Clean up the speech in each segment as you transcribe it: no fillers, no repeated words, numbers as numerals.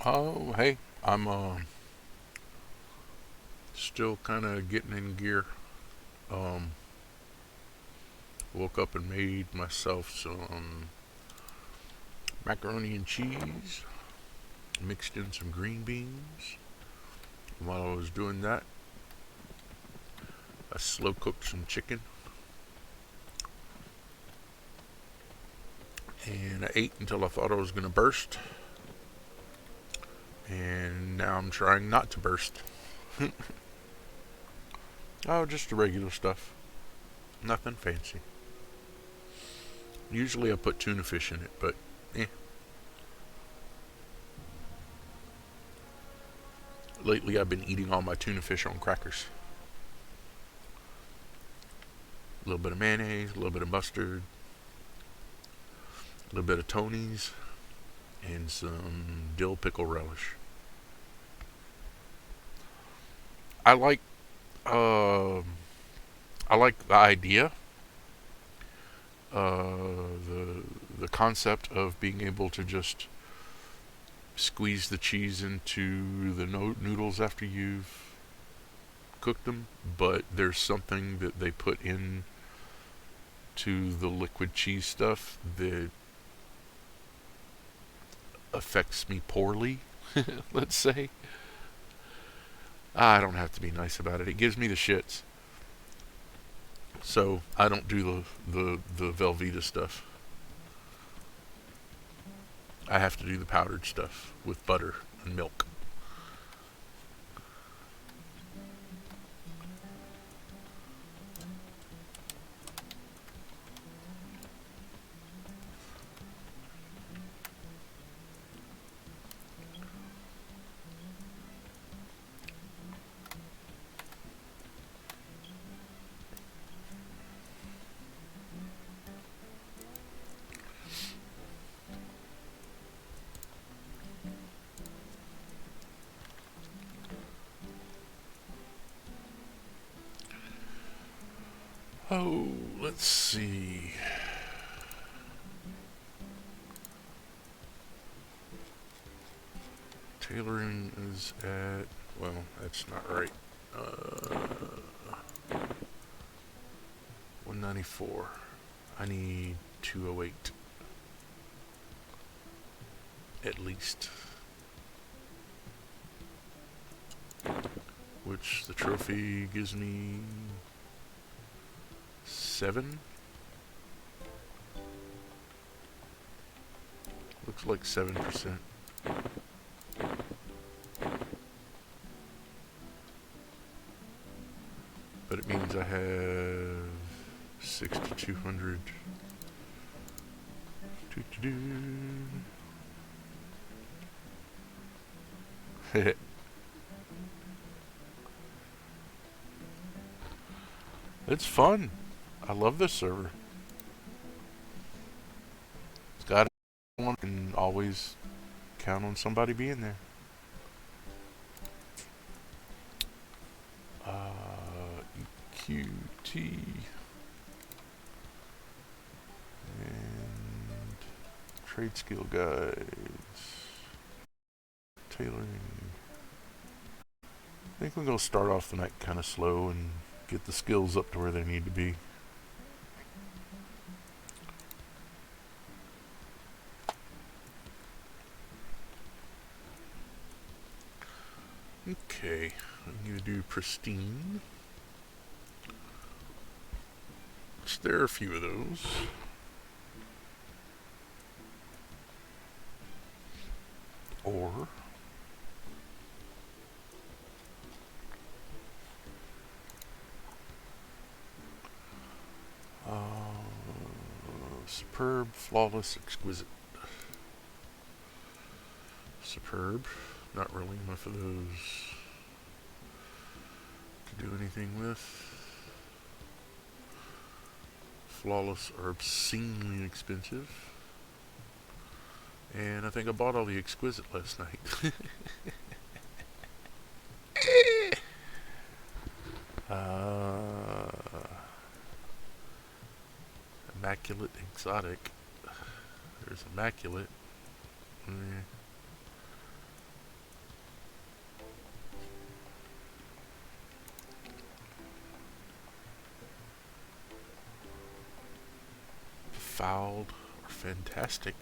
Oh, hey, I'm still kind of getting in gear. Um, Woke up and made myself some macaroni and cheese, mixed in some green beans. While I was doing that, I slow cooked some chicken, and I ate until I thought I was gonna burst. And now I'm trying not to burst. Oh, just the regular stuff, nothing fancy. Usually I put tuna fish in it, but eh. Lately I've been eating all my tuna fish on crackers. A little bit of mayonnaise, a little bit of mustard, a little bit of Tony's, and some dill pickle relish. I like uh, I like the idea, the concept of being able to just squeeze the cheese into the noodles after you've cooked them. But there's something that they put in to the liquid cheese stuff that affects me poorly. Let's say I don't have to be nice about it. It gives me the shits. So I don't do the Velveeta stuff. I have to do the powdered stuff with butter and milk. Oh, let's see. Tailoring is at, well, that's not right. 194. I need 208 at least. Which the trophy gives me 7. Looks like 7%. But it means I have 6,200. It's fun. I love this server. It's got one and always count on somebody being there. EQT and trade skill guides. Tailoring. I think we're going to start off the night kind of slow and get the skills up to where they need to be. Okay, I'm going to do pristine. Which there are a few of those. Or superb, flawless, exquisite. Superb. Not really enough of those to do anything with. Flawless are obscenely expensive. And I think I bought all the exquisite last night. uh, Immaculate exotic. There's immaculate. fouled are fantastic.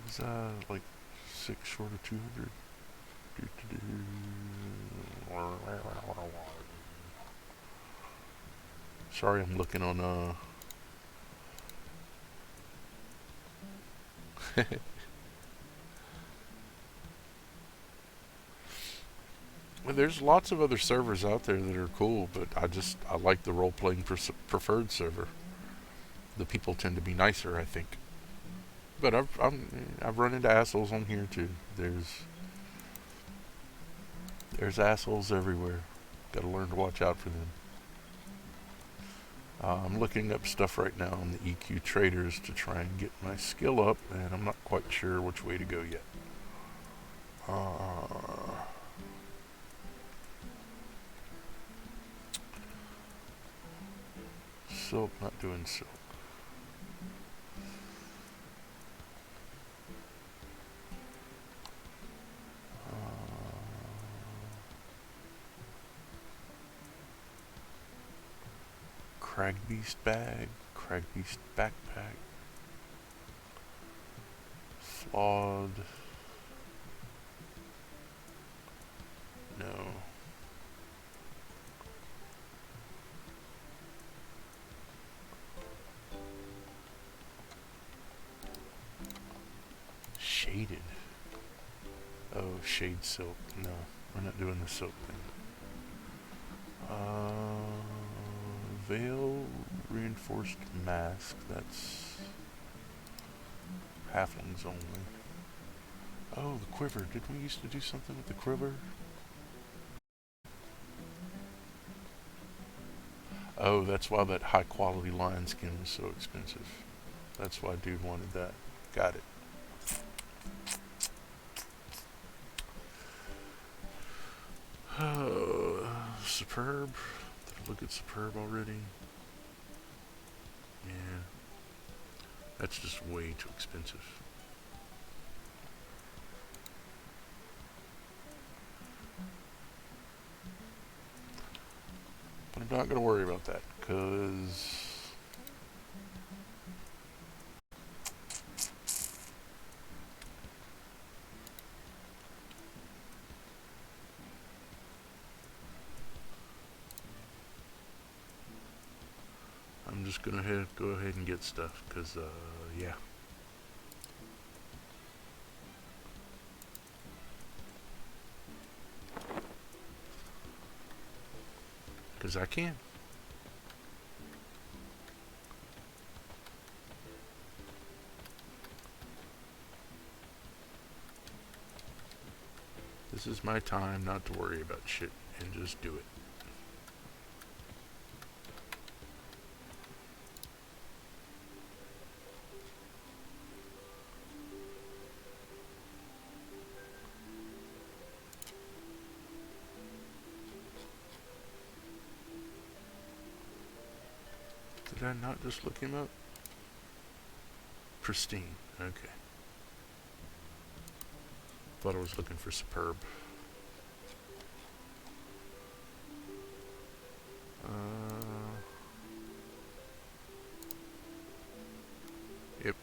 Was like 6 short of 200? Sorry, I'm looking on well, there's lots of other servers out there that are cool, but I like the role playing preferred server. The people tend to be nicer, I think. But I've run into assholes on here too. There's assholes everywhere. Got to learn to watch out for them. I'm looking up stuff right now on the EQ traders to try and get my skill up, and I'm not quite sure which way to go yet. Silk, not doing silk. Cragbeast bag, Cragbeast backpack, flawed. No. Shaded. Oh, shade silk. No, we're not doing the silk thing. Veil reinforced mask. That's halflings only. Oh, the quiver. Did we used to do something with the quiver? Oh, that's why that high quality lion skin was so expensive. That's why dude wanted that. Got it. Superb. Did I look at Superb already? Yeah. That's just way too expensive. But I'm not going to worry about that, because I'm just going to go ahead and get stuff, because, yeah. Because I can. This is my time not to worry about shit and just do it. Did I not just look him up? Pristine. Okay. Thought I was looking for Superb. Yep.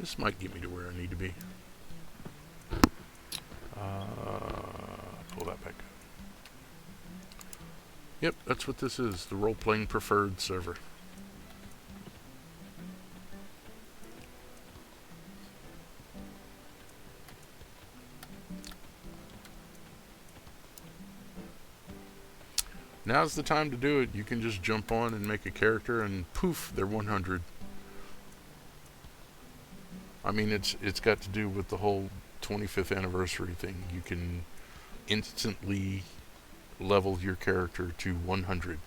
This might get me to where I need to be. Pull that back up. Yep, that's what this is. The role-playing preferred server. Now's the time to do it. You can just jump on and make a character and poof, they're 100. I mean, it's got to do with the whole 25th anniversary thing. You can instantly level your character to 100.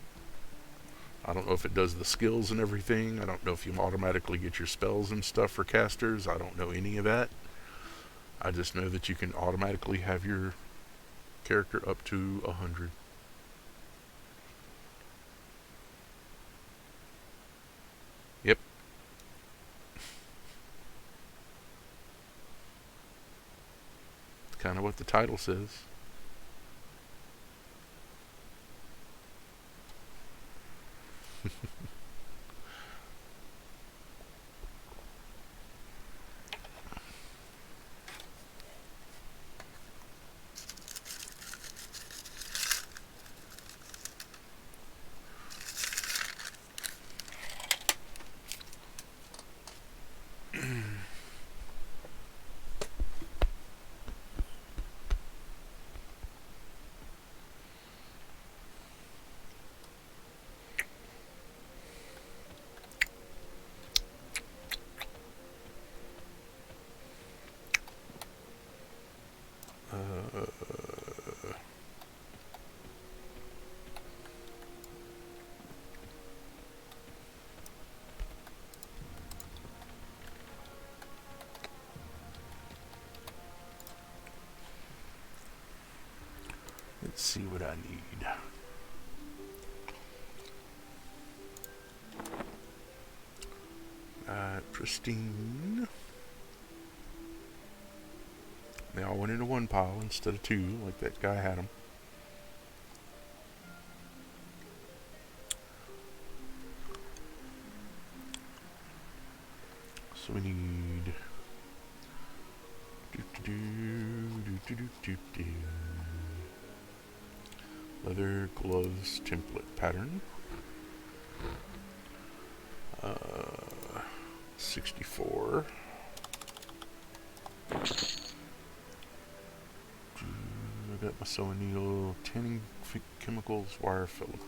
I don't know if it does the skills and everything. I don't know if you automatically get your spells and stuff for casters. I don't know any of that. I just know that you can automatically have your character up to 100. Yep. Kind of what the title says. Let's see what I need. Pristine. They all went into one pile instead of two, like that guy had them. So we need leather gloves template pattern. 64. I got my sewing needle, tanning chemicals, wire filament.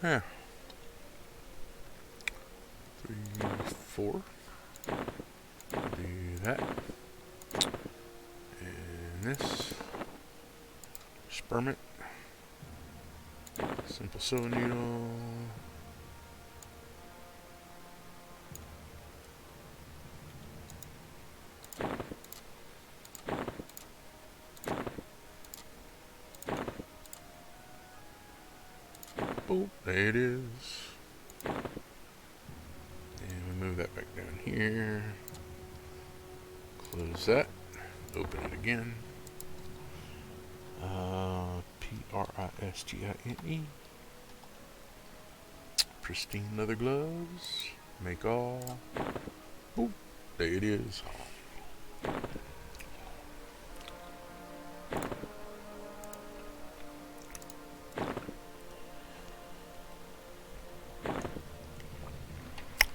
Yeah. 3, 4. Do that. And this. Spermit. Simple sewing needle. Boop, there it is. And we move that back down here. Close that. Open it again. Pristine. Pristine leather gloves. Make all. Boop, there it is.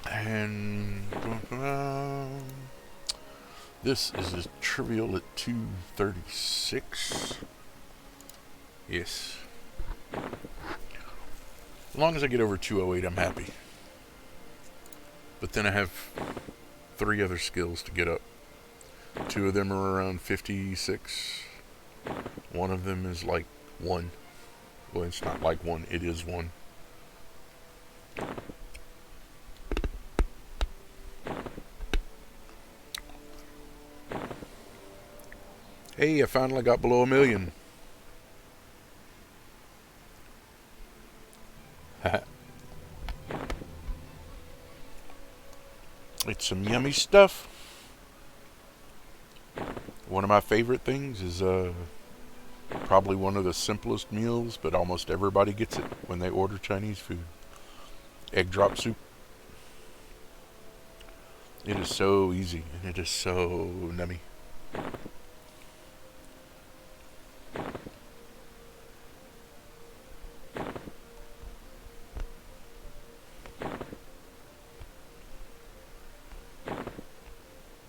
And this is a trivial at 236. Yes. As long as I get over 208, I'm happy. But then I have 3 other skills to get up. 2 of them are around 56. One of them is like 1. Well, it's not like 1, it is 1. Hey, I finally got below 1 million. It's some yummy stuff. One of my favorite things is probably one of the simplest meals, but almost everybody gets it when they order Chinese food. Egg drop soup. It is so easy and it is so nummy.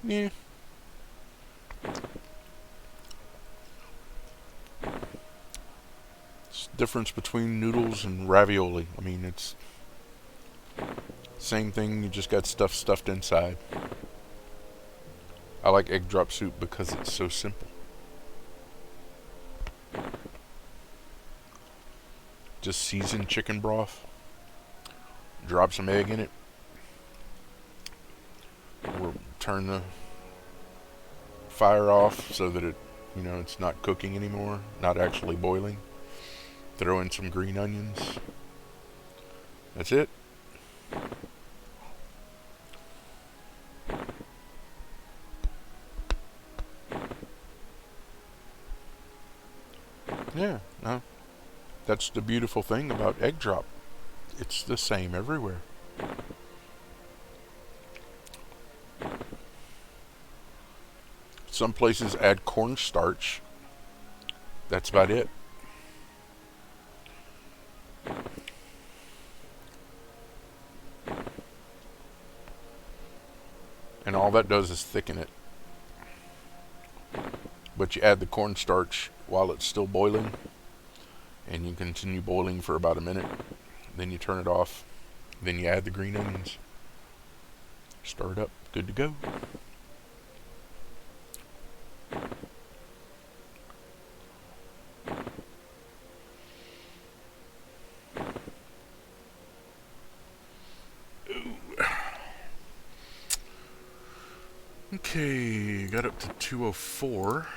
Yeah. It's the difference between noodles and ravioli. I mean, it's same thing, you just got stuff stuffed inside. I like egg drop soup because it's so simple. Just season chicken broth, drop some egg in it, or turn the fire off so that it's not cooking anymore, not actually boiling. Throw in some green onions. That's it. Yeah, no, that's the beautiful thing about egg drop. It's the same everywhere. Some places add cornstarch. That's about it. And all that does is thicken it. But you add the cornstarch while it's still boiling, and you continue boiling for about a minute. Then you turn it off. Then you add the green onions. Stir it up. Good to go. Okay, got up to 204.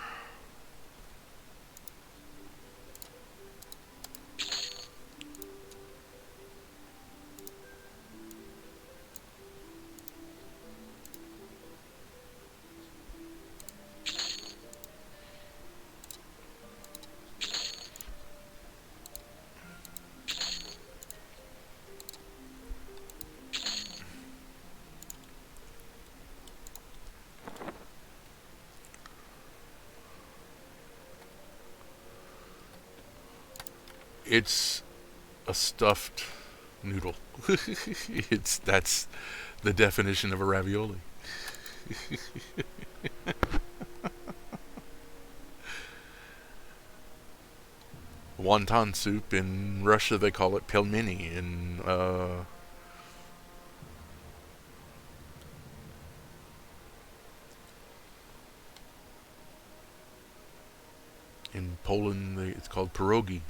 It's a stuffed noodle. That's the definition of a ravioli. Wonton soup in Russia they call it pelmeni. In Poland it's called pierogi.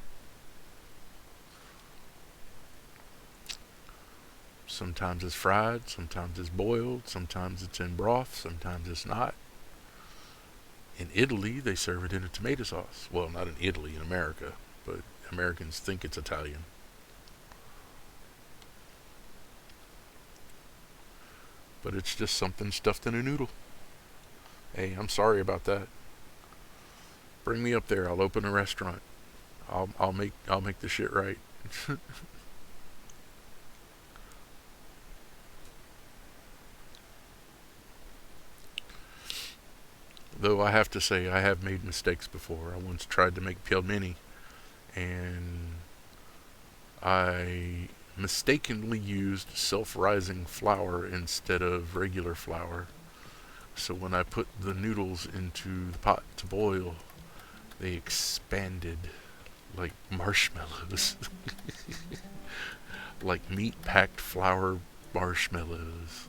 Sometimes it's fried, sometimes it's boiled, sometimes it's in broth, sometimes it's not. In Italy, they serve it in a tomato sauce. Well, not in Italy, in America, but Americans think it's Italian. But it's just something stuffed in a noodle. Hey, I'm sorry about that. Bring me up there. I'll open a restaurant. I'll make the shit right. Though I have to say, I have made mistakes before. I once tried to make pelmeni, and I mistakenly used self-rising flour instead of regular flour. So when I put the noodles into the pot to boil, they expanded like marshmallows. Like meat-packed flour marshmallows.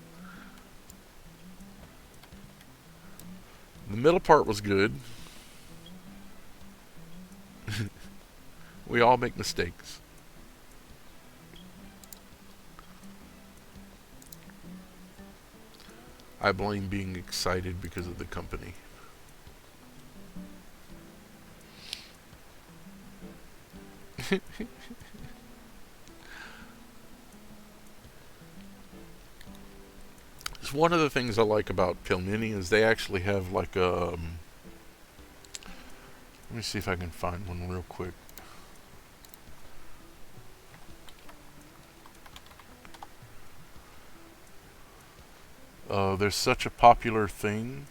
The middle part was good. We all make mistakes. I blame being excited because of the company. It's one of the things I like about Pilmini is they actually have like a. Let me see if I can find one real quick. There's such a popular thing.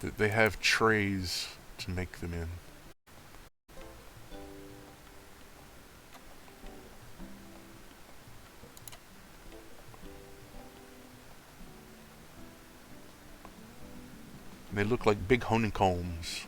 That they have trays to make them in. They look like big honeycombs.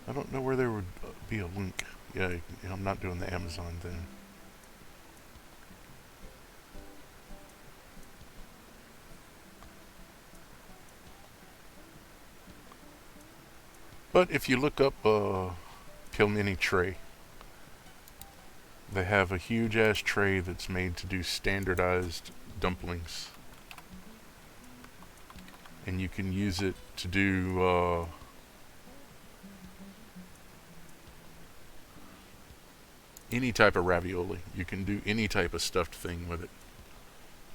I don't know where there would be a link. Yeah, I'm not doing the Amazon thing. But if you look up Pilmini tray, they have a huge ass tray that's made to do standardized dumplings. And you can use it to do any type of ravioli. You can do any type of stuffed thing with it.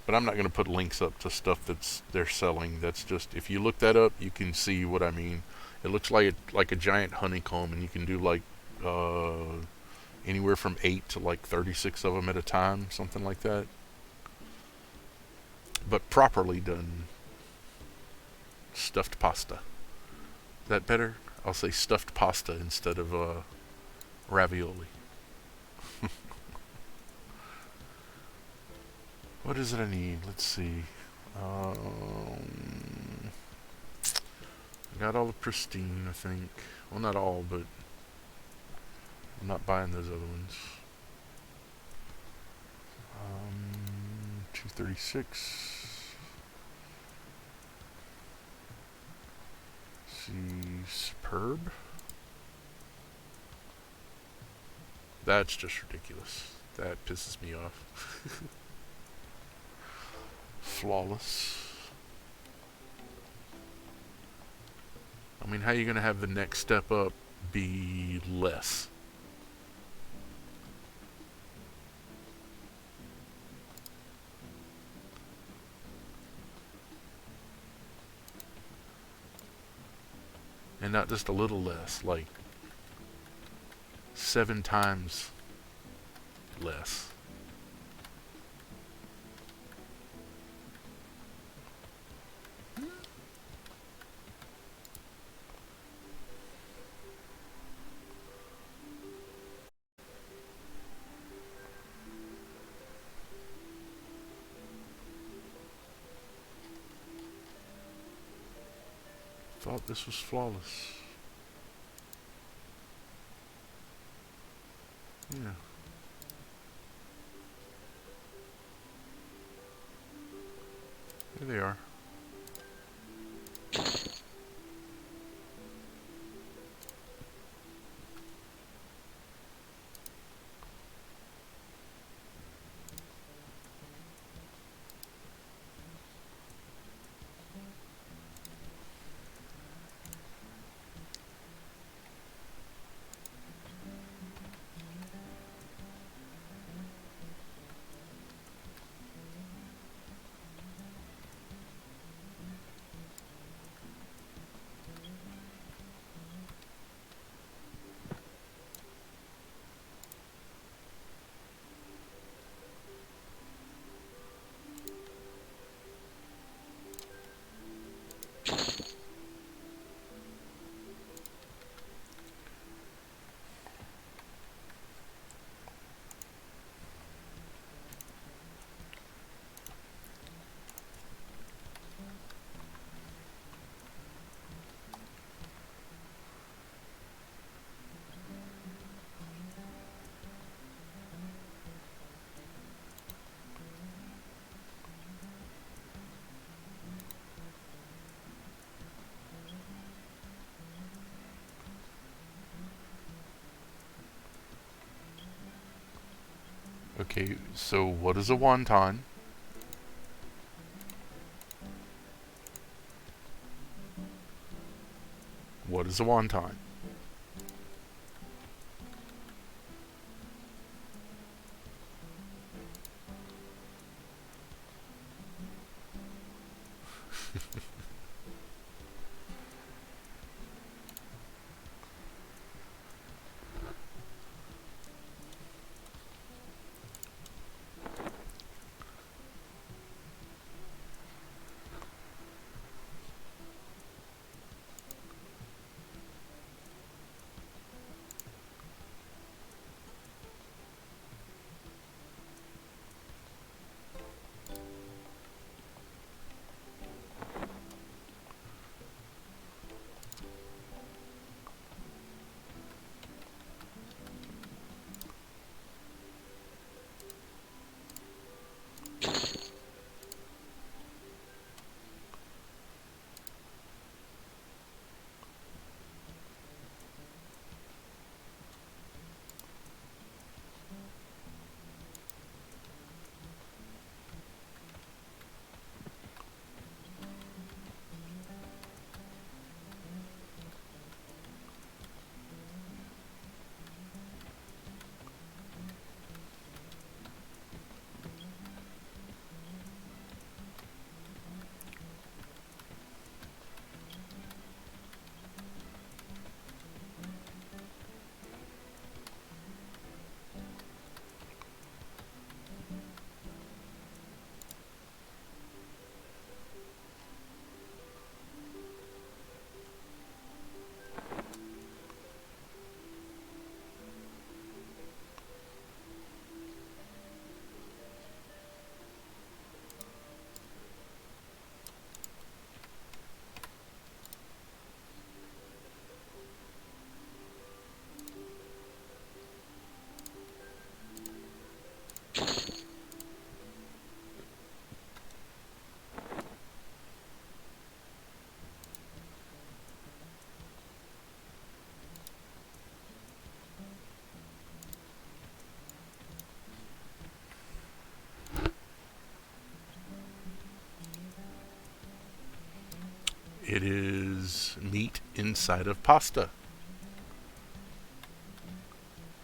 But I'm not going to put links up to stuff that's they're selling. That's just, if you look that up, you can see what I mean. It looks like a giant honeycomb, and you can do like anywhere from 8 to like 36 of them at a time, something like that. But properly done stuffed pasta. Is that better? I'll say stuffed pasta instead of ravioli. What is it I need? Let's see. I got all the pristine, I think. Well, not all, but I'm not buying those other ones. 236. See, superb. That's just ridiculous. That pisses me off. Flawless. I mean, how are you going to have the next step up be less? And not just a little less, like 7 times less. Thought this was flawless. Yeah. There they are. Okay, so what is a wonton? What is a wonton? It is meat inside of pasta.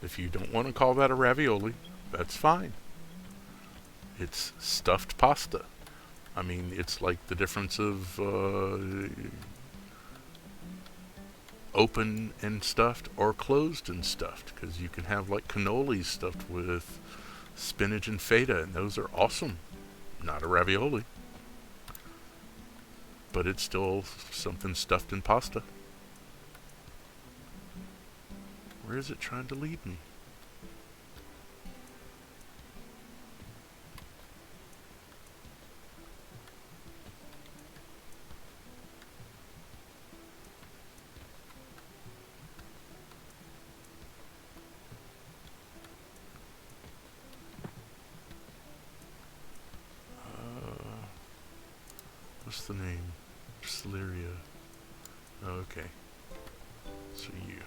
If you don't want to call that a ravioli, that's fine. It's stuffed pasta. I mean, it's like the difference of open and stuffed or closed and stuffed, because you can have like cannolis stuffed with spinach and feta, and those are awesome. Not a ravioli, but it's still something stuffed in pasta. Where is it trying to lead me? What's the name? Celeria. Oh, okay. So you.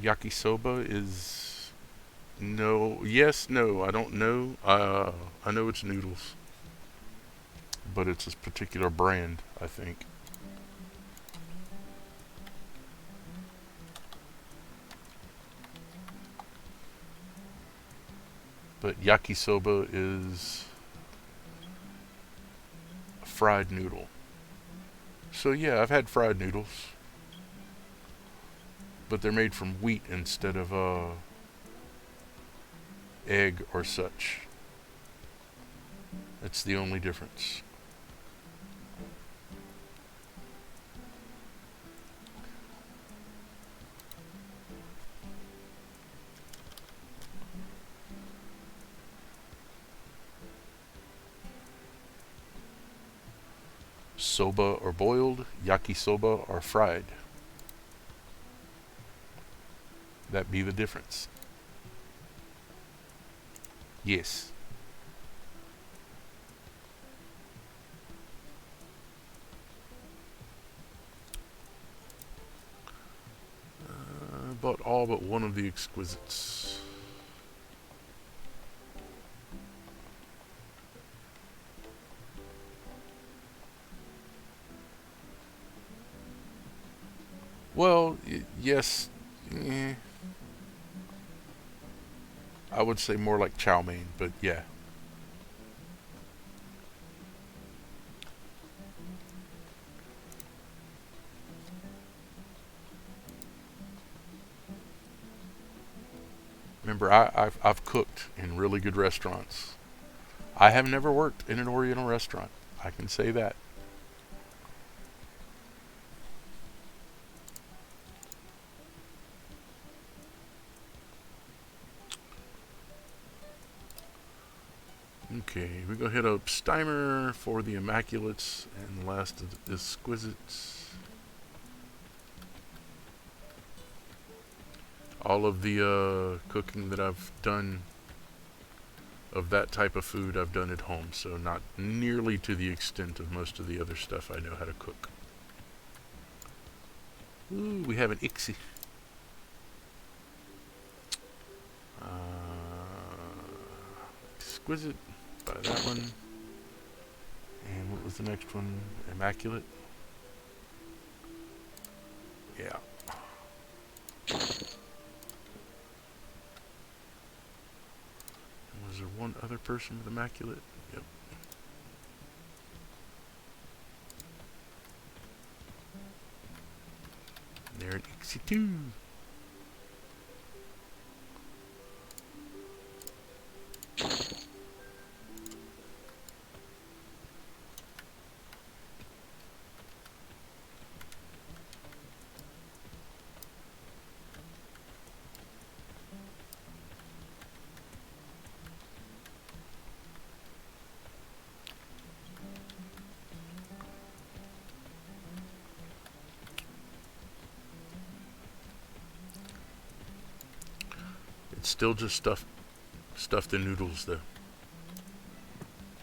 Yakisoba is no. Yes, no. I don't know. I know it's noodles, but it's a particular brand, I think. But yakisoba is a fried noodle. So yeah, I've had fried noodles, but they're made from wheat instead of egg or such. That's the only difference. Soba are boiled, yakisoba are fried. That be the difference. Yes. bought all but one of the exquisites. Well, yes. I would say more like chow mein, but yeah. Remember, I've cooked in really good restaurants. I have never worked in an Oriental restaurant. I can say that. Okay, we go hit up Steimer for the Immaculates and the last of the Exquisites. All of the cooking that I've done of that type of food I've done at home, so not nearly to the extent of most of the other stuff I know how to cook. Ooh, we have an Ixie. Exquisite. Buy that one. And what was the next one? Immaculate? Yeah. Was there one other person with Immaculate? Yep. And they're an Ixie too. It's still just stuffed in noodles, though.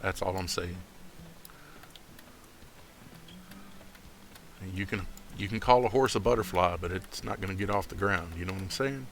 That's all I'm saying. You can call a horse a butterfly, but it's not going to get off the ground. You know what I'm saying?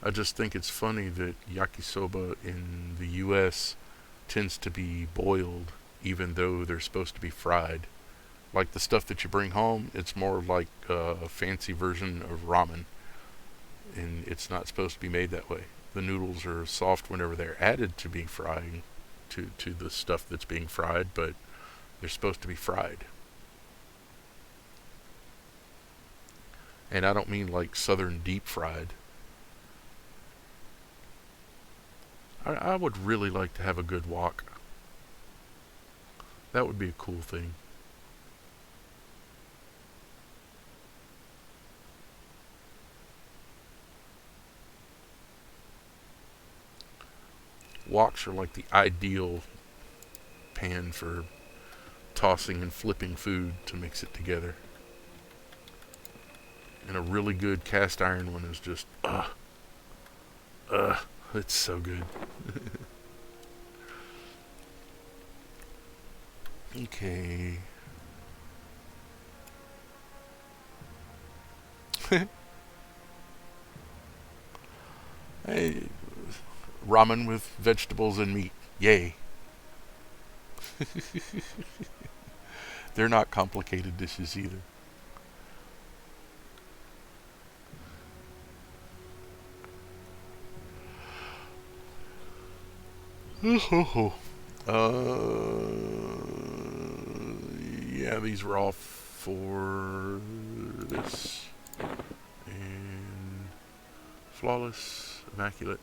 I just think it's funny that yakisoba in the U.S. tends to be boiled, even though they're supposed to be fried. Like the stuff that you bring home, it's more like a fancy version of ramen, and it's not supposed to be made that way. The noodles are soft whenever they're added to being frying, to the stuff that's being fried, but they're supposed to be fried. And I don't mean like southern deep fried. I would really like to have a good wok. That would be a cool thing. Woks are like the ideal pan for tossing and flipping food to mix it together. And a really good cast iron one is just, it's so good. Okay. Hey, ramen with vegetables and meat. Yay. They're not complicated dishes either. Yeah, these were all for this. And flawless, immaculate,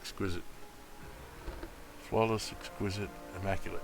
exquisite. Flawless, exquisite, immaculate.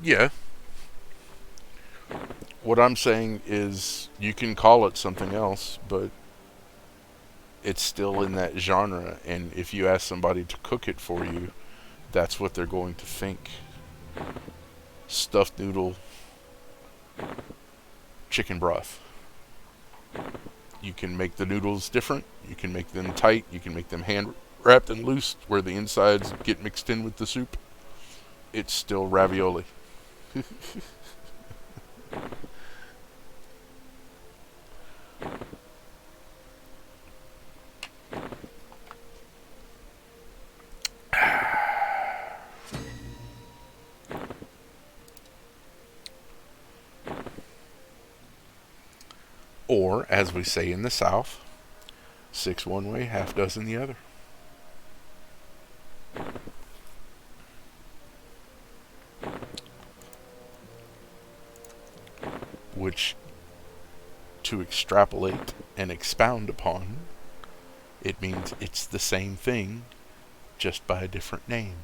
Yeah. What I'm saying is you can call it something else, but it's still in that genre. And if you ask somebody to cook it for you, that's what they're going to think. Stuffed noodle, chicken broth. You can make the noodles different. You can make them tight. You can make them hand wrapped and loose where the insides get mixed in with the soup. It's still ravioli. Or, as we say in the South, 6 one way, half dozen the other. Which, to extrapolate and expound upon, it means it's the same thing, just by a different name.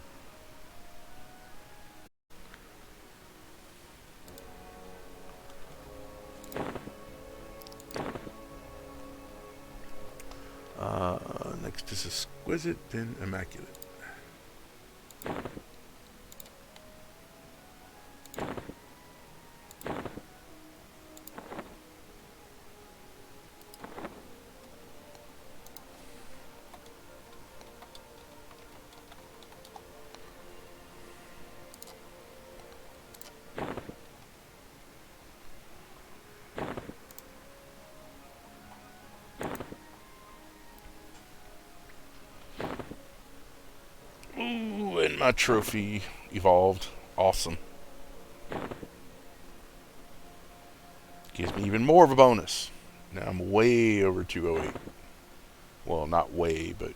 Next is exquisite, then immaculate. Ooh, and my trophy evolved. Awesome. Gives me even more of a bonus. Now I'm way over 208. Well, not way, but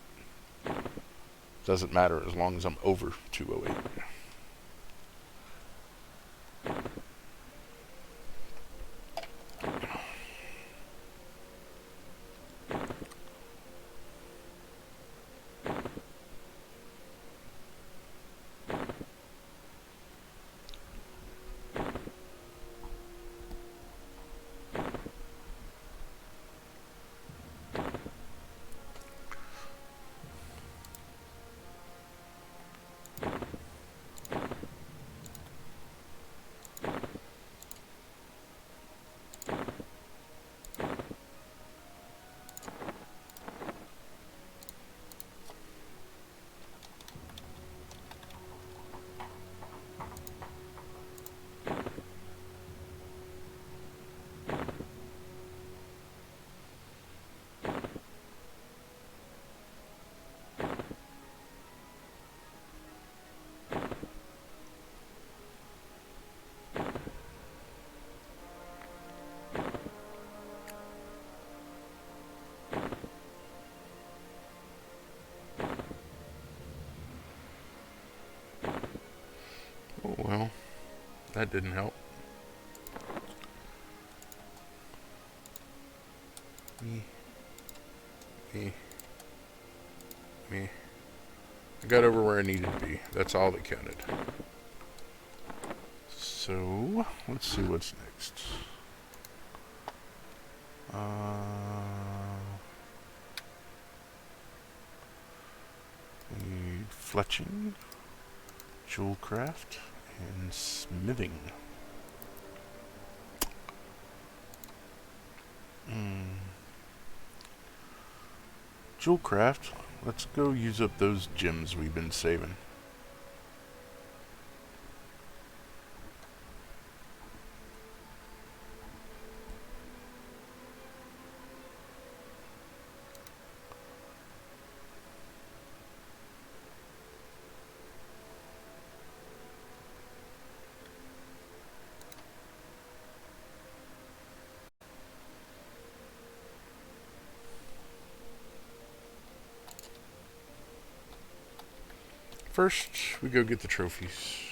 doesn't matter as long as I'm over 208. Oh, well, that didn't help. Me, me, me. I got over where I needed to be. That's all that counted. So, let's see what's next. Fletching, jewelcraft, and smithing. Jewelcraft. Let's go use up those gems we've been saving. First, we go get the trophies.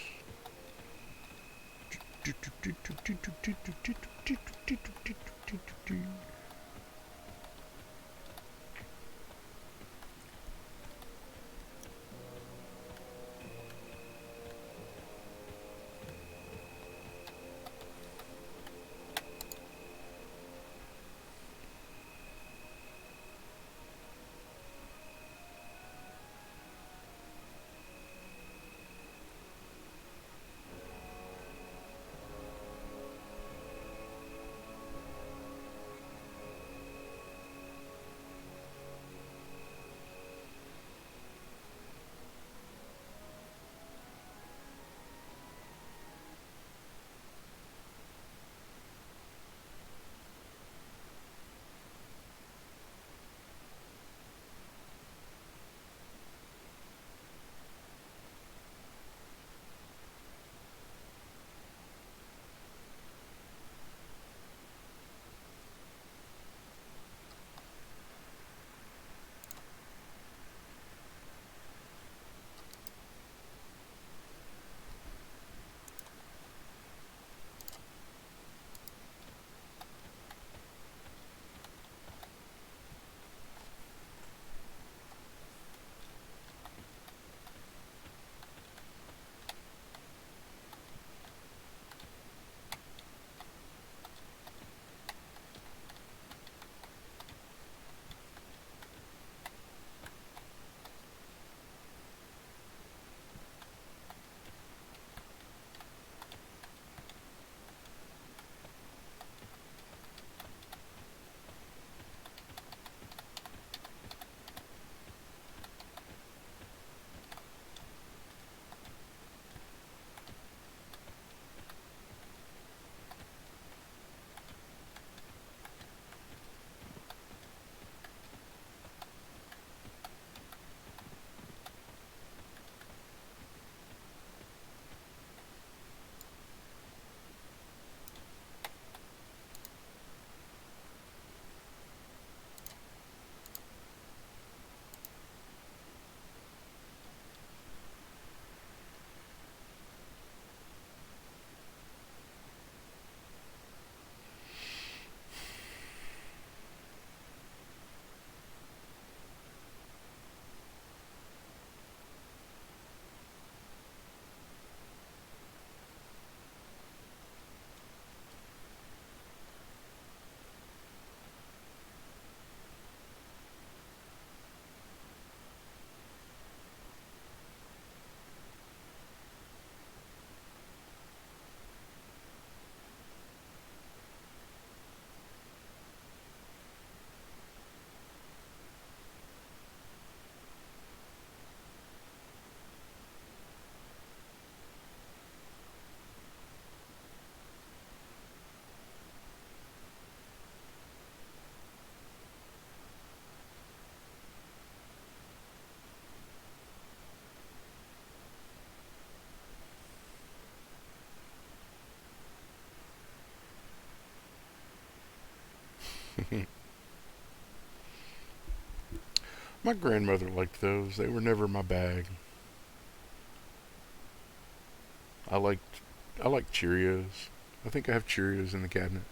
My grandmother liked those. They were never my bag. I liked I like Cheerios. I think I have Cheerios in the cabinet.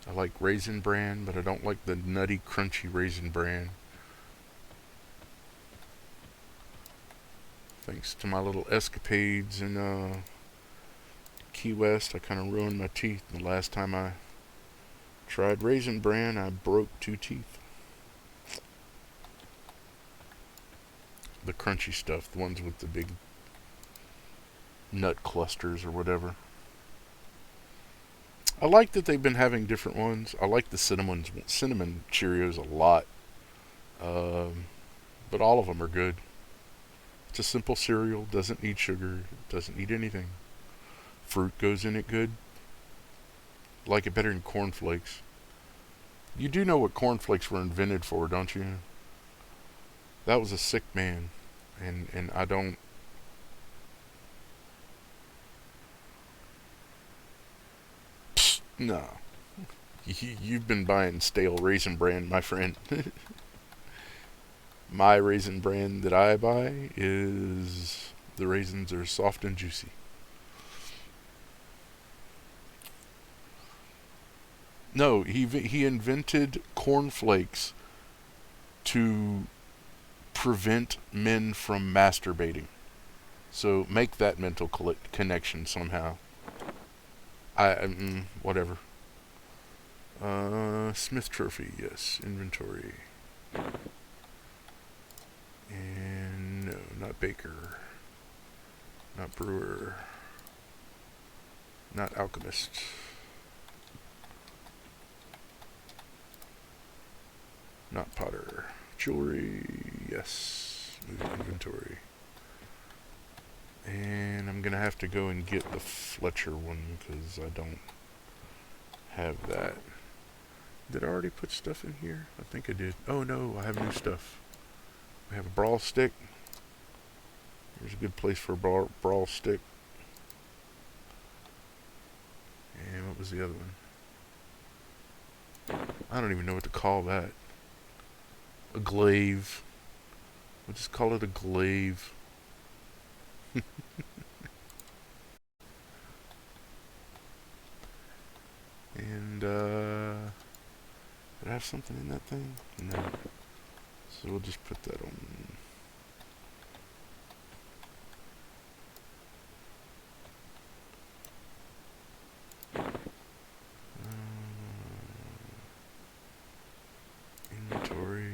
I like Raisin Bran, but I don't like the nutty, crunchy Raisin Bran. Thanks to my little escapades in Key West, I kind of ruined my teeth. The last time I tried Raisin Bran, I broke 2 teeth. The crunchy stuff, the ones with the big nut clusters or whatever. I like that they've been having different ones. I like the cinnamon Cheerios a lot, um, but all of them are good. It's a simple cereal, doesn't need sugar, doesn't need anything. Fruit goes in it good. Like it better than cornflakes. You do know what cornflakes were invented for, don't you? That was a sick man, and I don't. Psst, no, you've been buying stale Raisin Bran, my friend. My Raisin Bran that I buy is the raisins are soft and juicy. No, he invented cornflakes to prevent men from masturbating. So make that mental connection somehow. Whatever. Smith Trophy, yes. Inventory. And no, not Baker. Not Brewer. Not Alchemist. Not Potter. Jewelry, yes. Move inventory. And I'm gonna have to go and get the Fletcher one because I don't have that. Did I already put stuff in here? I think I did. Oh no, I have new stuff. We have a brawl stick. Here's a good place for a brawl stick. And what was the other one? I don't even know what to call that. A glaive. We'll just call it a glaive. And, did I have something in that thing? No. So we'll just put that on. Inventory.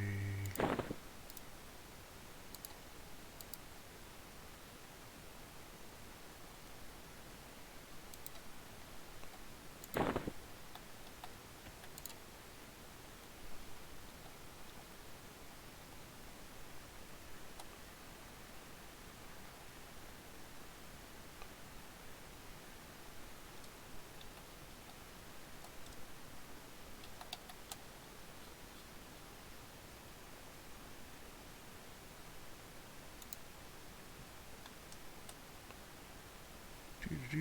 I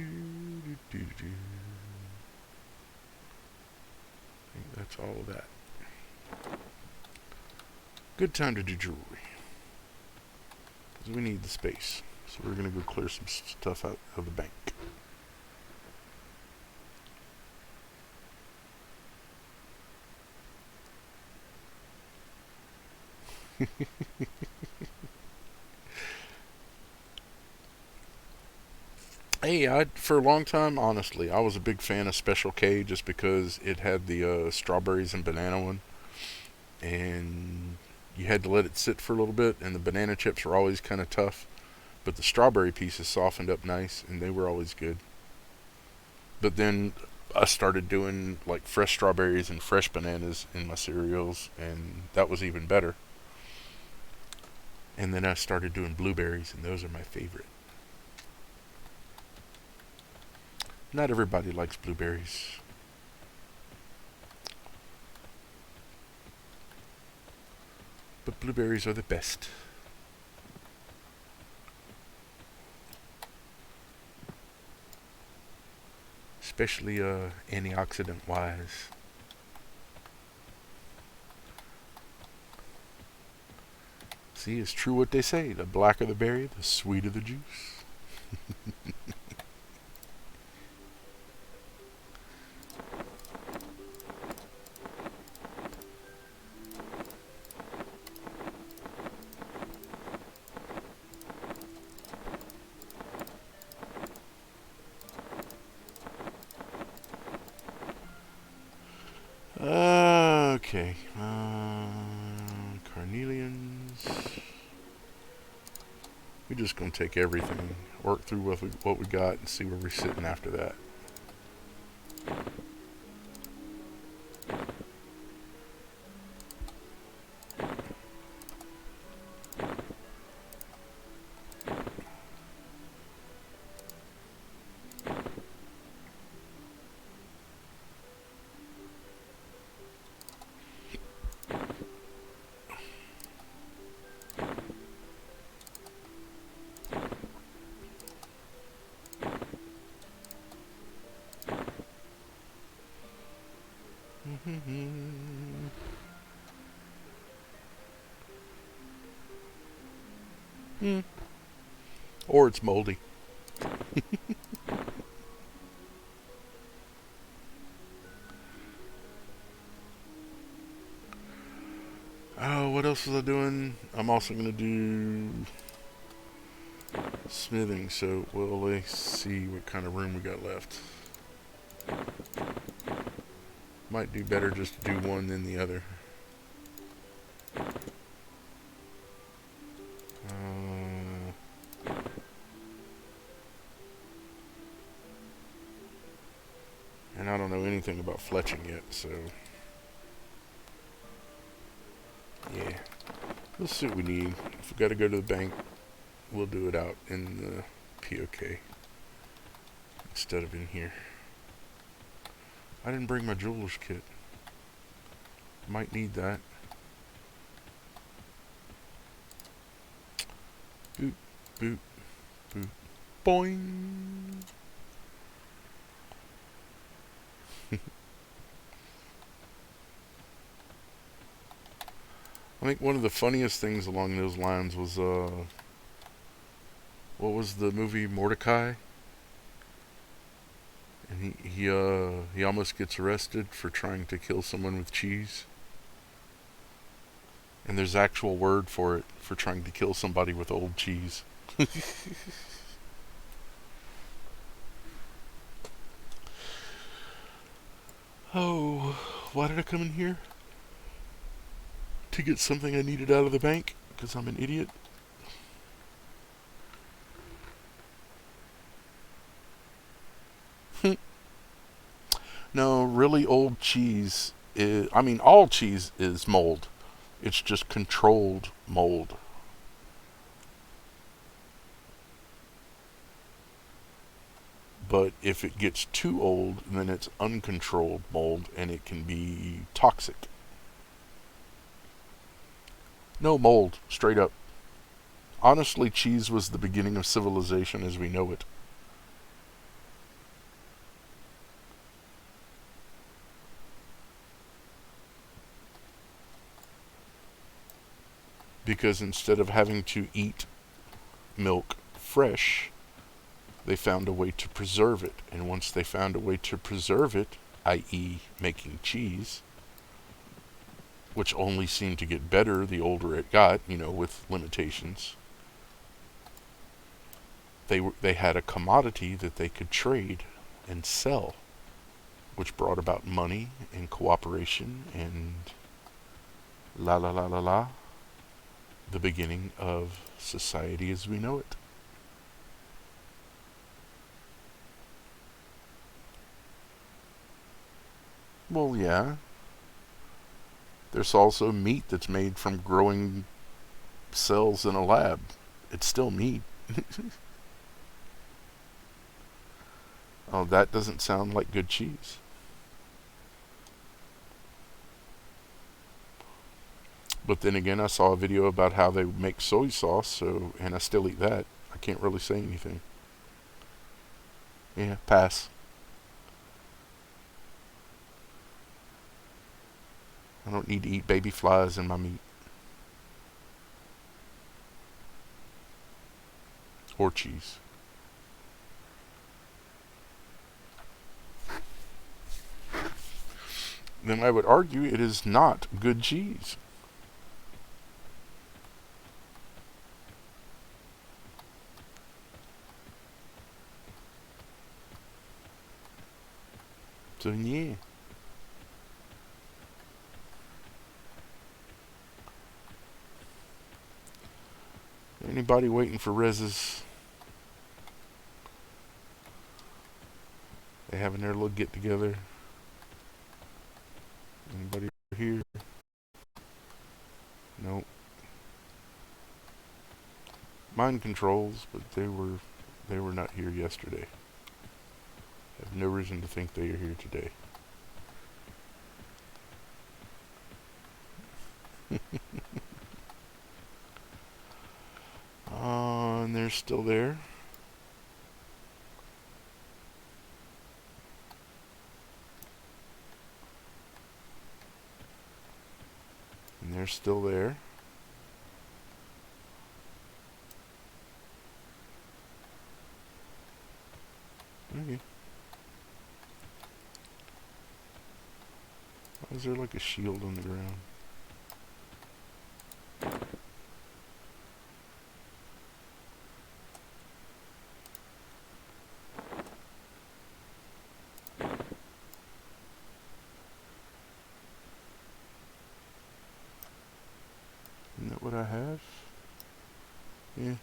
think that's all of that. Good time to do jewelry. Because we need the space. So we're going to go clear some stuff out of the bank. Hey, for a long time, honestly, I was a big fan of Special K just because it had the strawberries and banana one, and you had to let it sit for a little bit, and the banana chips were always kind of tough, but the strawberry pieces softened up nice, and they were always good. But then I started doing like fresh strawberries and fresh bananas in my cereals, and that was even better. And then I started doing blueberries, and those are my favorite. Not everybody likes blueberries. But blueberries are the best. especially antioxidant wise. See, it's true what they say. The blacker the berry, the sweeter the juice. Okay. Carnelians. We're just going to take everything, work through what we got, and see where we're sitting after that. Or it's moldy. Oh, what else was I doing? I'm also going to do smithing, so we'll see what kind of room we got left. Might do better just to do one than the other. And I don't know anything about fletching yet, so yeah. We'll see what we need. If we got to go to the bank, we'll do it out in the POK instead of in here. I didn't bring my jeweler's kit. Might need that. Boop, boop, boop. Boing! I think one of the funniest things along those lines was, what was the movie Mordecai? And he almost gets arrested for trying to kill someone with cheese. And there's actual word for it, for trying to kill somebody with old cheese. Oh, why did I come in here? To get something I needed out of the bank? Because I'm an idiot? No, really old cheese is, I mean, all cheese is mold. It's just controlled mold. But if it gets too old, then it's uncontrolled mold and it can be toxic. No mold, straight up. Honestly, cheese was the beginning of civilization as we know it. Because instead of having to eat milk fresh, they found a way to preserve it. And once they found a way to preserve it, i.e. making cheese, which only seemed to get better the older it got, with limitations, they had a commodity that they could trade and sell, which brought about money and cooperation and la la la la la, the beginning of society as we know it. Well, yeah. There's also meat that's made from growing cells in a lab. It's still meat. Oh, that doesn't sound like good cheese. But then again, I saw a video about how they make soy sauce, and I still eat that. I can't really say anything. Yeah, pass. I don't need to eat baby flies in my meat. Or cheese. Then I would argue it is not good cheese. So yeah. Anybody waiting for Rez's? They having their little get together? Anybody here? Nope. Mind controls, but they were not here yesterday. I have no reason to think they are here today. And they're still there. And they're still there. Okay. Why is there like a shield on the ground? Isn't that what I have? Yeah.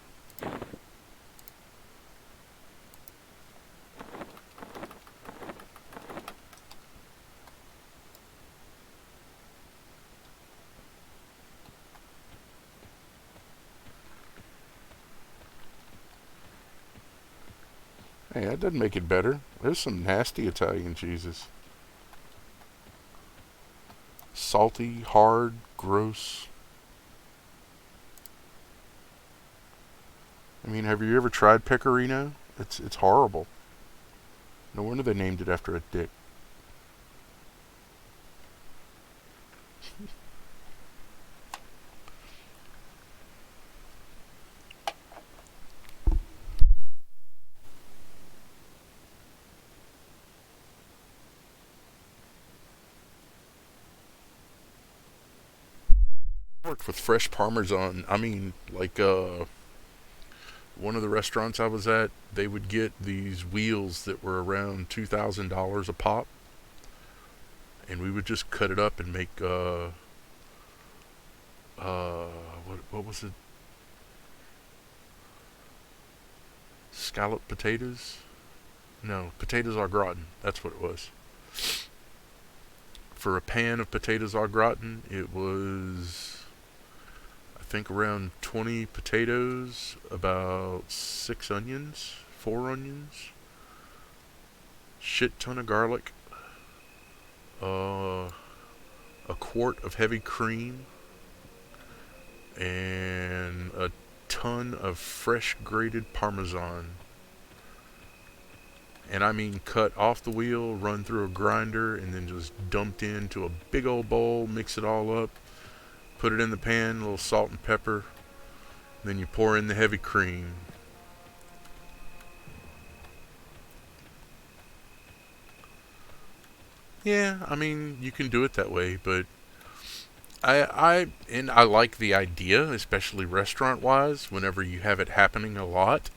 Hey, that doesn't make it better. There's some nasty Italian cheeses. Salty, hard, gross. I mean, have you ever tried pecorino? It's horrible. No wonder they named it after a dick. I worked with fresh Parmesan. I mean, like one of the restaurants I was at, they would get these wheels that were around $2,000 a pop, and we would just cut it up and make what was it? Scalloped potatoes? No, potatoes au gratin. That's what it was. For a pan of potatoes au gratin, it was, I think, around 20 potatoes, about 6 onions, 4 onions, shit ton of garlic, a quart of heavy cream, and a ton of fresh grated Parmesan. And I mean cut off the wheel, run through a grinder, and then just dumped into a big old bowl, mix it all up, put it in the pan, a little salt and pepper, then you pour in the heavy cream. Yeah, I mean, you can do it that way, but I like the idea, especially restaurant wise, whenever you have it happening a lot.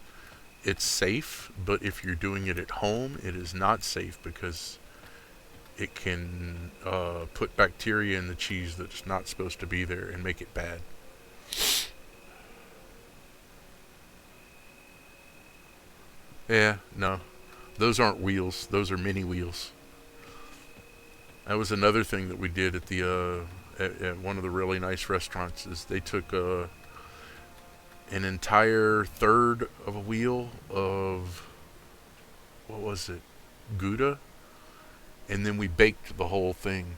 It's safe, but if you're doing it at home, it is not safe because it can put bacteria in the cheese that's not supposed to be there and make it bad. Yeah, no. Those aren't wheels, those are mini wheels. That was another thing that we did at the at one of the really nice restaurants is they took an entire third of a wheel of what was it? Gouda, and then we baked the whole thing.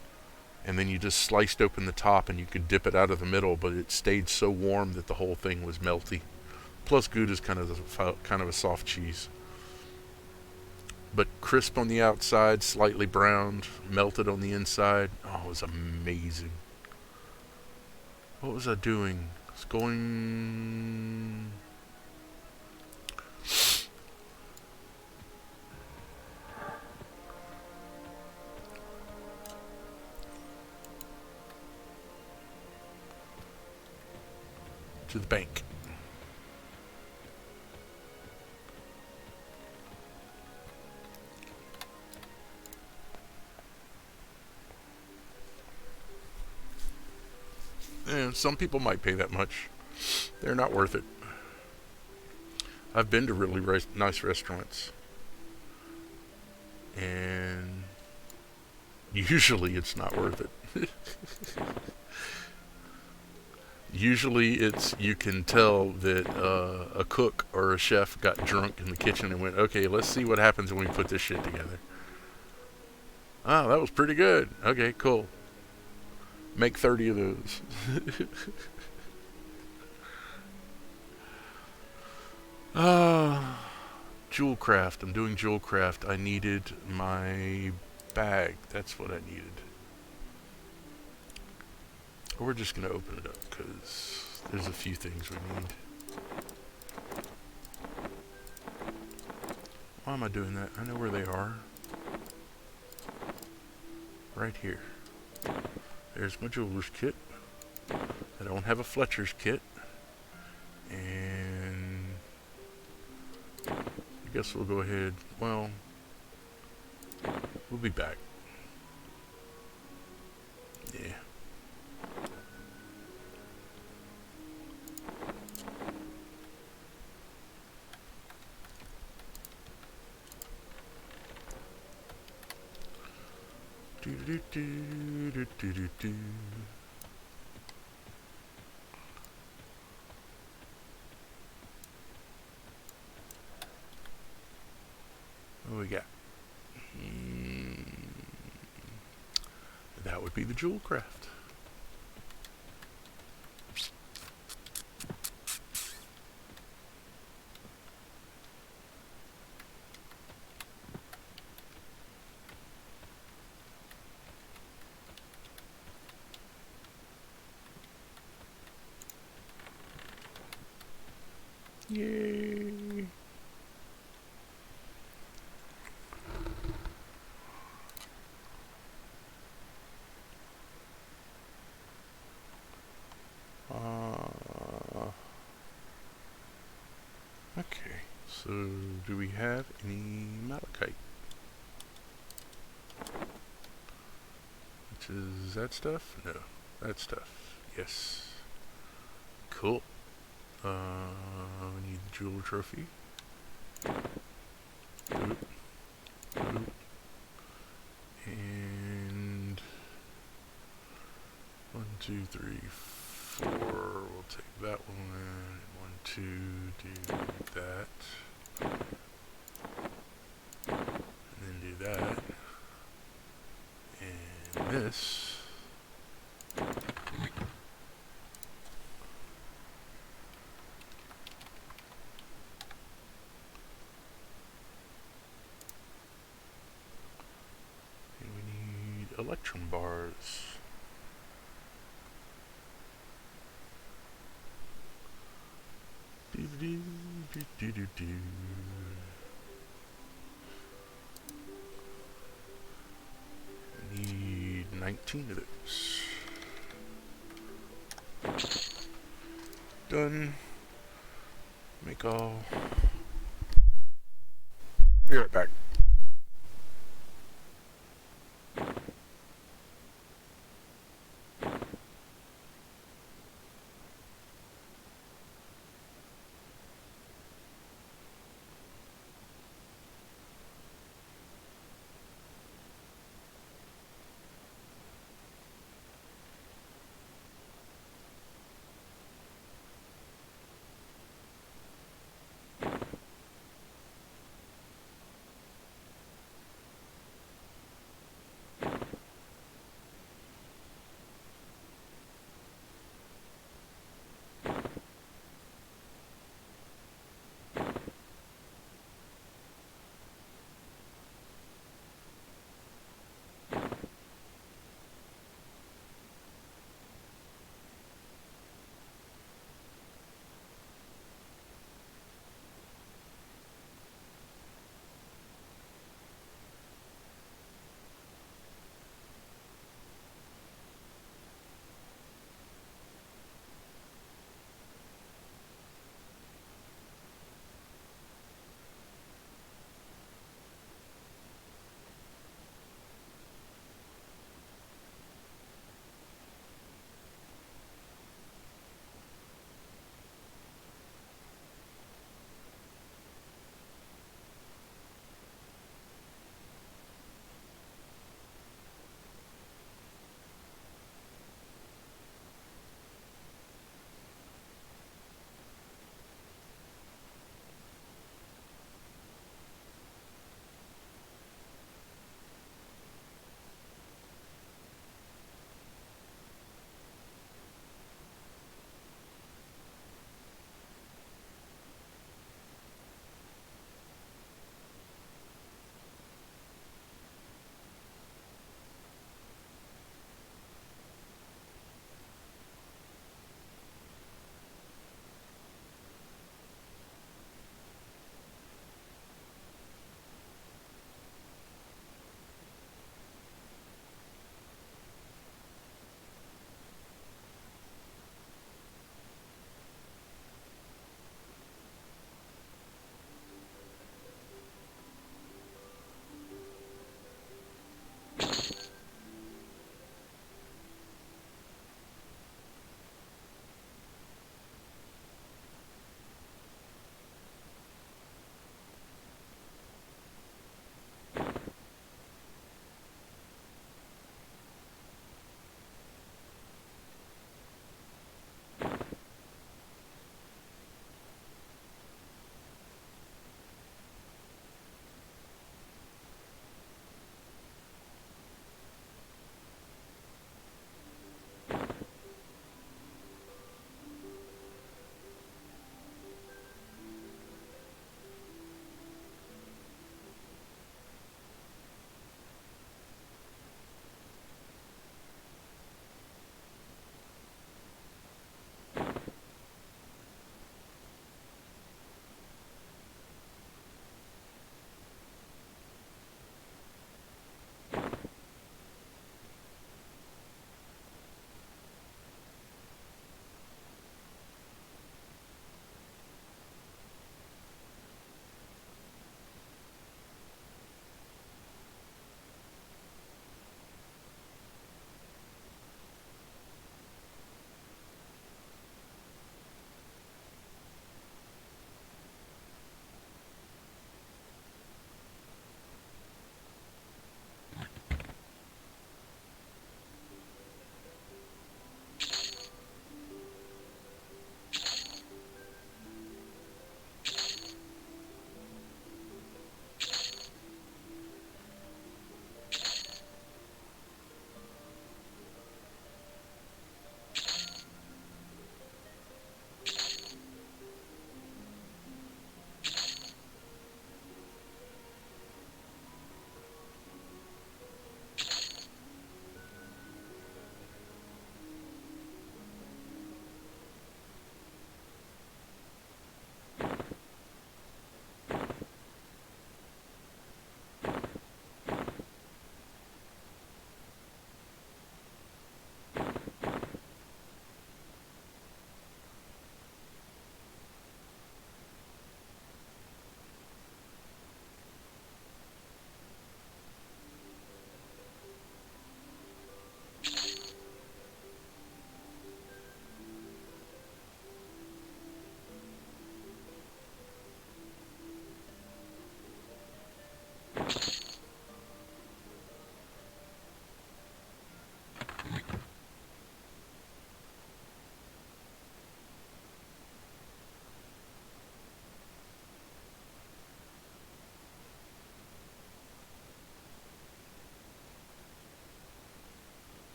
And then you just sliced open the top and you could dip it out of the middle, but it stayed so warm that the whole thing was melty. Plus, Gouda's kind of a soft cheese. but crisp on the outside, slightly browned, melted on the inside. Oh, it was amazing. What was I doing? I was going to the bank. And some people might pay that much. They're not worth it. I've been to really nice restaurants, and usually it's not worth it. Usually it's, you can tell that a cook or a chef got drunk in the kitchen and went, okay, let's see what happens when we put this shit together. Oh, that was pretty good. Okay, cool. Make 30 of those. Jewel craft. I'm doing jewel craft. I needed my bag. That's what I needed. We're just going to open it up because there's a few things we need. Why am I doing that? I know where they are. Right here. There's my jeweler's kit. I don't have a Fletcher's kit. And I guess we'll go ahead. Well, we'll be back. Yeah. Do do do do do do do. What do we got? That would be the jewel craft. Yay! Okay, so do we have any malachite? Which is that stuff? No, that stuff. Yes. Cool. We need the jewel trophy. Boop. Boop. And 1, 2, 3, 4. We'll take that one. 1, 2, do that. And then do that. And this. Electrum bars. Do do do do do do. Need 19 of those. Done. Make all. Be right back.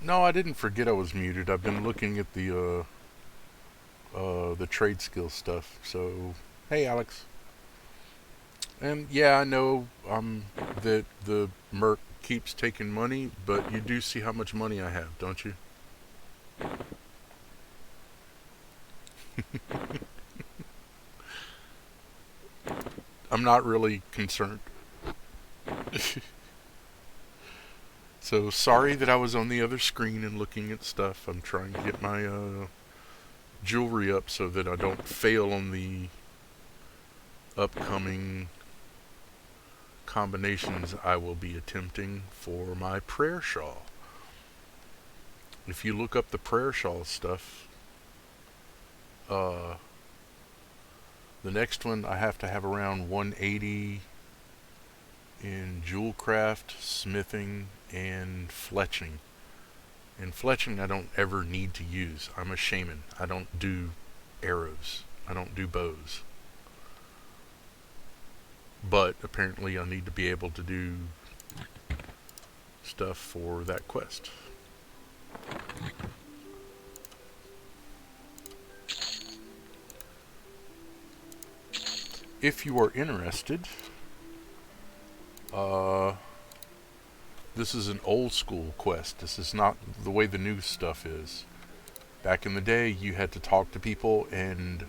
No, I didn't forget I was muted. I've been looking at the trade skill stuff. So, hey, Alex. And yeah, I know that the Merc keeps taking money, but you do see how much money I have, don't you? I'm not really concerned. So sorry that I was on the other screen and looking at stuff. I'm trying to get my jewelry up so that I don't fail on the upcoming combinations I will be attempting for my prayer shawl. If you look up the prayer shawl stuff, uh, the next one I have to have around 180 in jewel craft, smithing, and fletching. And fletching I don't ever need to use. I'm a shaman. I don't do arrows. I don't do bows. But apparently I need to be able to do stuff for that quest. If you are interested, this is an old school quest. This is not the way the new stuff is. Back in the day, you had to talk to people and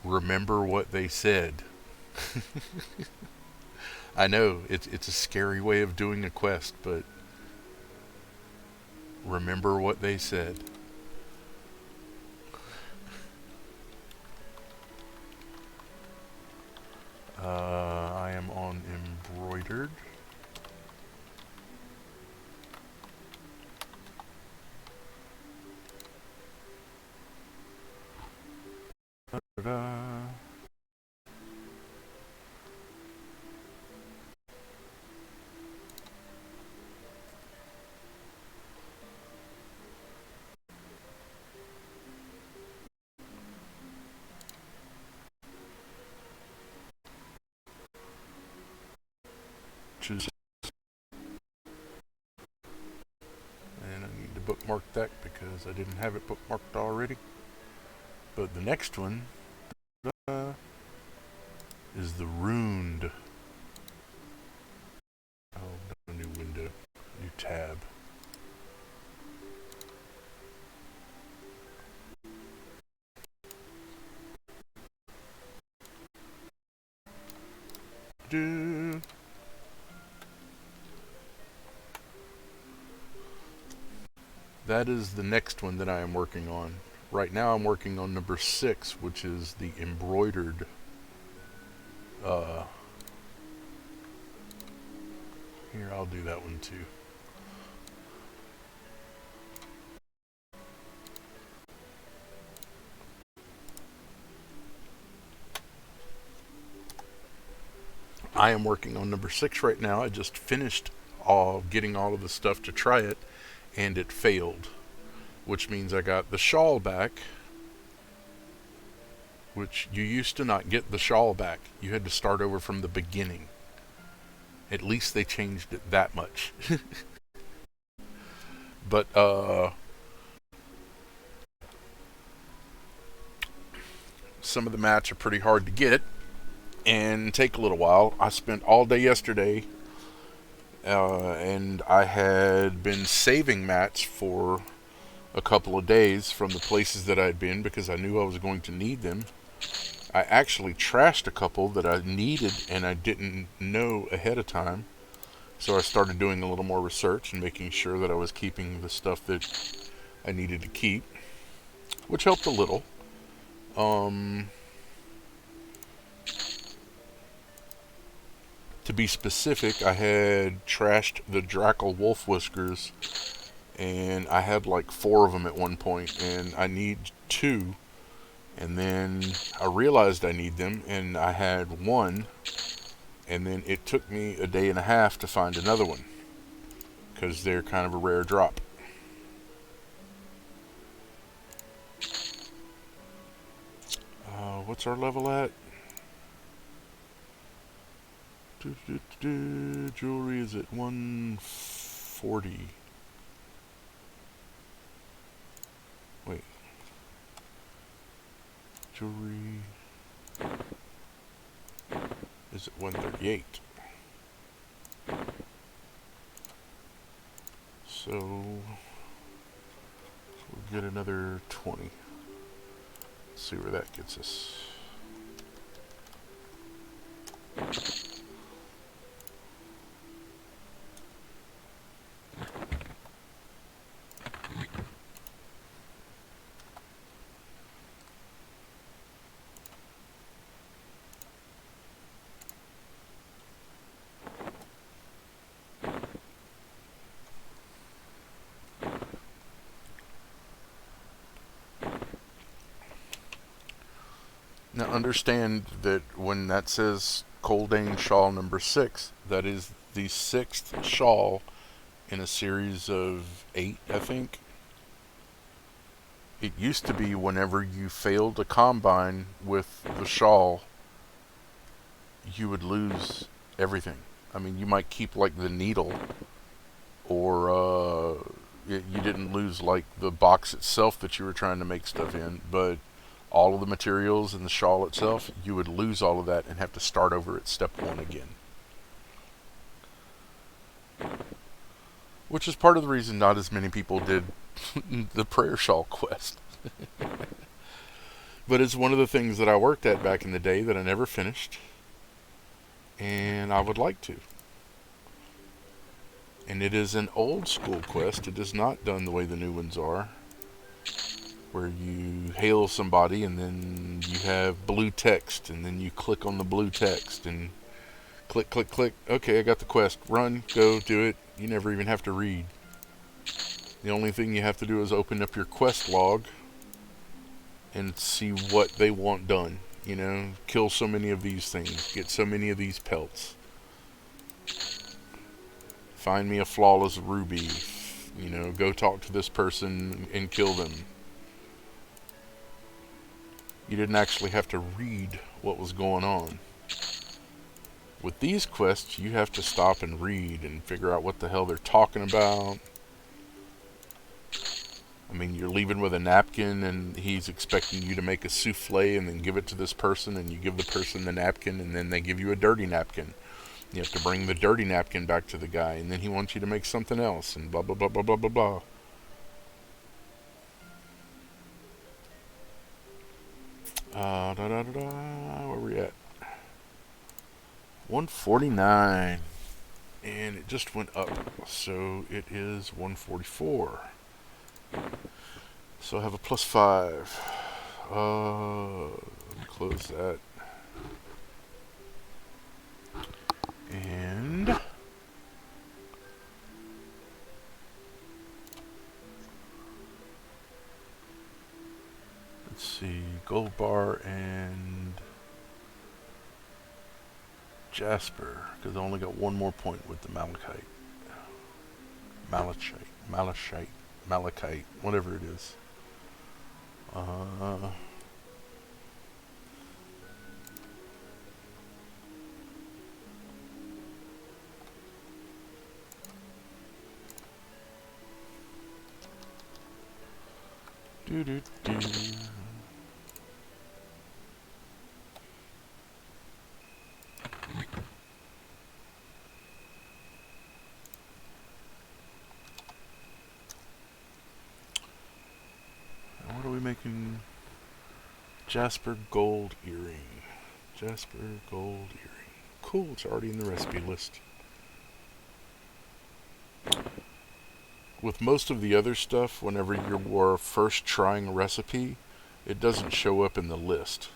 remember what they said. I know, it's a scary way of doing a quest, but remember what they said. I am on embroidered. Ta-da. Choose. And I need to bookmark that because I didn't have it bookmarked already. But the next one is the runed. Oh, a new window, new tab. Do. That is the next one that I am working on. Right now I'm working on number 6, which is the embroidered. Here, I'll do that one too. I am working on number 6 right now. I just finished getting all of the stuff to try it, and it failed. Which means I got the shawl back, which you used to not get the shawl back. You had to start over from the beginning. At least they changed it that much. But some of the mats are pretty hard to get and take a little while. I spent all day yesterday, and I had been saving mats for a couple of days from the places that I'd been because I knew I was going to need them. I actually trashed a couple that I needed and I didn't know ahead of time. So I started doing a little more research and making sure that I was keeping the stuff that I needed to keep, which helped a little. To be specific, I had trashed the Drackle Wolf Whiskers, and I had like 4 of them at one point, and I need 2. And then I realized I need them, and I had 1, and then it took me a day and a half to find another one, because they're kind of a rare drop. What's our level at? Jewelry is at 140. Wait. Jewelry is at 138. So we'll get another 20. Let's see where that gets us. Now understand that when that says Coldane shawl number 6, that is the 6th shawl in a series of 8, I think. It used to be whenever you failed a combine with the shawl, you would lose everything. I mean, you might keep like the needle, or you didn't lose like the box itself that you were trying to make stuff in, but all of the materials and the shawl itself, you would lose all of that and have to start over at step 1 again. Which is part of the reason not as many people did the prayer shawl quest. But it's one of the things that I worked at back in the day that I never finished, and I would like to. And it is an old school quest. It is not done the way the new ones are, where you hail somebody and then you have blue text and then you click on the blue text and click, click, click. Okay, I got the quest. Run, go, do it. You never even have to read. The only thing you have to do is open up your quest log and see what they want done. You know, kill so many of these things, get so many of these pelts, find me a flawless ruby, you know, go talk to this person and kill them. You didn't actually have to read what was going on. With these quests, you have to stop and read and figure out what the hell they're talking about. I mean, you're leaving with a napkin and he's expecting you to make a souffle and then give it to this person, and you give the person the napkin and then they give you a dirty napkin. You have to bring the dirty napkin back to the guy, and then he wants you to make something else, and blah, blah, blah, blah, blah, blah, blah. Where we at? 149. And it just went up, so it is 144. So I have a +5. Close that. And let's see, gold bar and Jasper, because I only got one more point with the malachite, whatever it is. Do do do. What are we making? Jasper gold earring. Jasper gold earring. Cool, it's already in the recipe list. With most of the other stuff, whenever you're first trying a recipe, it doesn't show up in the list.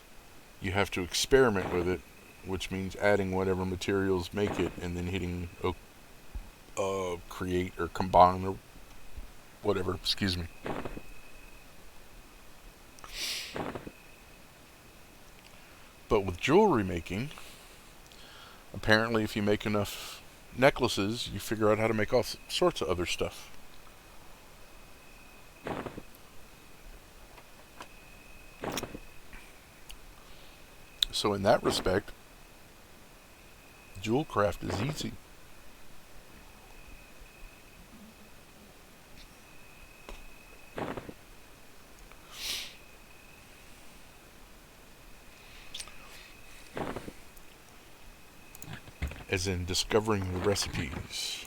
You have to experiment with it, which means adding whatever materials make it and then hitting create or combine or whatever, excuse me. But with jewelry making, apparently if you make enough necklaces, you figure out how to make all sorts of other stuff. So in that respect, jewel craft is easy. as in discovering the recipes.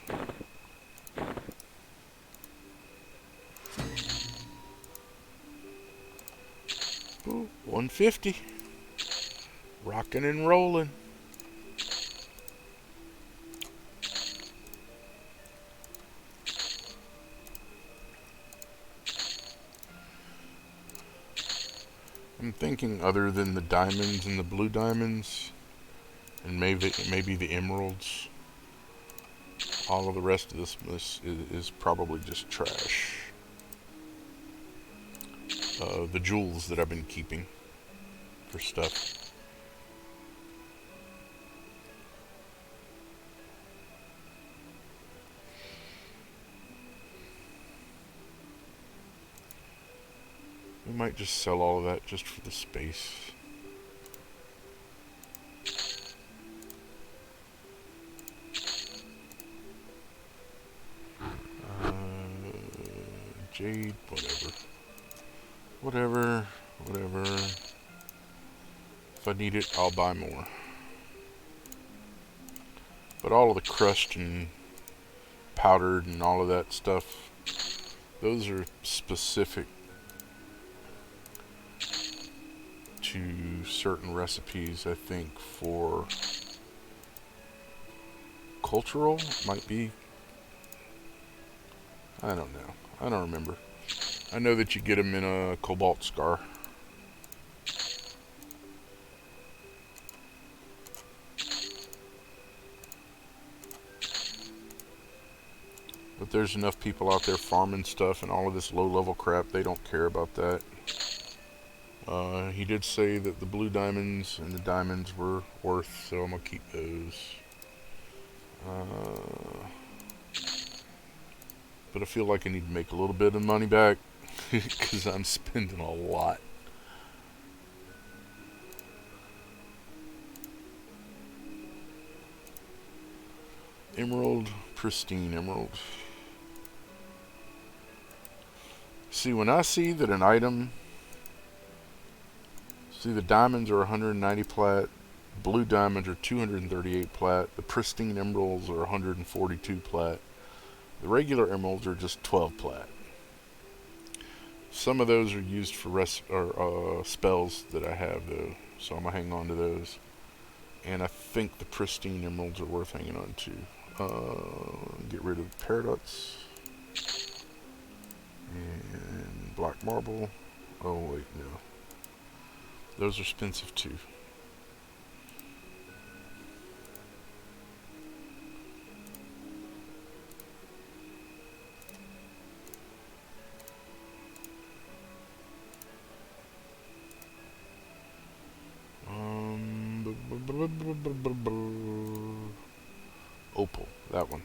Ooh, 150. Rocking and rolling. I'm thinking other than the diamonds and the blue diamonds, and maybe the emeralds, all of the rest of this is probably just trash. The jewels that I've been keeping for stuff. We might just sell all of that just for the space. Jade, whatever. If I need it, I'll buy more. But all of the crushed and powdered and all of that stuff, those are specific to certain recipes, I think, for cultural, might be. I don't know. I don't remember. I know that you get them in a cobalt scar. But there's enough people out there farming stuff and all of this low-level crap, they don't care about that. He did say that the blue diamonds and the diamonds were worth, so I'm going to keep those. But I feel like I need to make a little bit of money back because I'm spending a lot. Emerald, pristine emerald. See, when I see that an item, see the diamonds are 190 plat, blue diamonds are 238 plat, the pristine emeralds are 142 plat, the regular emeralds are just 12 plat. Some of those are used for spells that I have though, so I'm gonna hang on to those. And I think the pristine emeralds are worth hanging on to. Get rid of the paradox. And black marble. Oh wait, no. Those are expensive too. Opal, that one.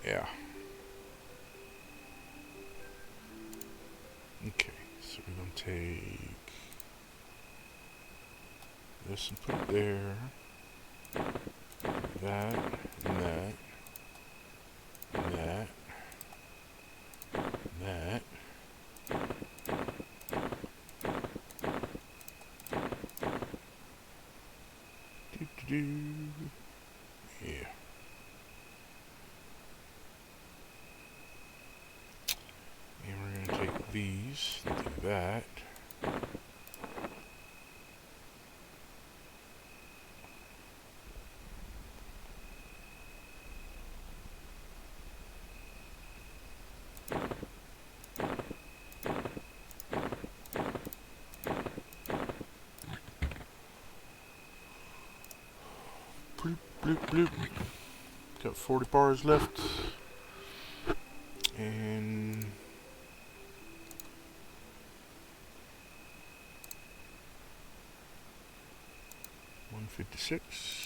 Yeah. Okay, so we're going to take this and put it there. That, and that, and that, and that. Yeah. And we're going to take these and do that. Bloop, bloop, bloop. Got 40 bars left. And 156.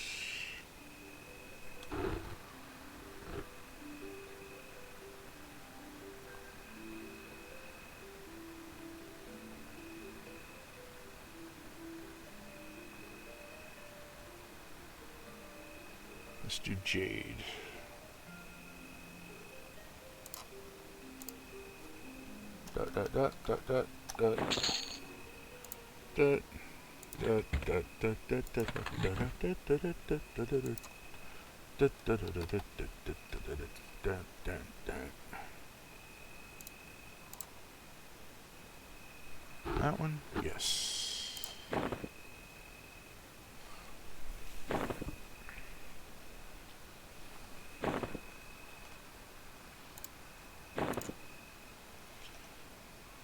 Let's do jade. Dot, dot, dot, dot, dot, dot. Dot. That one? Yes.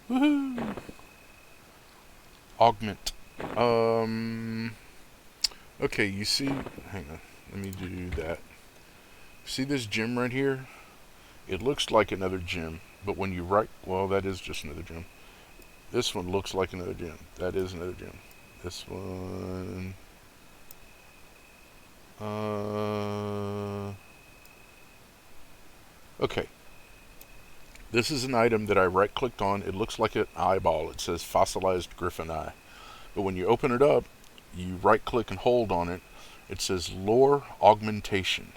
Woohoo! Augment. Okay, you see, hang on, let me do that. See this gem right here? It looks like another gem, but when you well, that is just another gem. This one looks like another gem. That is another gem. This one, okay. This is an item that I right-clicked on. It looks like an eyeball. It says fossilized griffin eye. But when you open it up, you right-click and hold on it. It says lore augmentation.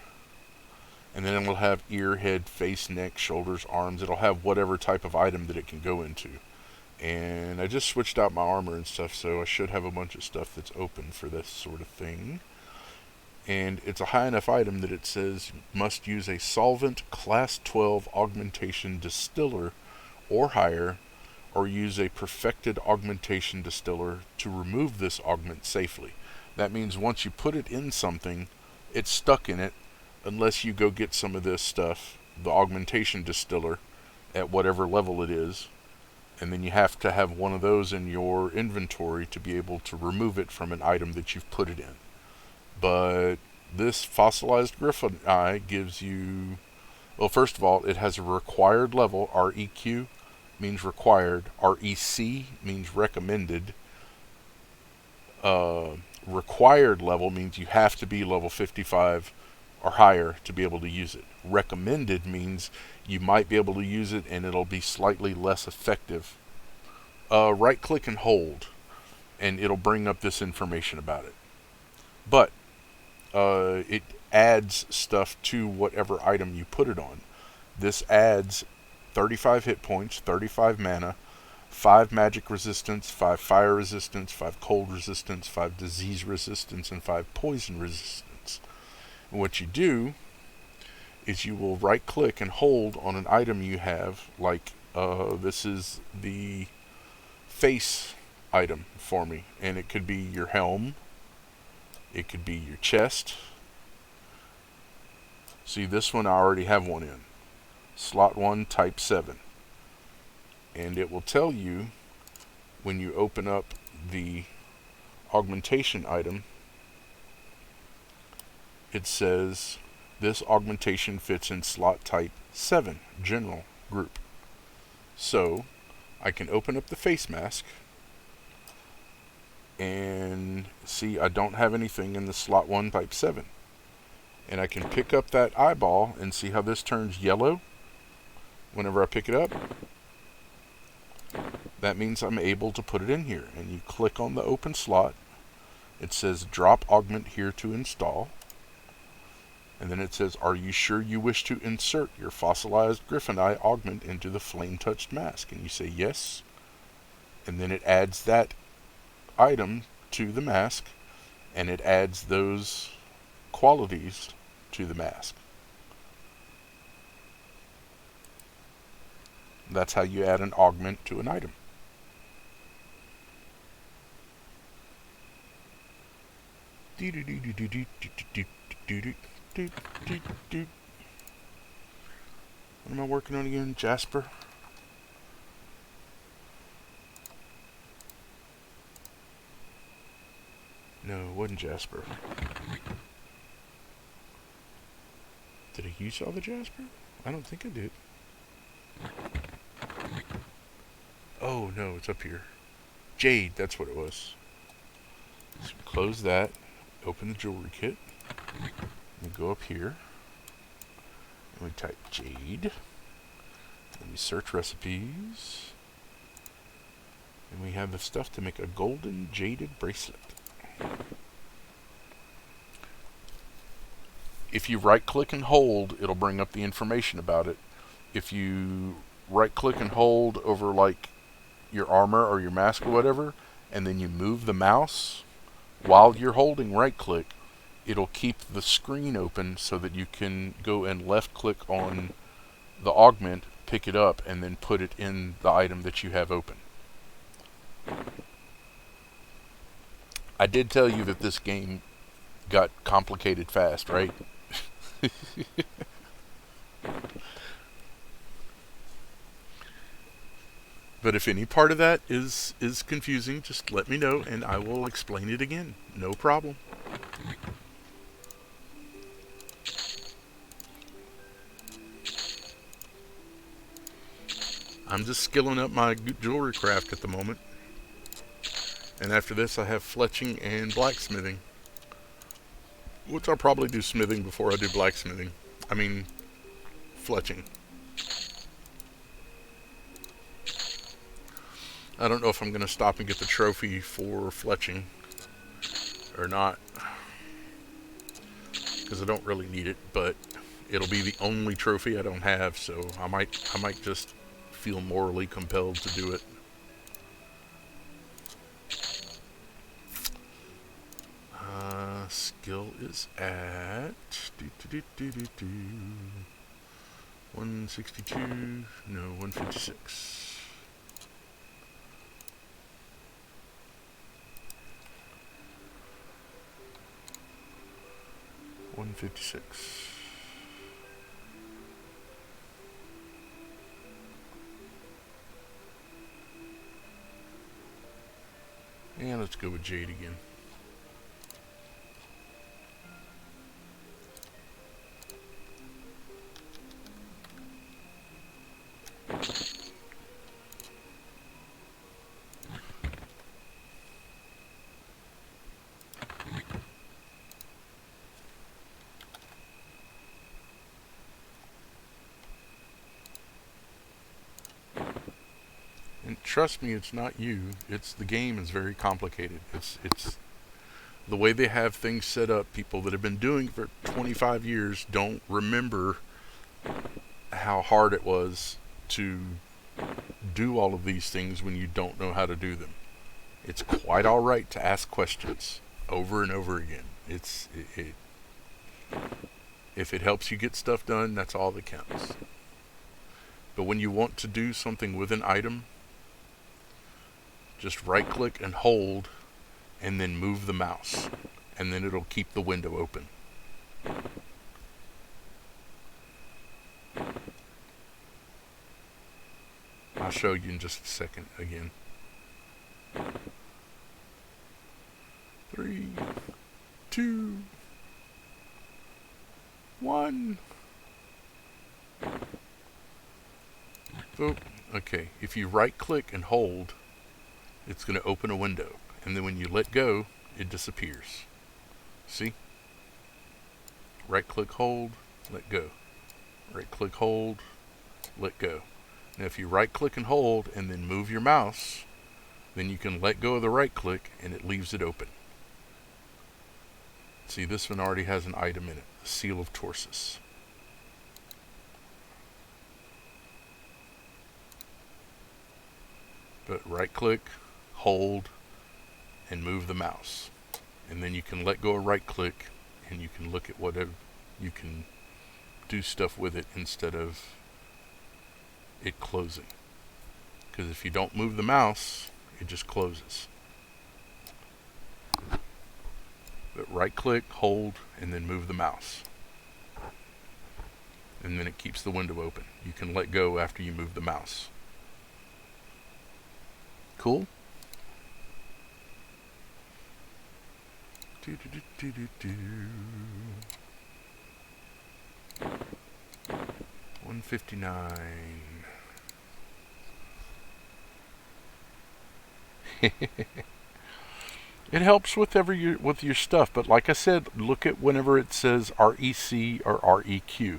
And then it'll have ear, head, face, neck, shoulders, arms. It'll have whatever type of item that it can go into. And I just switched out my armor and stuff, so I should have a bunch of stuff that's open for this sort of thing. And it's a high enough item that it says must use a solvent class 12 augmentation distiller or higher, or use a perfected augmentation distiller to remove this augment safely. That means once you put it in something, it's stuck in it unless you go get some of this stuff, the augmentation distiller, at whatever level it is, and then you have to have one of those in your inventory to be able to remove it from an item that you've put it in. But this fossilized griffin eye gives you, well, first of all, it has a required level. REQ means required. REC means recommended. Required level means you have to be level 55 or higher to be able to use it. Recommended means you might be able to use it and it'll be slightly less effective. Right click and hold and it'll bring up this information about it. But it adds stuff to whatever item you put it on. This adds 35 hit points, 35 mana, 5 magic resistance, 5 fire resistance, 5 cold resistance, 5 disease resistance, and 5 poison resistance. And what you do is you will right click and hold on an item you have, like this is the face item for me, and it could be your helm, it could be your chest. See, this one I already have one in. Slot 1, type 7. And it will tell you when you open up the augmentation item, it says this augmentation fits in slot type 7, general group. So I can open up the face mask and see I don't have anything in the slot 1 type 7. And I can pick up that eyeball and see how this turns yellow whenever I pick it up. That means I'm able to put it in here. And you click on the open slot. It says drop augment here to install. And then it says, are you sure you wish to insert your fossilized griffin eye augment into the flame-touched mask? And you say yes. And then it adds that item to the mask. And it adds those qualities to the mask. That's how you add an augment to an item. What am I working on again? Jasper? No, it wasn't Jasper. Did I use all the Jasper? I don't think I did. Oh no, it's up here. Jade, that's what it was. So close that, open the jewelry kit, and go up here, and we type Jade. Let me search recipes, and we have the stuff to make a golden jaded bracelet. If you right click and hold, it'll bring up the information about it. If you right click and hold over like your armor or your mask or whatever, and then you move the mouse, while you're holding right click, it'll keep the screen open so that you can go and left click on the augment, pick it up, and then put it in the item that you have open. I did tell you that this game got complicated fast, right? But if any part of that is confusing, just let me know and I will explain it again. No problem. I'm just skilling up my jewelry craft at the moment. And after this I have fletching and blacksmithing. Which I'll probably do smithing before I do blacksmithing. I mean, fletching. I don't know if I'm going to stop and get the trophy for fletching or not, because I don't really need it, but it'll be the only trophy I don't have, so I might just feel morally compelled to do it. Skill is at 162, no, 156. 156. And let's go with Jade again. And trust me, it's not you. It's the game is very complicated. It's the way they have things set up. People that have been doing it for 25 years don't remember how hard it was to do all of these things when you don't know how to do them. It's quite all right to ask questions over and over again. If it helps you get stuff done, that's all that counts. But when you want to do something with an item, just right click and hold and then move the mouse, and then it'll keep the window open. I'll show you in just a second again. 3, 2, 1. Oh, okay, if you right click and hold, it's going to open a window, and then when you let go, it disappears. See? Right click, hold, let go. Right click, hold, let go. Now if you right click and hold and then move your mouse, then you can let go of the right click and it leaves it open. See, this one already has an item in it, the Seal of Torsus. But right click, hold, and move the mouse. And then you can let go of right click and you can look at whatever, you can do stuff with it instead of it closing. Because if you don't move the mouse, it just closes. But right click, hold, and then move the mouse. And then it keeps the window open. You can let go after you move the mouse. Cool? 159. It helps with your stuff, but like I said, look at whenever it says REC or REQ.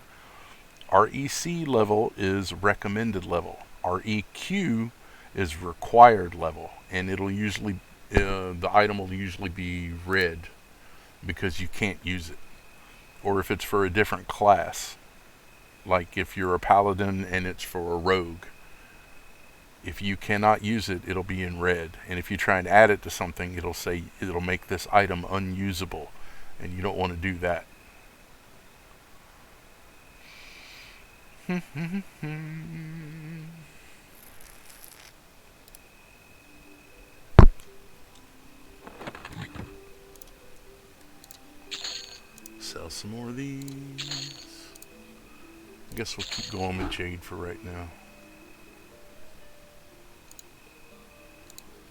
REC level is recommended level. REQ is required level, and it'll usually the item will usually be red because you can't use it, or if it's for a different class, like if you're a paladin and it's for a rogue, If you cannot use it, it'll be in red. And if you try and add it to something, it'll make this item unusable. And you don't want to do that. Sell some more of these. I guess we'll keep going with jade for right now.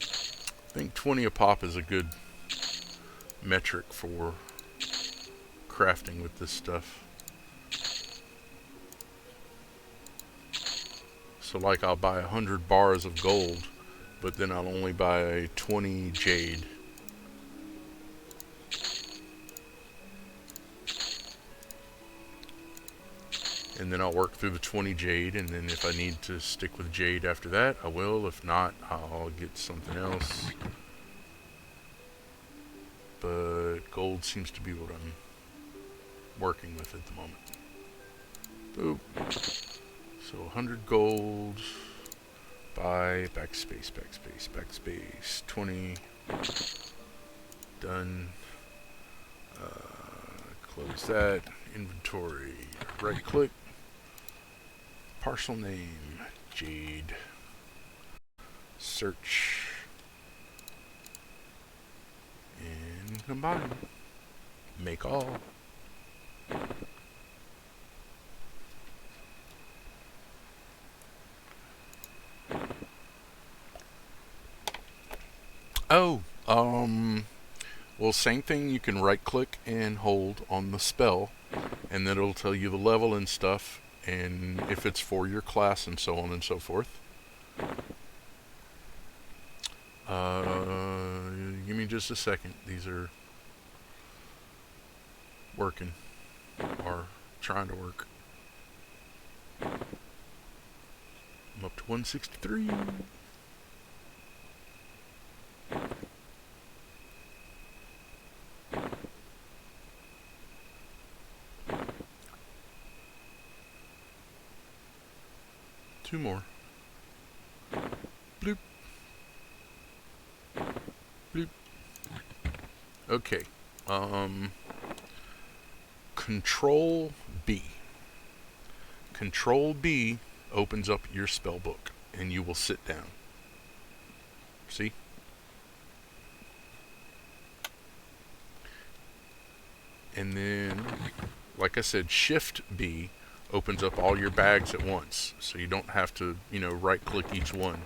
I think 20 a pop is a good metric for crafting with this stuff. So like I'll buy 100 bars of gold, but then I'll only buy 20 jade. And then I'll work through the 20 jade, and then if I need to stick with jade after that, I will. If not, I'll get something else. But gold seems to be what I'm working with at the moment. Boop. So 100 gold. Buy, backspace, backspace, backspace. 20. Done. Close that. Inventory. Right click. Parcel name. Jade. Search. And combine. Make all. Oh, well, same thing. You can right click and hold on the spell, and then it'll tell you the level and stuff, and if it's for your class and so on and so forth. Give me just a second. These are working, or trying to work. I'm up to 163. Two more. Bloop. Bloop. Okay. Control B. Control B opens up your spell book, and you will sit down. See? And then, like I said, Shift B opens up all your bags at once, so you don't have to, right click each one.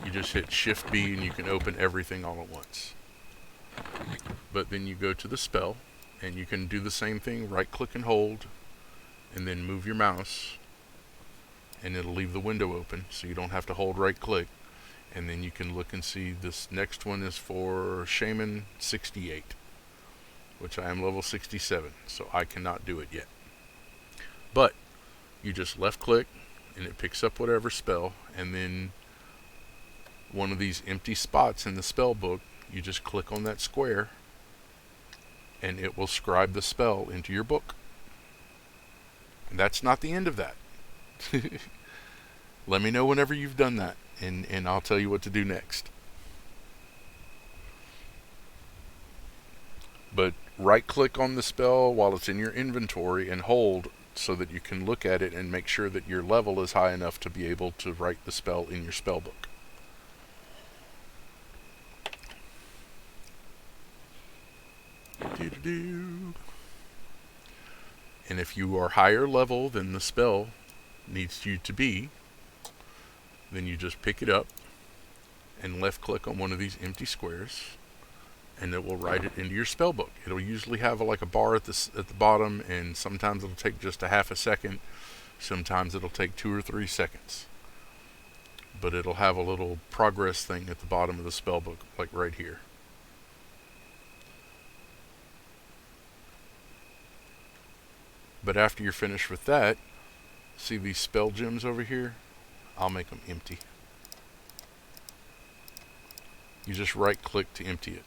You just hit Shift B and you can open everything all at once. But then you go to the spell, and you can do the same thing, right click and hold, and then move your mouse, and it'll leave the window open, so you don't have to hold right click. And then you can look and see this next one is for Shaman 68, which I am level 67, so I cannot do it yet. But you just left click and it picks up whatever spell, and then one of these empty spots in the spell book, you just click on that square and it will scribe the spell into your book. And that's not the end of that. Let me know whenever you've done that, and I'll tell you what to do next. But right click on the spell while it's in your inventory and hold so that you can look at it and make sure that your level is high enough to be able to write the spell in your spell book. And if you are higher level than the spell needs you to be, then you just pick it up and left click on one of these empty squares, and it will write it into your spell book. It'll usually have like a bar at the bottom, and sometimes it'll take just a half a second, sometimes it'll take 2 or 3 seconds. But it'll have a little progress thing at the bottom of the spell book, like right here. But after you're finished with that, see these spell gems over here? I'll make them empty. You just right click to empty it.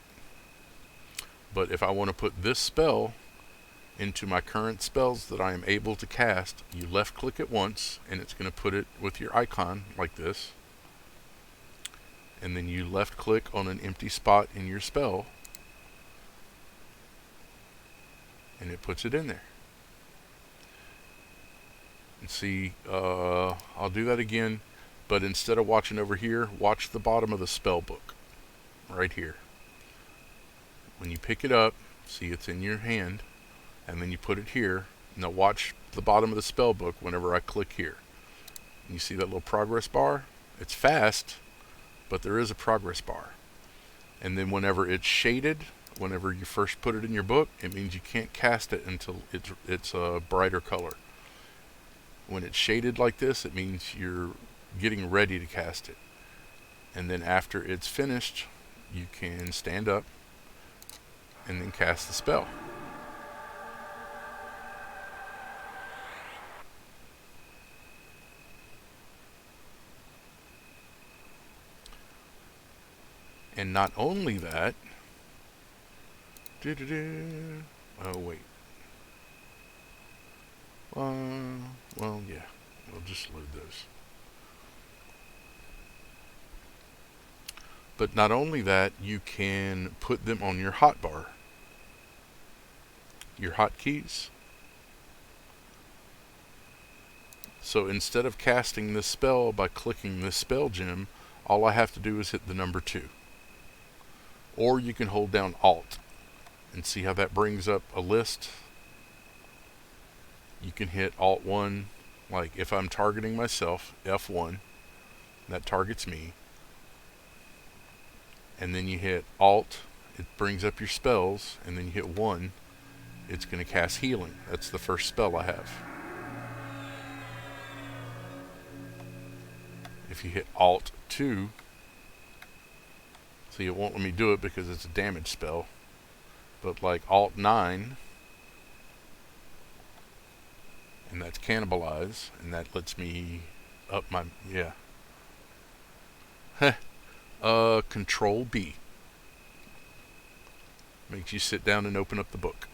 But if I want to put this spell into my current spells that I am able to cast, you left click it once, and it's going to put it with your icon like this. And then you left click on an empty spot in your spell, and it puts it in there. And see, I'll do that again, but instead of watching over here, watch the bottom of the spell book right here. When you pick it up, see it's in your hand, and then you put it here. Now watch the bottom of the spell book whenever I click here. You see that little progress bar? It's fast, but there is a progress bar. And then whenever it's shaded, whenever you first put it in your book, it means you can't cast it until it's a brighter color. When it's shaded like this, it means you're getting ready to cast it. And then after it's finished, you can stand up and then cast the spell. And not only that, oh wait. Well, yeah, we'll just load those. But not only that, you can put them on your hotbar, your hotkeys. So instead of casting this spell by clicking this spell gem, all I have to do is hit the number 2. Or you can hold down Alt and see how that brings up a list. You can hit Alt 1, like if I'm targeting myself, F1, that targets me. And then you hit Alt, it brings up your spells, and then you hit 1, it's going to cast Healing. That's the first spell I have. If you hit Alt 2, see, it won't let me do it because it's a damage spell. But like Alt 9, and that's Cannibalize, and that lets me up my, yeah. Control B. Makes you sit down and open up the book.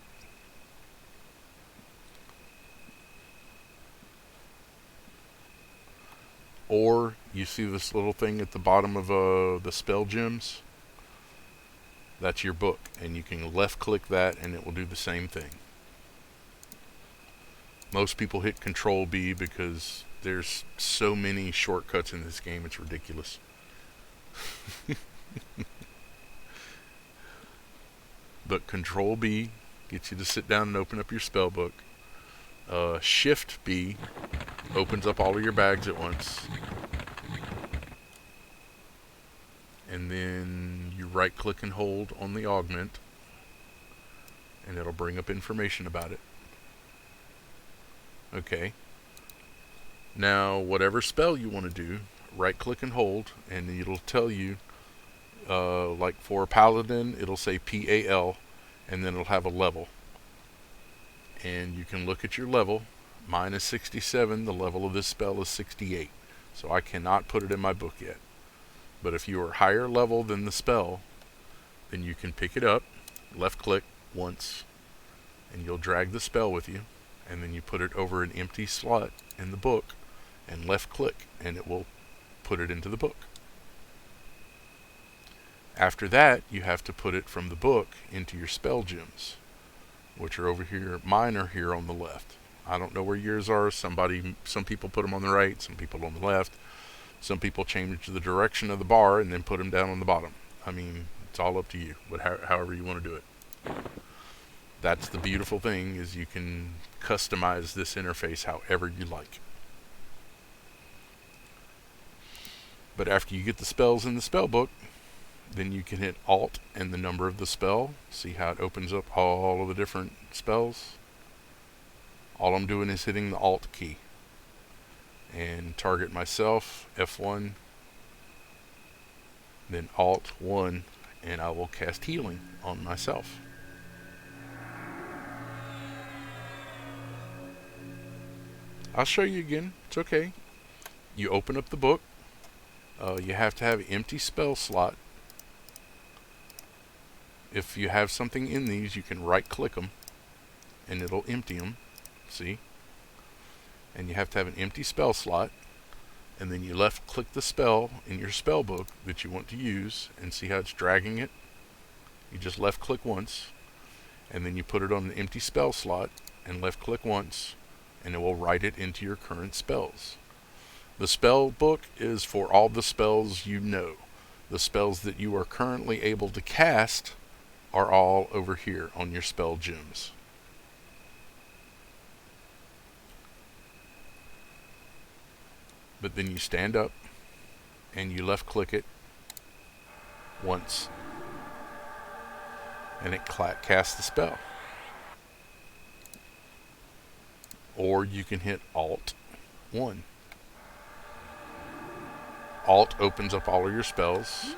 Or you see this little thing at the bottom of the spell gems? That's your book, and you can left click that and it will do the same thing. Most people hit Control B because there's so many shortcuts in this game, it's ridiculous. But Control B gets you to sit down and open up your spell book. Shift B opens up all of your bags at once. And then you right click and hold on the augment, and it'll bring up information about it. Okay. Now, whatever spell you want to do, right click and hold, and it'll tell you, like for a paladin, it'll say PAL, and then it'll have a level. And you can look at your level. Mine is 67, the level of this spell is 68. So I cannot put it in my book yet. But if you are higher level than the spell, then you can pick it up, left click once, and you'll drag the spell with you, and then you put it over an empty slot in the book, and left click, and it will put it into the book. After that, you have to put it from the book into your spell gems, which are over here. Mine are here on the left. I don't know where yours are. Some people put them on the right, some people on the left. Some people change the direction of the bar and then put them down on the bottom. I mean, it's all up to you, but however you want to do it. That's the beautiful thing, is you can customize this interface however you like. But after you get the spells in the spell book, then you can hit Alt and the number of the spell. See how it opens up all of the different spells? All I'm doing is hitting the Alt key. And target myself, F1, then Alt 1, and I will cast Healing on myself. I'll show you again, it's okay. You open up the book, you have to have an empty spell slot. If you have something in these, you can right click them, and it'll empty them. See? And you have to have an empty spell slot, and then you left click the spell in your spell book that you want to use, and see how it's dragging it? You just left click once, and then you put it on an empty spell slot and left click once, and it will write it into your current spells. The spell book is for all the spells you know. The spells that you are currently able to cast are all over here on your spell gems. But then you stand up and you left click it once, and it casts the spell. Or you can hit Alt 1. Alt opens up all of your spells.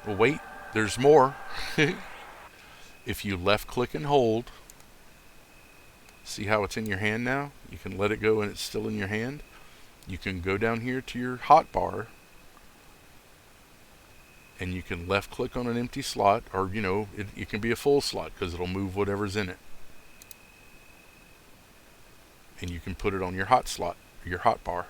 Well, wait, there's more. If you left click and hold, see how it's in your hand now? You can let it go and it's still in your hand. You can go down here to your hotbar, and you can left click on an empty slot, or it can be a full slot because it'll move whatever's in it. And you can put it on your hot slot, your hotbar.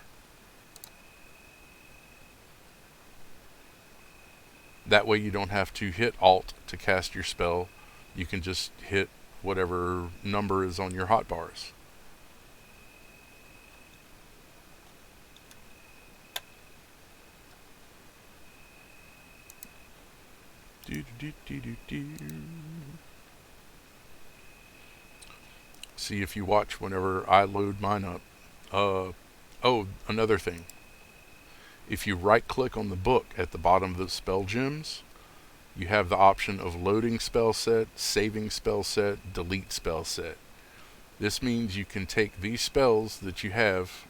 That way you don't have to hit Alt to cast your spell. You can just hit whatever number is on your hotbars. See if you watch whenever I load mine up. Oh, another thing. If you right click on the book at the bottom of the spell gems, you have the option of loading spell set, saving spell set, delete spell set. This means you can take these spells that you have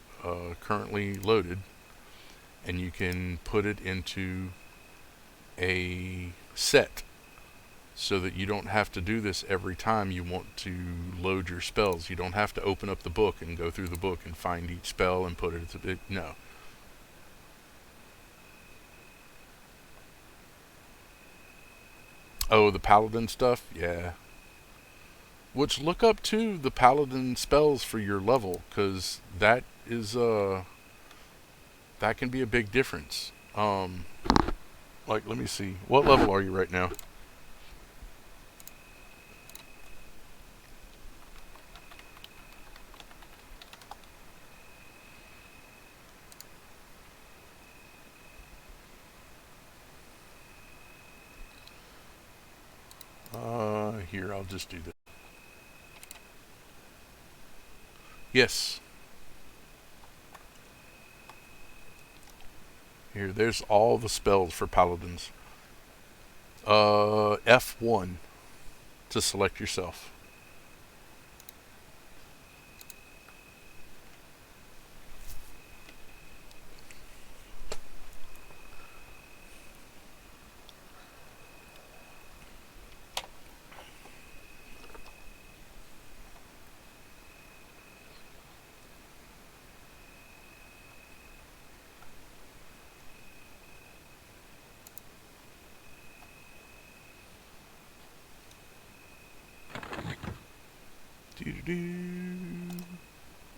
currently loaded, and you can put it into a set so that you don't have to do this every time you want to load your spells. You don't have to open up the book and go through the book and find each spell and put it into it. No. Oh, the paladin stuff? Yeah. Which, look up too the paladin spells for your level, because that is that can be a big difference. Like, let me see. What level are you right now? Here, I'll just do that. Yes. Here, there's all the spells for paladins. F1 to select yourself.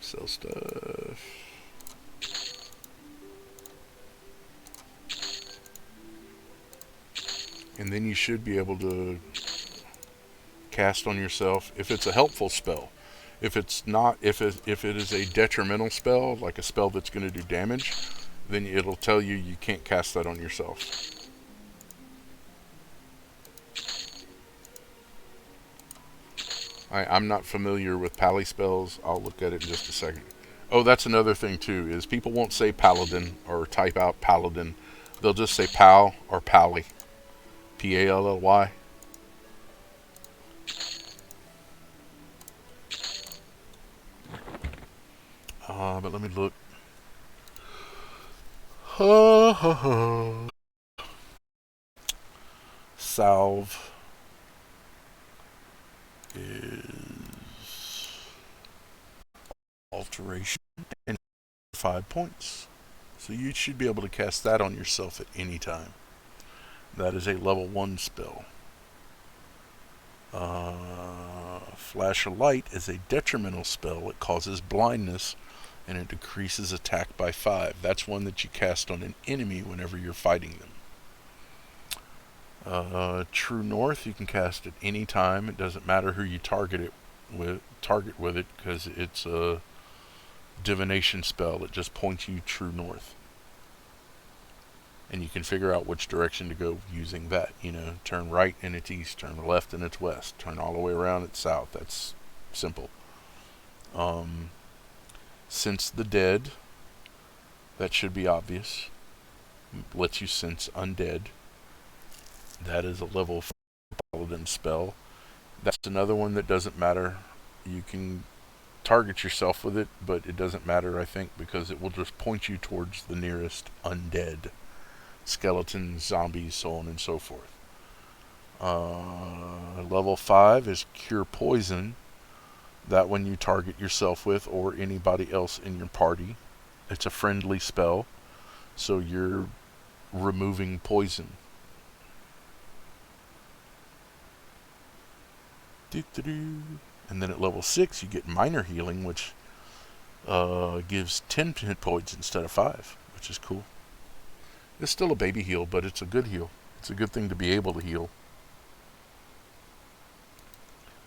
Sell stuff. And then you should be able to cast on yourself if it's a helpful spell. If it's not, if it is a detrimental spell, like a spell that's going to do damage, then it'll tell you you can't cast that on yourself. I'm not familiar with pally spells. I'll look at it in just a second. Oh, that's another thing too, is people won't say paladin or type out paladin. They'll just say pal or pally. P-A-L-L-Y. But let me look. Salve is alteration and 5 points. So you should be able to cast that on yourself at any time. That is a level 1 spell. Flash of Light is a detrimental spell. It causes blindness and it decreases attack by 5. That's one that you cast on an enemy whenever you're fighting them. True North you can cast at any time. It doesn't matter who you target with it because it's a divination spell. It just points you true north. And you can figure out which direction to go using that. Turn right and it's east, turn left and it's west, turn all the way around it's south. That's simple. Sense the Dead. That should be obvious. Lets you sense undead. That is a level 5 paladin spell. That's another one that doesn't matter. You can target yourself with it, but it doesn't matter, I think, because it will just point you towards the nearest undead. Skeletons, zombies, so on and so forth. Level 5 is Cure Poison. That one you target yourself with or anybody else in your party. It's a friendly spell, so you're removing poison. And then at level 6 you get Minor Healing, which gives 10 hit points instead of 5, which is cool. It's still a baby heal, but it's a good heal. It's a good thing to be able to heal.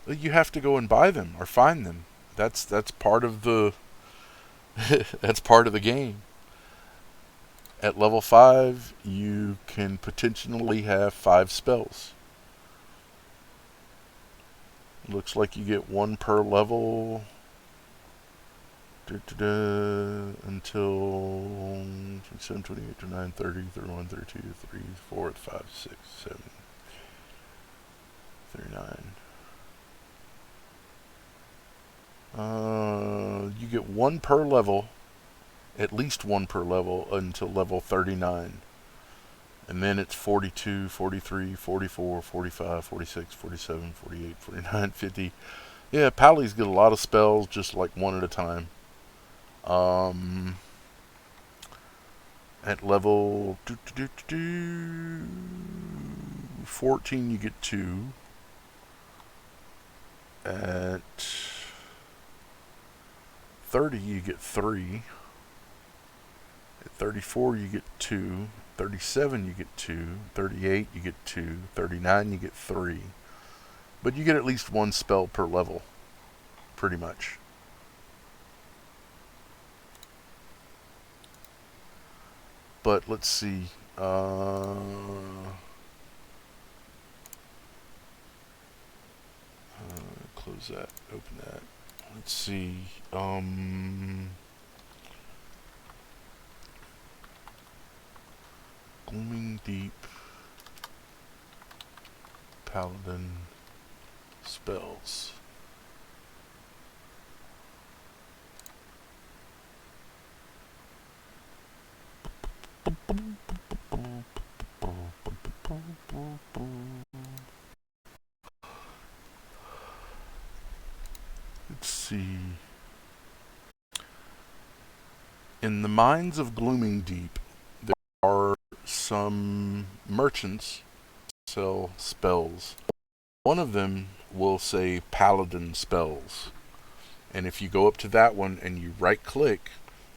You have to go and buy them or find them. That's part of the that's part of the game. At level 5, you can potentially have 5 spells. Looks like you get 1 per level until 27, 28, 29, 30, 31, 32, 34, 5, 6, 7, 39. You get 1 per level, at least 1 per level until level 39. And then it's 42, 43, 44, 45, 46, 47, 48, 49, 50. Yeah, Pallies get a lot of spells just like one at a time. At level 14 you get 2. At 30 you get 3. At 34 you get 2. 37 you get 2. 38 you get 2. 39 you get 3. But you get at least 1 spell per level, pretty much. But let's see. Close that. Open that. Let's see. Glooming Deep. Paladin spells. Let's see. In the mines of Glooming Deep, there are some merchants that sell spells. One of them will say Paladin spells. And if you go up to that one and you right click,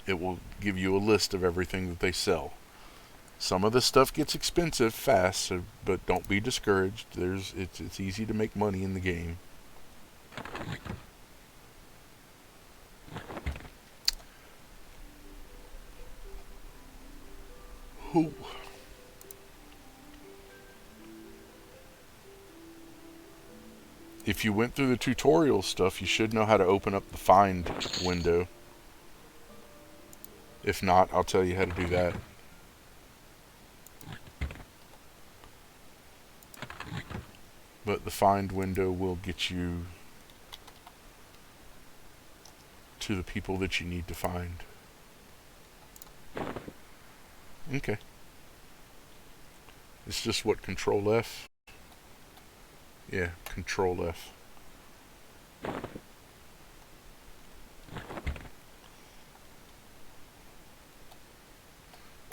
it will give you a list of everything that they sell. Some of the stuff gets expensive fast, but don't be discouraged. It's easy to make money in the game. Ooh. If you went through the tutorial stuff, you should know how to open up the find window. If not, I'll tell you how to do that. But the find window will get you to the people that you need to find. Okay. It's just what, Control F? Yeah, Control F.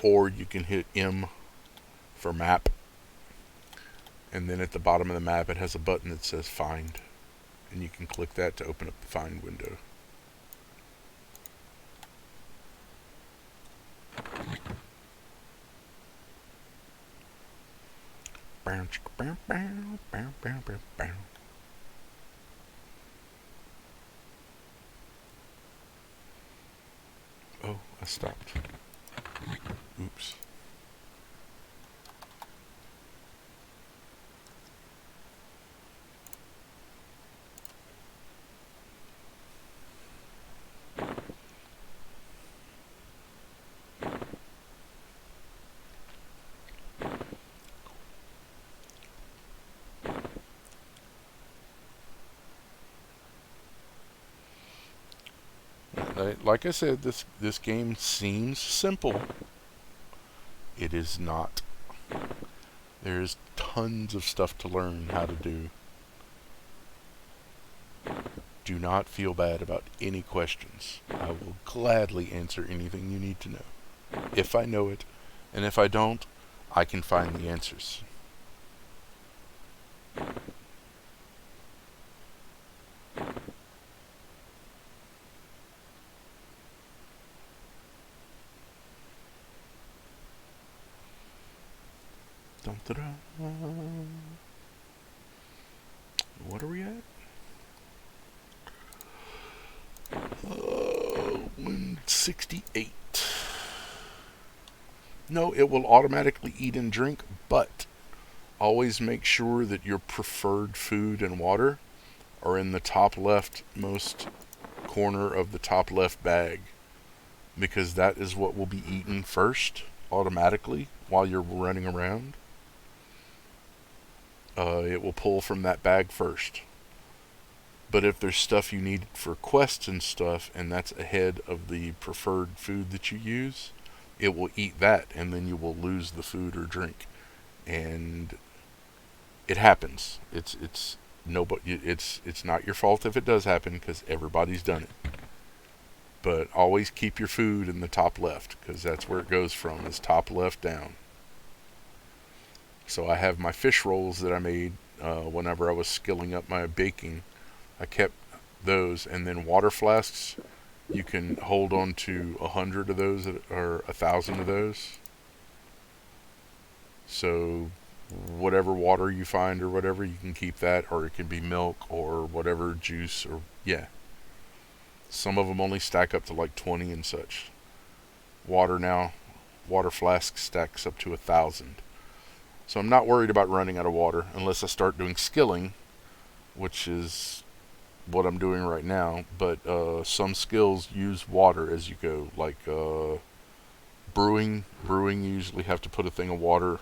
Or you can hit M for map. And then at the bottom of the map, it has a button that says Find. And you can click that to open up the Find window. Oh, I stopped. Oops. Like I said, this game seems simple. It is not. There's tons of stuff to learn how to do. Do not feel bad about any questions. I will gladly answer anything you need to know. If I know it, and if I don't, I can find the answers. Dun-da-da. What are we at? 168. No, it will automatically eat and drink, but always make sure that your preferred food and water are in the top leftmost corner of the top left bag, because that is what will be eaten first automatically while you're running around. It will pull from that bag first. But if there's stuff you need for quests and stuff, and that's ahead of the preferred food that you use, it will eat that, and then you will lose the food or drink. And it happens. It's not your fault if it does happen, because everybody's done it. But always keep your food in the top left, because that's where it goes from, is top left down. So I have my fish rolls that I made whenever I was skilling up my baking. I kept those, and then water flasks. You can hold on to 100 of those or 1,000 of those. So whatever water you find or whatever, you can keep that, or it can be milk or whatever juice, or yeah. Some of them only stack up to like 20 and such. Water flask stacks up to 1,000. So I'm not worried about running out of water unless I start doing skilling, which is what I'm doing right now. But some skills use water as you go, like brewing. Brewing, you usually have to put a thing of water.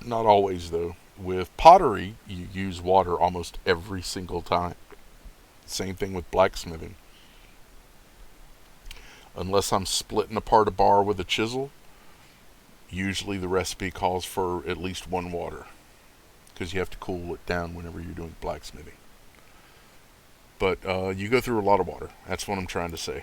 Not always, though. With pottery, you use water almost every single time. Same thing with blacksmithing. Unless I'm splitting apart a bar with a chisel, usually the recipe calls for at least one water, because you have to cool it down whenever you're doing blacksmithing. But you go through a lot of water. That's what I'm trying to say.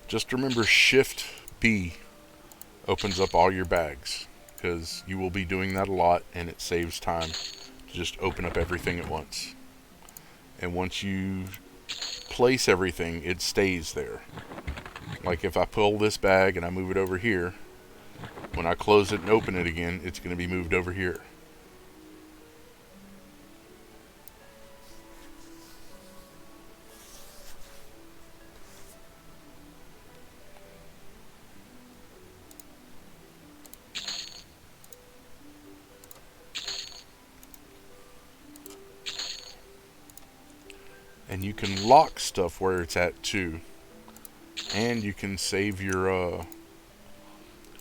Just remember, Shift B opens up all your bags, because you will be doing that a lot, and it saves time to just open up everything at once. And once you place everything, it stays there. Like if I pull this bag and I move it over here, when I close it and open it again, it's going to be moved over here. And you can lock stuff where it's at too. And you can save your,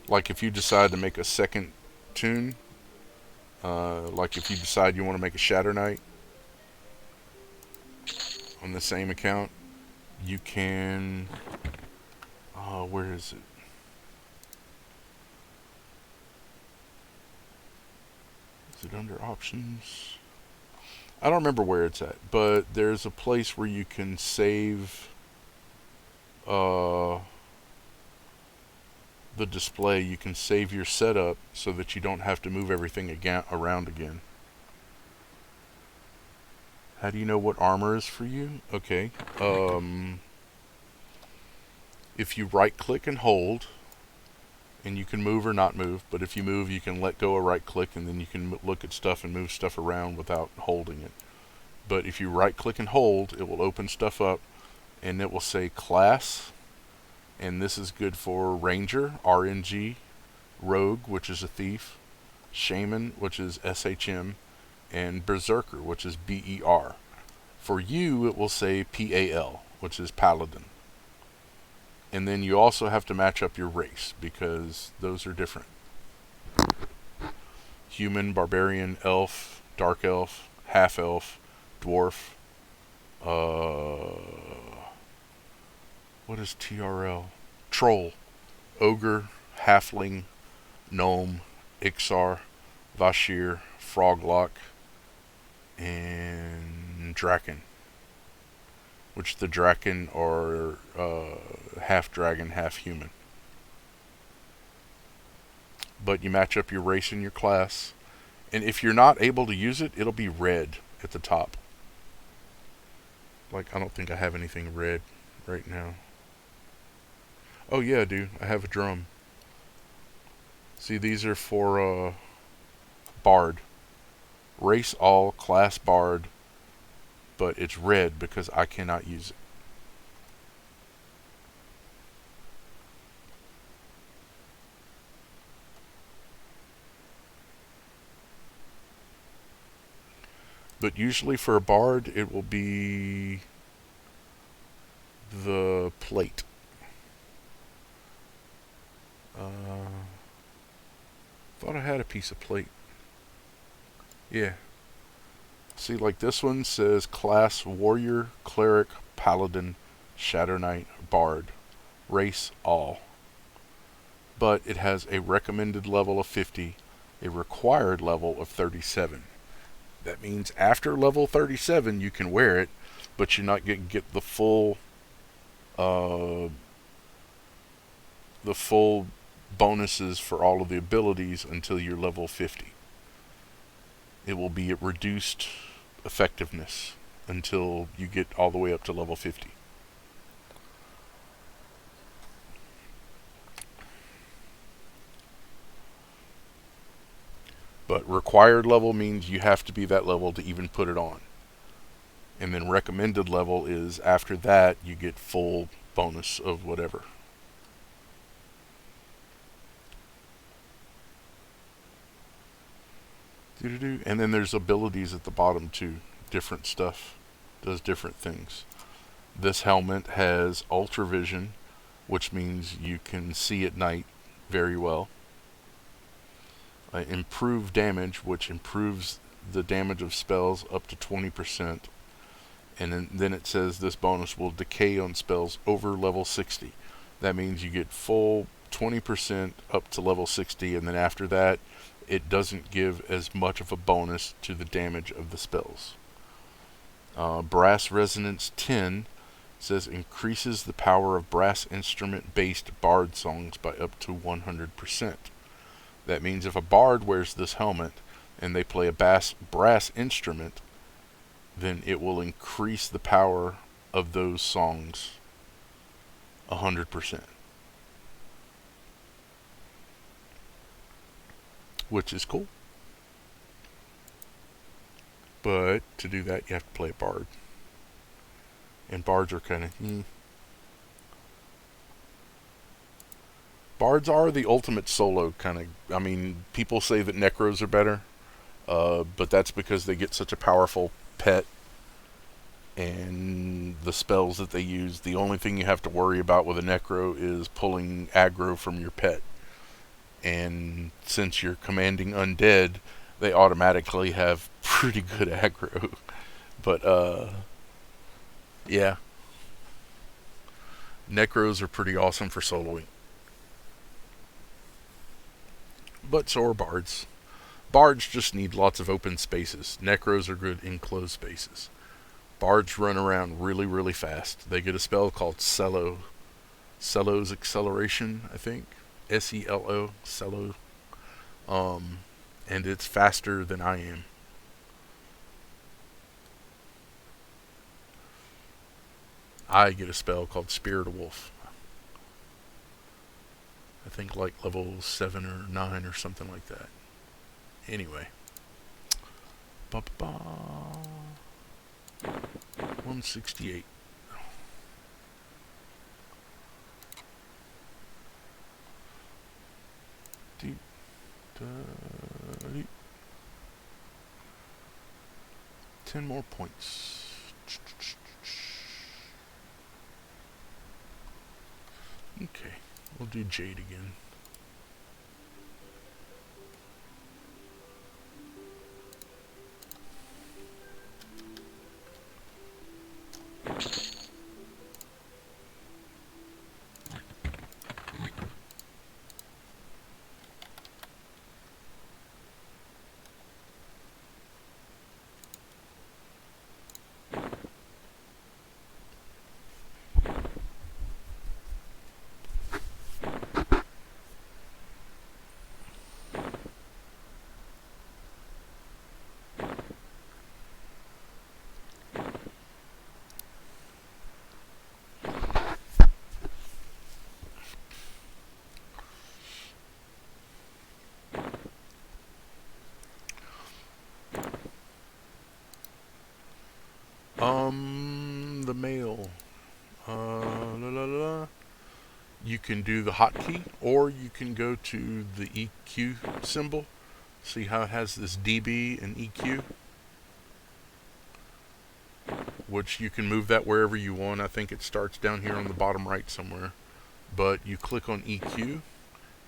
like if you decide to make a second tune, like if you decide you want to make a Shatter Knight on the same account, you can, where is it? Is it under options? I don't remember where it's at, but there's a place where you can save uh, the display. You can save your setup so that you don't have to move everything around again. How do you know what armor is for you? Okay. If you right click and hold, and you can move or not move, but if you move, you can let go of right click, and then you can look at stuff and move stuff around without holding it. But if you right click and hold, it will open stuff up, and it will say class, and this is good for Ranger, RNG, Rogue, which is a thief, Shaman, which is SHM, and Berserker, which is BER. For you, it will say PAL, which is Paladin. And then you also have to match up your race, because those are different. Human, Barbarian, Elf, Dark Elf, Half Elf, Dwarf. What is TRL? Troll, Ogre, Halfling, Gnome, Ixar, Vashir, Froglock, and Draken. Which the Draken are half dragon, half human. But you match up your race and your class. And if you're not able to use it, it'll be red at the top. Like, I don't think I have anything red right now. Oh yeah, I do. I have a drum. See, these are for Bard. Race all, class Bard. But it's red because I cannot use it. But usually for a Bard, it will be the plate. Thought I had a piece of plate. Yeah. See, like this one says class Warrior, Cleric, Paladin, Shadow Knight, Bard. Race all. But it has a recommended level of 50, a required level of 37. That means after level 37 you can wear it, but you're not going to get the full bonuses for all of the abilities until you're level 50. It will be at reduced effectiveness until you get all the way up to level 50. But required level means you have to be that level to even put it on. And then recommended level is after that you get full bonus of whatever. And then there's abilities at the bottom too. Different stuff does different things. This helmet has ultra vision, which means you can see at night very well. Improve damage, which improves the damage of spells up to 20%. And then it says this bonus will decay on spells over level 60. That means you get full 20% up to level 60, and then after that, it doesn't give as much of a bonus to the damage of the spells. Brass Resonance 10 says increases the power of brass instrument-based bard songs by up to 100%. That means if a bard wears this helmet and they play a brass instrument, then it will increase the power of those songs 100%. Which is cool. But to do that, you have to play a bard. And bards are kind of... Bards are the ultimate solo kind of... I mean, people say that Necros are better. But that's because they get such a powerful pet. And the spells that they use, the only thing you have to worry about with a Necro is pulling aggro from your pet. And since you're commanding undead, they automatically have pretty good aggro. But, yeah. Necros are pretty awesome for soloing. But so are bards. Bards just need lots of open spaces. Necros are good in closed spaces. Bards run around really, really fast. They get a spell called Cello. Cello's Acceleration, I think. S-E-L-O, Cello. And it's faster than I am. I get a spell called Spirit of Wolf. I think like level 7 or 9 or something like that. Anyway. 168. Deep. 10 more points. Okay, we'll do Jade again. The mail. You can do the hotkey, or you can go to the EQ symbol. See how it has this DB and EQ? Which you can move that wherever you want. I think it starts down here on the bottom right somewhere. But you click on EQ,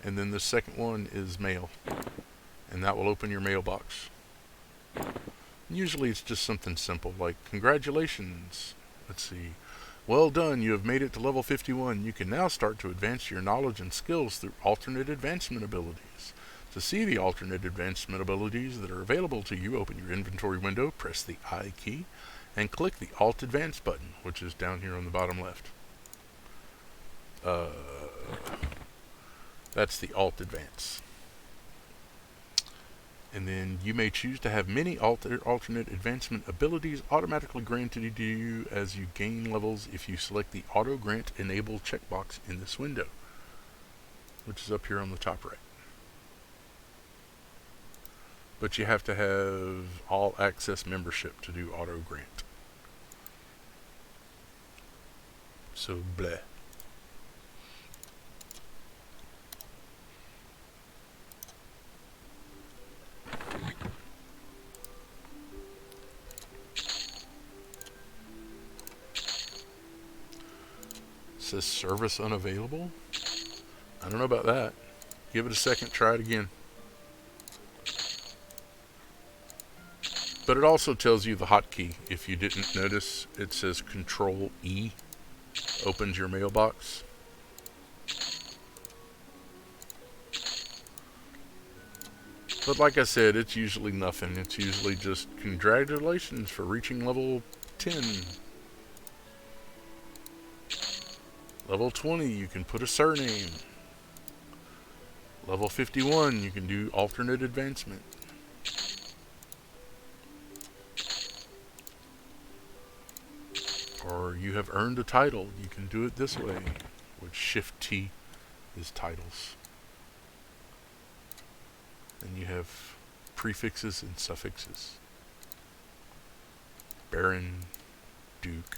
and then the second one is mail. And that will open your mailbox. Usually it's just something simple like, congratulations. Let's see. Well done, you have made it to level 51. You can now start to advance your knowledge and skills through alternate advancement abilities. To see the alternate advancement abilities that are available to you, open your inventory window, press the I key, and click the Alt Advance button, which is down here on the bottom left. That's the Alt Advance. And then you may choose to have many alternate advancement abilities automatically granted to you as you gain levels if you select the Auto Grant Enable checkbox in this window, which is up here on the top right. But you have to have all access membership to do Auto Grant. So, bleh. Says service unavailable. I don't know about that. Give it a second, try it again. But it also tells you the hotkey. If you didn't notice, it says Control E opens your mailbox. But like I said, it's usually nothing. It's usually just congratulations for reaching level 10. Level 20, you can put a surname. Level 51, you can do alternate advancement. Or you have earned a title. You can do it this way, which Shift T is titles. And you have prefixes and suffixes. Baron, Duke,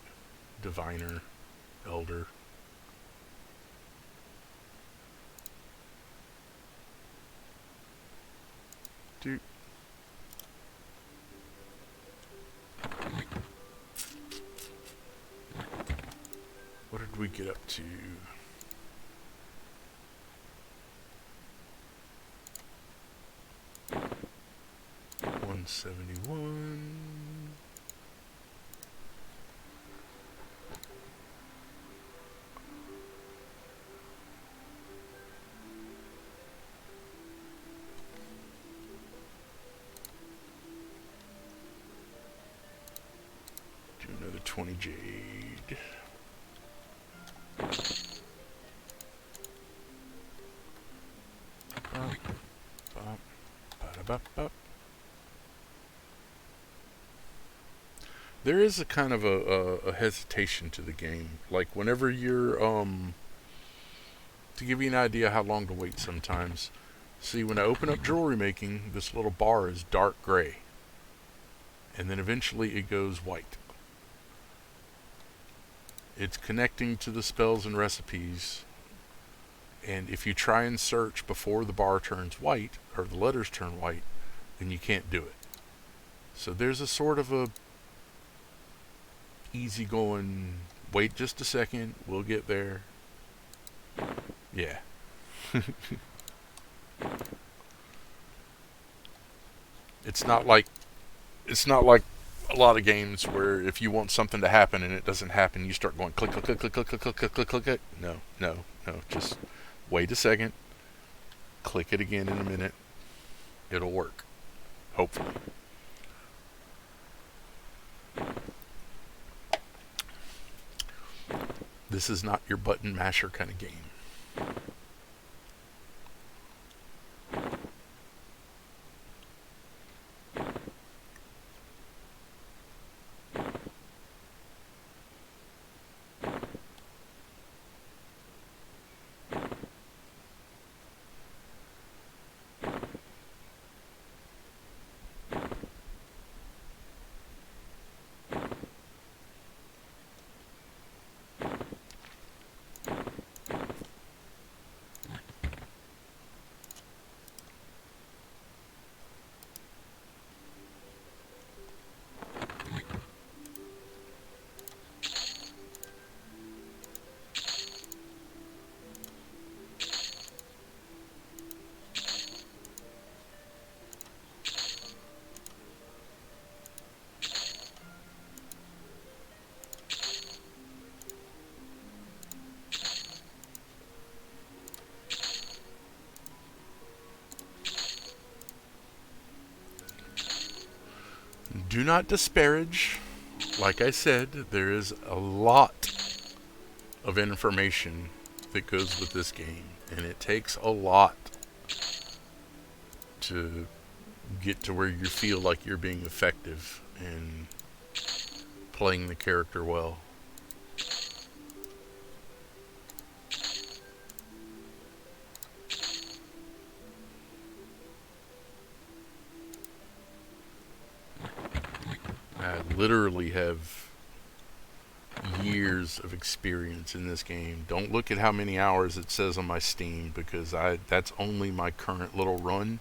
Diviner, Elder. Duke. What did we get up to? $171. 20 jade. There is a kind of a hesitation to the game. Like whenever you're to give you an idea how long to wait sometimes. See, when I open up jewelry making, this little bar is dark gray. And then eventually it goes white. It's connecting to the spells and recipes. And if you try and search before the bar turns white, or the letters turn white, then you can't do it. So there's a sort of a easygoing, wait just a second, we'll get there. Yeah. It's not like a lot of games where if you want something to happen and it doesn't happen, you start going click click click click click click click click click click. No, no, no. Just wait a second. Click it again in a minute. It'll work. Hopefully. This is not your button masher kind of game. Do not disparage. Like I said, there is a lot of information that goes with this game, and it takes a lot to get to where you feel like you're being effective and playing the character well. I literally have years of experience in this game. Don't look at how many hours it says on my Steam, because that's only my current little run,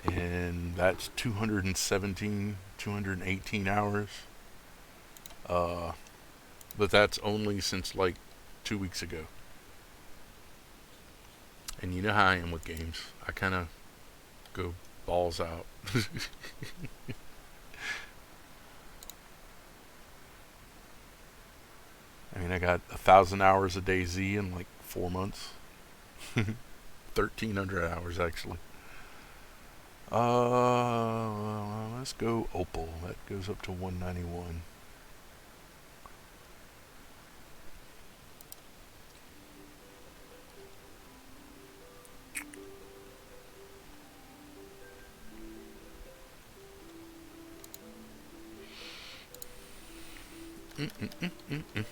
and that's 217, 218 hours. But that's only since like 2 weeks ago. And you know how I am with games. I kind of go balls out. I mean, I got 1,000 hours of DayZ in like 4 months. 1,300 hours actually. Let's go Opal. That goes up to 191. Mm-mm-mm-mm-mm.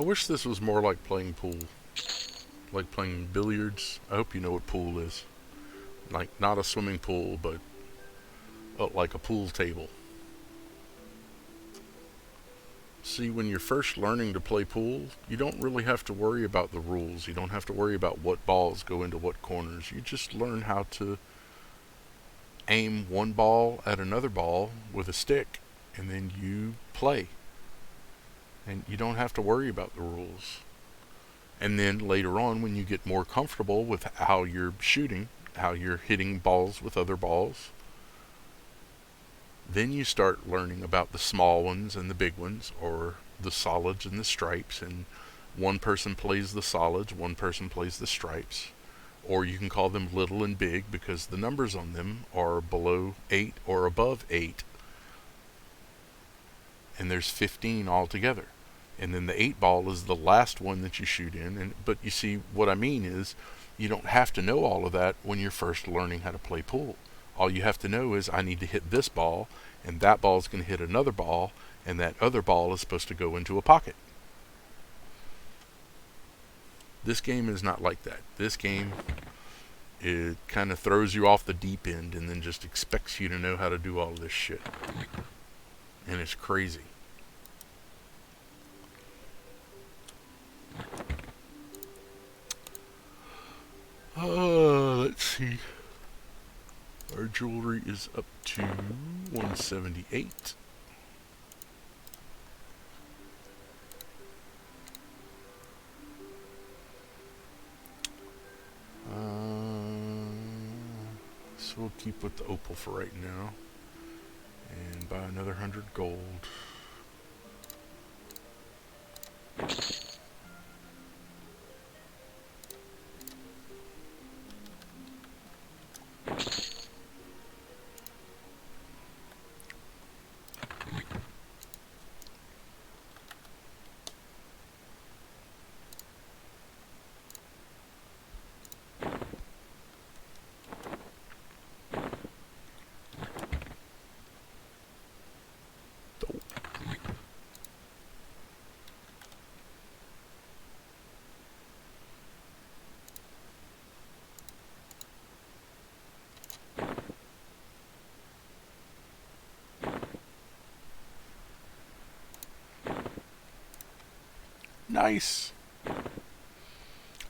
wish this was more like playing pool. Like playing billiards. I hope you know what pool is. Like, not a swimming pool, but like a pool table. See, when you're first learning to play pool, you don't really have to worry about the rules. You don't have to worry about what balls go into what corners. You just learn how to aim one ball at another ball with a stick, and then you play. And you don't have to worry about the rules. And then later on, when you get more comfortable with how you're shooting, how you're hitting balls with other balls, then you start learning about the small ones and the big ones, or the solids and the stripes, and one person plays the solids, one person plays the stripes, or you can call them little and big because the numbers on them are below 8 or above 8, and there's 15 altogether. And then the 8 ball is the last one that you shoot in. But you see, what I mean is, you don't have to know all of that when you're first learning how to play pool. All you have to know is, I need to hit this ball, and that ball is going to hit another ball, and that other ball is supposed to go into a pocket. This game is not like that. This game, it kind of throws you off the deep end and then just expects you to know how to do all of this shit. And it's crazy. Let's see. Our jewelry is up to 178. So we'll keep with the opal for right now and buy another 100 gold. Nice.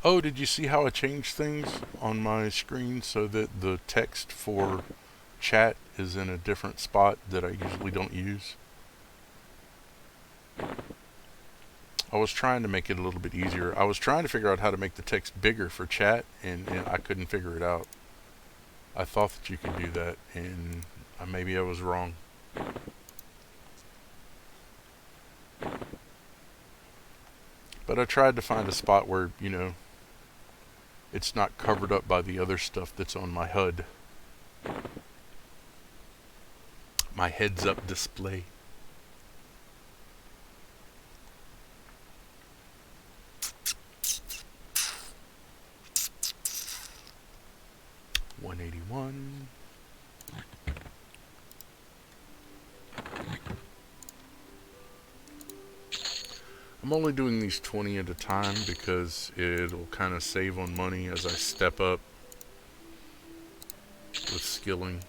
Oh, did you see how I changed things on my screen so that the text for chat is in a different spot that I usually don't use? I was trying to make it a little bit easier. I was trying to figure out how to make the text bigger for chat, and I couldn't figure it out. I thought that you could do that, and maybe I was wrong. But I tried to find a spot where, you know, it's not covered up by the other stuff that's on my HUD. My heads-up display. $181. I'm only doing these 20 at a time because it'll kind of save on money as I step up with skilling.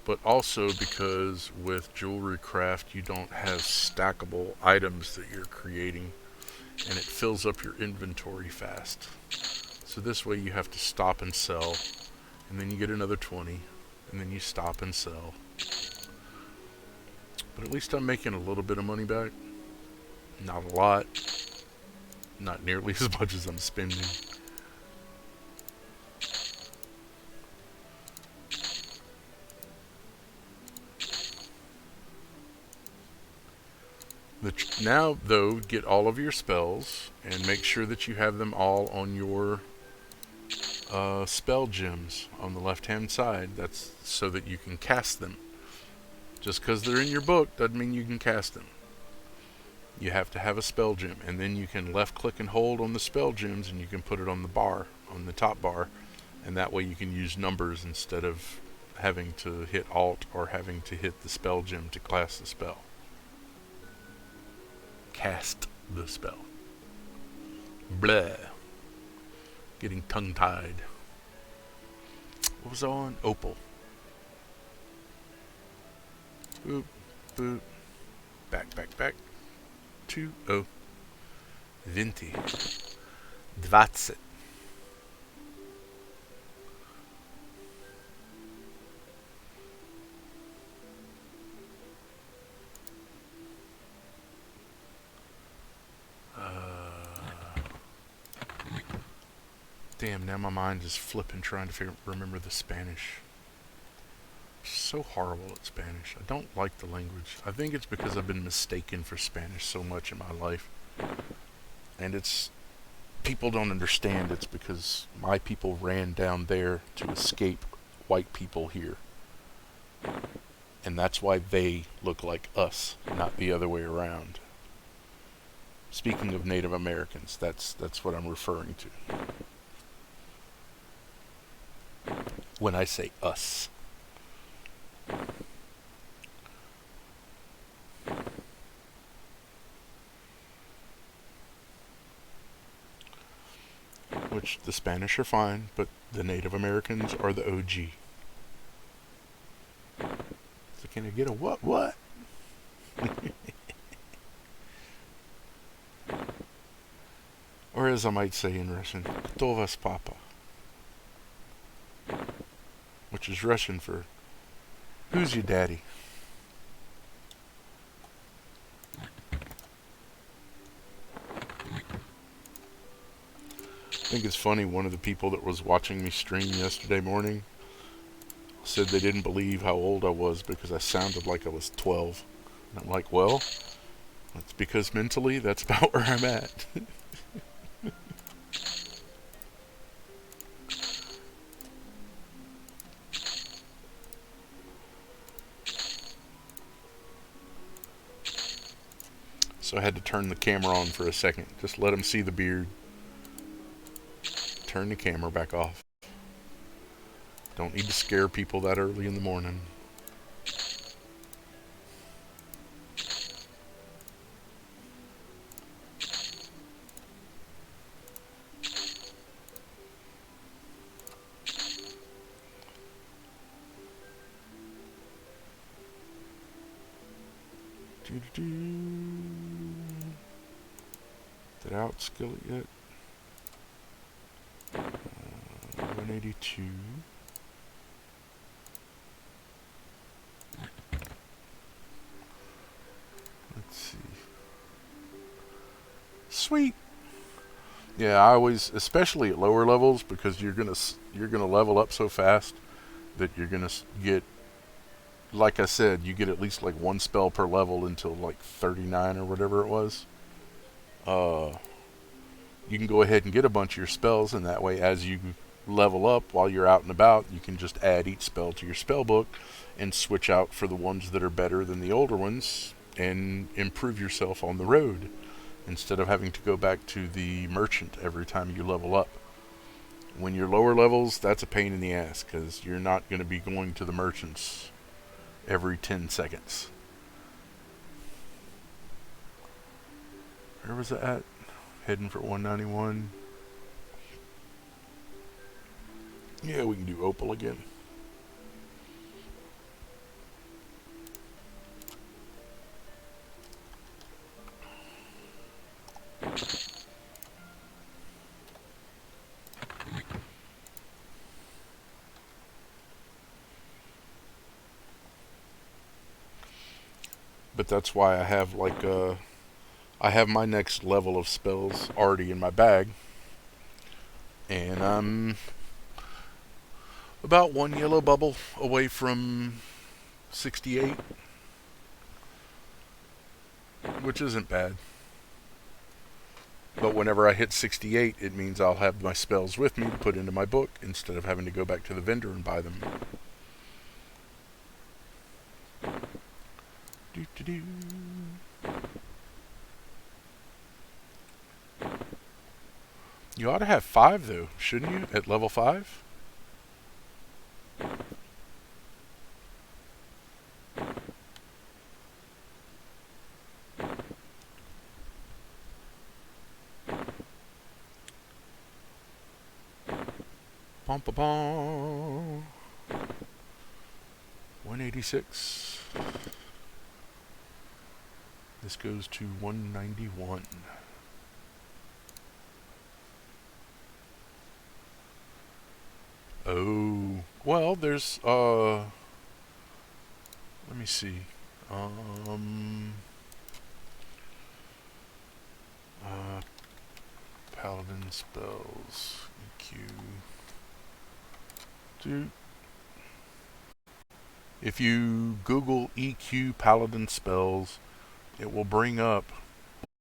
But also because with jewelry craft you don't have stackable items that you're creating, and it fills up your inventory fast. So this way you have to stop and sell, and then you get another 20, and then you stop and sell. But at least I'm making a little bit of money back. Not a lot. Not nearly as much as I'm spending. Now, though, get all of your spells and make sure that you have them all on your spell gems on the left-hand side. That's so that you can cast them. Just because they're in your book doesn't mean you can cast them. You have to have a spell gem, and then you can left click and hold on the spell gems, and you can put it on the bar, on the top bar, and that way you can use numbers instead of having to hit Alt or having to hit the spell gem to cast the spell. Cast the spell. Blah. Getting tongue-tied. What was I on? Opal. Boop, boop. Back. 2-0. Vinti. 20. Damn, now my mind is flipping trying to remember the Spanish. So horrible at Spanish. I don't like the language. I think it's because I've been mistaken for Spanish so much in my life. And it's... people don't understand it's because my people ran down there to escape white people here. And that's why they look like us, not the other way around. Speaking of Native Americans, that's what I'm referring to when I say us. Which the Spanish are fine, but the Native Americans are the OG. So can I get a what? Or as I might say in Russian, Kto vas papa? Which is Russian for, who's your daddy? I think it's funny, one of the people that was watching me stream yesterday morning said they didn't believe how old I was because I sounded like I was 12. And I'm like, well, that's because mentally that's about where I'm at. So I had to turn the camera on for a second. Just let them see the beard. Turn the camera back off. Don't need to scare people that early in the morning. Did I outskill it yet? 182. Let's see. Sweet. Yeah, I always, especially at lower levels, because you're gonna level up so fast that you're gonna get, like I said, you get at least like one spell per level until like 39 or whatever it was. You can go ahead and get a bunch of your spells, and that way, as you level up while you're out and about, you can just add each spell to your spell book and switch out for the ones that are better than the older ones and improve yourself on the road instead of having to go back to the merchant every time you level up. When you're lower levels, that's a pain in the ass because you're not going to be going to the merchants every 10 seconds. Where was it at? Heading for 191. Yeah, we can do Opal again. But that's why I have like I have my next level of spells already in my bag. And I'm about one yellow bubble away from 68, which isn't bad. But whenever I hit 68, it means I'll have my spells with me to put into my book instead of having to go back to the vendor and buy them. Do-do-do. You ought to have 5 though, shouldn't you, at level 5? Bum, ba, bum. 186. This goes to 191. Oh, well, there's, let me see. Paladin spells, EQ. Dude. If you Google EQ Paladin spells, it will bring up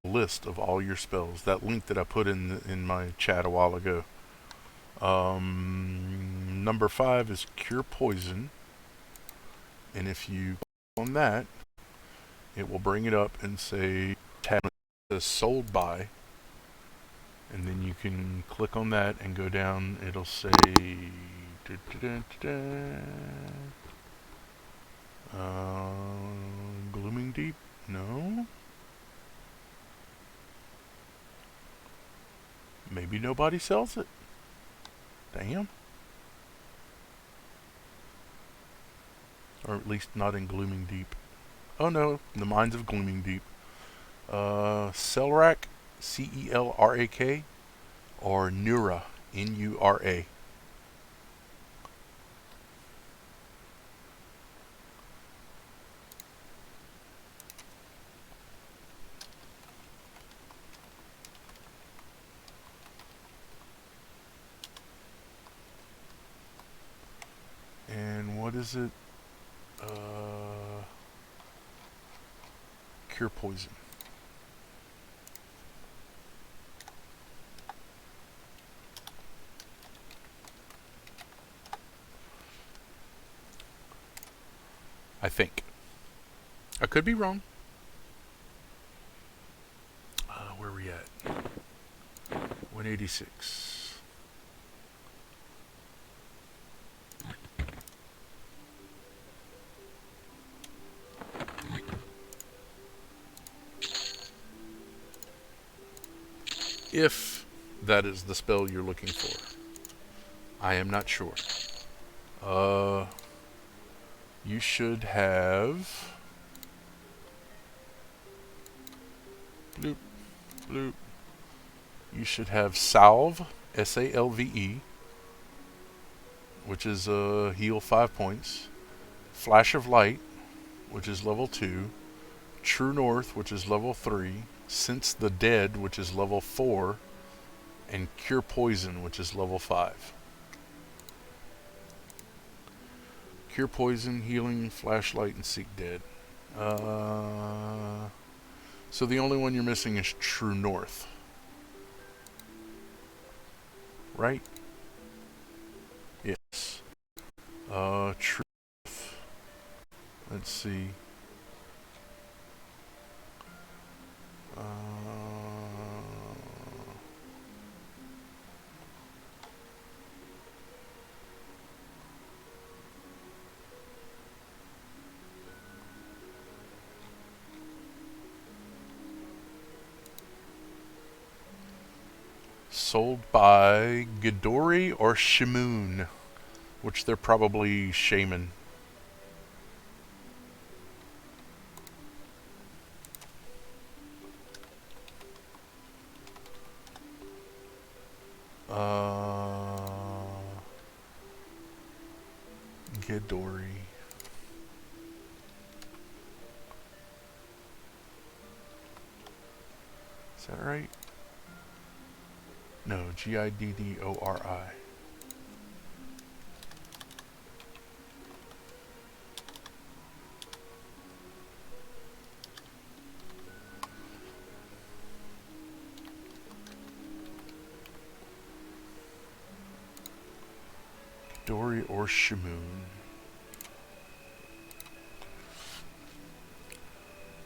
a list of all your spells. That link that I put in my chat a while ago. Number 5 is Cure Poison. And if you click on that, it will bring it up and say tab says sold by. And then you can click on that and go down. It'll say Glooming Deep? No? Maybe nobody sells it. Damn. Or at least not in Glooming Deep. Oh no, the Mines of Glooming Deep. Celrak, C-E-L-R-A-K, or Nura, N-U-R-A. And what is it? Cure Poison. I think. I could be wrong. Where are we at? 186. If that is the spell you're looking for. I am not sure. You should have... Bloop, bloop. You should have Salve, S-A-L-V-E, which is heal 5 points. Flash of Light, which is level 2. True North, which is level 3. Sense the Dead, which is level 4. And Cure Poison, which is level 5. Cure Poison, Healing, Flashlight, and Seek Dead. So the only one you're missing is True North. Right? Yes. True North. Let's see. Sold by Ghidorah or Shimoon, which they're probably Shaman. Ghidorah. Is that right? No, Giddori. Ghidorah or Shimoon.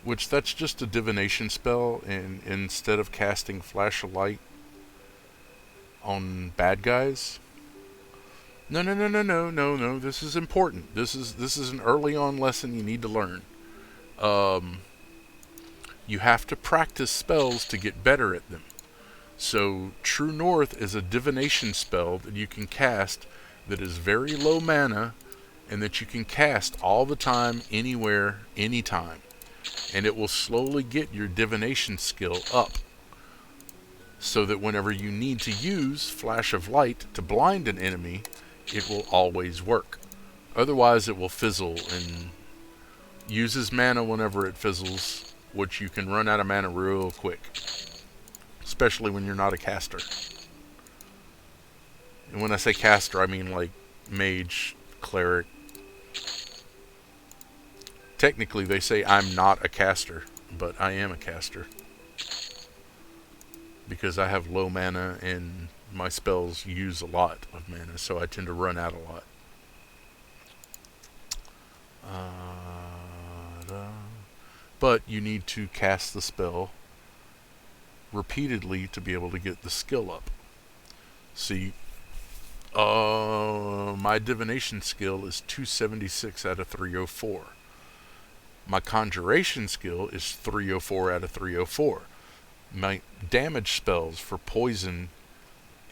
Which, that's just a divination spell, and instead of casting Flash of Light on bad guys. No. This is important. This is an early on lesson you need to learn. You have to practice spells to get better at them. So True North is a divination spell that you can cast that is very low mana and that you can cast all the time, anywhere, anytime. And it will slowly get your divination skill up so that whenever you need to use Flash of Light to blind an enemy, it will always work. Otherwise, it will fizzle and uses mana whenever it fizzles, which you can run out of mana real quick, especially when you're not a caster. And when I say caster, I mean like mage, cleric. Technically, they say I'm not a caster, but I am a caster because I have low mana and my spells use a lot of mana, so I tend to run out a lot. But you need to cast the spell repeatedly to be able to get the skill up. See, my divination skill is 276 out of 304. My conjuration skill is 304 out of 304. My damage spells for poison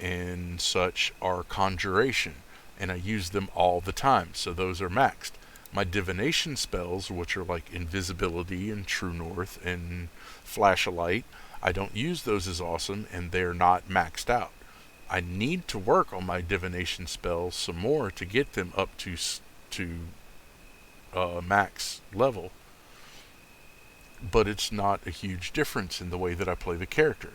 and such are conjuration, and I use them all the time, so those are maxed. My divination spells, which are like invisibility and True North and Flash of Light, I don't use those as awesome, and they're not maxed out. I need to work on my divination spells some more to get them up to max level, but it's not a huge difference in the way that I play the character.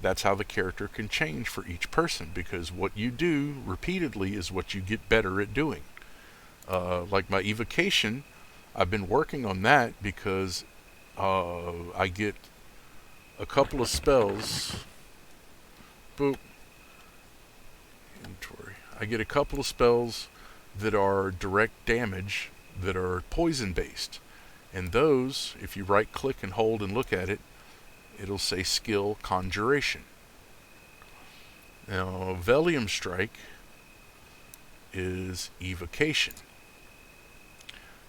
That's how the character can change for each person, because what you do repeatedly is what you get better at doing. Like my evocation, I've been working on that because I get a couple of spells. Boop. Inventory. I get a couple of spells that are direct damage that are poison based. And those, if you right click and hold and look at it, it'll say skill conjuration. Now, Velium Strike is evocation.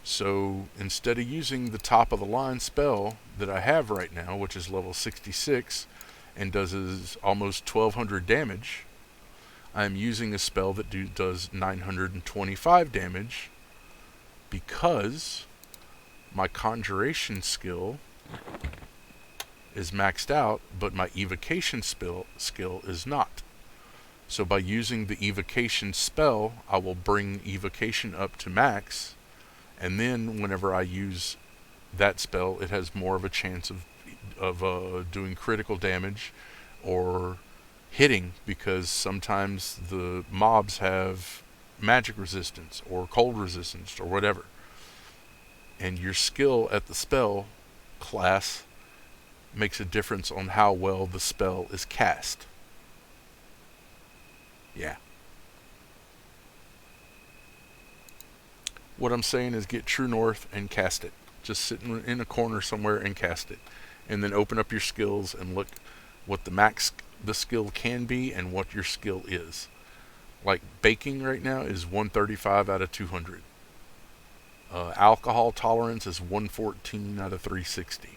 So instead of using the top of the line spell that I have right now, which is level 66 and does almost 1200 damage, I'm using a spell that does 925 damage because my conjuration skill is maxed out, but my evocation skill is not. So by using the evocation spell, I will bring evocation up to max, and then whenever I use that spell, it has more of a chance of doing critical damage or hitting, because sometimes the mobs have magic resistance or cold resistance or whatever. And your skill at the spell class makes a difference on how well the spell is cast. Yeah. What I'm saying is get True North and cast it. Just sit in a corner somewhere and cast it. And then open up your skills and look what the max the skill can be and what your skill is. Like baking right now is 135 out of 200. Alcohol tolerance is 114 out of 360.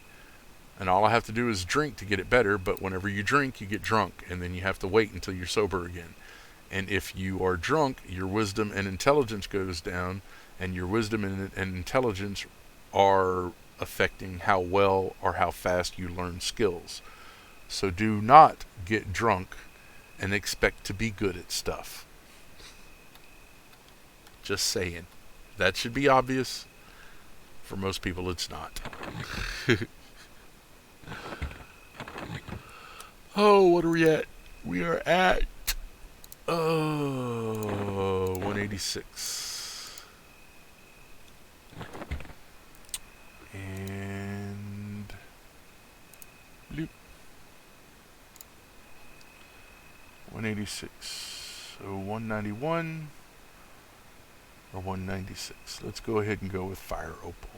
And all I have to do is drink to get it better, but whenever you drink, you get drunk, and then you have to wait until you're sober again. And if you are drunk, your wisdom and intelligence goes down, and your wisdom and intelligence are affecting how well or how fast you learn skills. So do not get drunk and expect to be good at stuff. Just saying. That should be obvious. For most people, it's not. Oh, what are we at? We are at 186. And bloop. 186. So 191 or 196. Let's go ahead and go with Fire Opal.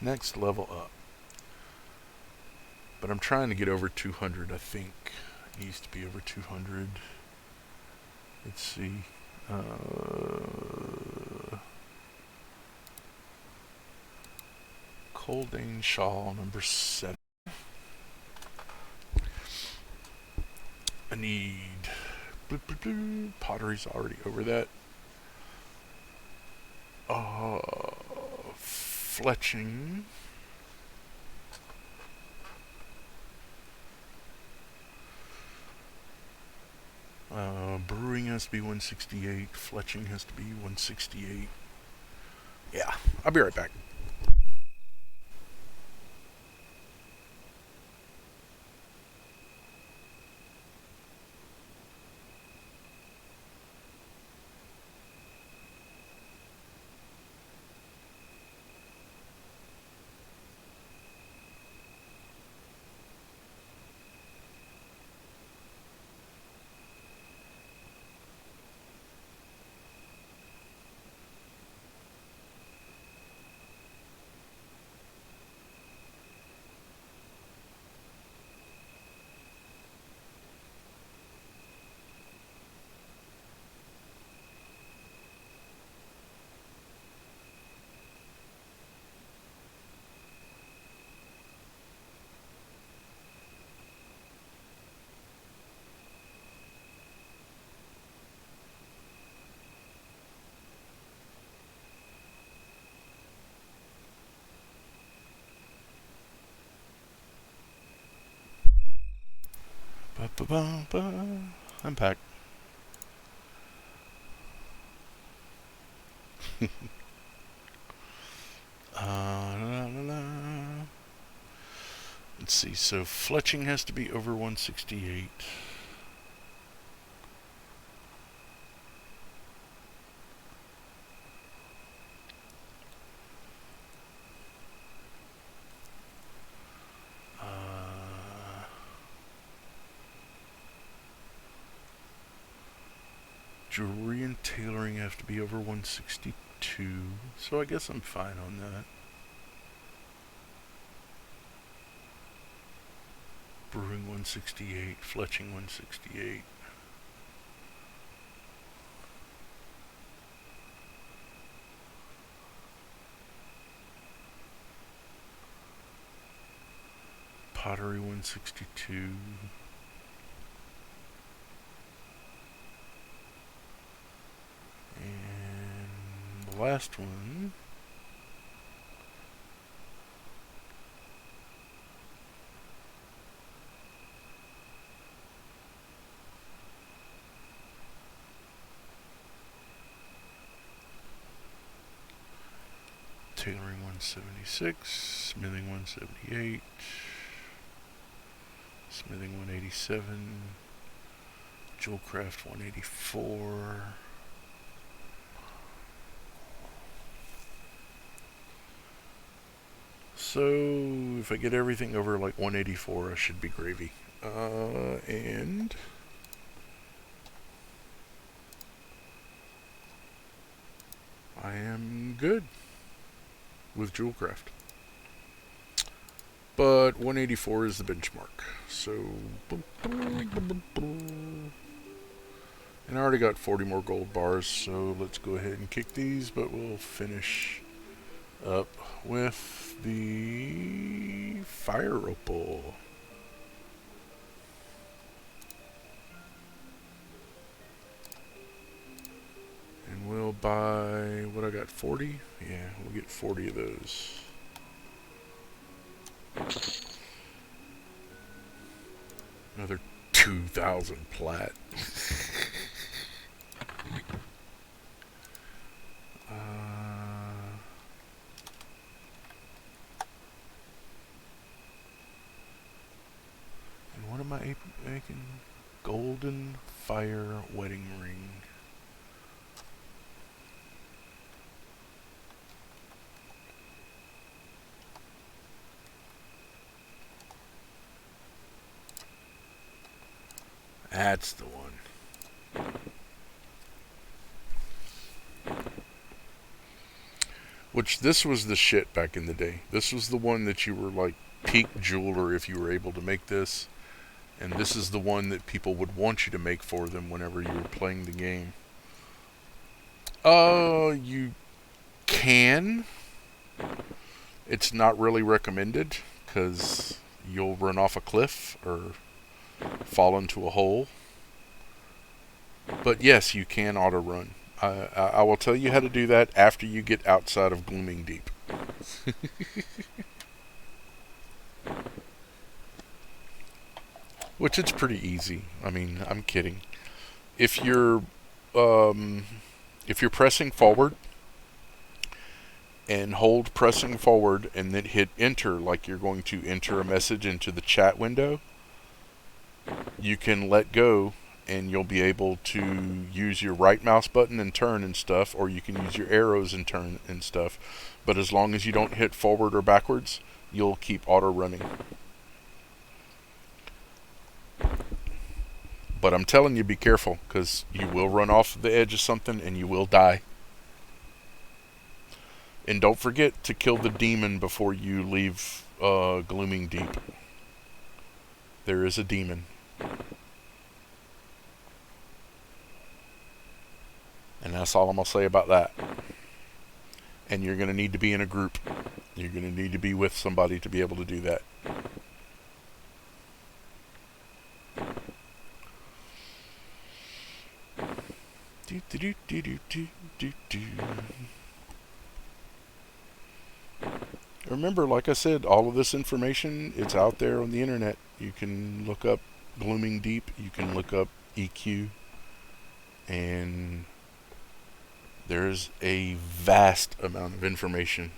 Next level up. But I'm trying to get over 200, I think. It needs to be over 200. Let's see. Coldane Shawl, number 7. I need... Pottery's already over that. Fletching. Brewing has to be 168. Fletching has to be 168. Yeah, I'll be right back. I'm back. La, la, la. Let's see, so fletching has to be over 168. Jewelry and tailoring have to be over 162, so I guess I'm fine on that. Brewing 168, fletching 168. Pottery 162. And the last one, tailoring 176, smithing 178, smithing 187, jewelcraft 184. So if I get everything over like 184, I should be gravy. And I am good with jewelcraft. But 184 is the benchmark. So, and I already got 40 more gold bars, so let's go ahead and kick these, but we'll finish up with the fire opal. And we'll buy, what I got, 40? Yeah, we'll get 40 of those. Another 2,000 plat. And what am I making? Golden fire wedding ring. That's the one. Which, this was the shit back in the day. This was the one that you were like peak jeweler if you were able to make this. And this is the one that people would want you to make for them whenever you were playing the game. You can. It's not really recommended because you'll run off a cliff or fall into a hole. But yes, you can auto run. I will tell you how to do that after you get outside of Glooming Deep. Which it's pretty easy. I mean, I'm kidding. If you're um, if you're pressing forward and hold pressing forward and then hit enter like you're going to enter a message into the chat window, you can let go and you'll be able to use your right mouse button and turn and stuff, or you can use your arrows and turn and stuff. But as long as you don't hit forward or backwards, you'll keep auto running. But I'm telling you, be careful, because you will run off the edge of something and you will die. And don't forget to kill the demon before you leave Glooming Deep. There is a demon. And that's all I'm going to say about that. And you're going to need to be in a group. You're going to need to be with somebody to be able to do that. Remember, like I said, all of this information, it's out there on the internet. You can look up Glooming Deep, you can look up EQ, and there's a vast amount of information.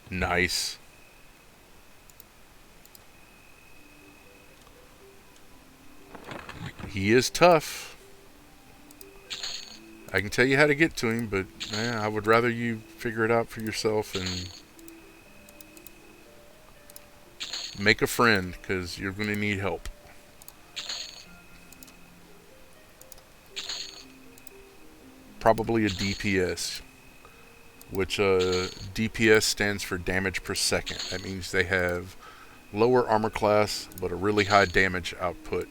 Nice. He is tough. I can tell you how to get to him, but I would rather you figure it out for yourself and make a friend, because you're going to need help. Probably a DPS, which DPS stands for damage per second. That means they have lower armor class, but a really high damage output.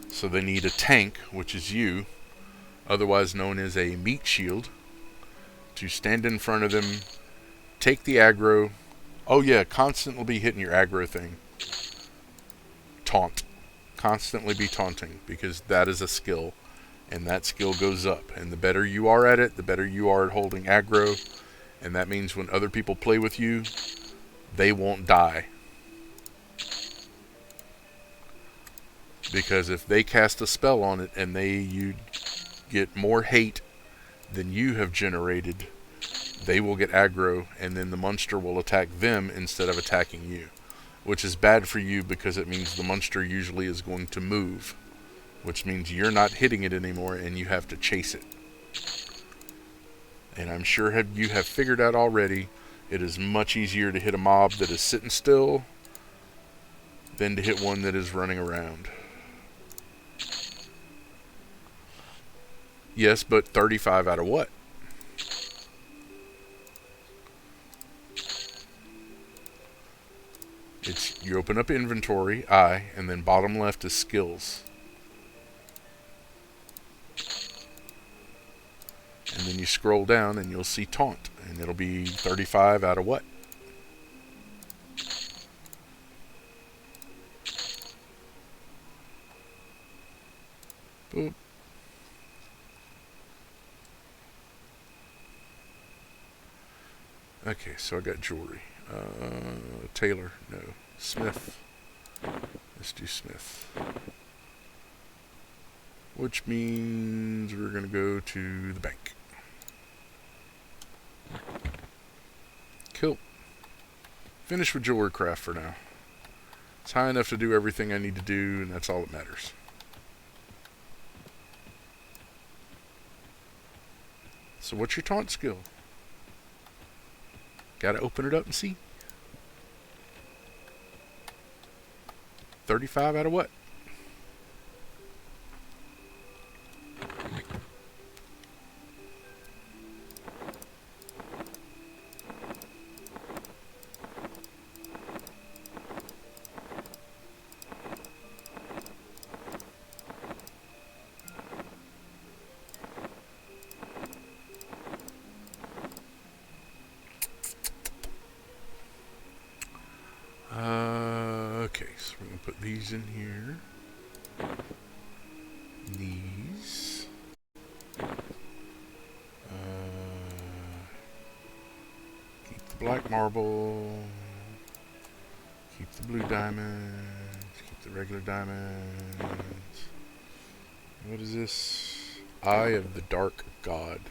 So they need a tank, which is you, otherwise known as a meat shield, to stand in front of them, take the aggro. Oh yeah, constantly be hitting your aggro thing. Taunt. Constantly be taunting, because that is a skill, and that skill goes up. And the better you are at it, the better you are at holding aggro, and that means when other people play with you, they won't die. Because if they cast a spell on it and you get more hate than you have generated, they will get aggro, and then the monster will attack them instead of attacking you. Which is bad for you, because it means the monster usually is going to move, which means you're not hitting it anymore and you have to chase it. And I'm sure you have figured out already, it is much easier to hit a mob that is sitting still than to hit one that is running around. Yes, but 35 out of what? You open up inventory, and then bottom left is skills. And then you scroll down and you'll see taunt, and it'll be 35 out of what? Boop. Okay, so I got jewelry. Taylor, no. Smith. Let's do Smith. Which means we're going to go to the bank. Cool. Finish with jewelry craft for now. It's high enough to do everything I need to do, and that's all that matters. So what's your taunt skill? Gotta open it up and see. 35 out of what? Okay, so we're going to put these in here. black marble. Keep the blue diamonds. Keep the regular diamonds. What is this? Eye of the Dark God.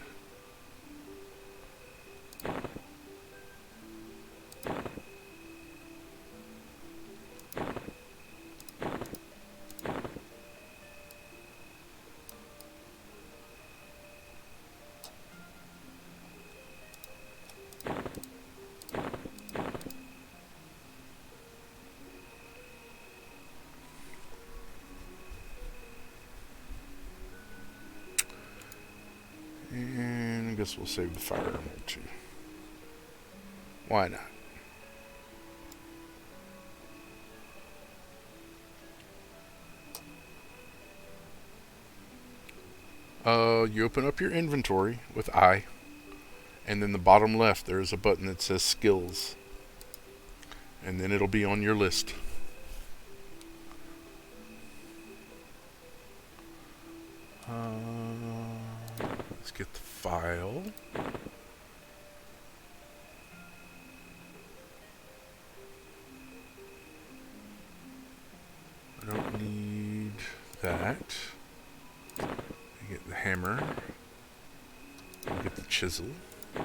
And I guess we'll save the fire emerald too. Why not? You open up your inventory with I, and then the bottom left there's a button that says skills, and then it'll be on your list. Let's get the file. I don't need that. I get the hammer. I get the chisel. I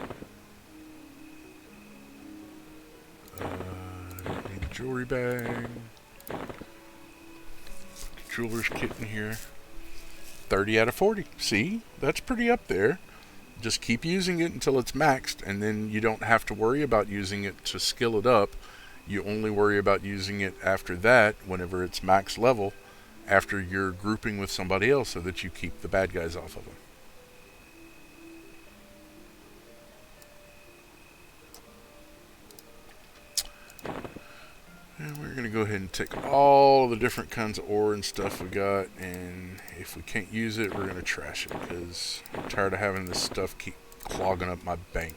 don't need the jewelry bag. Jeweler's kit in here. 30 out of 40. See? That's pretty up there. Just keep using it until it's maxed, and then you don't have to worry about using it to skill it up. You only worry about using it after that, whenever it's max level, after you're grouping with somebody else so that you keep the bad guys off of them. And we're going to go ahead and take all the different kinds of ore and stuff we got, and if we can't use it, we're going to trash it, because I'm tired of having this stuff keep clogging up my bank.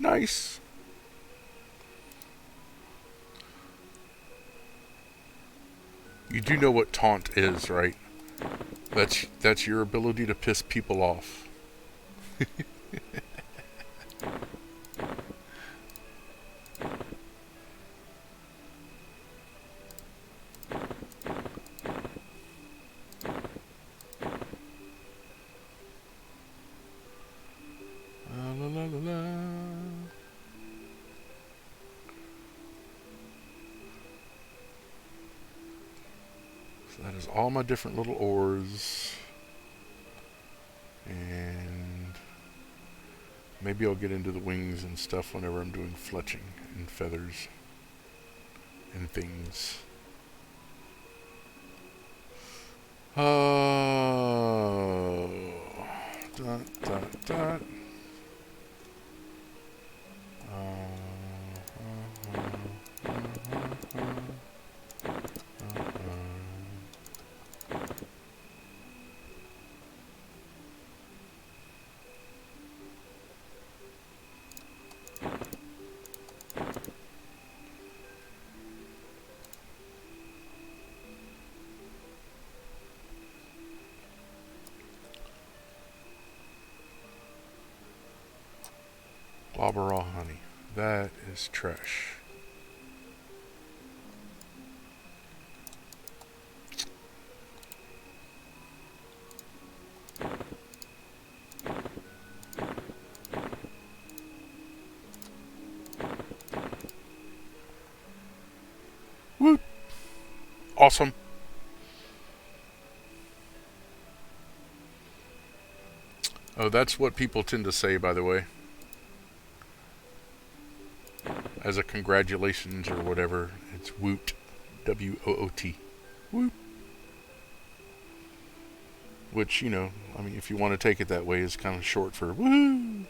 Nice. You do know what taunt is, right? That's your ability to piss people off. La, la, la, la. So that is all my different little ores. And maybe I'll get into the wings and stuff whenever I'm doing fletching and feathers and things. Oh. Dot, dot, dot. Blobber raw honey. That is trash. Woo! Awesome. Oh, that's what people tend to say, by the way. As a congratulations or whatever, it's woot. W-O-O-T. Woot. Which, you know, I mean, if you want to take it that way, is kind of short for woo.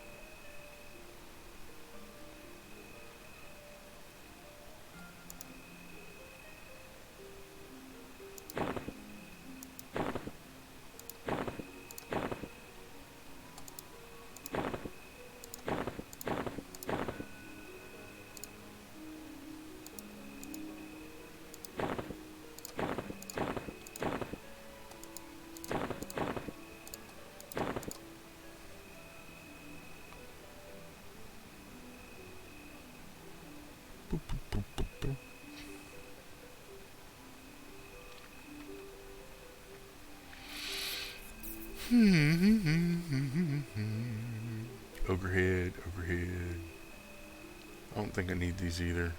Overhead, overhead. I don't think I need these either.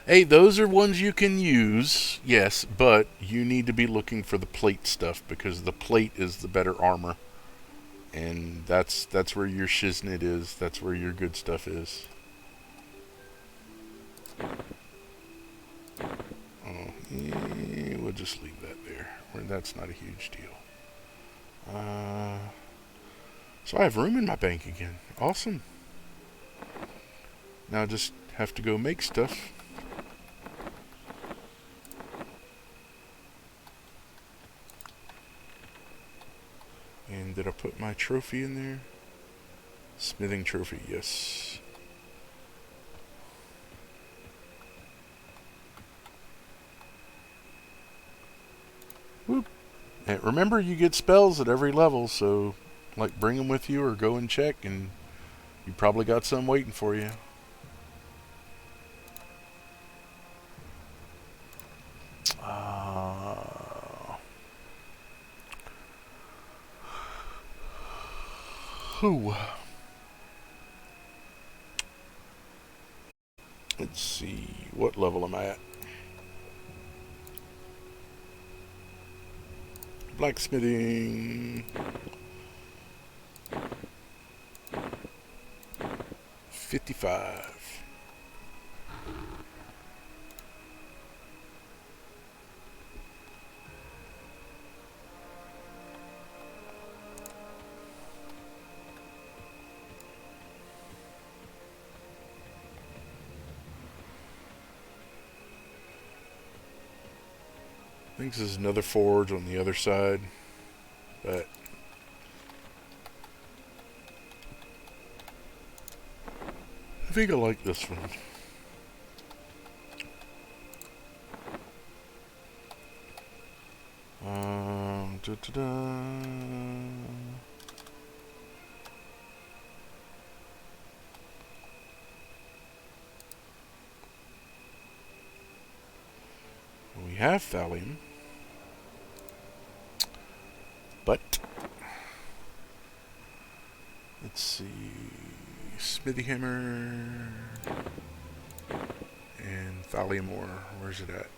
Hey, those are ones you can use, yes, but you need to be looking for the plate stuff because the plate is the better armor. And that's where your shiznit is. That's where your good stuff is. Oh, yeah, we'll just leave that there. That's not a huge deal. So I have room in my bank again. Awesome. Now I just have to go make stuff. And did I put my trophy in there? Smithing trophy, yes. Whoop. And remember, you get spells at every level, so like bring them with you or go and check, and you probably got some waiting for you. Whew. Let's see, what level am I at? Blacksmithing. 55. think there's another forge on the other side, but I think I like this one. We have thallium, but let's see, smithy hammer and thallium ore. Where's it at?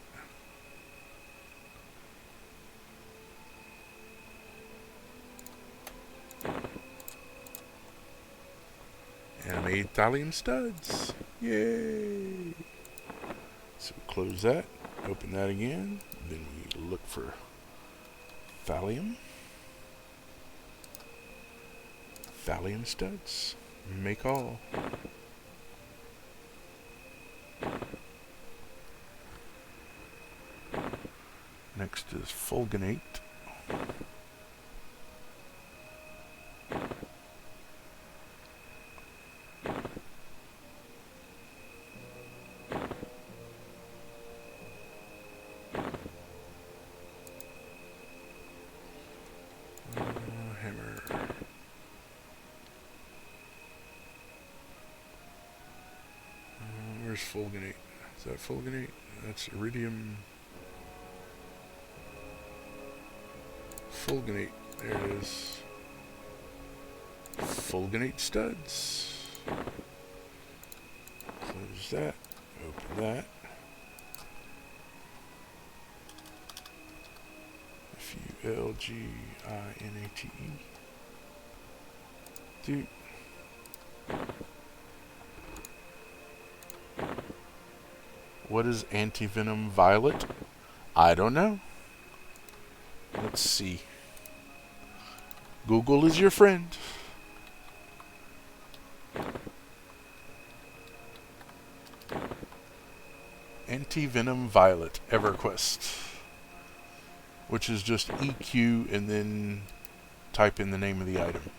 And I made thallium studs. Yay! So close that, open that again, then we look for thallium. Thallium studs. Make all. Next is fulginate. Hammer. Where's fulginate? Is that fulginate? That's iridium. Fulginate. There it is. Fulginate studs. Close that. Open that. Fulginate. Dude. What is antivenom violet? I don't know. Let's see. Google is your friend. Antivenom violet, EverQuest. Which is just EQ and then type in the name of the item.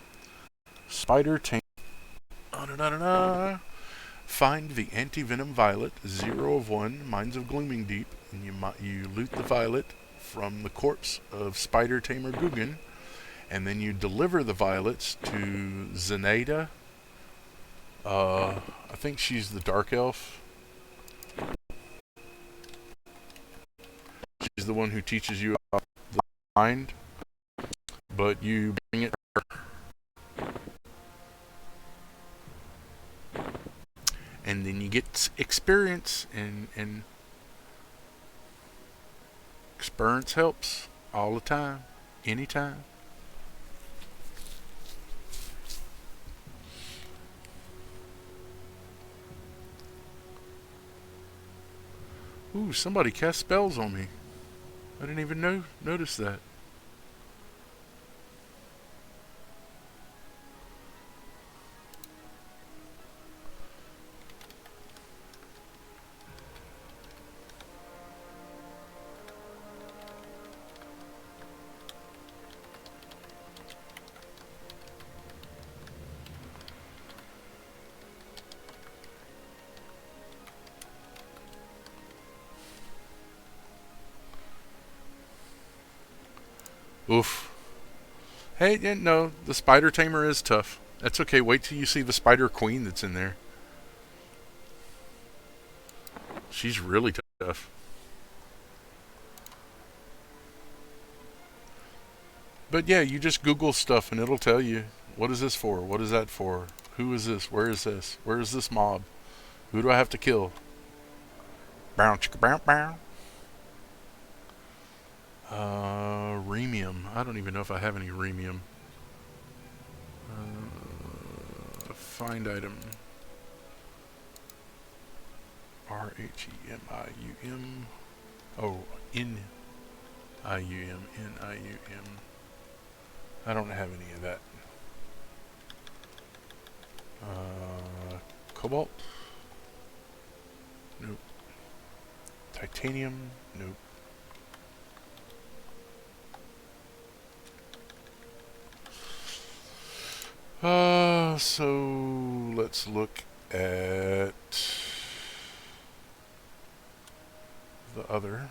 Spider tamer. Find the antivenom violet, 0 of 1, Mines of Glooming Deep, and you loot the violet from the corpse of Spider Tamer Guggen, and then you deliver the violets to Zenaida. I think she's the Dark Elf. She's the one who teaches you about the mind, but you bring it to her. And then you get experience, and experience helps all the time, anytime. Ooh, somebody cast spells on me. I didn't even notice that. Oof. Hey, yeah, no, the Spider Tamer is tough. That's okay. Wait till you see the Spider Queen that's in there. She's really tough. But yeah, you just Google stuff and it'll tell you, what is this for? What is that for? Who is this? Where is this? Where is this mob? Who do I have to kill? Bow chicka bow bow. Rhemium. I don't even know if I have any rhemium. Find item. Rhemium. Oh, N-I-U-M. N-I-U-M. I don't have any of that. Cobalt. Nope. Titanium. Nope. So let's look at the other.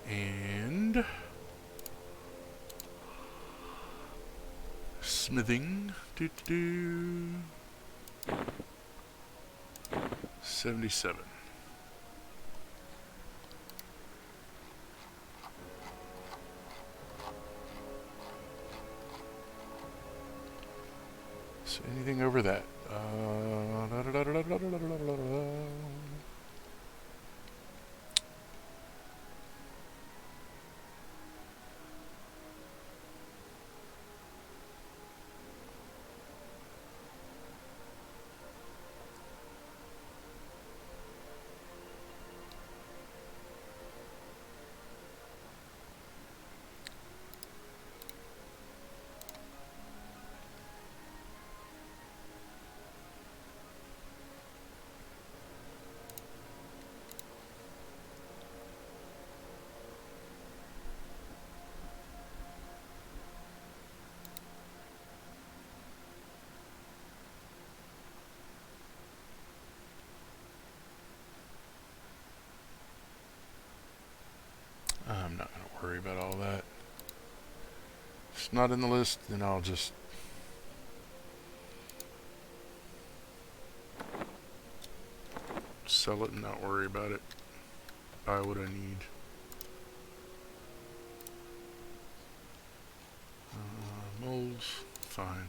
And smithing. 77. So anything over that? I'm not going to worry about all that. If it's not in the list, then I'll just sell it and not worry about it. Buy what I need. Molds, fine.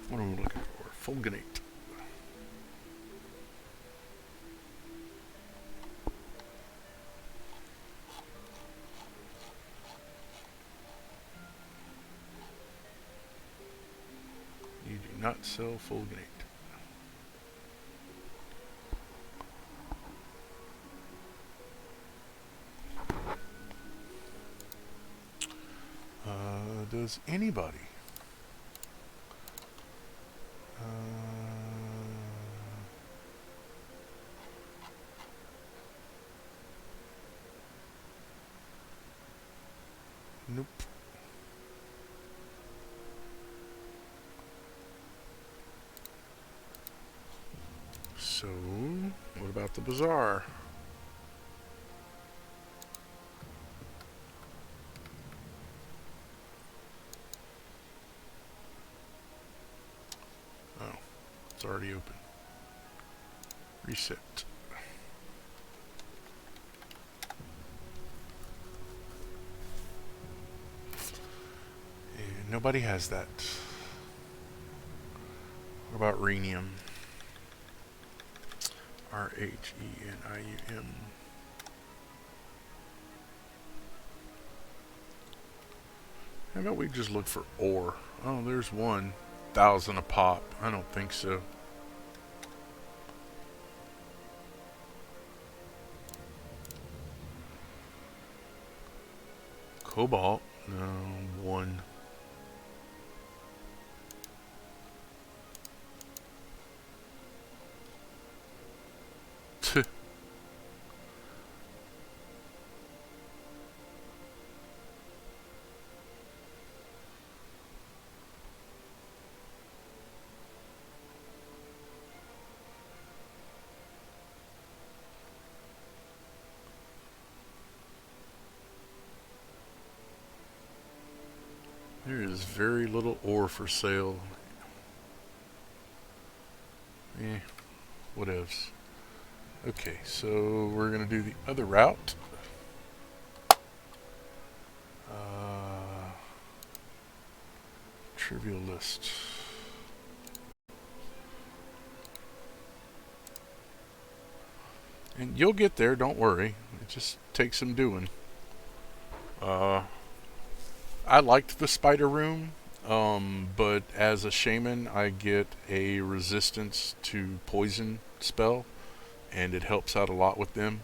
What am I looking for? Fulginate. You do not sell fulginate. Does anybody? Nope. So, what about the bazaar? Oh, it's already open. Reset. And nobody has that. What about rhenium? R-H-E-N-I-U-M. How about we just look for ore? Oh, there's 1,000 a pop. I don't think so. Cobalt? No, 1. There is very little ore for sale. Whatevs. Okay, so we're going to do the other route. Trivial list. And you'll get there, don't worry. It just takes some doing. I liked the spider room, but as a shaman, I get a resistance to poison spell, and it helps out a lot with them,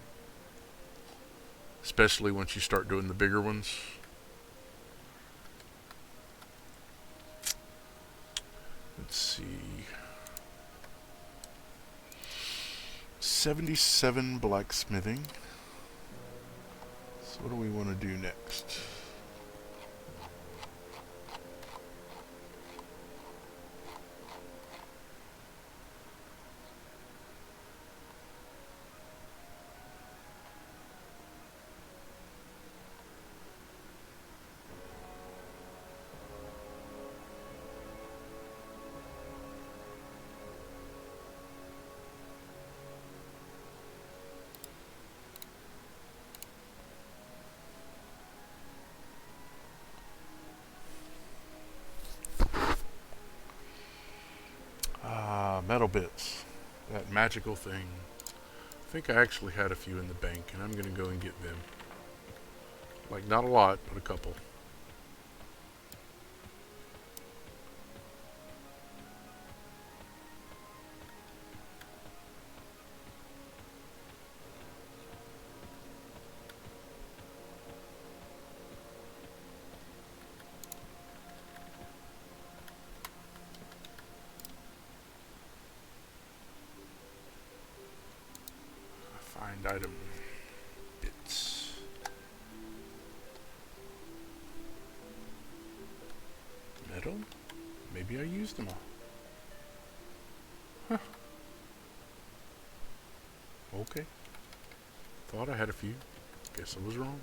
especially once you start doing the bigger ones. Let's see. 77 blacksmithing. So what do we want to do next? Metal bits. That magical thing. I think I actually had a few in the bank, and I'm going to go and get them. Like, not a lot, but a couple. Find item bits. Metal? Maybe I used them all. Huh. Okay. Thought I had a few. Guess I was wrong.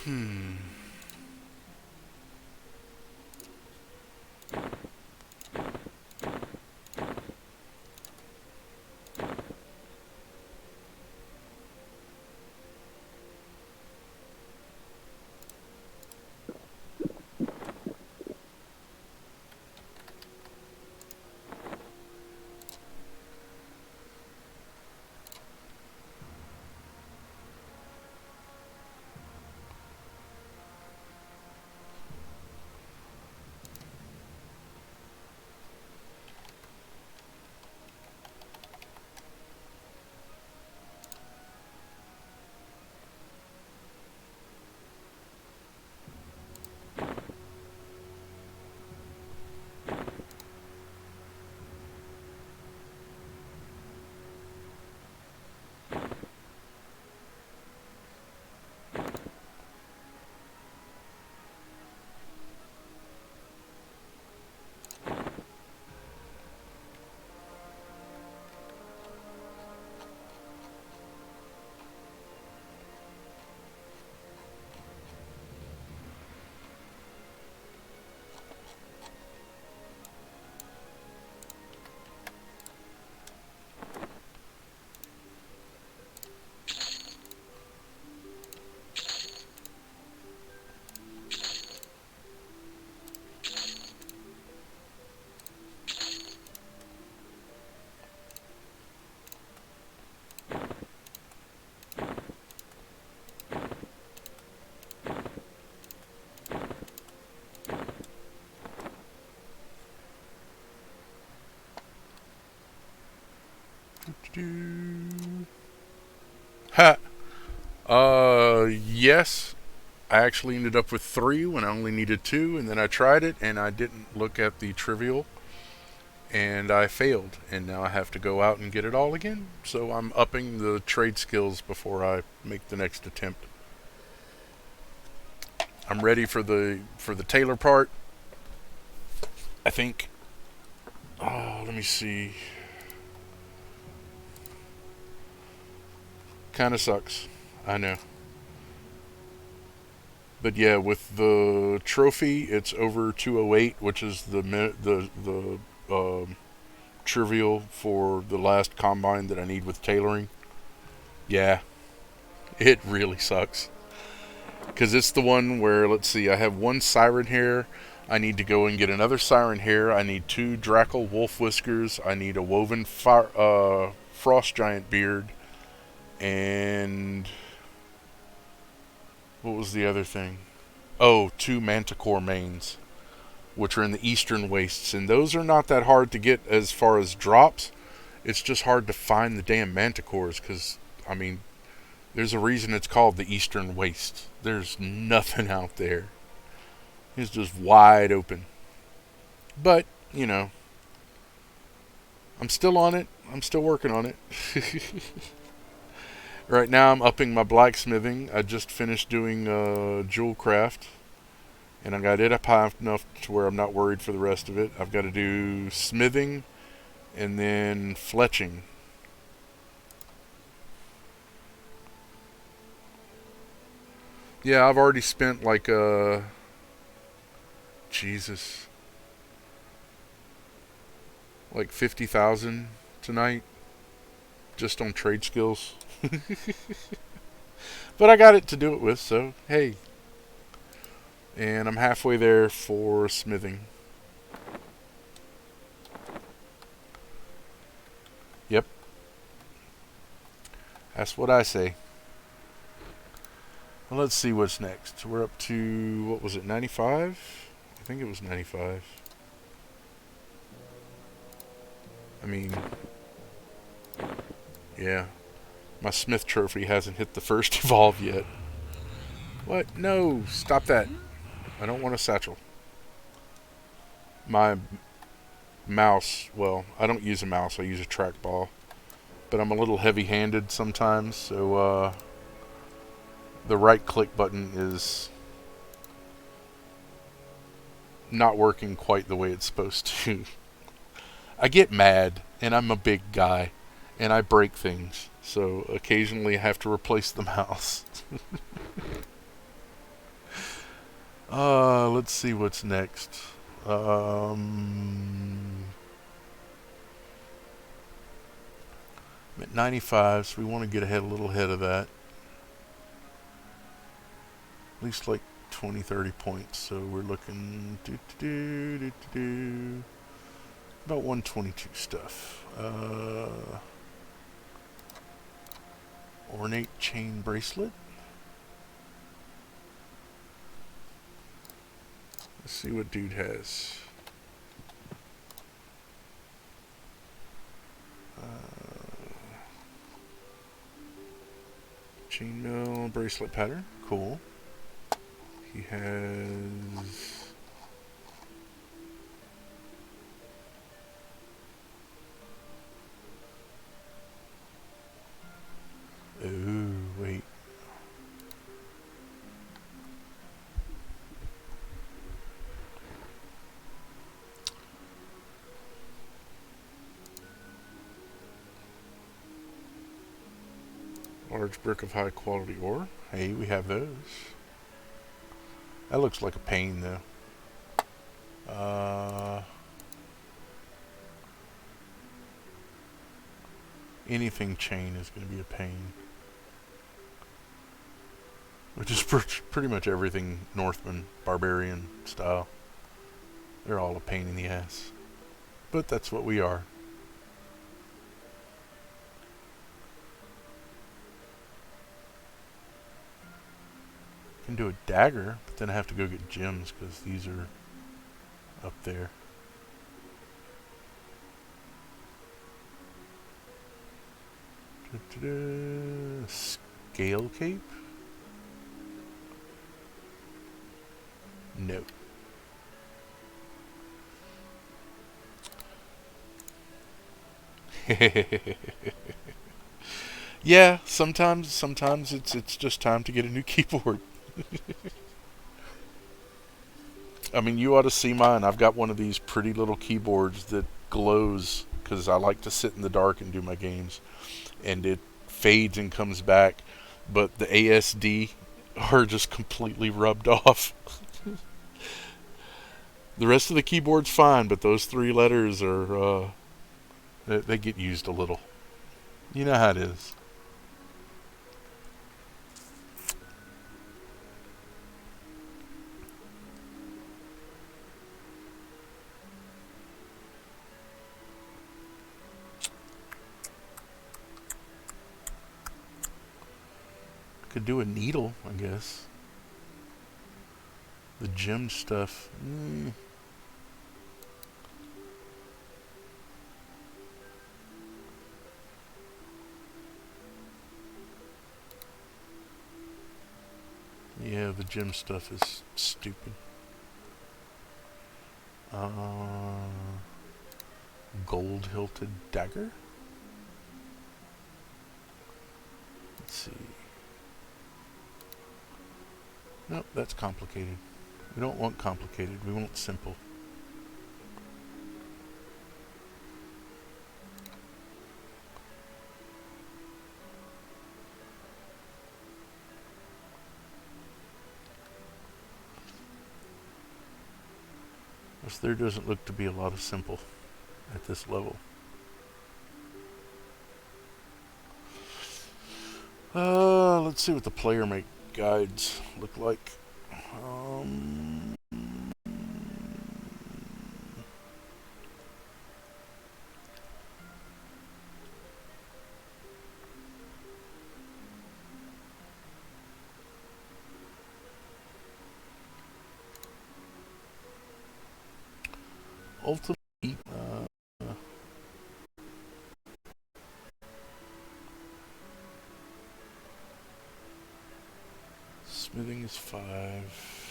Hmm. Ha! Yes. I actually ended up with 3 when I only needed 2, and then I tried it and I didn't look at the trivial and I failed, and now I have to go out and get it all again. So I'm upping the trade skills before I make the next attempt. I'm ready for the tailor part. I think. Oh, let me see. Kind of sucks. I know. But yeah, with the trophy, it's over 208, which is the trivial for the last combine that I need with tailoring. Yeah, it really sucks. Because it's the one where, let's see, I have 1 siren hair. I need to go and get another siren hair. I need 2 Drackle wolf whiskers. I need a woven frost giant beard. And what was the other thing? Oh, 2 manticore manes, which are in the eastern wastes. And those are not that hard to get as far as drops. It's just hard to find the damn manticores because, I mean, there's a reason it's called the Eastern Waste. There's nothing out there. It's just wide open. But, you know, I'm still on it. I'm still working on it. Right now I'm upping my blacksmithing. I just finished doing jewel craft. And I got it up high enough to where I'm not worried for the rest of it. I've got to do smithing and then fletching. Yeah, I've already spent like Jesus, like 50,000 tonight just on trade skills. But I got it to do it with, so hey. And I'm halfway there for smithing. Yep, that's what I say. Well, let's see what's next. We're up to, what was it, 95? I think it was 95. I mean, yeah. My Smith trophy hasn't hit the first evolve yet. What? No, stop that. I don't want a satchel. My mouse, well, I don't use a mouse, I use a trackball. But I'm a little heavy-handed sometimes, so the right click button is not working quite the way it's supposed to. I get mad, and I'm a big guy, and I break things, so occasionally I have to replace the mouse. Let's see what's next. I'm at 95, so we want to get a little ahead of that. At least like 20, 30 points. So we're looking about 122 stuff. Ornate chain bracelet. Let's see what dude has. Chainmail bracelet pattern. Cool. He has... Oh, wait. Large brick of high quality ore. Hey, we have those. That looks like a pain, though. Anything chain is going to be a pain. Which is pretty much everything Northman, barbarian style. They're all a pain in the ass. But that's what we are. Can do a dagger, but then I have to go get gems because these are up there. Scale cape? No. Yeah, sometimes it's just time to get a new keyboard. I mean, you ought to see mine. I've got one of these pretty little keyboards that glows because I like to sit in the dark and do my games, and it fades and comes back, but the ASD are just completely rubbed off. The rest of the keyboard's fine, but those three letters are, they get used a little. You know how it is. Could do a needle, I guess. The gem stuff. Yeah, the gem stuff is stupid. Gold hilted dagger? Let's see. Nope, that's complicated. We don't want complicated, we want simple. There doesn't look to be a lot of simple at this level. Let's see what the player make guides look like. Ultimately, smithing is 5.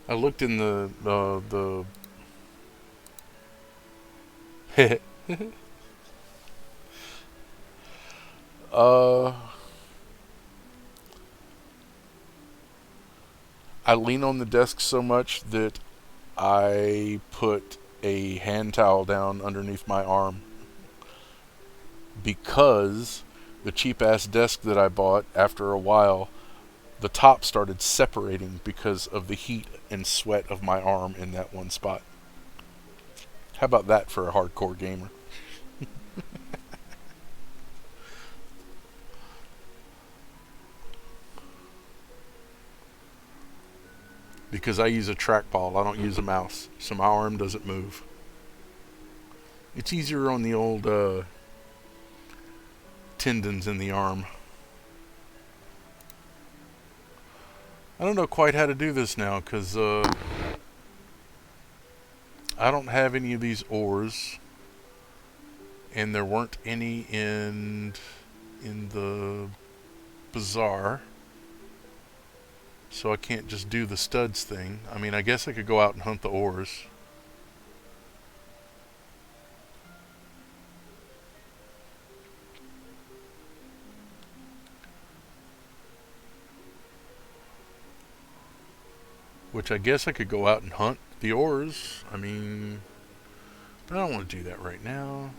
I looked in the uh I lean on the desk so much that I put a hand towel down underneath my arm because the cheap ass desk that I bought, after a while, the top started separating because of the heat and sweat of my arm in that one spot. How about that for a hardcore gamer? Because I use a trackball, I don't use a mouse, so my arm doesn't move. It's easier on the old tendons in the arm. I don't know quite how to do this now because I don't have any of these ores, and there weren't any in the bazaar, so I can't just do the studs thing. I mean, I guess I could go out and hunt the ores. Which I guess I could go out and hunt the ores. I mean, but I don't want to do that right now.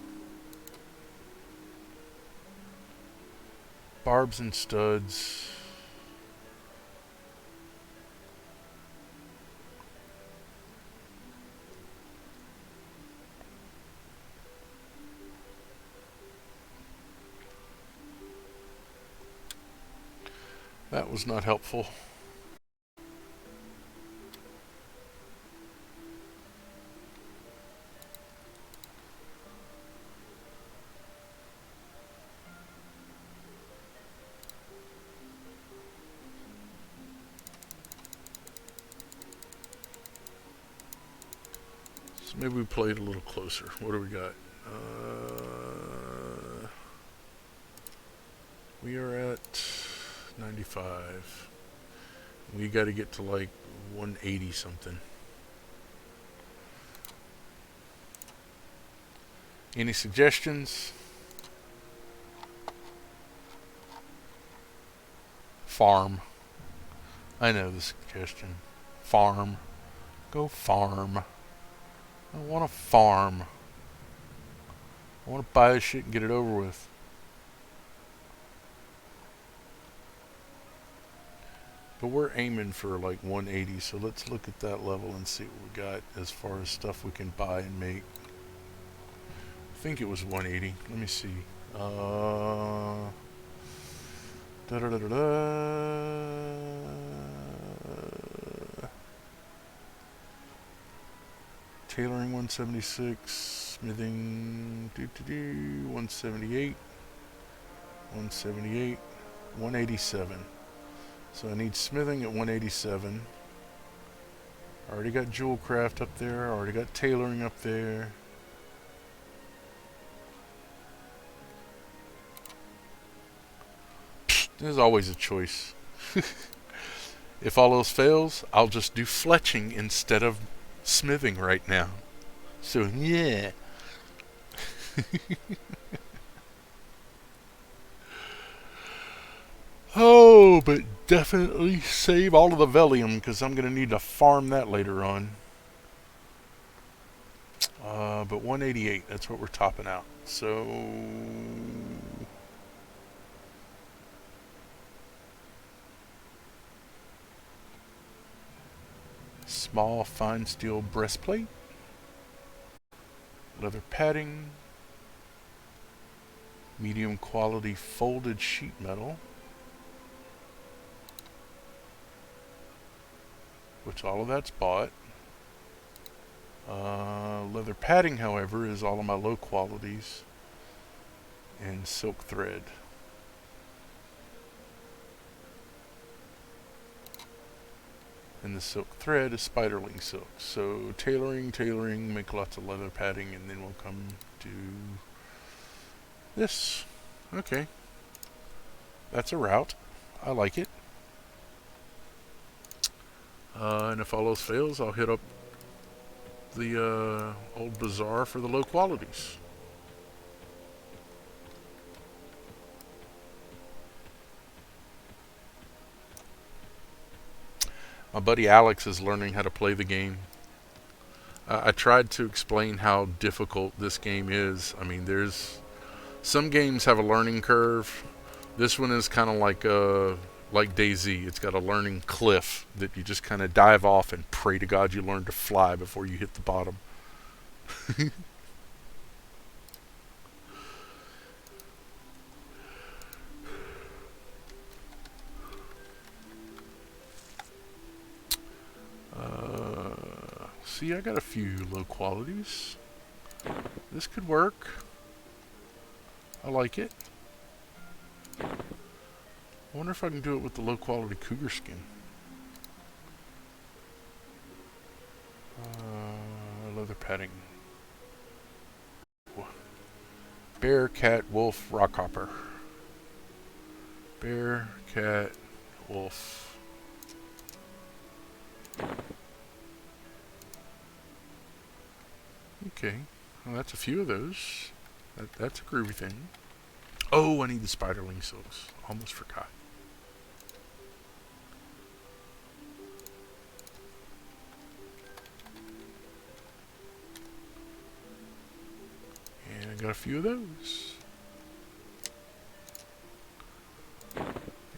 Barbs and studs. That was not helpful. So maybe we play it a little closer. What do we got? We are at 95. We got to get to like 180 something. Any suggestions? Farm. I know the suggestion. Farm. Go farm. I want to farm. I want to buy this shit and get it over with. But we're aiming for like 180, so let's look at that level and see what we got as far as stuff we can buy and make. I think it was 180. Let me see. Da da da da da. Tailoring 176, smithing 178, 178, 187. So I need smithing at 187. I already got jewel craft up there. I already got tailoring up there. There's always a choice. If all else fails, I'll just do fletching instead of smithing right now. So yeah. Oh, but definitely save all of the Velium because I'm going to need to farm that later on. But 188, that's what we're topping out. So small fine steel breastplate, leather padding, medium quality folded sheet metal, which all of that's bought. Leather padding, however, is all of my low qualities, and silk thread. And the silk thread is spiderling silk. So tailoring, make lots of leather padding, and then we'll come to this. Okay. That's a route. I like it. And if all else fails, I'll hit up the old bazaar for the low qualities. My buddy Alex is learning how to play the game. I tried to explain how difficult this game is. I mean, there's some games have a learning curve. This one is kind of like DayZ. It's got a learning cliff that you just kind of dive off and pray to God you learn to fly before you hit the bottom. See, I got a few low qualities. This could work. I like it. I wonder if I can do it with the low quality cougar skin. Leather padding. Bear, cat, wolf, rockhopper. Bear, cat, wolf. Okay, well, that's a few of those. That's a groovy thing. Oh, I need the spiderling silks. Almost forgot. And I got a few of those.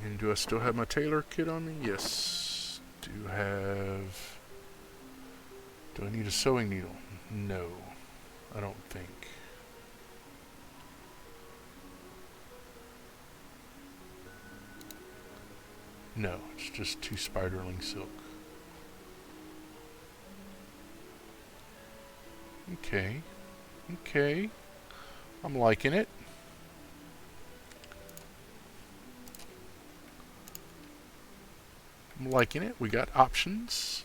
And do I still have my tailor kit on me? Yes. Do I need a sewing needle? No, I don't think. No, it's just 2 spiderling silk. Okay. Okay. I'm liking it. I'm liking it. We got options.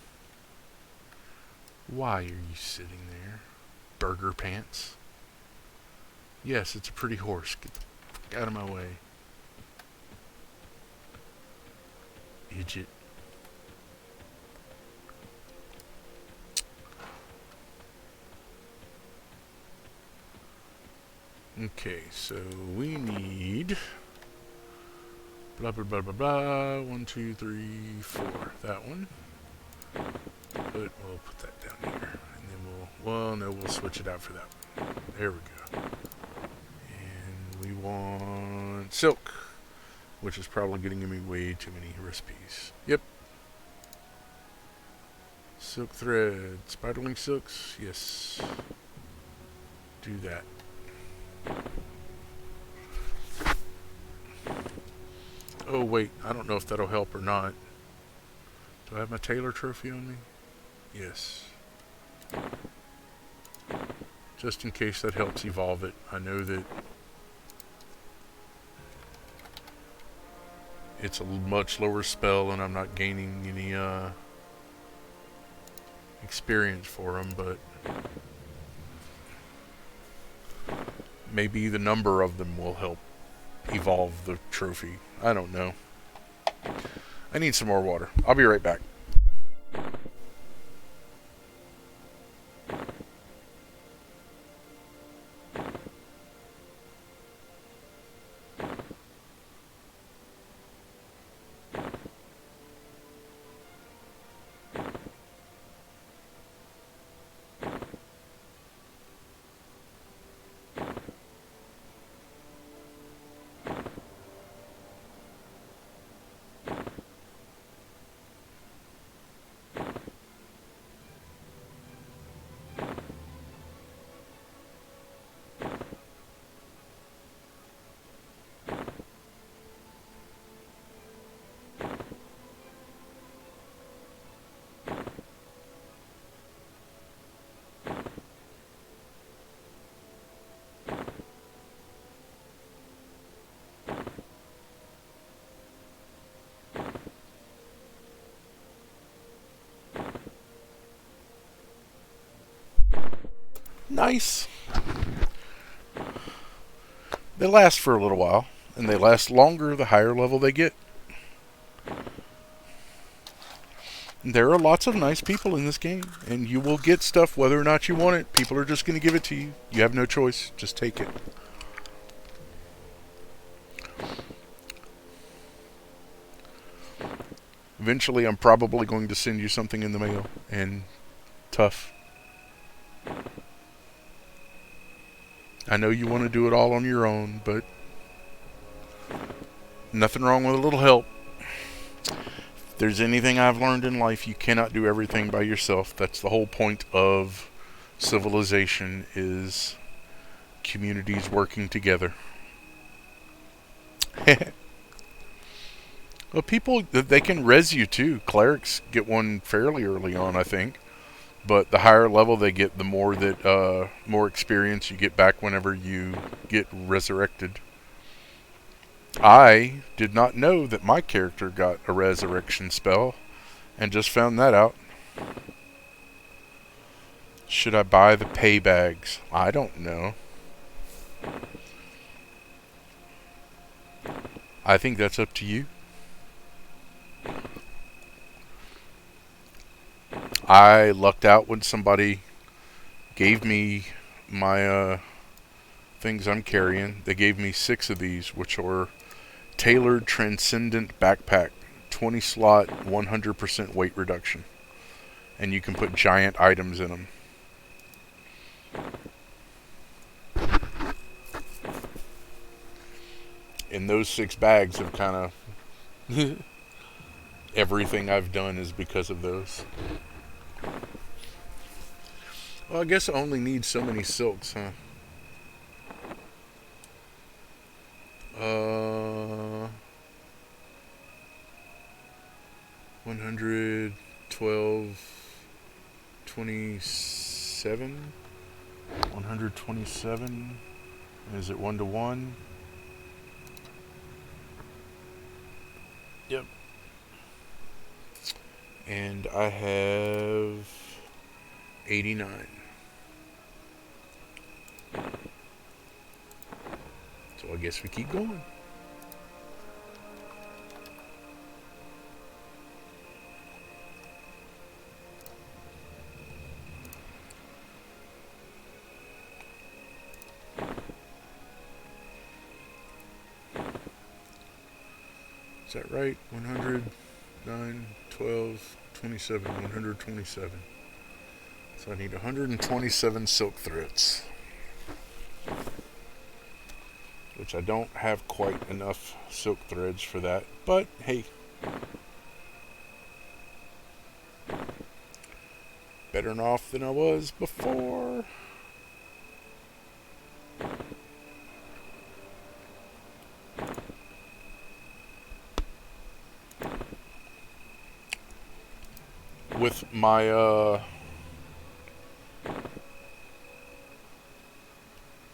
Why are you sitting there? Burger pants. Yes, it's a pretty horse. Get the fuck out of my way. Idiot. Okay, so we need blah blah blah blah blah. 1, 2, 3, 4. That one. But we'll put that down here, and then we'll switch it out for that one. There we go. And we want silk, which is probably getting me way too many recipes. Yep. Silk thread, spiderling silks. Yes. Do that. Oh wait, I don't know if that'll help or not. Do I have my tailor trophy on me? Yes. Just in case that helps evolve it. I know that it's a much lower spell and I'm not gaining any experience for them, but maybe the number of them will help evolve the trophy. I don't know. I need some more water. I'll be right back. Nice. They last for a little while, and they last longer the higher level they get. There are lots of nice people in this game, and you will get stuff whether or not you want it. People are just going to give it to you. You have no choice. Just take it. Eventually, I'm probably going to send you something in the mail, and tough. I know you want to do it all on your own, but nothing wrong with a little help. If there's anything I've learned in life, you cannot do everything by yourself. That's the whole point of civilization, is communities working together. Well, people, they can res you too. Clerics get one fairly early on, I think. But the higher level they get, the more that more experience you get back whenever you get resurrected. I did not know that my character got a resurrection spell, and just found that out. Should I buy the pay bags? I don't know. I think that's up to you. I lucked out when somebody gave me my things I'm carrying. They gave me 6 of these, which are tailored transcendent backpack, 20 slot, 100% weight reduction, and you can put giant items in them. And those 6 bags have kind of everything I've done is because of those. Well, I guess I only need so many silks, huh? 112, 27, 127. Is it 1-to-1? Yep. And I have 89. So I guess we keep going. Is that right? 100, 9, 12, 27, 127. So I need 127 silk threads. Which I don't have quite enough silk threads for that, but hey. Better off than I was before. With my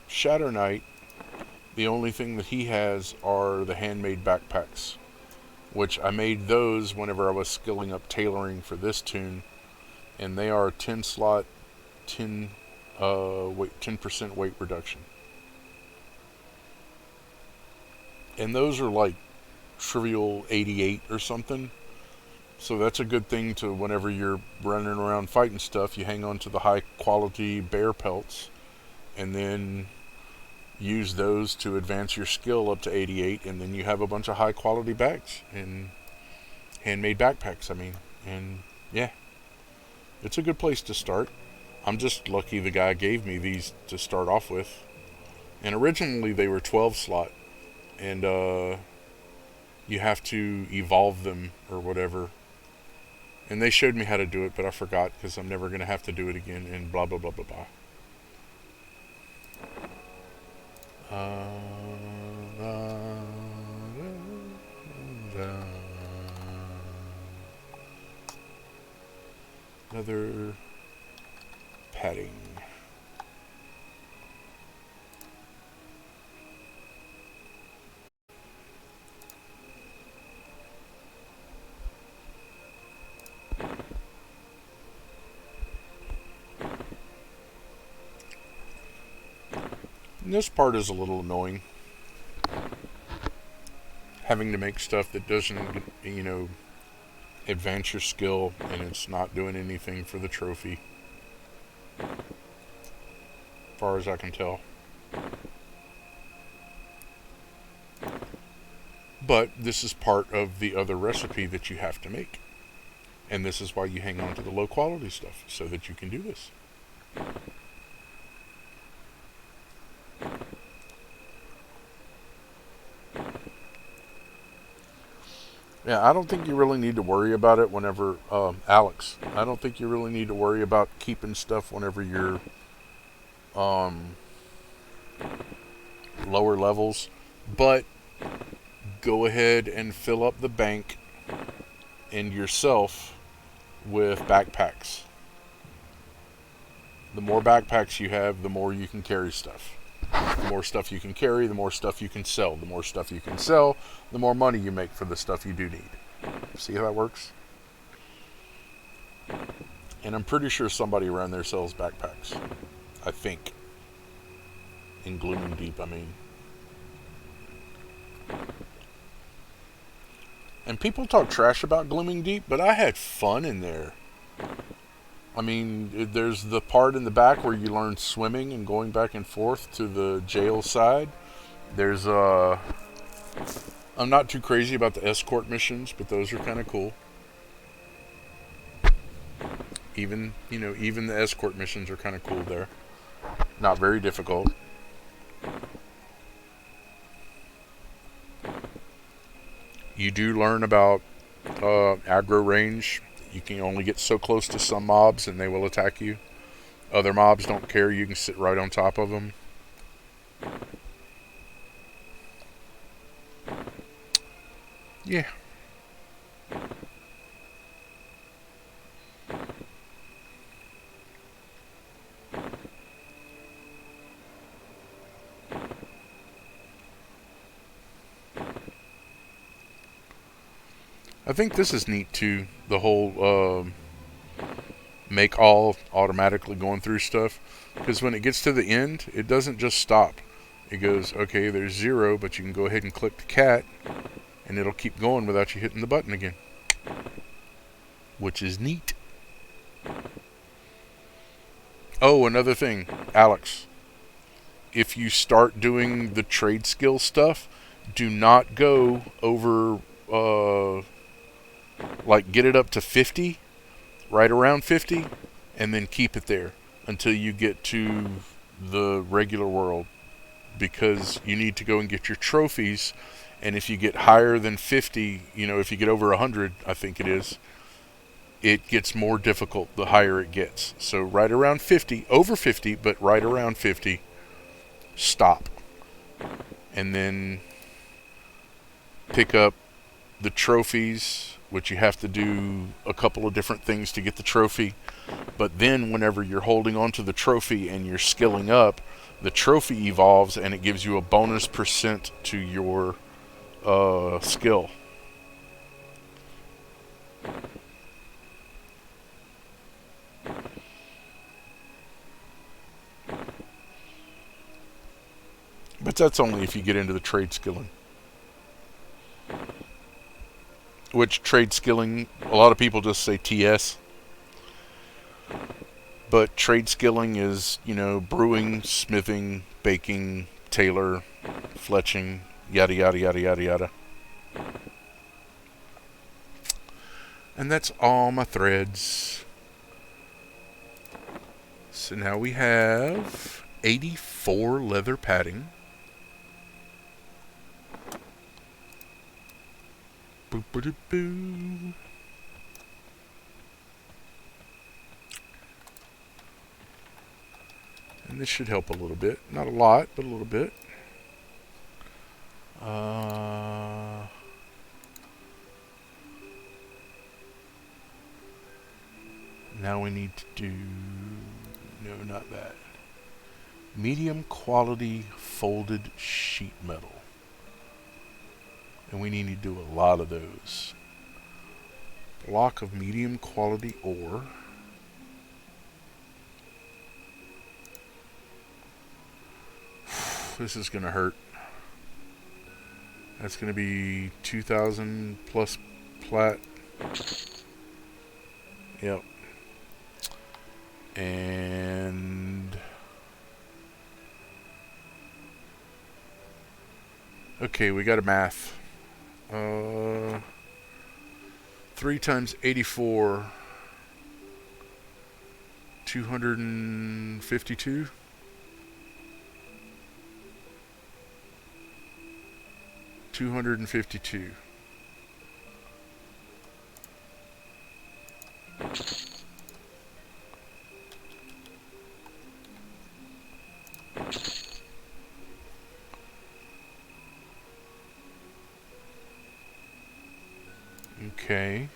Shadow Knight, the only thing that he has are the handmade backpacks, which I made those whenever I was skilling up tailoring for this tune, and they are 10 slot, 10% weight reduction. And those are like trivial 88 or something. So that's a good thing to, whenever you're running around fighting stuff, you hang on to the high quality bear pelts and then use those to advance your skill up to 88, and then you have a bunch of high quality bags and handmade backpacks, and yeah, it's a good place to start. I'm just lucky the guy gave me these to start off with. And originally they were 12 slot, and you have to evolve them or whatever. And they showed me how to do it, but I forgot because I'm never going to have to do it again, and blah, blah, blah, blah, blah. Another padding. And this part is a little annoying. Having to make stuff that doesn't, advance your skill, and it's not doing anything for the trophy, as far as I can tell. But this is part of the other recipe that you have to make. And this is why you hang on to the low quality stuff, so that you can do this. Yeah, I don't think you really need to worry about it whenever, Alex, I don't think you really need to worry about keeping stuff whenever you're um, lower levels. But go ahead and fill up the bank and yourself with backpacks. The more backpacks you have, the more you can carry stuff. The more stuff you can carry, the more stuff you can sell. The more stuff you can sell, the more money you make for the stuff you do need. See how that works? And I'm pretty sure somebody around there sells backpacks. I think. In Glooming Deep, I mean. And people talk trash about Glooming Deep, but I had fun in there. I mean, there's the part in the back where you learn swimming and going back and forth to the jail side. There's I'm not too crazy about the escort missions, but those are kind of cool. Even the escort missions are kind of cool there. Not very difficult. You do learn about aggro range. You can only get so close to some mobs and they will attack you. Other mobs don't care. You can sit right on top of them. Yeah. I think this is neat too. The whole make all automatically going through stuff. Because when it gets to the end, it doesn't just stop. It goes, okay, there's 0, but you can go ahead and click the cat, and it'll keep going without you hitting the button again. Which is neat. Oh, another thing, Alex. If you start doing the trade skill stuff, do not go over, get it up to 50, right around 50, and then keep it there until you get to the regular world. Because you need to go and get your trophies, and if you get higher than 50, if you get over 100, I think it gets more difficult the higher it gets. So right around 50, over 50, but right around 50, stop. And then pick up the trophies, which you have to do a couple of different things to get the trophy. But then whenever you're holding on to the trophy and you're skilling up, the trophy evolves and it gives you a bonus % to your skill. But that's only if you get into the trade skilling. Which trade skilling, a lot of people just say TS. But trade skilling is, brewing, smithing, baking, tailor, fletching, yada yada yada yada yada. And that's all my threads. So now we have 84 leather padding. Boop, boop, boop. And this should help a little bit. Not a lot, but a little bit. Now we need to do... No, not that. Medium quality folded sheet metal. And we need to do a lot of those. Block of medium quality ore. This is going to hurt. That's going to be 2,000 plus plat. Yep. And okay, we got a math. 3 times 84, 252. 252. Okay.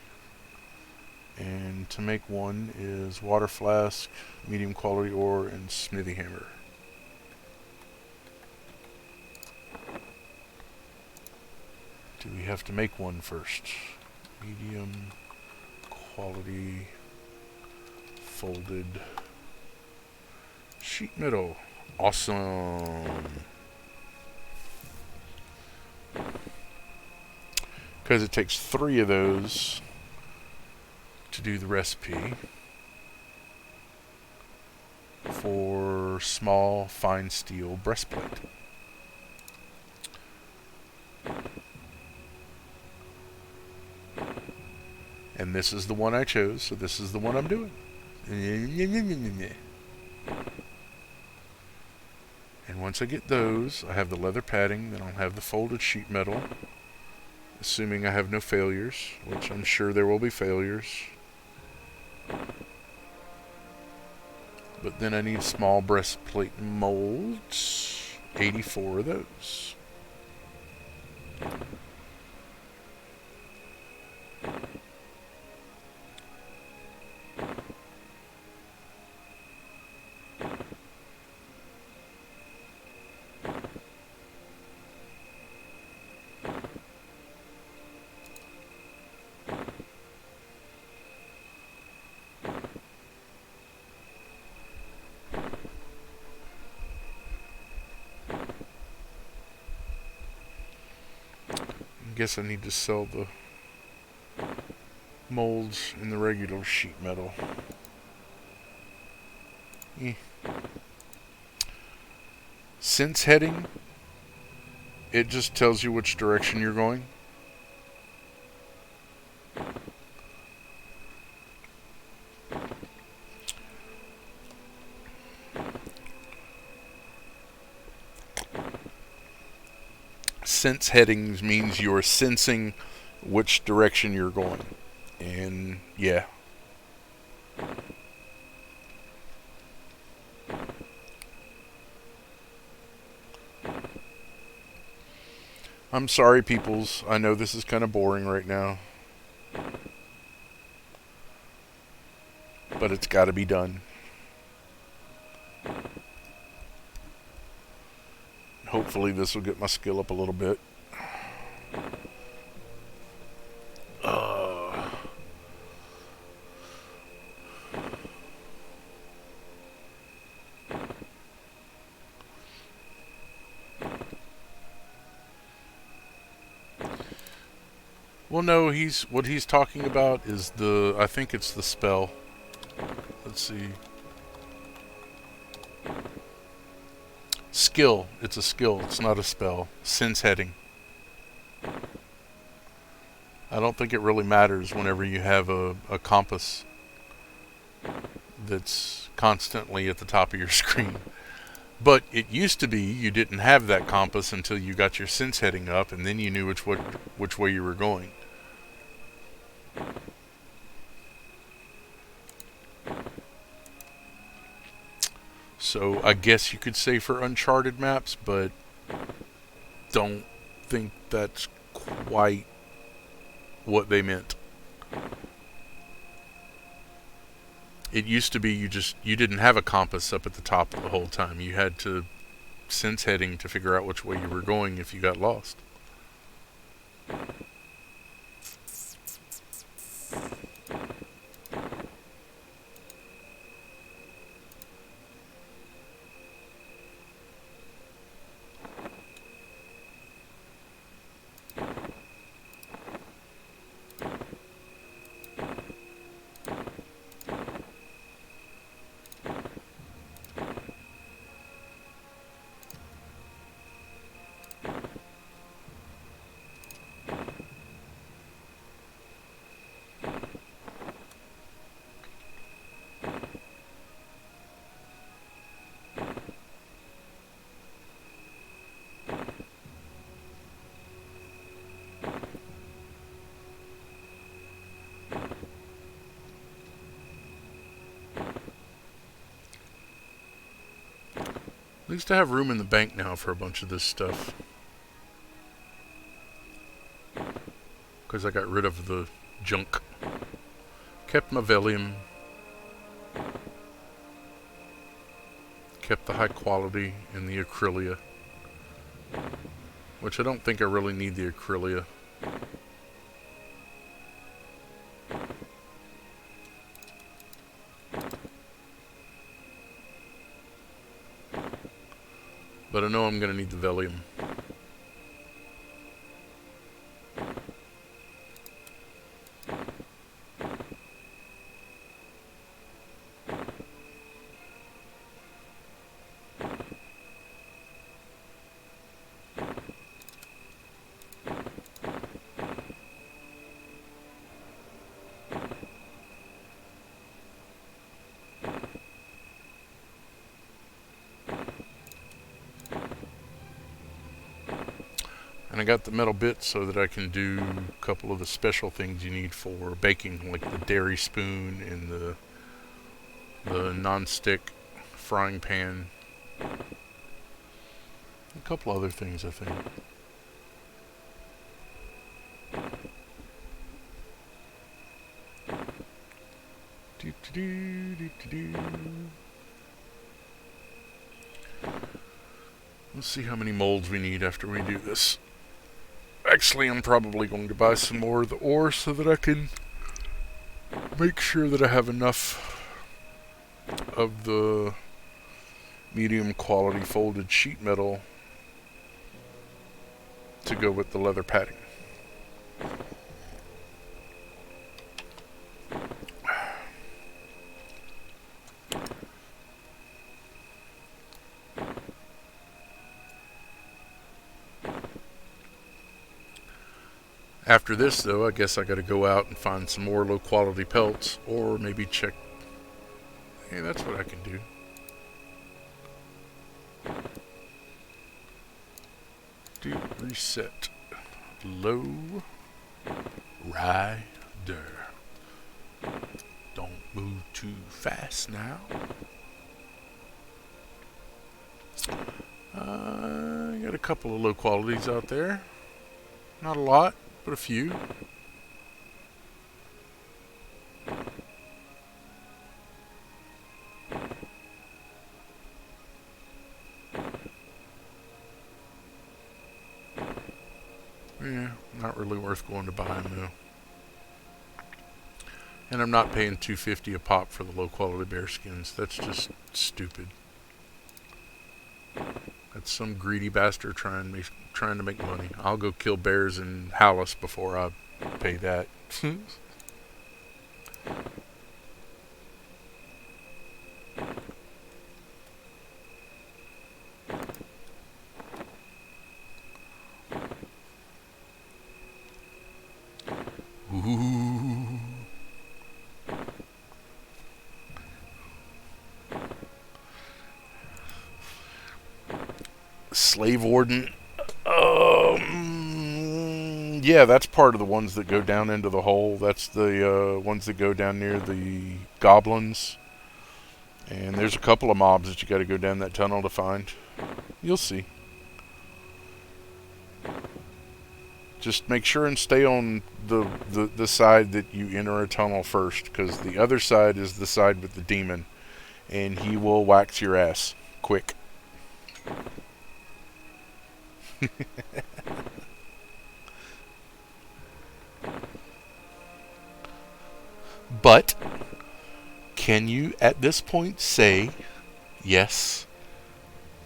And to make one is water flask, medium quality ore, and smithy hammer. Do we have to make one first? Medium quality folded sheet metal. Awesome. Because it takes 3 of those to do the recipe for small fine steel breastplate. And this is the one I chose, so this is the one I'm doing. And once I get those, I have the leather padding, then I'll have the folded sheet metal, assuming I have no failures, which I'm sure there will be failures. But then I need small breastplate molds, 84 of those. I guess I need to sell the molds in the regular sheet metal. Sense heading, it just tells you which direction you're going. Sense headings means you're sensing which direction you're going. And yeah. I'm sorry, peoples. I know this is kind of boring right now. But it's got to be done. Hopefully this will get my skill up a little bit. Well, no, what he's talking about is I think it's the spell. Let's see. Skill. It's a skill. It's not a spell. Sense heading. I don't think it really matters whenever you have a compass that's constantly at the top of your screen. But it used to be you didn't have that compass until you got your sense heading up, and then you knew which way you were going. So I guess you could say for Uncharted maps, but don't think that's quite what they meant. It used to be you didn't have a compass up at the top the whole time. You had to sense heading to figure out which way you were going if you got lost. At least I have room in the bank now for a bunch of this stuff. Because I got rid of the junk. Kept my Valium. Kept the high quality and the Acrylia. Which I don't think I really need the Acrylia. But I know I'm going to need the Valium. And I got the metal bits so that I can do a couple of the special things you need for baking, like the dairy spoon and the non-stick frying pan. A couple other things, I think. Let's see how many molds we need after we do this. Actually, I'm probably going to buy some more of the ore so that I can make sure that I have enough of the medium quality folded sheet metal to go with the leather padding. After this, though, I guess I gotta go out and find some more low quality pelts, or maybe check. Hey, that's what I can do. Do reset. Low rider. Don't move too fast now. Got a couple of low qualities out there. Not a lot, but a few. Yeah, not really worth going to buy them though. And I'm not paying $2.50 a pop for the low quality bear skins. That's just stupid. That's some greedy bastard trying to make money. I'll go kill bears in Hallis before I pay that. Ooh. Slave Warden. Yeah, that's part of the ones that go down into the hole. That's the ones that go down near the goblins. And there's a couple of mobs that you got to go down that tunnel to find. You'll see. Just make sure and stay on the side that you enter a tunnel first, because the other side is the side with the demon, and he will wax your ass quick. But can you at this point say, yes,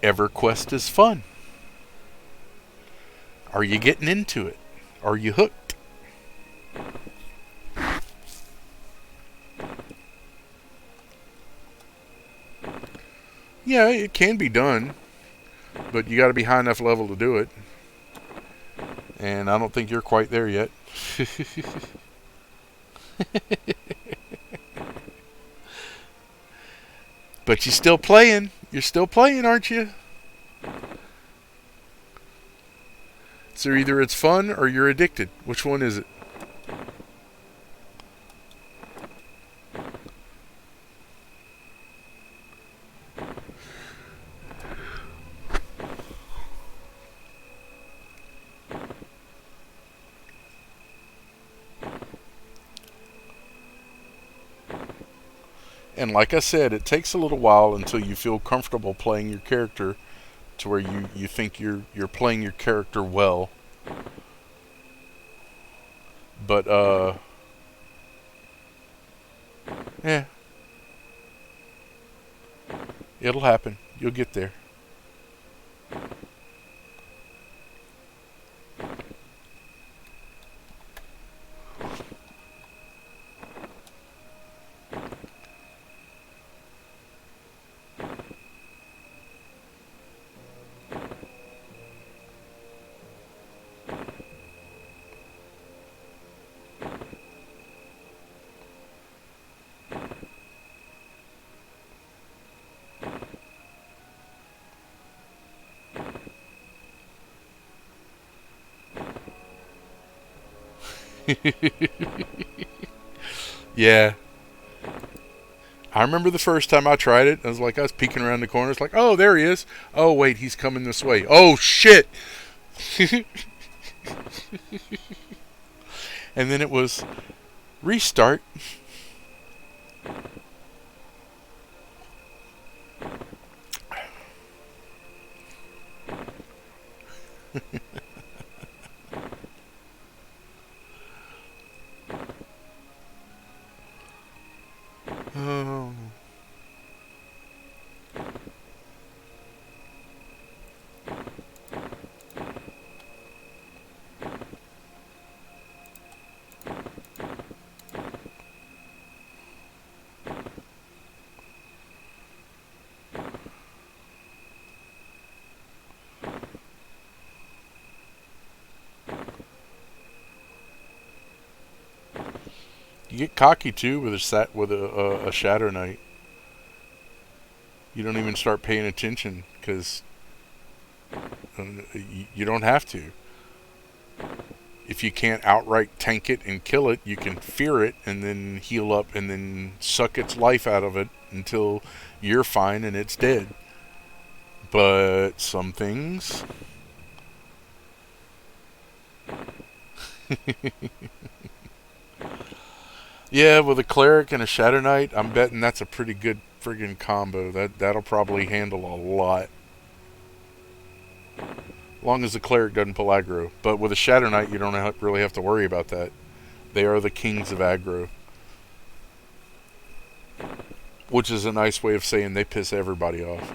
EverQuest is fun? Are you getting into it? Are you hooked? Yeah, it can be done, but you got to be high enough level to do it. And I don't think you're quite there yet. But you're still playing. You're still playing, aren't you? So either it's fun or you're addicted. Which one is it? And like I said, it takes a little while until you feel comfortable playing your character to where you think you're playing your character well. But yeah, it'll happen. You'll get there. Yeah. I remember the first time I tried it. I was peeking around the corner. It's like, oh, there he is. Oh, wait, he's coming this way. Oh, shit. And then it was restart. Oh. You get cocky too with a Shadow Knight. You don't even start paying attention because you don't have to. If you can't outright tank it and kill it, you can fear it and then heal up and then suck its life out of it until you're fine and it's dead. But some things. Yeah, with a cleric and a Shadow Knight, I'm betting that's a pretty good friggin' combo. That'll probably handle a lot. Long as the cleric doesn't pull aggro. But with a Shadow Knight, you don't really have to worry about that. They are the kings of aggro. Which is a nice way of saying they piss everybody off.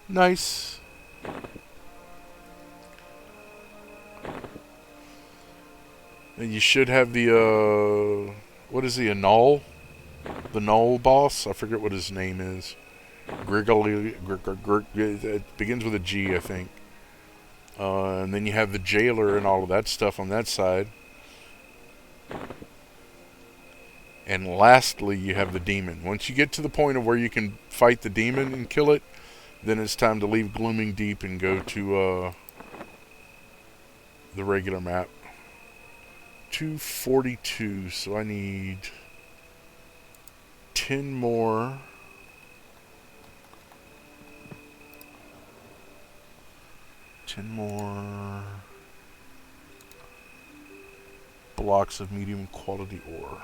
Nice. And you should have the, what is he, a Null? The Null boss? I forget what his name is. It begins with a G, I think. And then you have the jailer and all of that stuff on that side. And lastly, you have the demon. Once you get to the point of where you can fight the demon and kill it, then it's time to leave Glooming Deep and go to the regular map. 242, so I need 10 more. 10 more blocks of medium quality ore.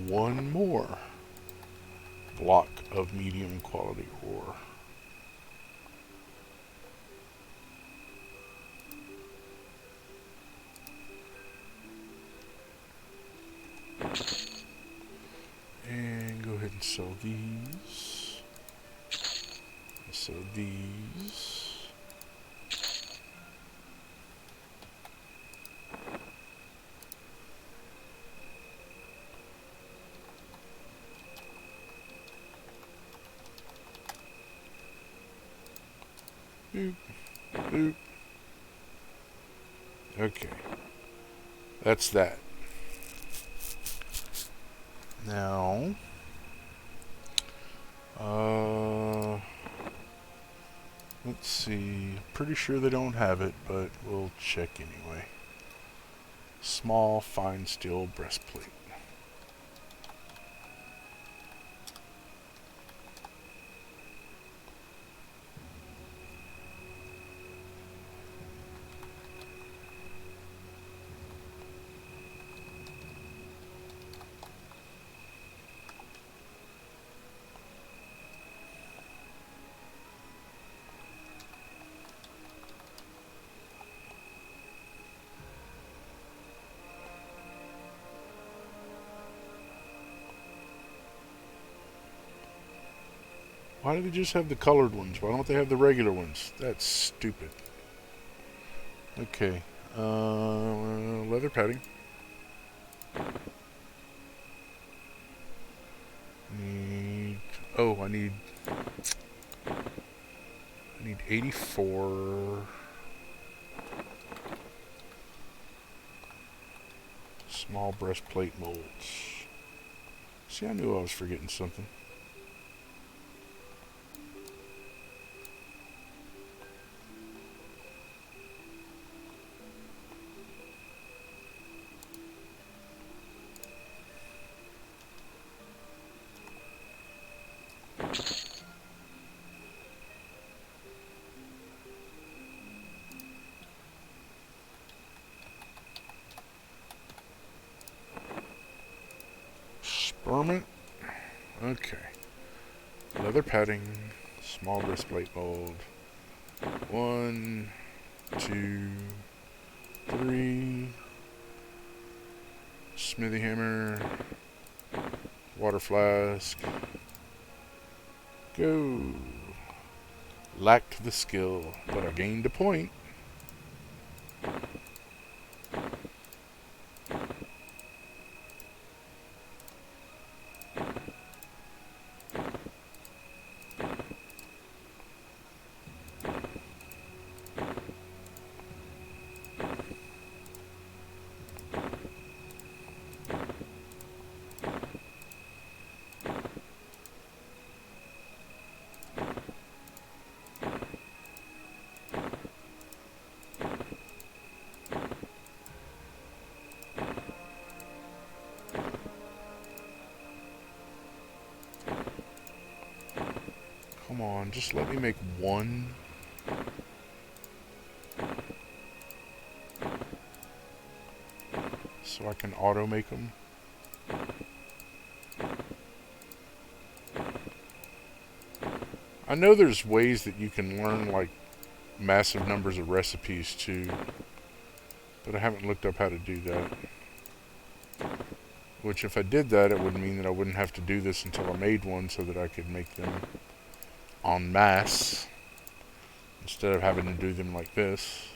One more block of medium quality ore. And go ahead and sell these. So these. Boop, boop. Okay. That's that. Now, let's see. Pretty sure they don't have it, but we'll check anyway. Small, fine steel breastplate. Why do they just have the colored ones? Why don't they have the regular ones? That's stupid. Okay. Leather padding. I need 84 small breastplate molds. See, I knew I was forgetting something. Spermint. Okay. Leather padding. Small breastplate mold. 1, 2, 3. Smithy hammer. Water flask. Go. Lacked the skill, but I gained a point. Come on, just let me make one. So I can auto make them. I know there's ways that you can learn like massive numbers of recipes too, but I haven't looked up how to do that. Which if I did that, it would mean that I wouldn't have to do this until I made one so that I could make them en masse instead of having to do them like this.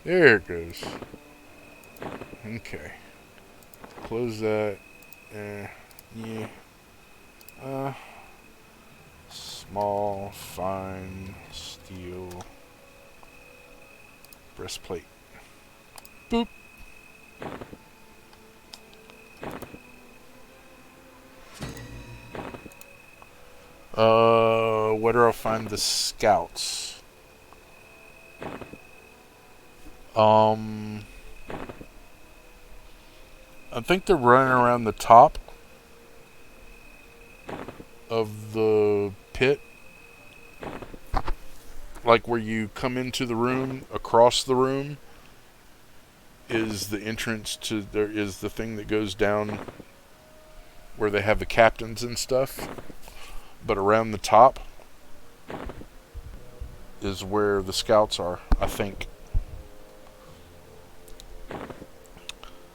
There it goes. Okay. Close that. Yeah. Small, fine steel breastplate. Boop. Where do I find the scouts? I think they're running around the top of the pit. Like where you come into the room, across the room is the entrance to, there is the thing that goes down where they have the captains and stuff. But around the top is where the scouts are, I think.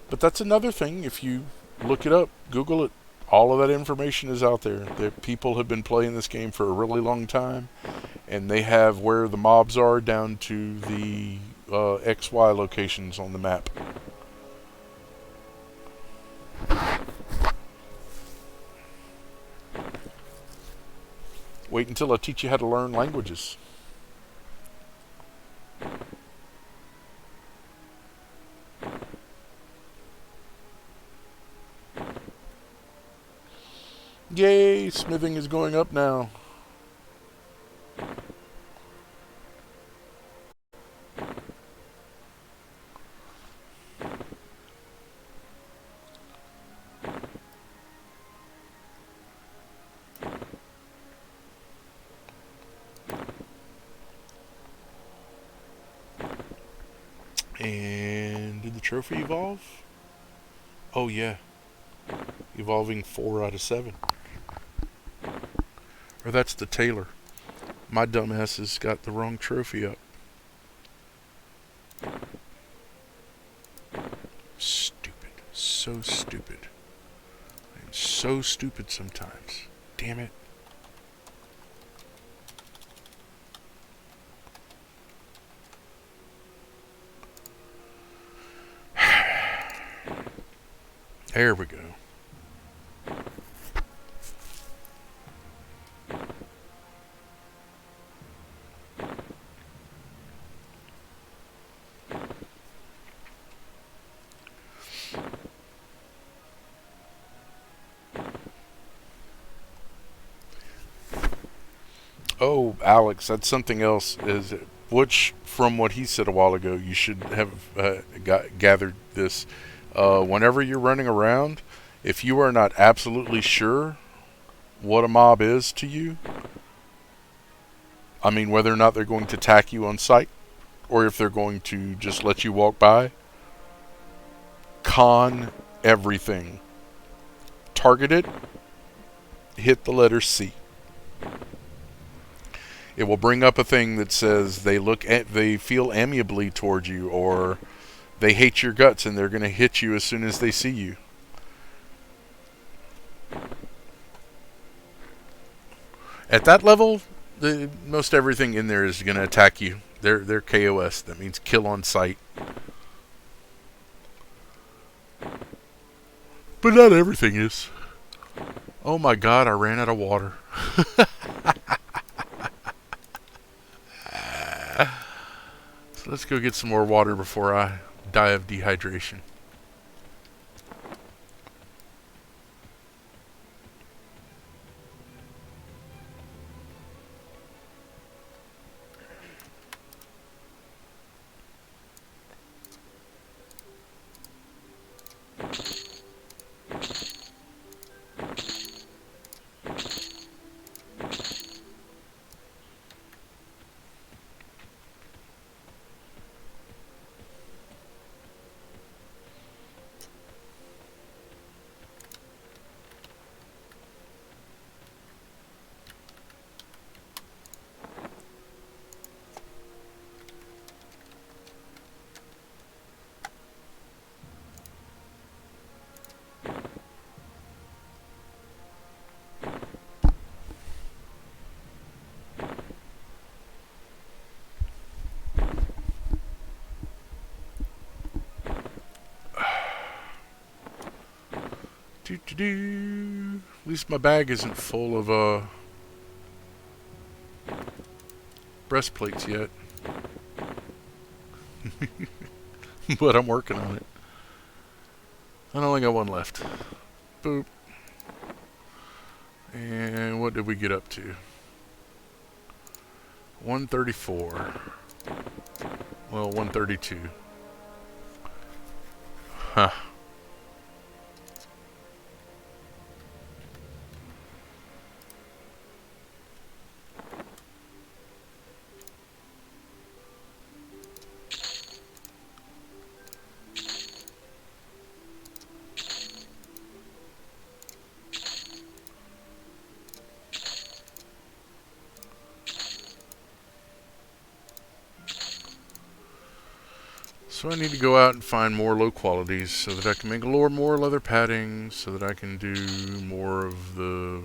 But that's another thing. If you look it up, Google it, all of that information is out there. The people have been playing this game for a really long time, And they have where the mobs are down to the XY locations on the map. Wait until I teach you how to learn languages. Yay, smithing is going up now. And did the trophy evolve? Oh yeah, evolving 4 out of 7. Or that's the tailor. My dumbass has got the wrong trophy up. Stupid. So stupid. I am so stupid sometimes. Damn it. There we go. Oh, Alex, that's something else. Which, from what he said a while ago, you should have gathered this. Whenever you're running around, if you are not absolutely sure what a mob is to you, I mean, whether or not they're going to attack you on sight, or if they're going to just let you walk by, con everything. Target it, hit the letter C. It will bring up a thing that says they feel amiably toward you, or they hate your guts and they're going to hit you as soon as they see you. At that level, most everything in there is going to attack you. They're KOS. That means kill on sight. But not everything is. Oh my god, I ran out of water. So let's go get some more water before I die of dehydration. At least my bag isn't full of breastplates yet. But I'm working on it. I only got one left. Boop. And what did we get up to? 134. Well, 132. Huh. So I need to go out and find more low qualities so that I can make more leather padding, so that I can do more of the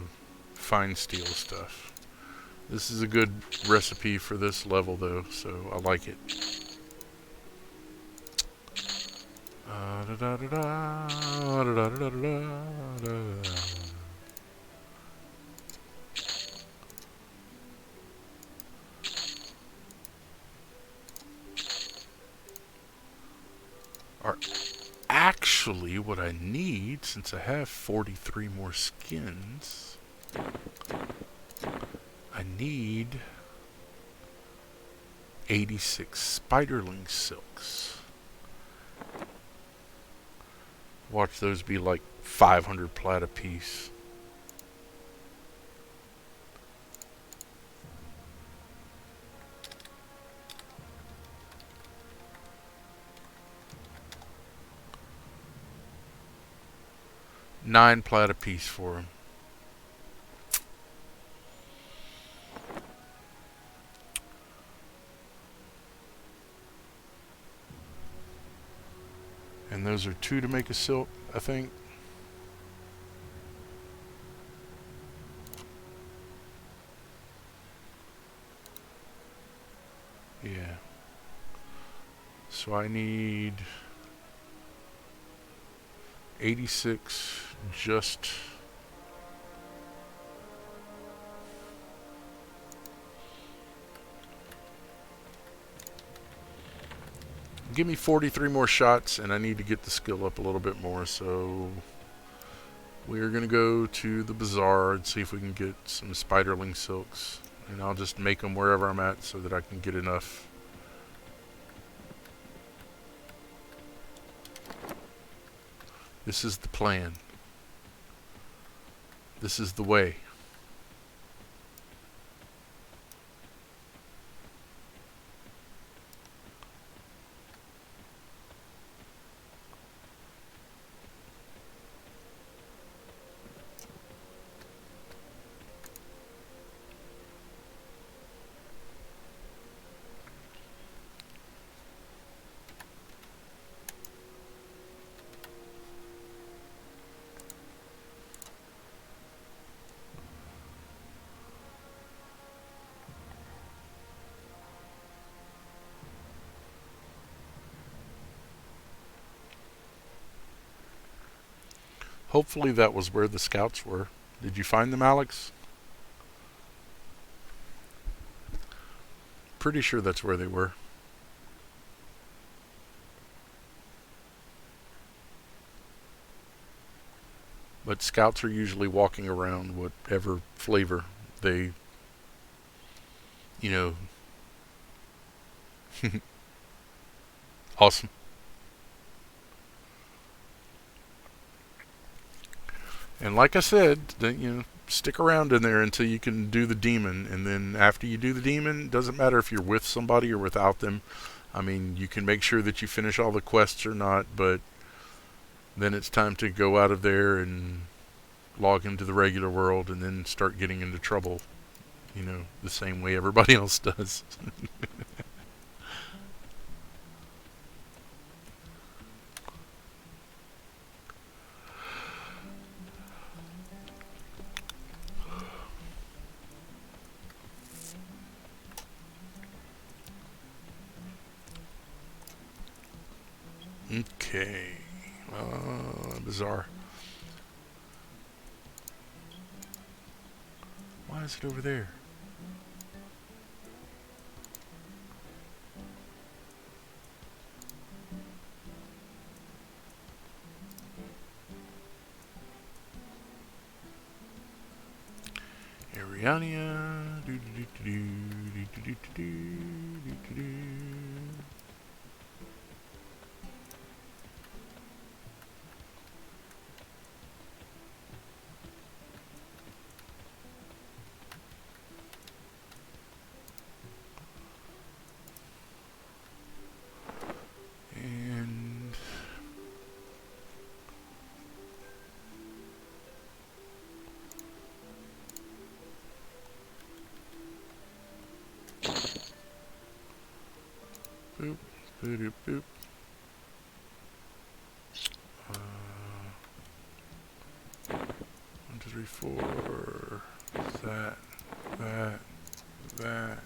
fine steel stuff. This is a good recipe for this level, though, so I like it. Actually, what I need, since I have 43 more skins, I need 86 spiderling silks. Watch those be like 500 plat a piece. $9 plat a piece for them. And those are 2 to make a silk, I think. Yeah. So I need 86 just... Give me 43 more shots, and I need to get the skill up a little bit more, so we're going to go to the bazaar and see if we can get some spiderling silks, and I'll just make them wherever I'm at so that I can get enough. This is the plan. This is the way. Hopefully that was where the scouts were. Did you find them, Alex? Pretty sure that's where they were. But scouts are usually walking around whatever flavor they, you know. Awesome. And like I said, stick around in there until you can do the demon, and then after you do the demon, doesn't matter if you're with somebody or without them. I mean, you can make sure that you finish all the quests or not, but then it's time to go out of there and log into the regular world and then start getting into trouble, the same way everybody else does. Okay. Bizarre. Why is it over there? Ariania. And boop, boop, boop. 1, 2, 3, 4. That. that.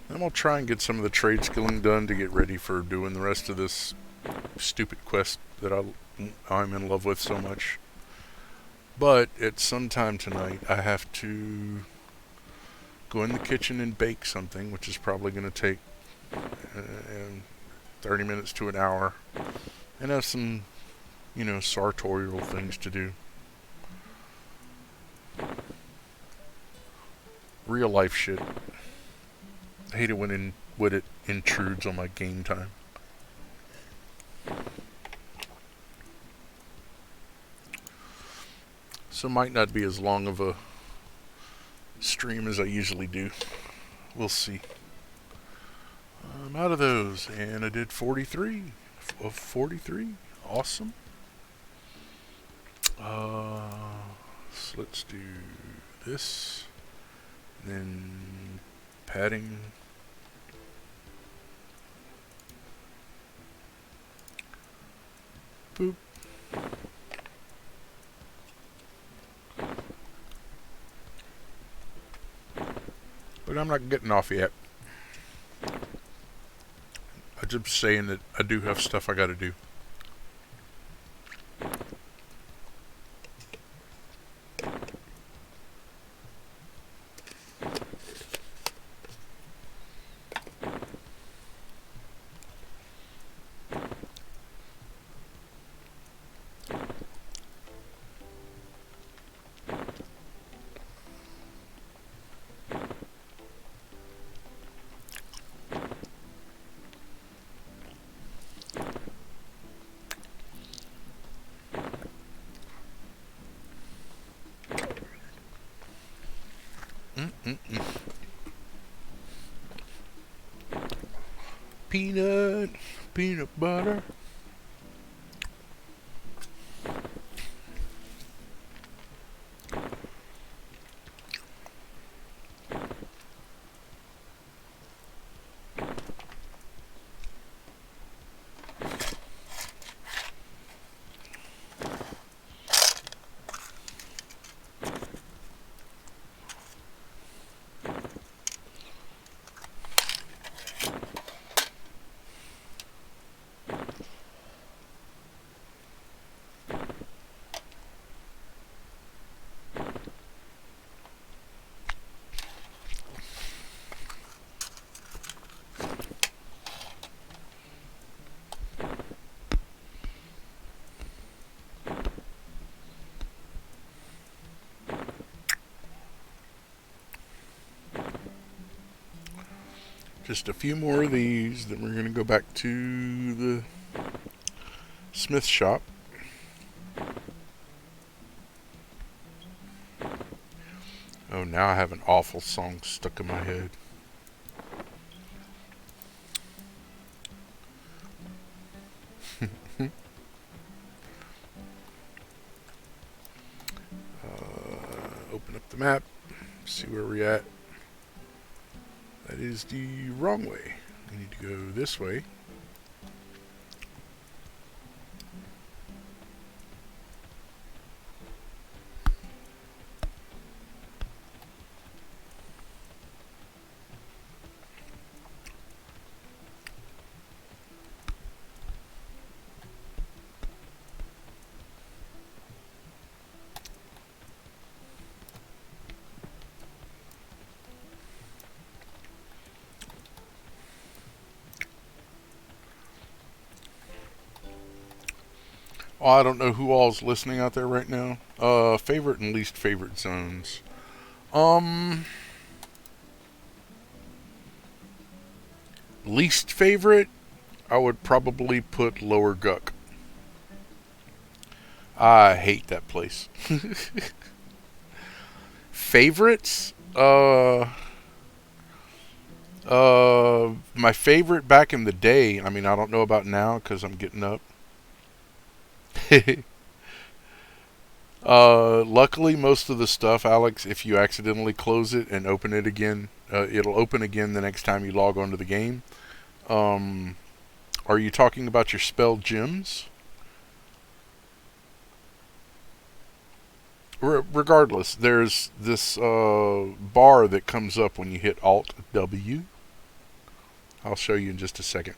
I'm going to try and get some of the trade skilling done to get ready for doing the rest of this stupid quest that I'm in love with so much. But at some time tonight, I have to go in the kitchen and bake something, which is probably going to take 30 minutes to an hour, and have some, sartorial things to do. Real life shit. I hate it when it intrudes on my game time. So it might not be as long of a stream as I usually do. We'll see. I'm out of those, and I did 43 of 43. Awesome. So let's do this. Then padding. Boop. But I'm not getting off yet. I'm just saying that I do have stuff I gotta do. Peanut butter. Just a few more of these, then we're going to go back to the smith shop. Oh, now I have an awful song stuck in my head. Open up the map, see where we're at. That is the wrong way. We need to go this way. Oh, I don't know who all's listening out there right now. Favorite and least favorite zones. Least favorite, I would probably put Lower Guck. I hate that place. Favorites? My favorite back in the day, I mean, I don't know about now because I'm getting up. Luckily, most of the stuff, Alex, if you accidentally close it and open it again, it'll open again the next time you log onto the game. Are you talking about your spell gems? Regardless, there's this bar that comes up when you hit Alt W. I'll show you in just a second.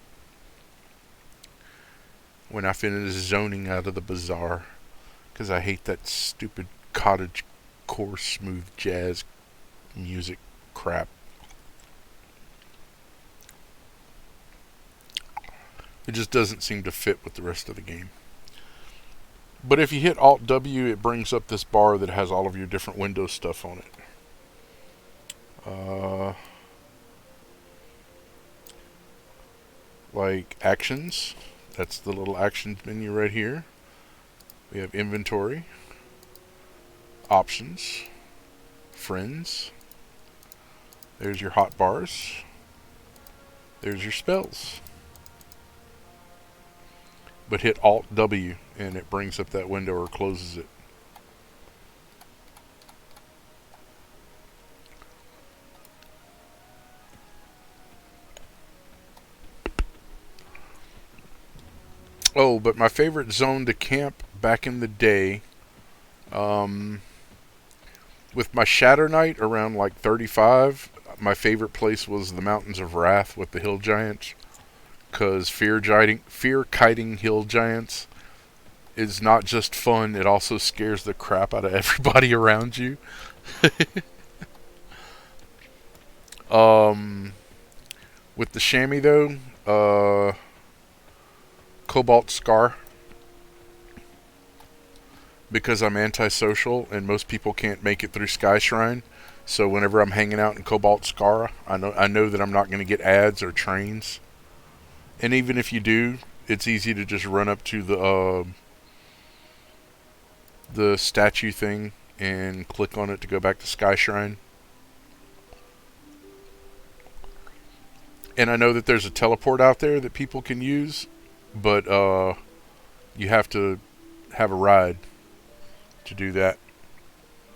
When I finish zoning out of the bazaar. Because I hate that stupid cottage core smooth jazz music crap. It just doesn't seem to fit with the rest of the game. But if you hit Alt W, it brings up this bar that has all of your different Windows stuff on it. Like actions. That's the little actions menu right here. We have inventory, options, friends. There's your hotbars. There's your spells. But hit Alt W and it brings up that window or closes it. Oh, but my favorite zone to camp back in the day, with my Shatter Knight around like 35, my favorite place was the Mountains of Wrath with the hill giants. Because fear kiting hill giants is not just fun, it also scares the crap out of everybody around you. With the chamois though, Cobalt Scar. Because I'm antisocial and most people can't make it through Sky Shrine. So whenever I'm hanging out in Cobalt Scar, I know that I'm not going to get ads or trains. And even if you do, it's easy to just run up to the statue thing and click on it to go back to Sky Shrine. And I know that there's a teleport out there that people can use, but you have to have a ride to do that.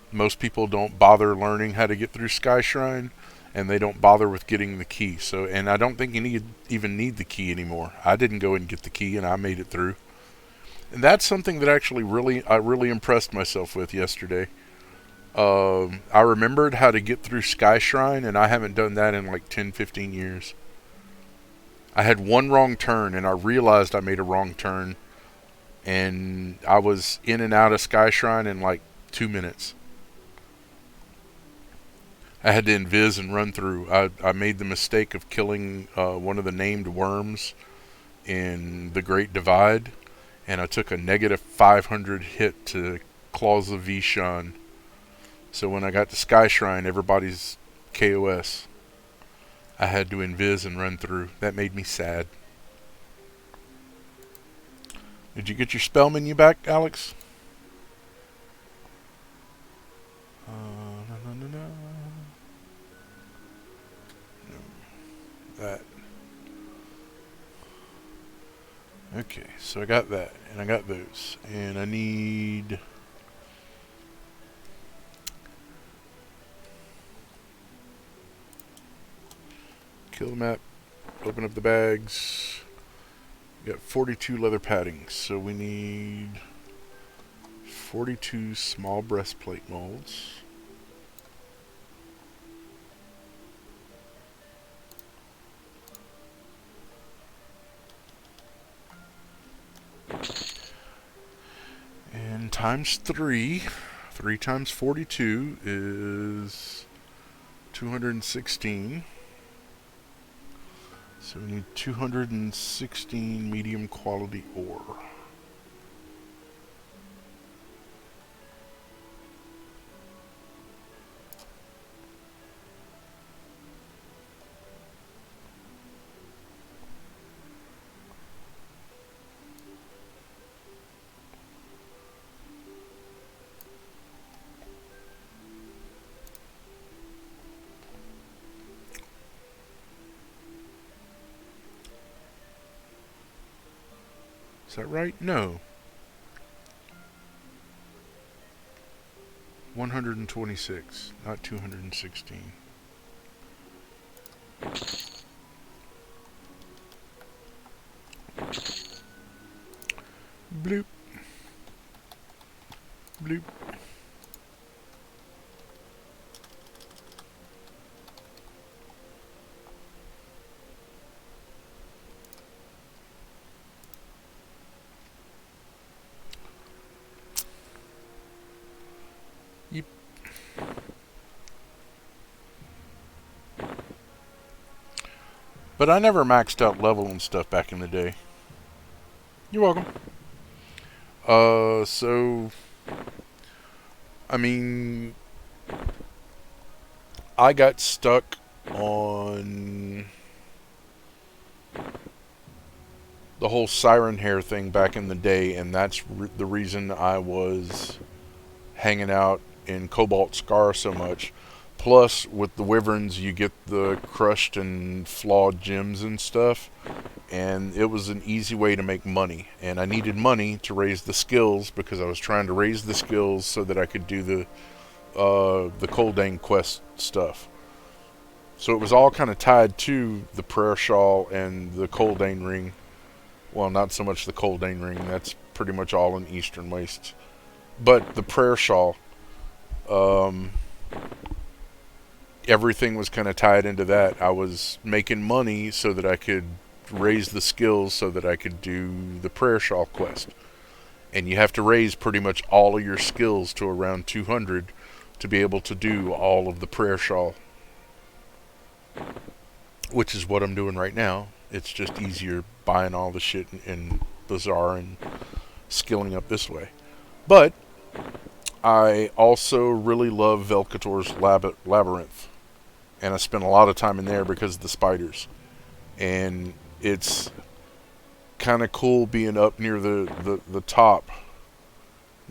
Most people don't bother learning how to get through Sky Shrine, and they don't bother with getting the key. So, and I don't think you even need the key anymore. I didn't go and get the key, and I made it through. And that's something that actually I really impressed myself with yesterday. I remembered how to get through Sky Shrine, and I haven't done that in like 10, 15 years. I had one wrong turn, and I realized I made a wrong turn, and I was in and out of Sky Shrine in like 2 minutes. I had to invis and run through. I made the mistake of killing one of the named worms in the Great Divide, and I took a negative 500 hit to Claws of Vishan. So when I got to Sky Shrine, everybody's KOS. I had to invis and run through. That made me sad. Did you get your spell menu back, Alex? No. That. Okay, so I got that, and I got those. And I need Kill the map. Open up the bags. We got 42 leather paddings, so we need 42 small breastplate molds. And times 3. 3 times 42 is 216. So we need 216 medium quality ore. Is that right? No. 126, not 216. Bloop. Bloop. Yep. But I never maxed out level and stuff back in the day. You're welcome. So, I mean, I got stuck on the whole siren hair thing back in the day, and that's the reason I was hanging out in Cobalt Scar so much. Plus, with the wyverns, you get the crushed and flawed gems and stuff, and it was an easy way to make money. And I needed money to raise the skills because I was trying to raise the skills so that I could do the Coldane quest stuff. So it was all kind of tied to the prayer shawl and the Coldane ring. Well, not so much the Coldane ring. That's pretty much all in Eastern Wastes. But the prayer shawl, everything was kind of tied into that. I was making money so that I could raise the skills so that I could do the prayer shawl quest. And you have to raise pretty much all of your skills to around 200 to be able to do all of the prayer shawl. Which is what I'm doing right now. It's just easier buying all the shit in Bazaar and skilling up this way. But I also really love Velkator's Labyrinth. And I spent a lot of time in there because of the spiders. And it's kind of cool being up near the top.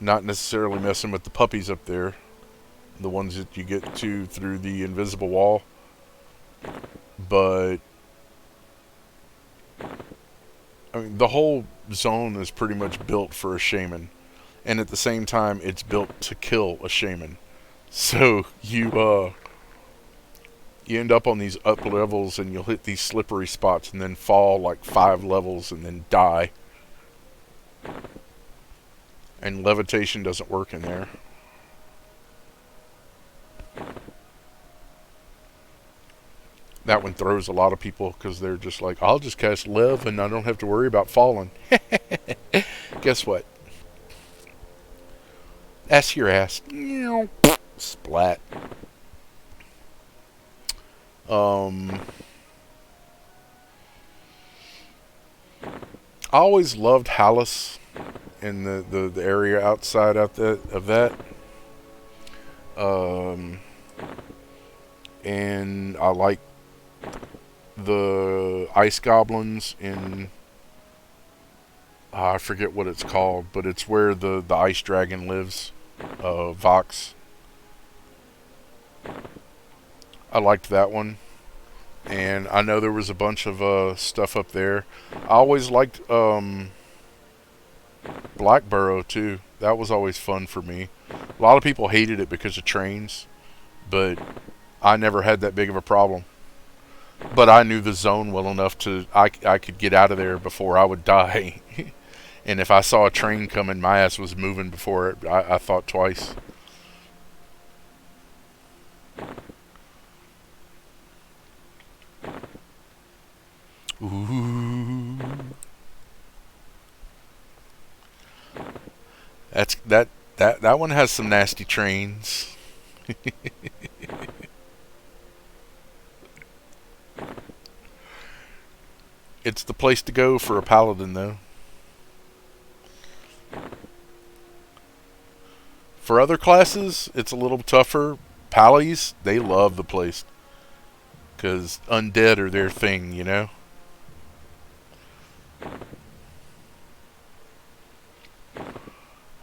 Not necessarily messing with the puppies up there. The ones that you get to through the invisible wall. But I mean, the whole zone is pretty much built for a shaman. And at the same time, it's built to kill a shaman. So you end up on these up levels and you'll hit these slippery spots and then fall like 5 levels and then die. And levitation doesn't work in there. That one throws a lot of people because they're just like, I'll just cast Lev and I don't have to worry about falling. Guess what? That's your ass. Splat. I always loved Hallis in the area outside of that. And I like the ice goblins in I forget what it's called, but it's where the ice dragon lives. Vox. I liked that one. And I know there was a bunch of stuff up there. I always liked Blackburrow too. That was always fun for me. A lot of people hated it because of trains, but I never had that big of a problem. But I knew the zone well enough to I could get out of there before I would die. And if I saw a train coming, my ass was moving before it. I thought twice. Ooh, that one has some nasty trains. It's the place to go for a paladin, though. For other classes, it's a little tougher. Pallies, they love the place because undead are their thing, you know.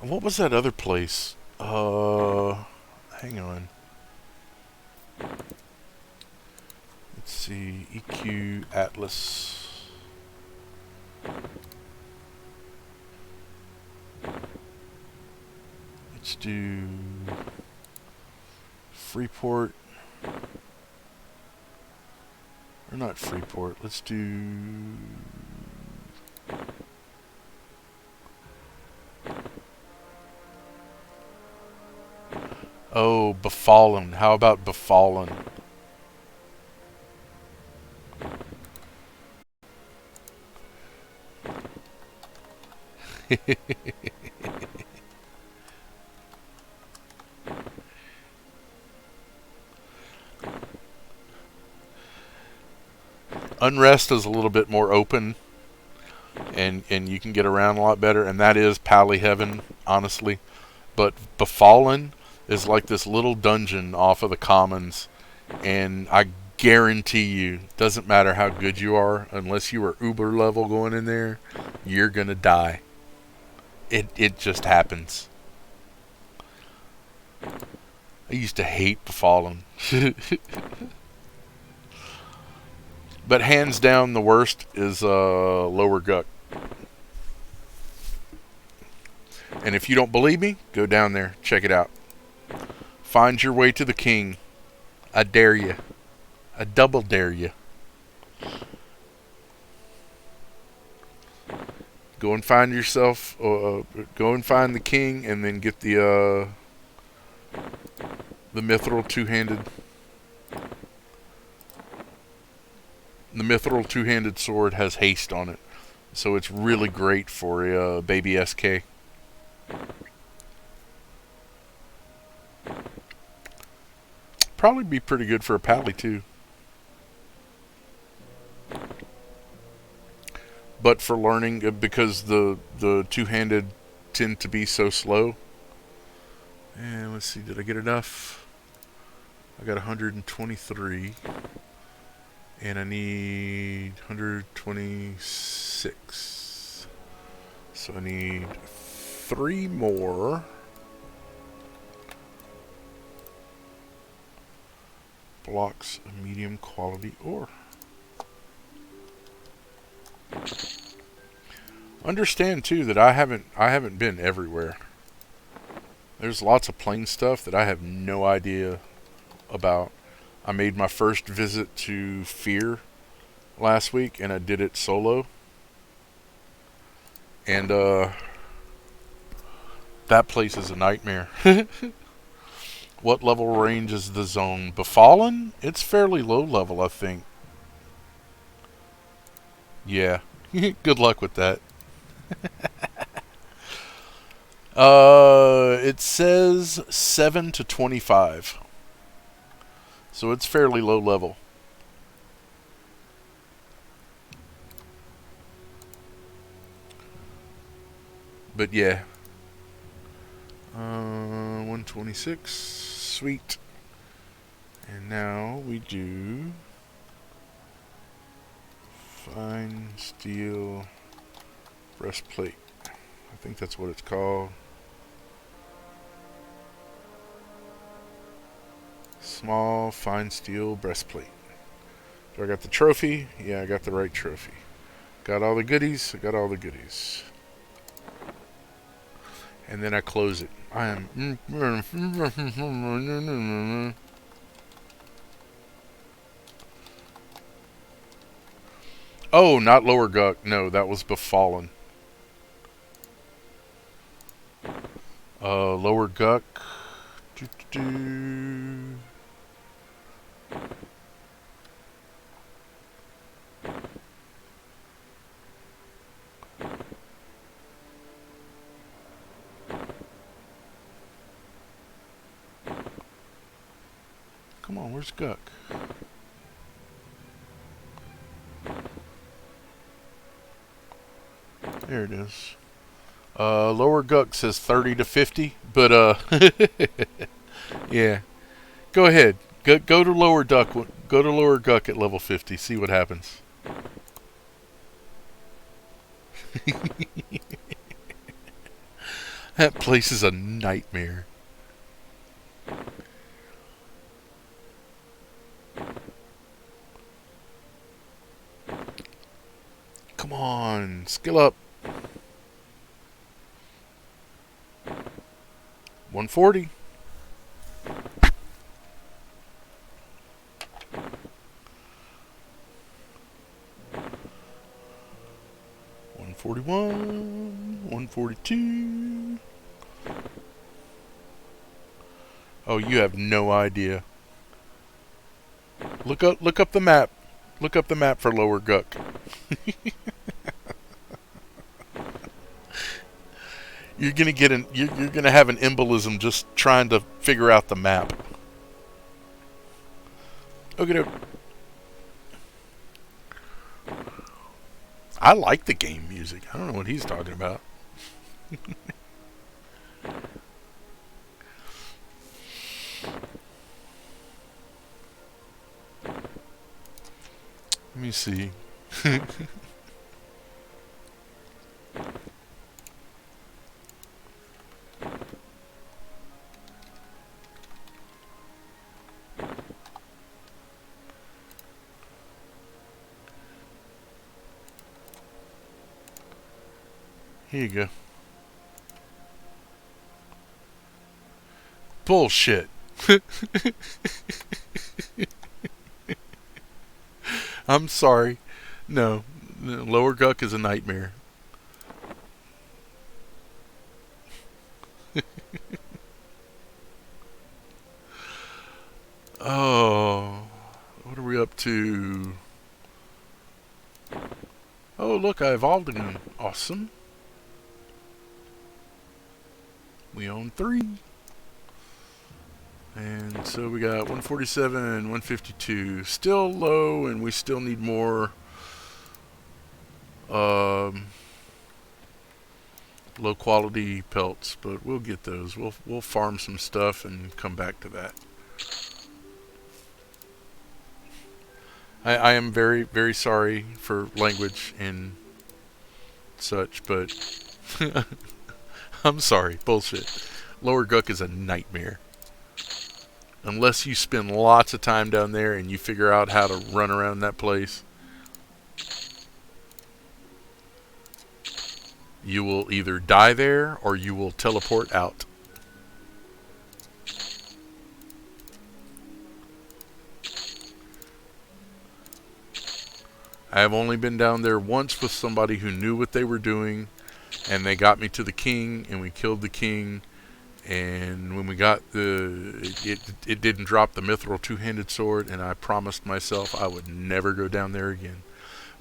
And what was that other place? Hang on. Let's see. EQ Atlas. Let's do Freeport. Or not Freeport. Let's do. Oh, Befallen. How about Befallen? Unrest is a little bit more open, and you can get around a lot better, and that is Pally Heaven, honestly. But Befallen is like this little dungeon off of the commons, and I guarantee you, doesn't matter how good you are, unless you are uber level going in there, you're gonna die. It just happens. I used to hate Befallen. But hands down, the worst is Lower Guck. And if you don't believe me, go down there, check it out. Find your way to the king. I dare you. I double dare you. Go and find yourself. Go and find the king, and then get the mithril two-handed. The mithril two-handed sword has haste on it, so it's really great for a baby SK. Probably be pretty good for a pally too. But for learning, because the two-handed tend to be so slow. And let's see, did I get enough? I got 123. And I need 126. So I need 3 more. Blocks of medium quality ore. Understand too that I haven't been everywhere. There's lots of plain stuff that I have no idea about. I made my first visit to Fear last week, and I did it solo. And that place is a nightmare. What level range is the zone? Befallen? It's fairly low level, I think. Yeah. Good luck with that. It says 7 to 25. So it's fairly low level. But yeah. 126. Sweet. And now we do fine steel breastplate. I think that's what it's called. Small fine steel breastplate. Do I got the trophy? Yeah, I got the right trophy. Got all the goodies? I got all the goodies. And then I close it. I am... Oh, not Lower Guck. No, that was Befallen. Lower Guck. Doo-doo-doo. Come on, where's Guck? There it is. Lower Guck says 30 to 50, but yeah. Go ahead. Go to Lower Duck. Go to Lower Guck at level 50. See what happens. That place is a nightmare. Come on, skill up. 140. $141, 142. Oh, you have no idea. Look up the map. Look up the map for Lower Guck. You're gonna have an embolism just trying to figure out the map. Okay. I like the game music. I don't know what he's talking about. Let me see. Here you go. Bullshit. I'm sorry. No. Lower Guck is a nightmare. Oh. What are we up to? Oh, look, I evolved again. Awesome. We own 3. And so we got 147 and 152. Still low, and we still need more low quality pelts, but we'll get those. We'll farm some stuff and come back to that. I am very, very sorry for language and such, but I'm sorry. Bullshit. Lower Guck is a nightmare. Unless you spend lots of time down there and you figure out how to run around that place, you will either die there or you will teleport out. I have only been down there once with somebody who knew what they were doing, and they got me to the king, and we killed the king. And when we got it didn't drop the mithril two-handed sword, and I promised myself I would never go down there again.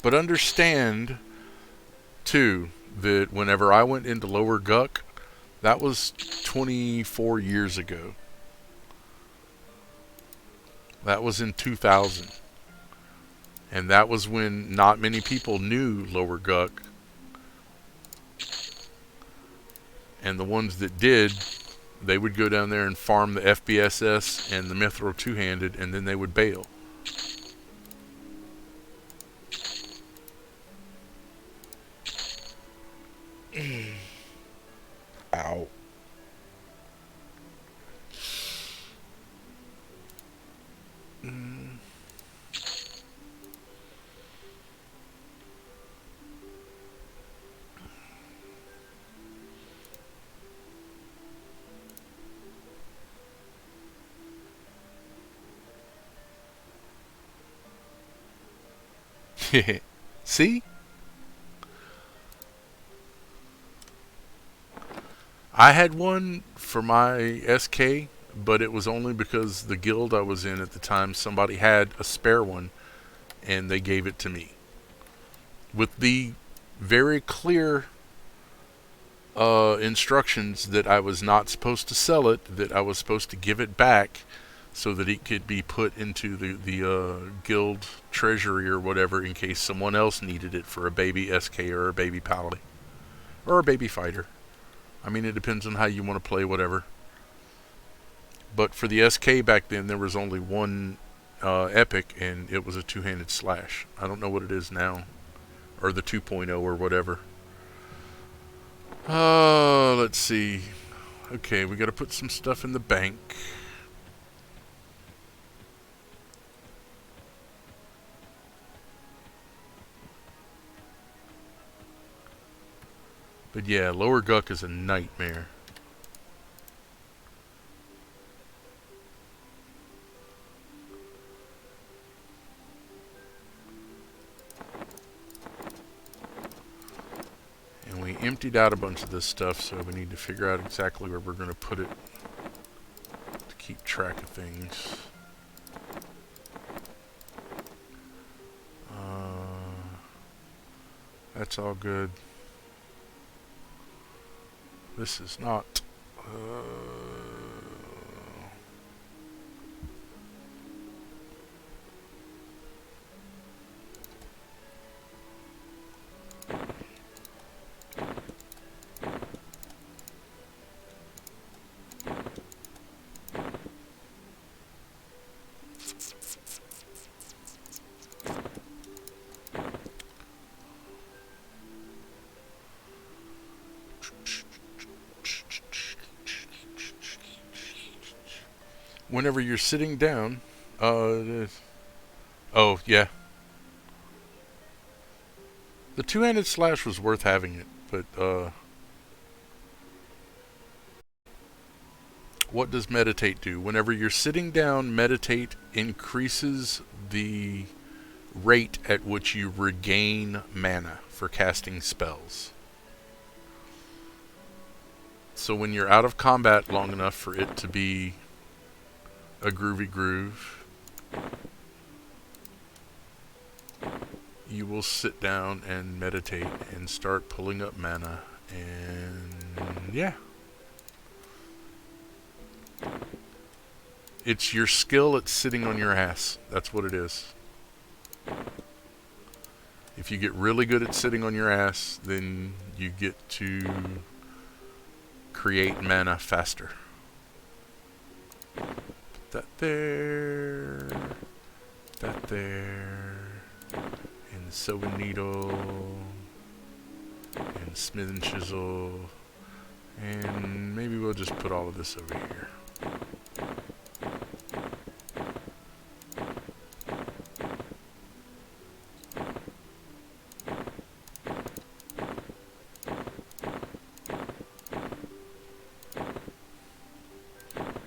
But understand, too, that whenever I went into Lower Guck, that was 24 years ago. That was in 2000. And that was when not many people knew Lower Guck. And the ones that did, they would go down there and farm the FBSS and the mithril two-handed, and then they would bail. Ow. See? I had one for my SK, but it was only because the guild I was in at the time, somebody had a spare one, and they gave it to me. With the very clear instructions that I was not supposed to sell it, that I was supposed to give it back so that it could be put into the guild treasury or whatever in case someone else needed it for a baby SK or a baby Pally or a baby fighter. I mean, it depends on how you want to play whatever. But for the SK back then, there was only one epic, and it was a two-handed slash. I don't know what it is now, or the 2.0 or whatever. Let's see. Okay, we got to put some stuff in the bank. But yeah, Lower Guck is a nightmare. And we emptied out a bunch of this stuff, so we need to figure out exactly where we're going to put it to keep track of things. That's all good. This is not. Whenever you're sitting down, oh yeah, the two-handed slash was worth having it, but what does meditate do? Whenever you're sitting down, meditate increases the rate at which you regain mana for casting spells. So when you're out of combat long enough for it to be a groovy groove, you will sit down and meditate and start pulling up mana, and yeah. It's your skill at sitting on your ass. That's what it is. If you get really good at sitting on your ass, then you get to create mana faster. Put that there. That there. And the sewing needle. And smith and chisel. And maybe we'll just put all of this over here.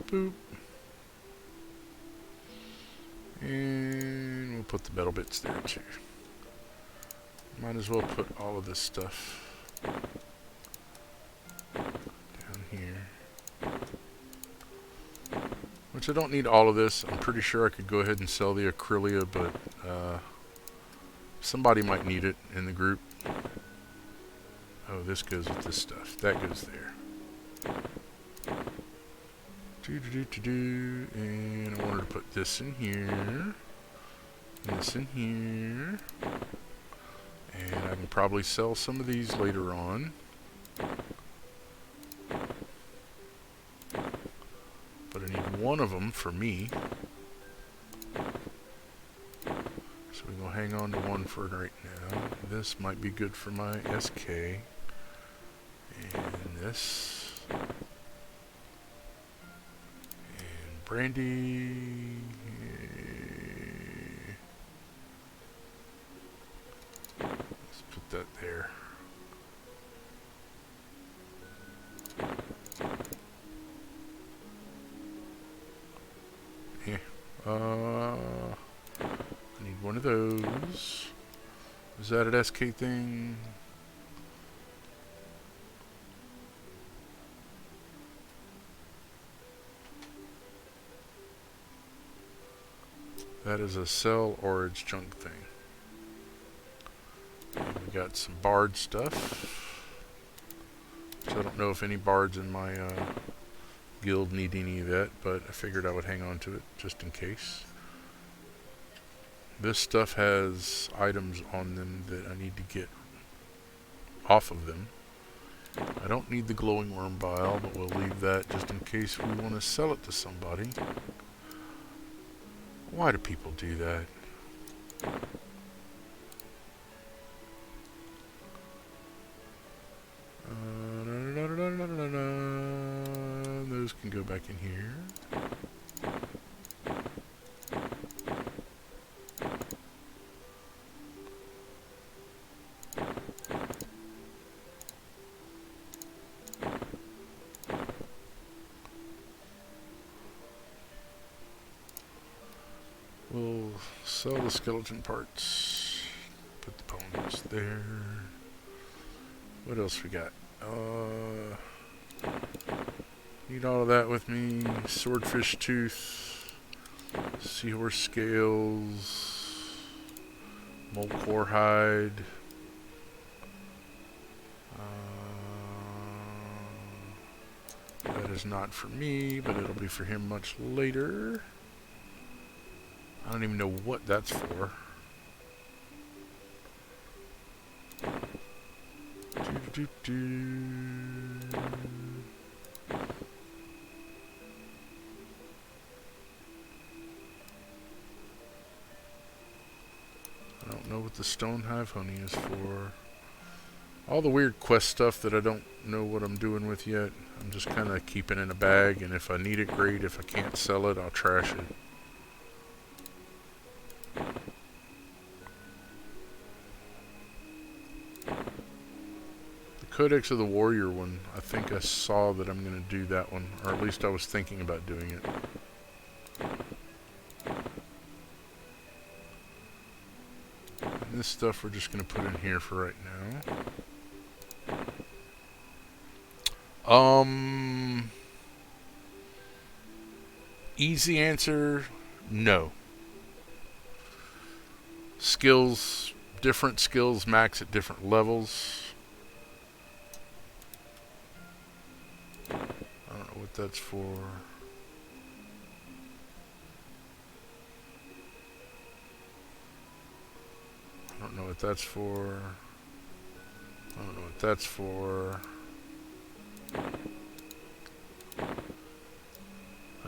Boop. And we'll put the metal bits there too. Might as well put all of this stuff down here. Which I don't need all of this. I'm pretty sure I could go ahead and sell the Acrylia, but somebody might need it in the group. Oh, this goes with this stuff. That goes there. And I wanted to put this in here. This in here. And I can probably sell some of these later on. But I need one of them for me. So we're going to hang on to one for right now. This might be good for my SK. And this. Brandy. Let's put that there. Yeah. I need one of those. Is that an SK thing? That is a cell or it's junk thing. And we got some bard stuff. So I don't know if any bards in my guild need any of that, but I figured I would hang on to it just in case. This stuff has items on them that I need to get off of them. I don't need the glowing worm vial, but we'll leave that just in case we want to sell it to somebody. Why do people do that? Those can go back in here. We'll sell the skeleton parts. Put the bones there. What else we got? Need all of that with me. Swordfish tooth. Seahorse scales. Mole core hide. That is not for me, but it'll be for him much later. I don't even know what that's for. I don't know what the stone hive honey is for. All the weird quest stuff that I don't know what I'm doing with yet. I'm just kind of keeping in a bag, and if I need it, great. If I can't sell it, I'll trash it. Codex of the Warrior one, I think I saw that I'm going to do that one, or at least I was thinking about doing it. And this stuff we're just going to put in here for right now. Easy answer, no. Skills, different skills max at different levels. I don't know what that's for. I don't know what that's for. I don't know what that's for.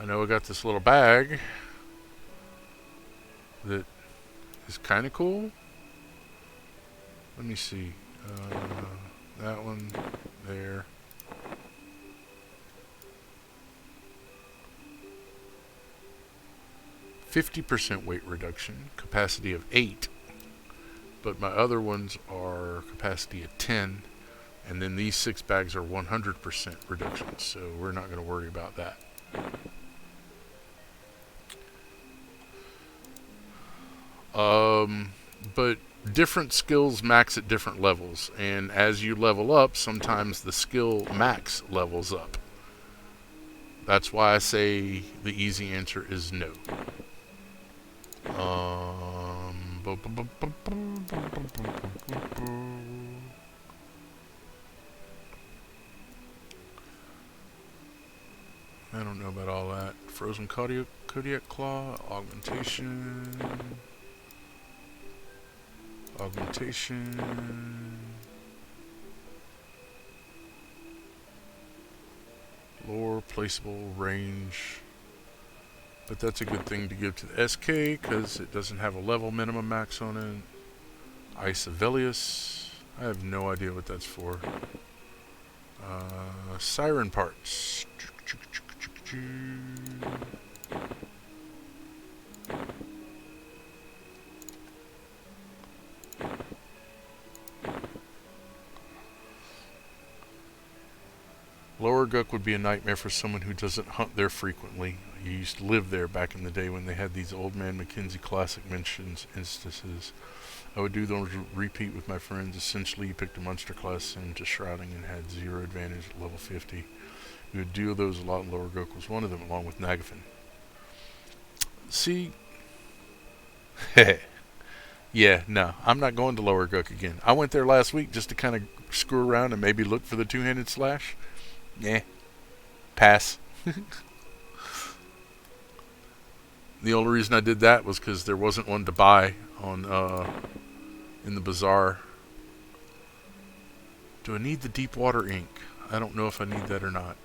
I know I got this little bag that is kind of cool. Let me see. That one there. 50% weight reduction, capacity of 8, but my other ones are capacity of 10, and then these 6 bags are 100% reduction, so we're not going to worry about that. But different skills max at different levels, and as you level up, sometimes the skill max levels up. That's why I say the easy answer is no. I don't know about all that. Frozen Kodiak Claw, augmentation. Lore, placeable, range. But that's a good thing to give to the SK because it doesn't have a level minimum max on it. Ice of Velius. I have no idea what that's for. Siren parts. Lower Gook would be a nightmare for someone who doesn't hunt there frequently. You used to live there back in the day when they had these Old Man Mackenzie Classic Mentions instances. I would do those repeat with my friends. Essentially, you picked a monster class into shrouding and had 0 advantage at level 50. We would do those a lot, and Lower Gook was one of them, along with Nagafin. See, yeah, no, I'm not going to Lower Gook again. I went there last week just to kind of screw around and maybe look for the two-handed slash. Yeah, pass. The only reason I did that was because there wasn't one to buy on in the bazaar. Do I need the deep water ink? I don't know if I need that or not.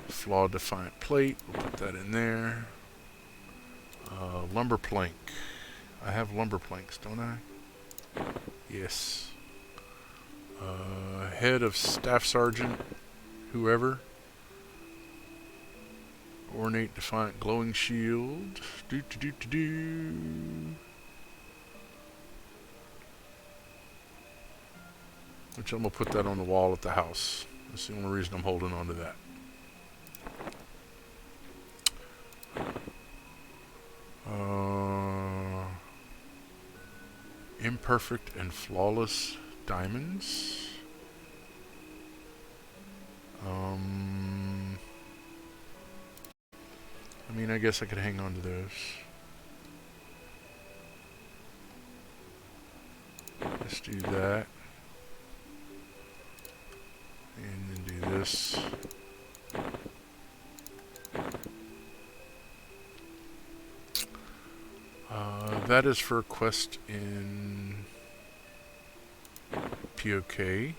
Flaw defiant plate. We'll put that in there. Lumber plank. I have lumber planks, don't I? Yes. Head of staff sergeant, whoever. Ornate defiant glowing shield. Which I'm going to put that on the wall at the house. That's the only reason I'm holding on to that. Imperfect and flawless diamonds. I mean, I guess I could hang on to those. Let's do that. And then do this. That is for a quest in POK. I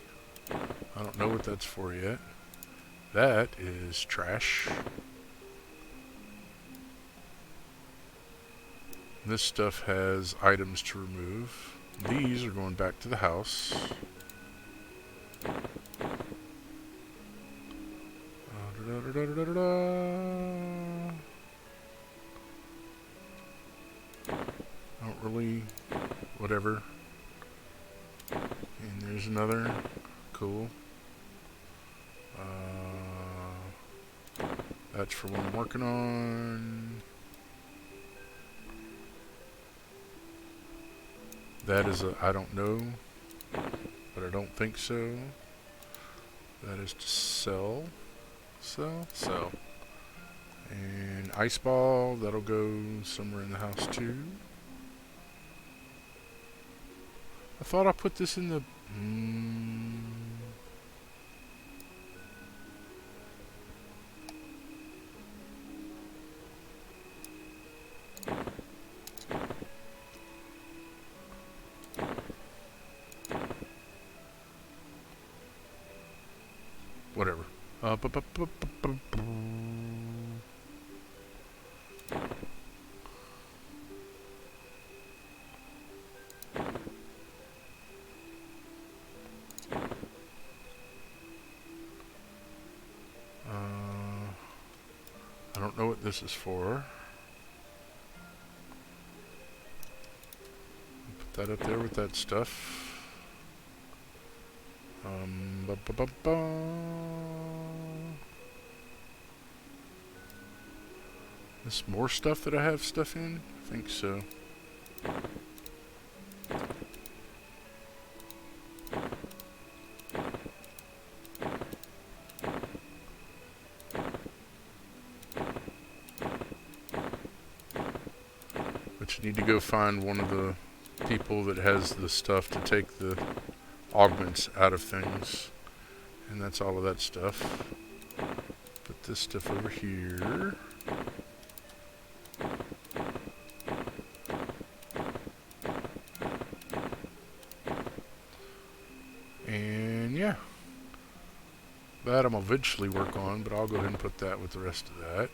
don't know what that's for yet. That is trash. This stuff has items to remove. These are going back to the house. Don't really, whatever. And there's another. Cool. That's for what I'm working on. That is a, I don't know, but I don't think so. That is to sell. Sell. And ice ball, that'll go somewhere in the house too. I thought I put this in the... Whatever. I don't know what this is for. Put that up there with that stuff. This more stuff that I have stuff in? I think so. But you need to go find one of the people that has the stuff to take the augments out of things. And that's all of that stuff. Put this stuff over here. And yeah. That I'm eventually work on, but I'll go ahead and put that with the rest of that.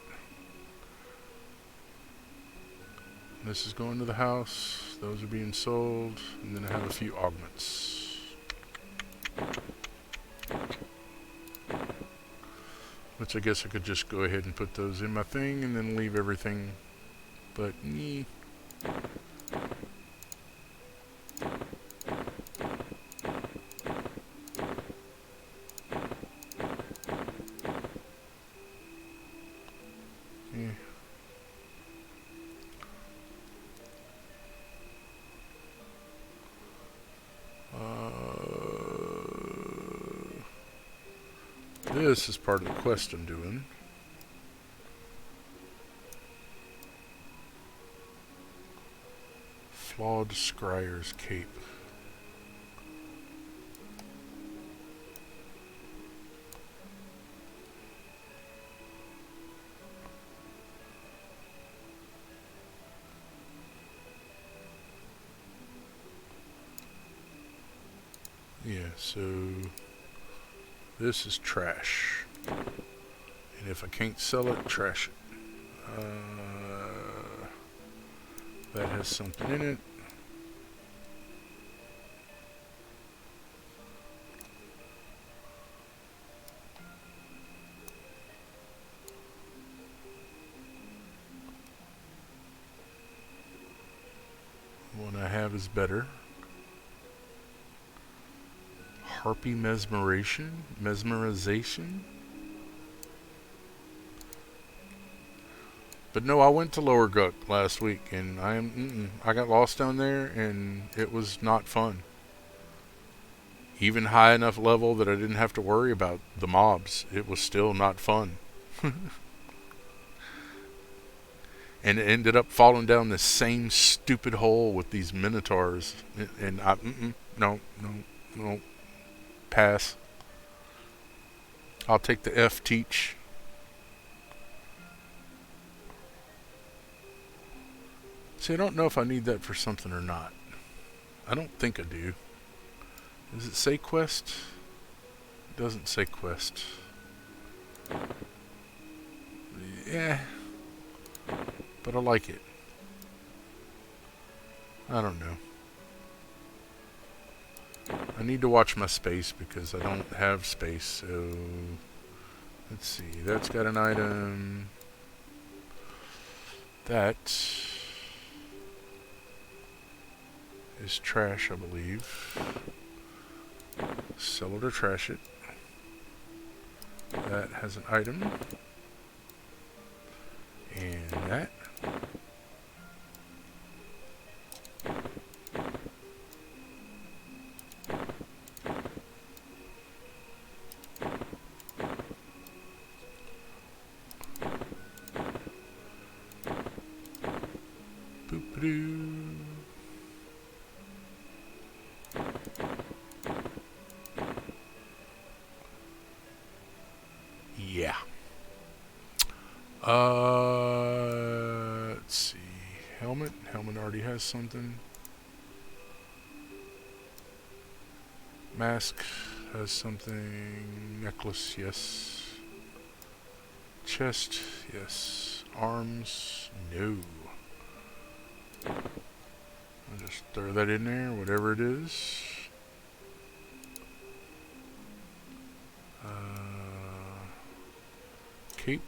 This is going to the house. Those are being sold. And then I have a few augments. Which I guess I could just go ahead and put those in my thing and then leave everything. But, this is part of the quest I'm doing. Flawed Scryer's Cape. Yeah, so this is trash. And if I can't sell it, trash it. That has something in it. The one I have is better. Harpy mesmerization? But no, I went to Lower Guck last week, and I got lost down there, and it was not fun. Even high enough level that I didn't have to worry about the mobs, it was still not fun. And it ended up falling down the same stupid hole with these minotaurs, and I no, pass. I'll take the F teach. See, I don't know if I need that for something or not. I don't think I do. Does it say quest? It doesn't say quest. Yeah. But I like it. I don't know. I need to watch my space because I don't have space, so... Let's see, that's got an item. That is trash, I believe. Sell it or trash it. That has an item. And that. Boop-a-doo. Yeah. Let's see. Helmet. Helmet already has something. Mask has something. Necklace, yes. Chest, yes. Arms, no. I'll just throw that in there, whatever it is. Cape.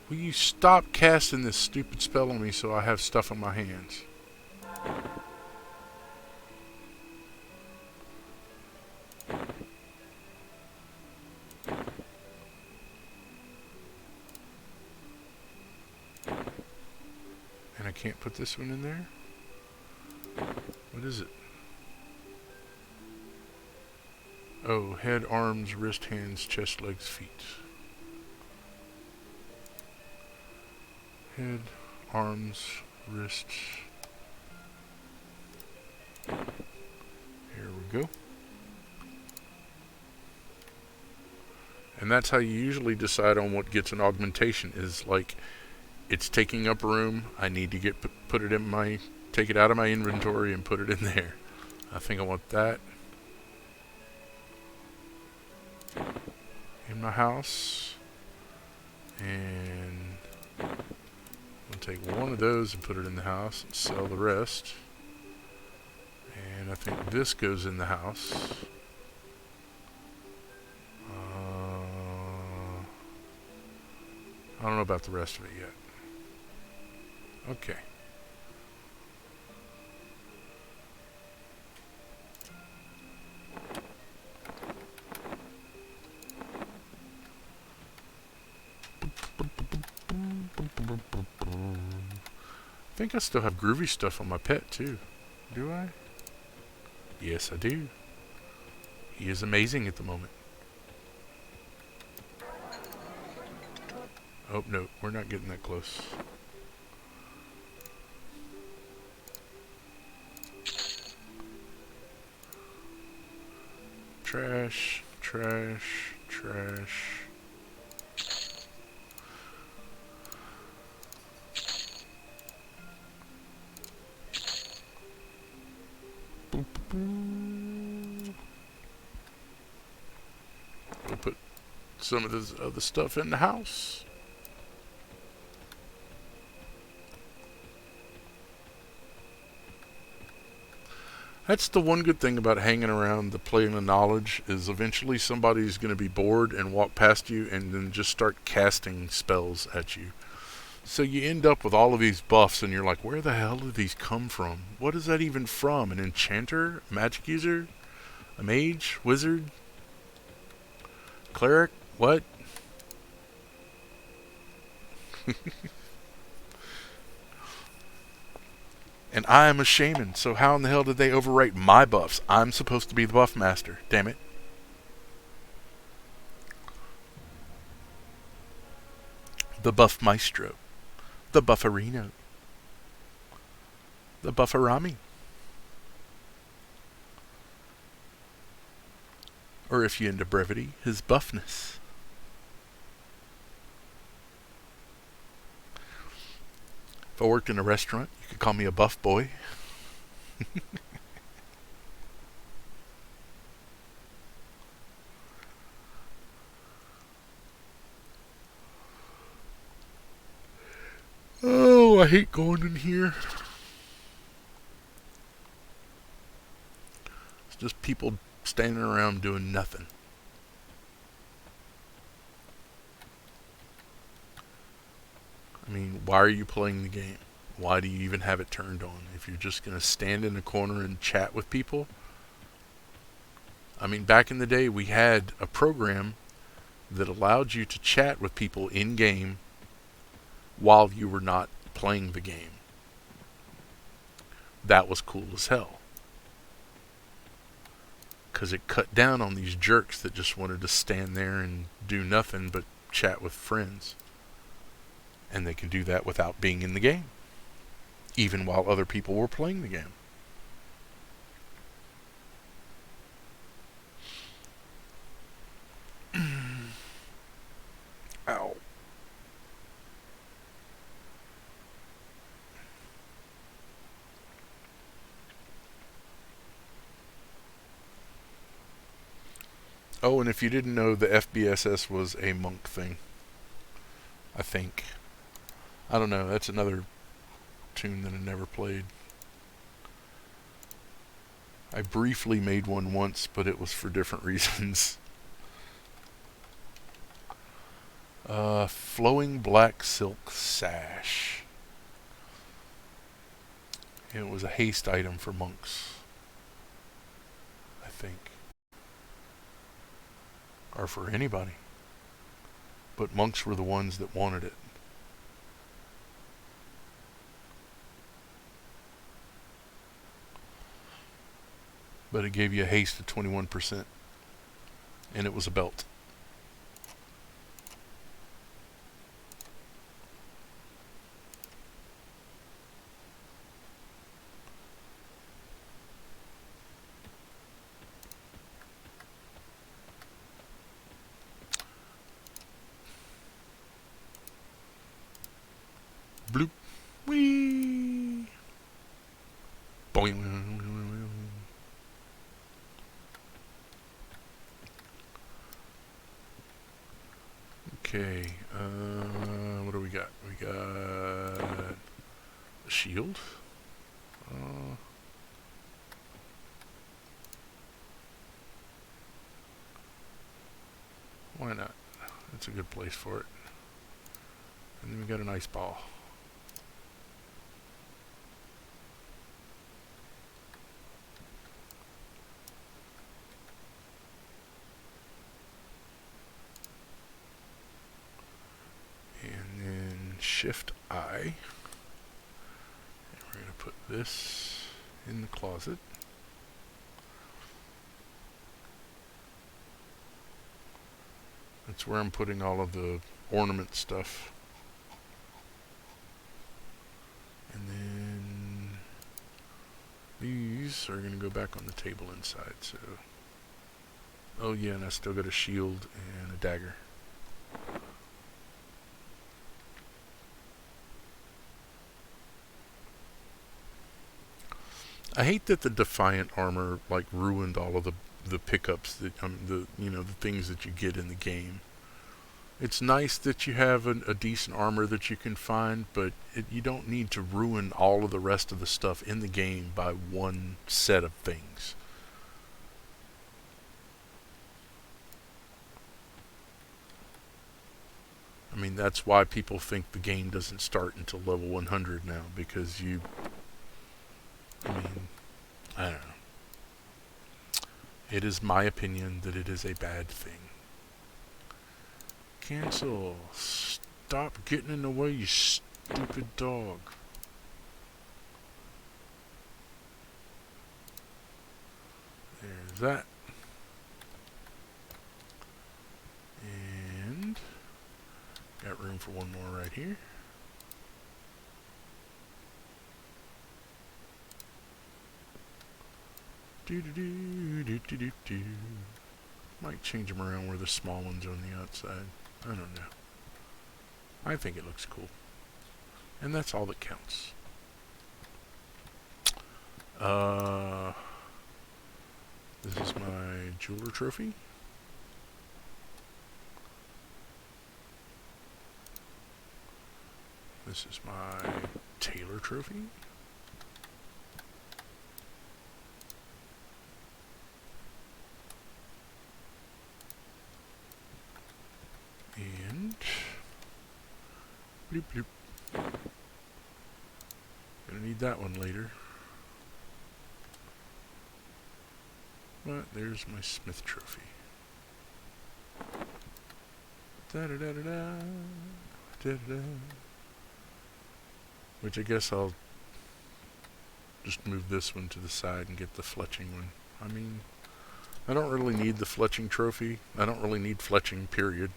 Will you stop casting this stupid spell on me so I have stuff on my hands? And I can't put this one in there? What is it? Oh, head, arms, wrist, hands, chest, legs, feet. Head, arms, wrists. Here we go. And that's how you usually decide on what gets an augmentation, is like, it's taking up room, I need to get put it in my, take it out of my inventory and put it in there. I think I want that in my house, and I'll take one of those and put it in the house and sell the rest. And I think this goes in the house. I don't know about the rest of it yet. Okay. I think I still have groovy stuff on my pet too. Do I? Yes, I do. He is amazing at the moment. Oh, no, we're not getting that close. Trash, trash, trash. Boop, boop. We'll put some of this other stuff in the house. That's the one good thing about hanging around the plane of knowledge is eventually somebody's going to be bored and walk past you and then just start casting spells at you. So you end up with all of these buffs and you're like, where the hell did these come from? What is that even from? An enchanter? A magic user? A mage? Wizard? Cleric? What? And I am a shaman, so how in the hell did they overwrite my buffs? I'm supposed to be the buff master. Damn it. The buff maestro. The bufferino. The bufferami. Or if you're into brevity, his buffness. If I worked in a restaurant, you could call me a buff boy. Oh, I hate going in here. It's just people standing around doing nothing. I mean, why are you playing the game? Why do you even have it turned on? If you're just going to stand in a corner and chat with people? I mean, back in the day, we had a program that allowed you to chat with people in-game while you were not playing the game. That was cool as hell. Because it cut down on these jerks that just wanted to stand there and do nothing but chat with friends. And they can do that without being in the game, even while other people were playing the game. Ow. Oh, and if you didn't know, the FBSS was a monk thing. I think. I don't know, that's another tune that I never played. I briefly made one once, but it was for different reasons. Flowing black silk sash. It was a haste item for monks, I think. Or for anybody. But monks were the ones that wanted it. But it gave you a haste of 21%. And it was a belt. Bloop. Whee! Boing. Okay, what do we got? We got a shield. Why not? That's a good place for it. And then we got an ice ball. And then Shift I. And we're going to put this in the closet. That's where I'm putting all of the ornament stuff. And then these are going to go back on the table inside. So, oh yeah, and I still got a shield and a dagger. I hate that the Defiant armor like ruined all of the pickups that the things that you get in the game. It's nice that you have a decent armor that you can find, but you don't need to ruin all of the rest of the stuff in the game by one set of things. I mean, that's why people think the game doesn't start until level 100 now, because I don't know. It is my opinion that it is a bad thing. Cancel. Stop getting in the way, you stupid dog. There's that. And got room for one more right here. Might change them around where the small ones on the outside. I don't know. I think it looks cool. And that's all that counts. This is my jeweler trophy. This is my tailor trophy. And bloop bloop. Gonna need that one later. But there's my Smith trophy. Da da da da da. Da da da. Which I guess I'll just move this one to the side and get the fletching one. I mean, I don't really need the fletching trophy. I don't really need fletching, period.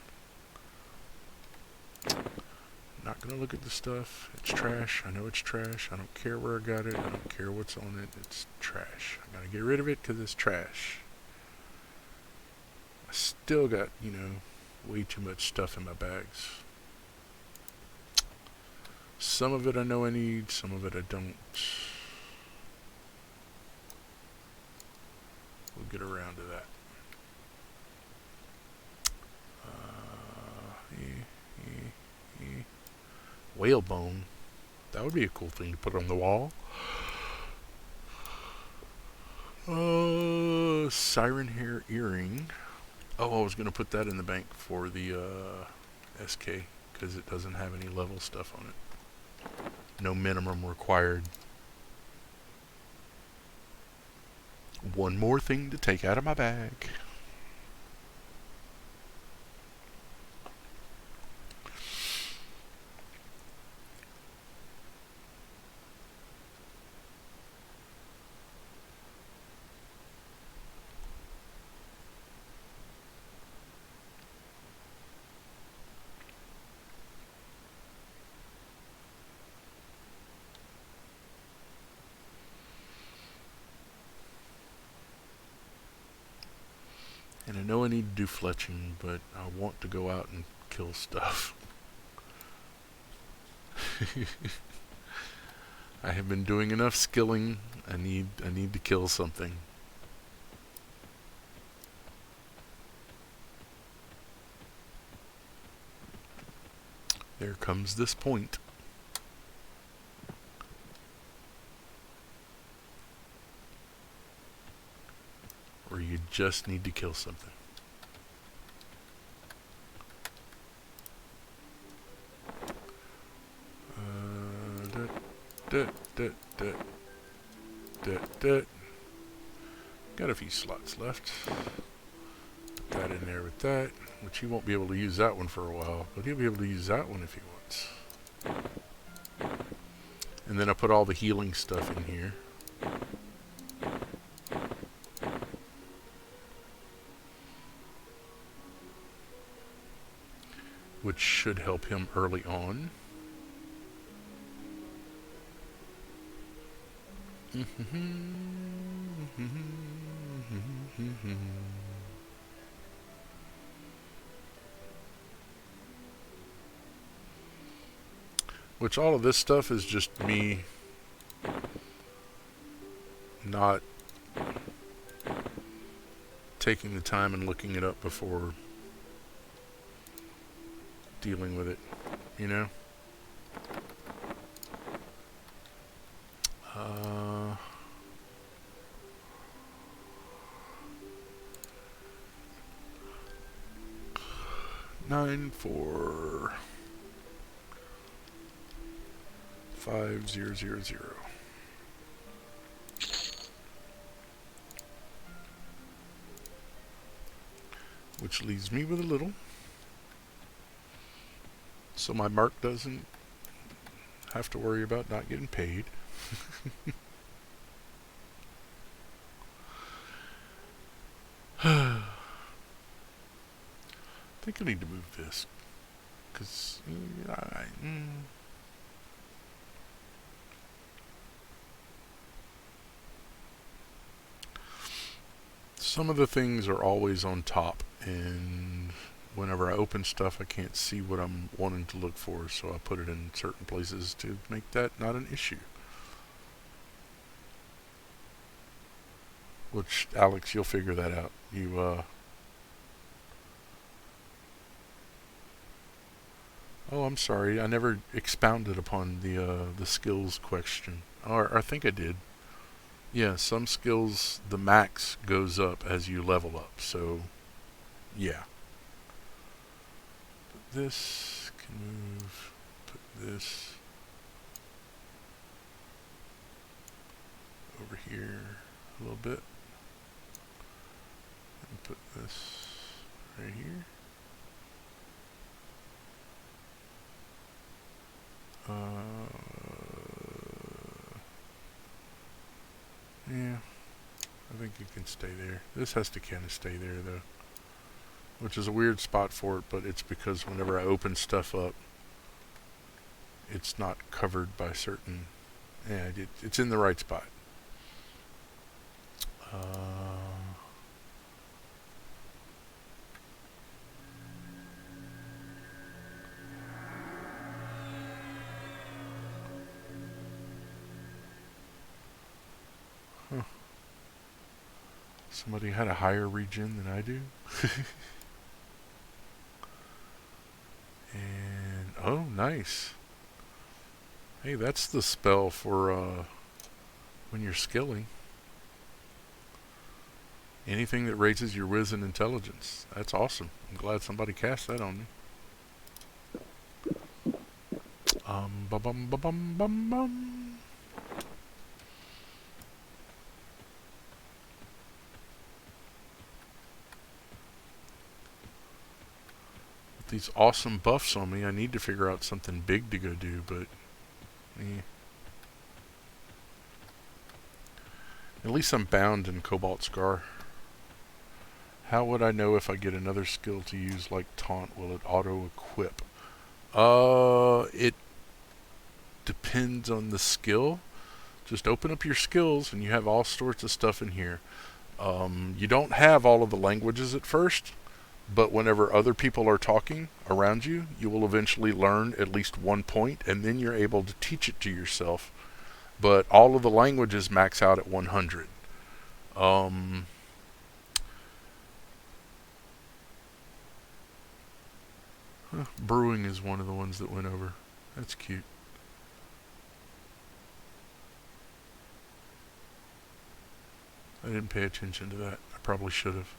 Not gonna look at the stuff. It's trash. I know it's trash. I don't care where I got it. I don't care what's on it. It's trash. I gotta get rid of it because it's trash. I still got, way too much stuff in my bags. Some of it I know I need, some of it I don't. We'll get around to that. Whalebone. That would be a cool thing to put on the wall. Siren hair earring. Oh, I was going to put that in the bank for the SK because it doesn't have any level stuff on it. No minimum required. One more thing to take out of my bag. And I know I need to do fletching, but I want to go out and kill stuff. I have been doing enough skilling. I need to kill something. There comes this point. Where you just need to kill something. Got a few slots left. Put that in there with that, which he won't be able to use that one for a while, but he'll be able to use that one if he wants. And then I put all the healing stuff in here. which should help him early on. Which all of this stuff is just me not taking the time and looking it up before dealing with it, you know? 94500. Which leaves me with a little. So my mark doesn't have to worry about not getting paid. I think I need to move this. Because some of the things are always on top, and whenever I open stuff I can't see what I'm wanting to look for, so I put it in certain places to make that not an issue. Which, Alex, you'll figure that out. Oh, I'm sorry, I never expounded upon the skills question. Or I think I did. Yeah, some skills, the max goes up as you level up, so yeah. Put this, can move, put this over here a little bit, and put this right here. Yeah, I think it can stay there. This has to kind of stay there though, which is a weird spot for it, but it's because whenever I open stuff up, it's not covered by certain. Yeah, it's in the right spot. Somebody had a higher regen than I do. And oh, nice. Hey, that's the spell for when you're skilling. Anything that raises your whiz and intelligence. That's awesome. I'm glad somebody cast that on me. Bum. With these awesome buffs on me, I need to figure out something big to go do, but at least I'm bound in Cobalt Scar. How would I know if I get another skill to use like Taunt? Will it auto-equip? It depends on the skill. Just open up your skills and you have all sorts of stuff in here. You don't have all of the languages at first, but whenever other people are talking around you, you will eventually learn at least one point, and then you're able to teach it to yourself. But all of the languages max out at 100. Brewing is one of the ones that went over. That's cute. I didn't pay attention to that. I probably should have.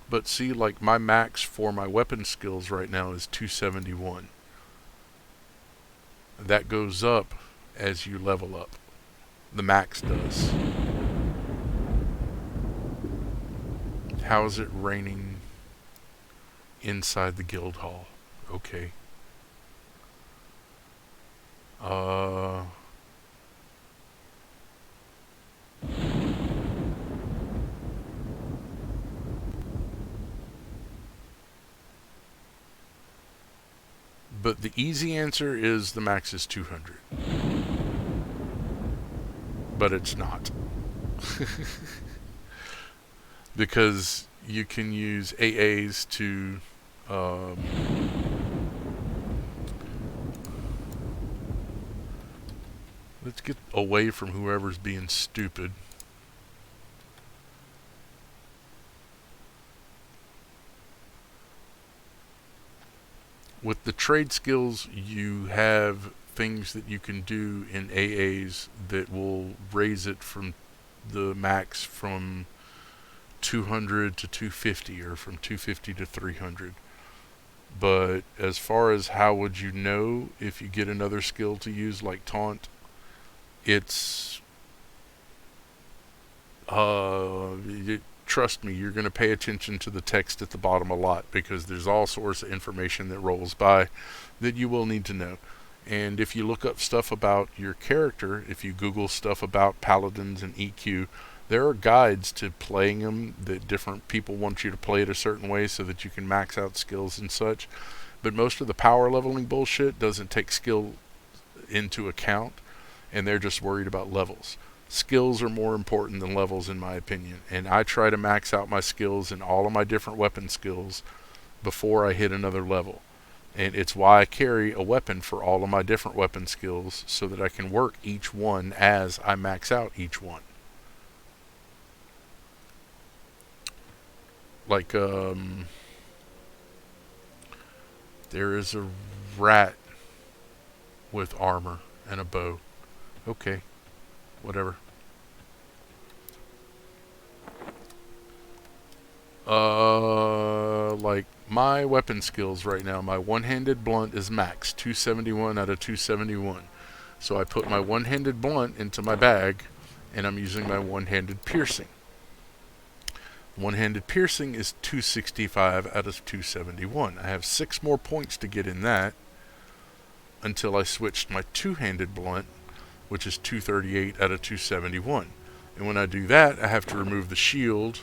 But see, like my max for my weapon skills right now is 271. That goes up as you level up. The max does. How is it raining inside the guild hall? Okay. But the easy answer is the max is 200. But it's not. Because you can use AAs to let's get away from whoever's being stupid. With the trade skills, you have things that you can do in AAs that will raise it from the max from 200 to 250 or from 250 to 300. But as far as how would you know if you get another skill to use like taunt, it's trust me, you're going to pay attention to the text at the bottom a lot, because there's all sorts of information that rolls by that you will need to know. And if you look up stuff about your character, if you Google stuff about paladins and EQ, there are guides to playing them that different people want you to play it a certain way so that you can max out skills and such. But most of the power leveling bullshit doesn't take skill into account, and they're just worried about levels. Skills are more important than levels, in my opinion, and I try to max out my skills and all of my different weapon skills before I hit another level. And it's why I carry a weapon for all of my different weapon skills, so that I can work each one as I max out each one. Like, there is a rat with armor and a bow. Okay, whatever. Like my weapon skills right now, my one-handed blunt is max 271 out of 271. So I put my one-handed blunt into my bag, and I'm using my one-handed piercing. One-handed piercing is 265 out of 271. I have 6 more points to get in that until I switched my two-handed blunt, which is 238 out of 271. And when I do that, I have to remove the shield,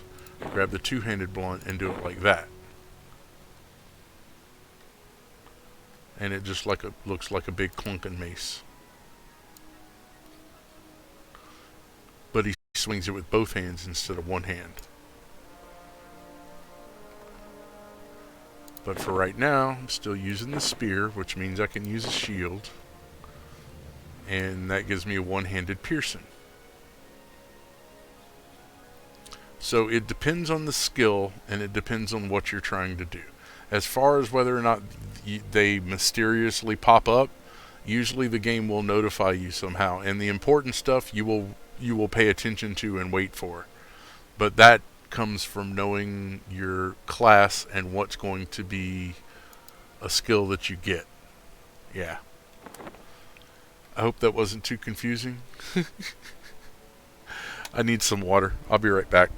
grab the two-handed blunt, and do it like that. And it just looks like a big clunking mace. But he swings it with both hands instead of one hand. But for right now, I'm still using the spear, which means I can use a shield. And that gives me a one-handed piercing. So it depends on the skill, and it depends on what you're trying to do. As far as whether or not they mysteriously pop up, usually the game will notify you somehow. And the important stuff you will pay attention to and wait for. But that comes from knowing your class and what's going to be a skill that you get. Yeah. I hope that wasn't too confusing. I need some water. I'll be right back.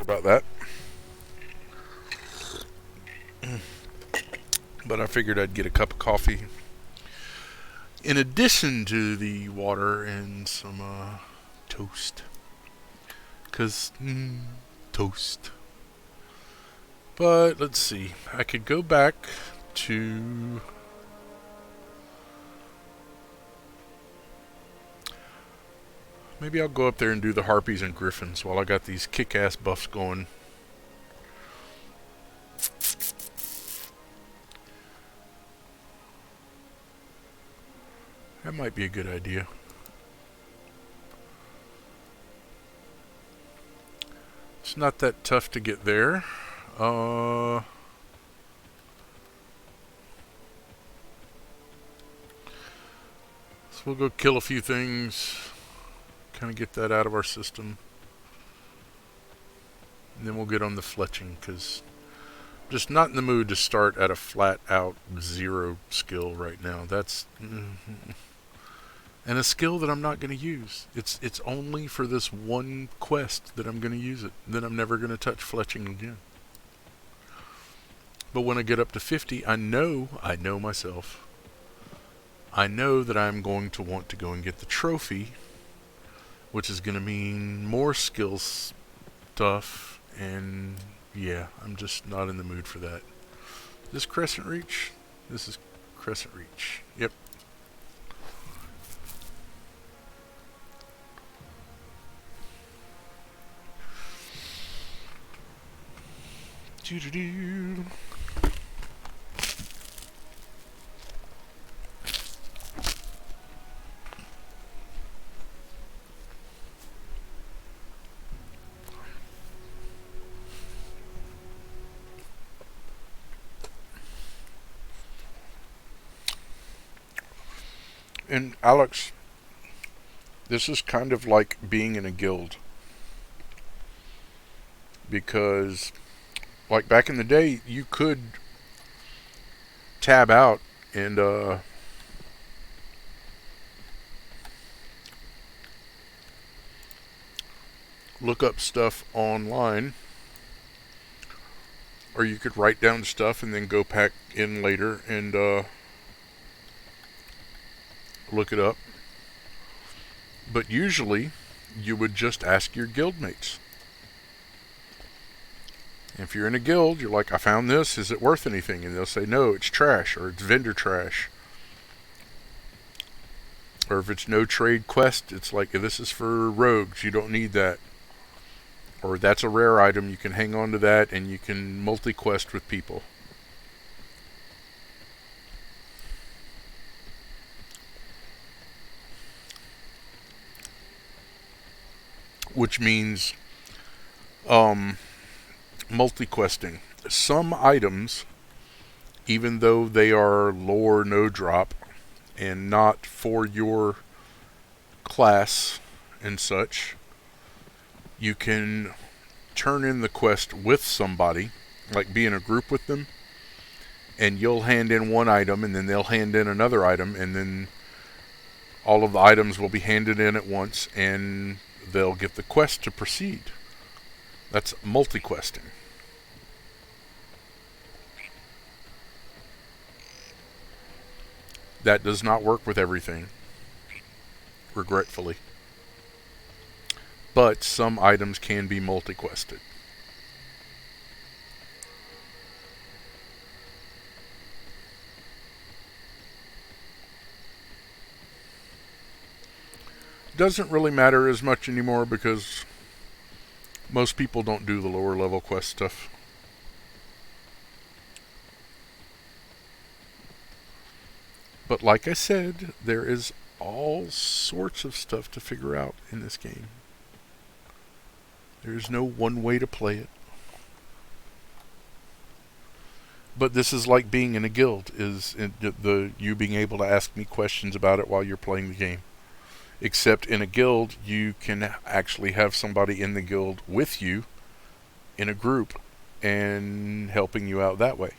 about that. But I figured I'd get a cup of coffee in addition to the water and some toast. Because, toast. But let's see. I could go back to... Maybe I'll go up there and do the Harpies and Griffins while I got these kick-ass buffs going. That might be a good idea. It's not that tough to get there. So we'll go kill a few things. Kind of get that out of our system. And then we'll get on the fletching, because I'm just not in the mood to start at a flat out 0 skill right now. That's... And a skill that I'm not going to use. It's only for this one quest that I'm going to use it. Then I'm never going to touch fletching again. But when I get up to 50, I know myself. I know that I'm going to want to go and get the trophy, which is going to mean more skill stuff. And yeah, I'm just not in the mood for that. This Crescent Reach? This is Crescent Reach. Yep. Doo-doo-doo. And Alex, this is kind of like being in a guild. Because, like back in the day, you could tab out and look up stuff online. Or you could write down stuff and then go back in later and look it up. But usually, you would just ask your guildmates. If you're in a guild, you're like, I found this, is it worth anything? And they'll say, no, it's trash, or it's vendor trash. Or if it's no trade quest, it's like, this is for rogues, you don't need that. Or that's a rare item, you can hang on to that, and you can multi-quest with people. Which means, multi-questing. Some items, even though they are lore no drop and not for your class and such, you can turn in the quest with somebody, like be in a group with them, and you'll hand in one item and then they'll hand in another item, and then all of the items will be handed in at once and they'll get the quest to proceed. That's multi-questing. That does not work with everything, regretfully. But some items can be multi-quested. Doesn't really matter as much anymore because most people don't do the lower level quest stuff. But like I said, there is all sorts of stuff to figure out in this game. There's no one way to play it. But this is like being in a guild, is you being able to ask me questions about it while you're playing the game. Except in a guild, you can actually have somebody in the guild with you in a group and helping you out that way.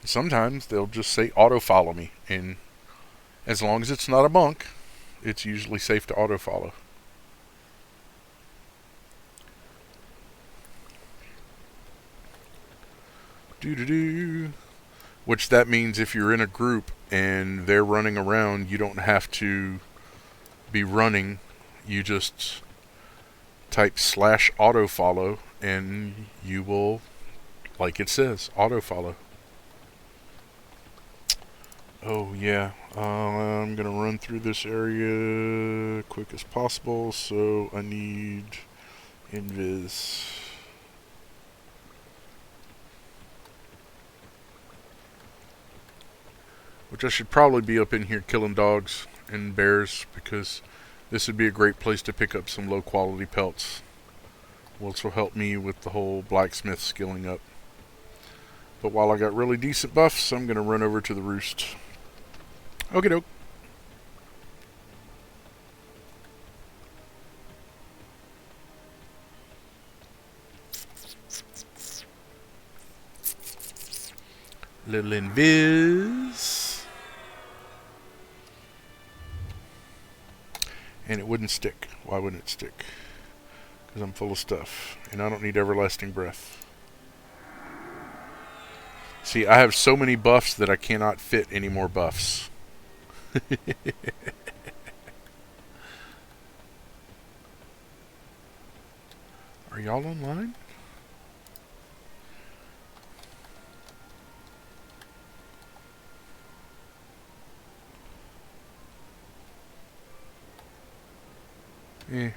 Sometimes they'll just say auto follow me, and as long as it's not a monk, it's usually safe to auto follow. Do-do-do. Which that means if you're in a group and they're running around, you don't have to be running. You just type /autofollow and you will, like it says, autofollow. Oh yeah, I'm gonna run through this area quick as possible, so I need invis. Which I should probably be up in here killing dogs and bears, because this would be a great place to pick up some low quality pelts. Which will help me with the whole blacksmith skilling up. But while I got really decent buffs, I'm gonna run over to the roost. Okie doke. Little invis. And it wouldn't stick. Why wouldn't it stick? Because I'm full of stuff. And I don't need everlasting breath. See, I have so many buffs that I cannot fit any more buffs. Are y'all online?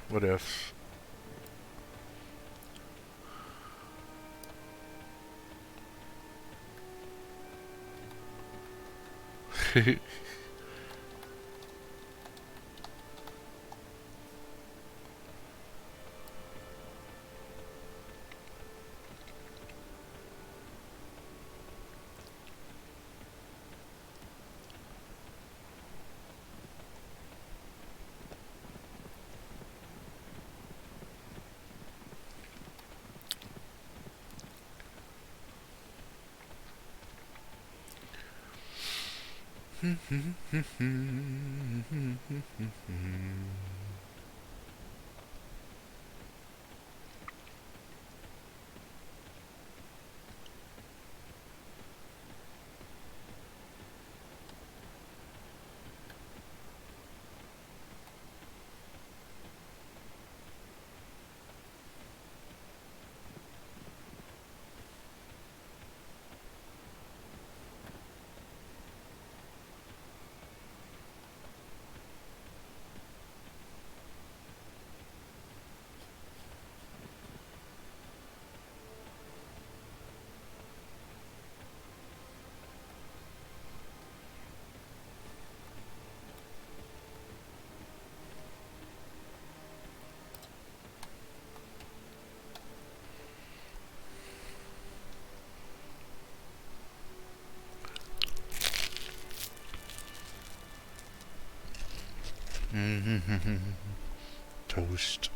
What ifs? Toast.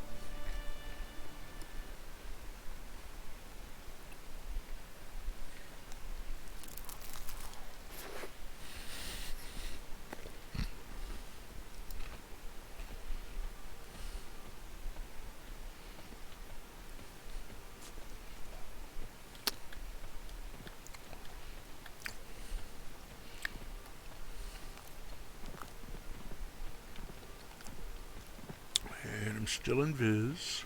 And I'm still in Viz.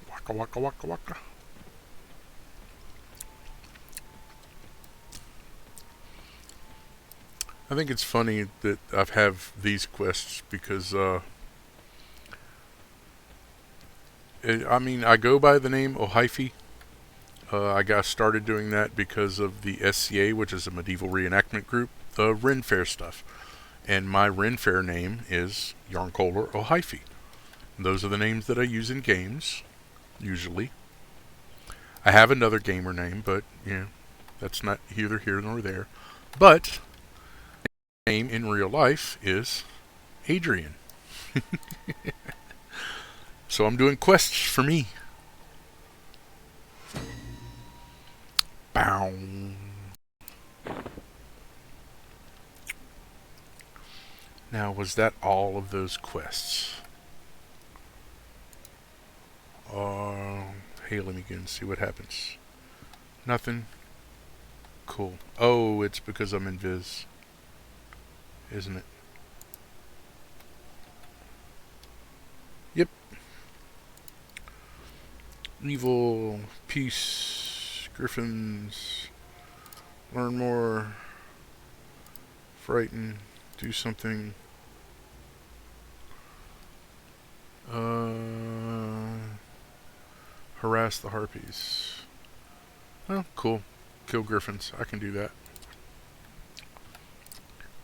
Waka waka waka waka. I think it's funny that I have these quests because, I go by the name Ohaefi. I got started doing that because of the SCA, which is a medieval reenactment group, the Ren Fair stuff. And my Ren Fair name is Yarnkoller Ohaefi. Those are the names that I use in games, usually. I have another gamer name, but, that's not either here nor there. But my name in real life is Adrian. So I'm doing quests for me. Bow. Now, was that all of those quests? Hey, let me go and see what happens. Nothing? Cool. Oh, it's because I'm in Viz, isn't it? Yep. Evil, peace, griffins, learn more, frighten, do something. Harass the harpies. Oh, cool. Kill griffins. I can do that.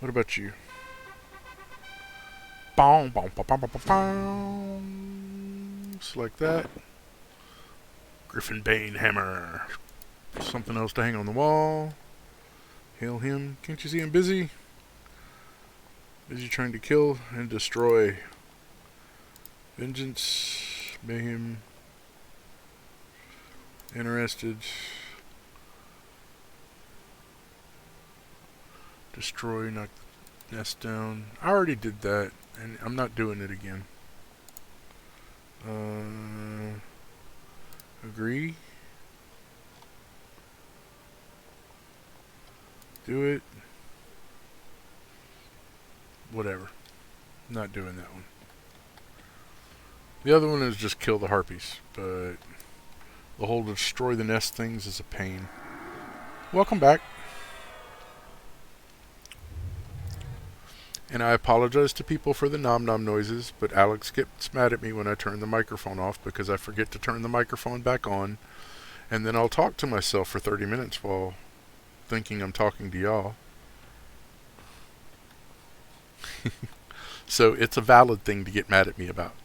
What about you? Boom, boom, boom, boom, boom, boom. Select that. Griffin Bane Hammer. Something else to hang on the wall. Hail him. Can't you see I'm busy? Busy trying to kill and destroy. Vengeance. Mayhem. Interested. Destroy, knock the nest down. I already did that, and I'm not doing it again. Agree. Do it. Whatever. Not doing that one. The other one is just kill the harpies, but the whole destroy the nest things is a pain. Welcome back. And I apologize to people for the nom-nom noises, but Alex gets mad at me when I turn the microphone off because I forget to turn the microphone back on, and then I'll talk to myself for 30 minutes while thinking I'm talking to y'all. So it's a valid thing to get mad at me about.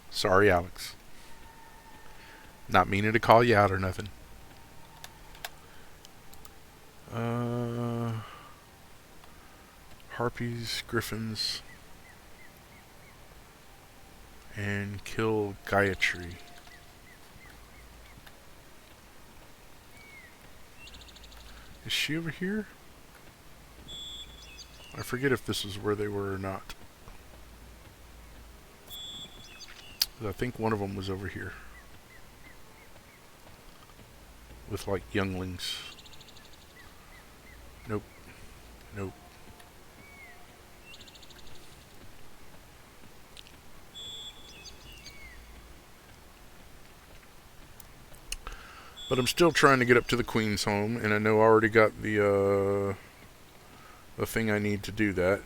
Sorry, Alex. Not meaning to call you out or nothing. Harpies, griffins, and kill Gayatri. Is she over here? I forget if this is where they were or not. I think one of them was over here. With like younglings. Nope. Nope. But I'm still trying to get up to the Queen's home, and I know I already got the thing I need to do that.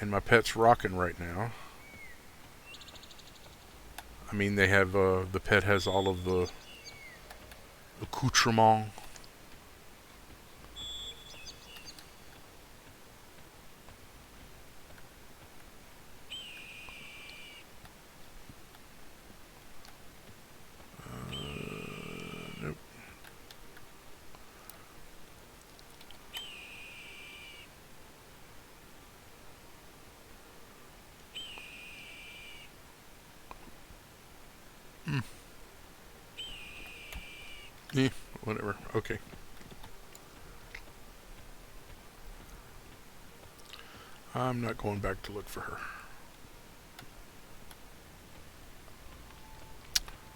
And my pet's rocking right now. I mean, they have, the pet has all of the accoutrement. Nope. Yeah, whatever. Okay. I'm not going back to look for her.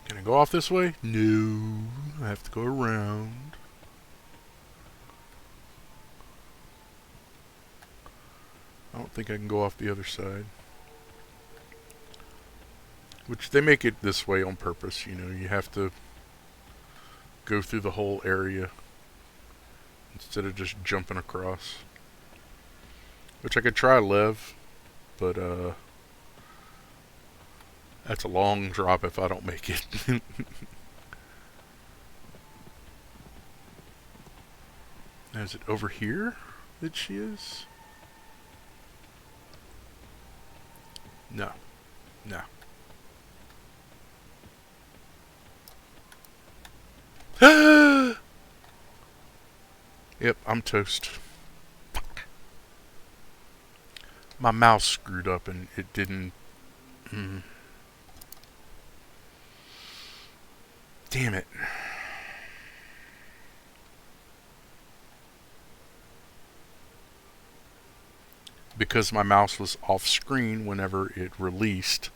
Can I go off this way? No. I have to go around. I don't think I can go off the other side. Which, they make it this way on purpose, you know. You have to go through the whole area instead of just jumping across. Which I could try Lev, but that's a long drop if I don't make it. Is it over here that she is? No. No. Yep, I'm toast. My mouse screwed up and it didn't... Damn it. because my mouse was off screen whenever it released,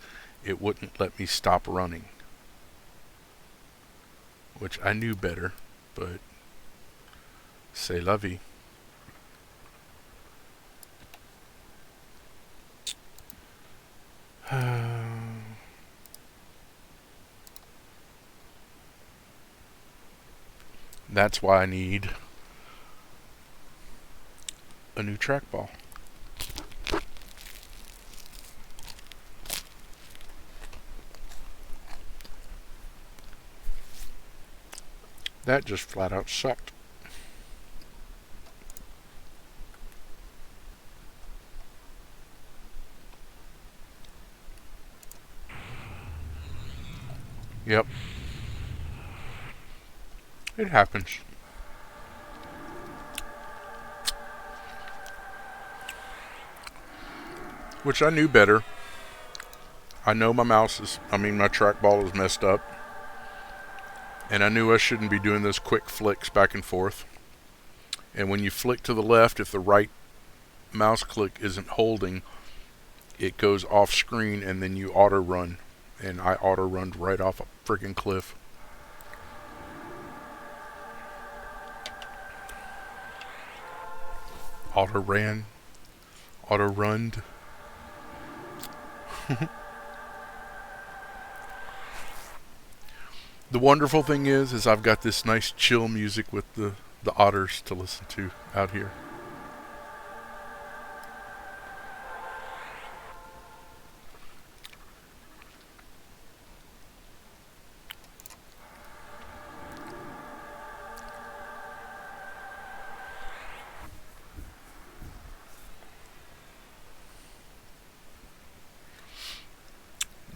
it wouldn't let me stop running. Which I knew better, but c'est la vie. That's why I need a new trackball. That just flat out sucked. Yep. It happens. Which I knew better. I know my my trackball is messed up. And I knew I shouldn't be doing those quick flicks back and forth. And when you flick to the left, if the right mouse click isn't holding, it goes off screen and then you auto run. And I auto runned right off a freaking cliff. Auto runned. The wonderful thing is I've got this nice chill music with the otters to listen to out here.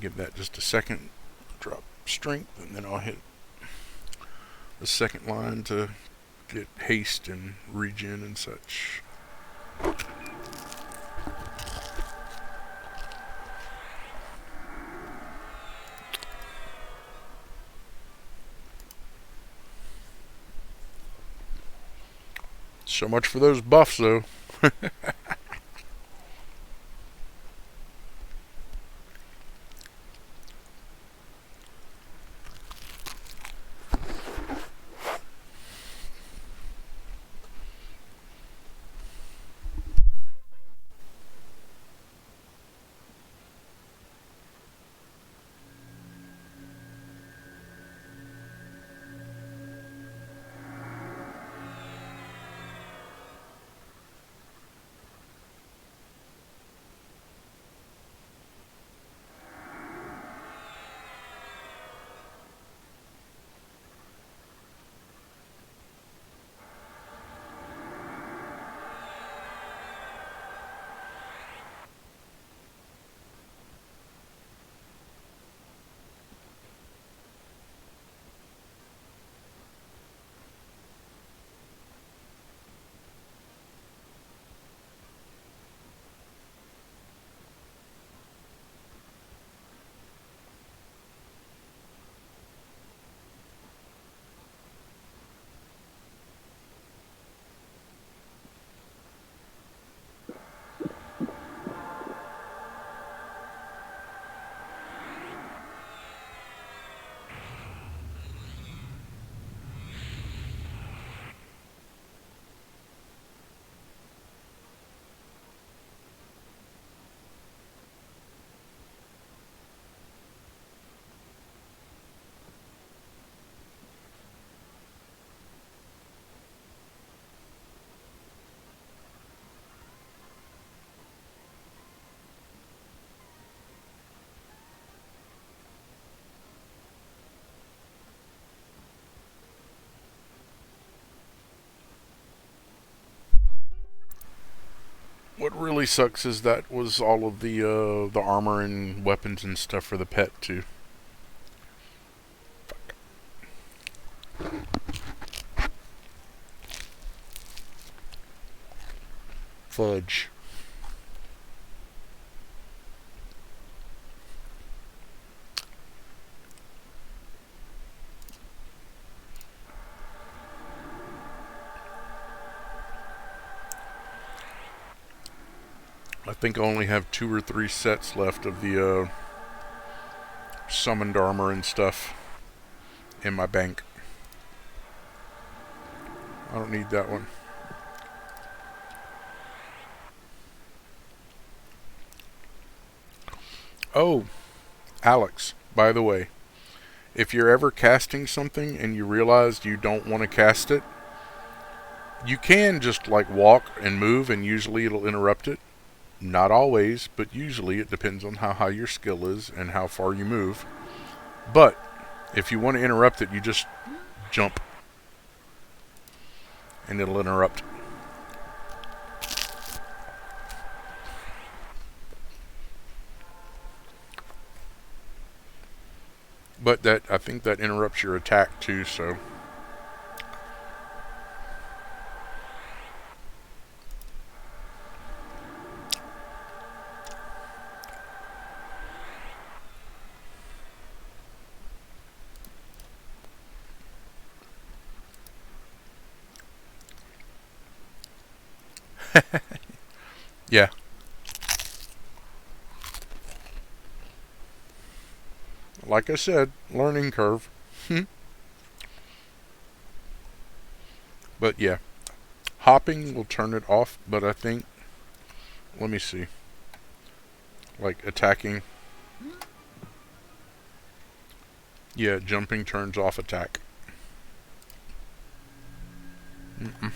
Give that just a second, drop strength, and then I'll hit the second line to get haste and regen and such. So much for those buffs, though. What really sucks is that was all of the armor and weapons and stuff for the pet too. Fudge. I think I only have 2 or 3 sets left of the summoned armor and stuff in my bank. I don't need that one. Oh, Alex, by the way, if you're ever casting something and you realize you don't want to cast it, you can just like walk and move and usually it'll interrupt it. Not always, but usually it depends on how high your skill is and how far you move. But if you want to interrupt it, you just jump and it'll interrupt. But that, I think that interrupts your attack too, so. Yeah. Like I said, learning curve. But yeah, hopping will turn it off, but I think, let me see, like attacking. Yeah, jumping turns off attack. Mm-mm.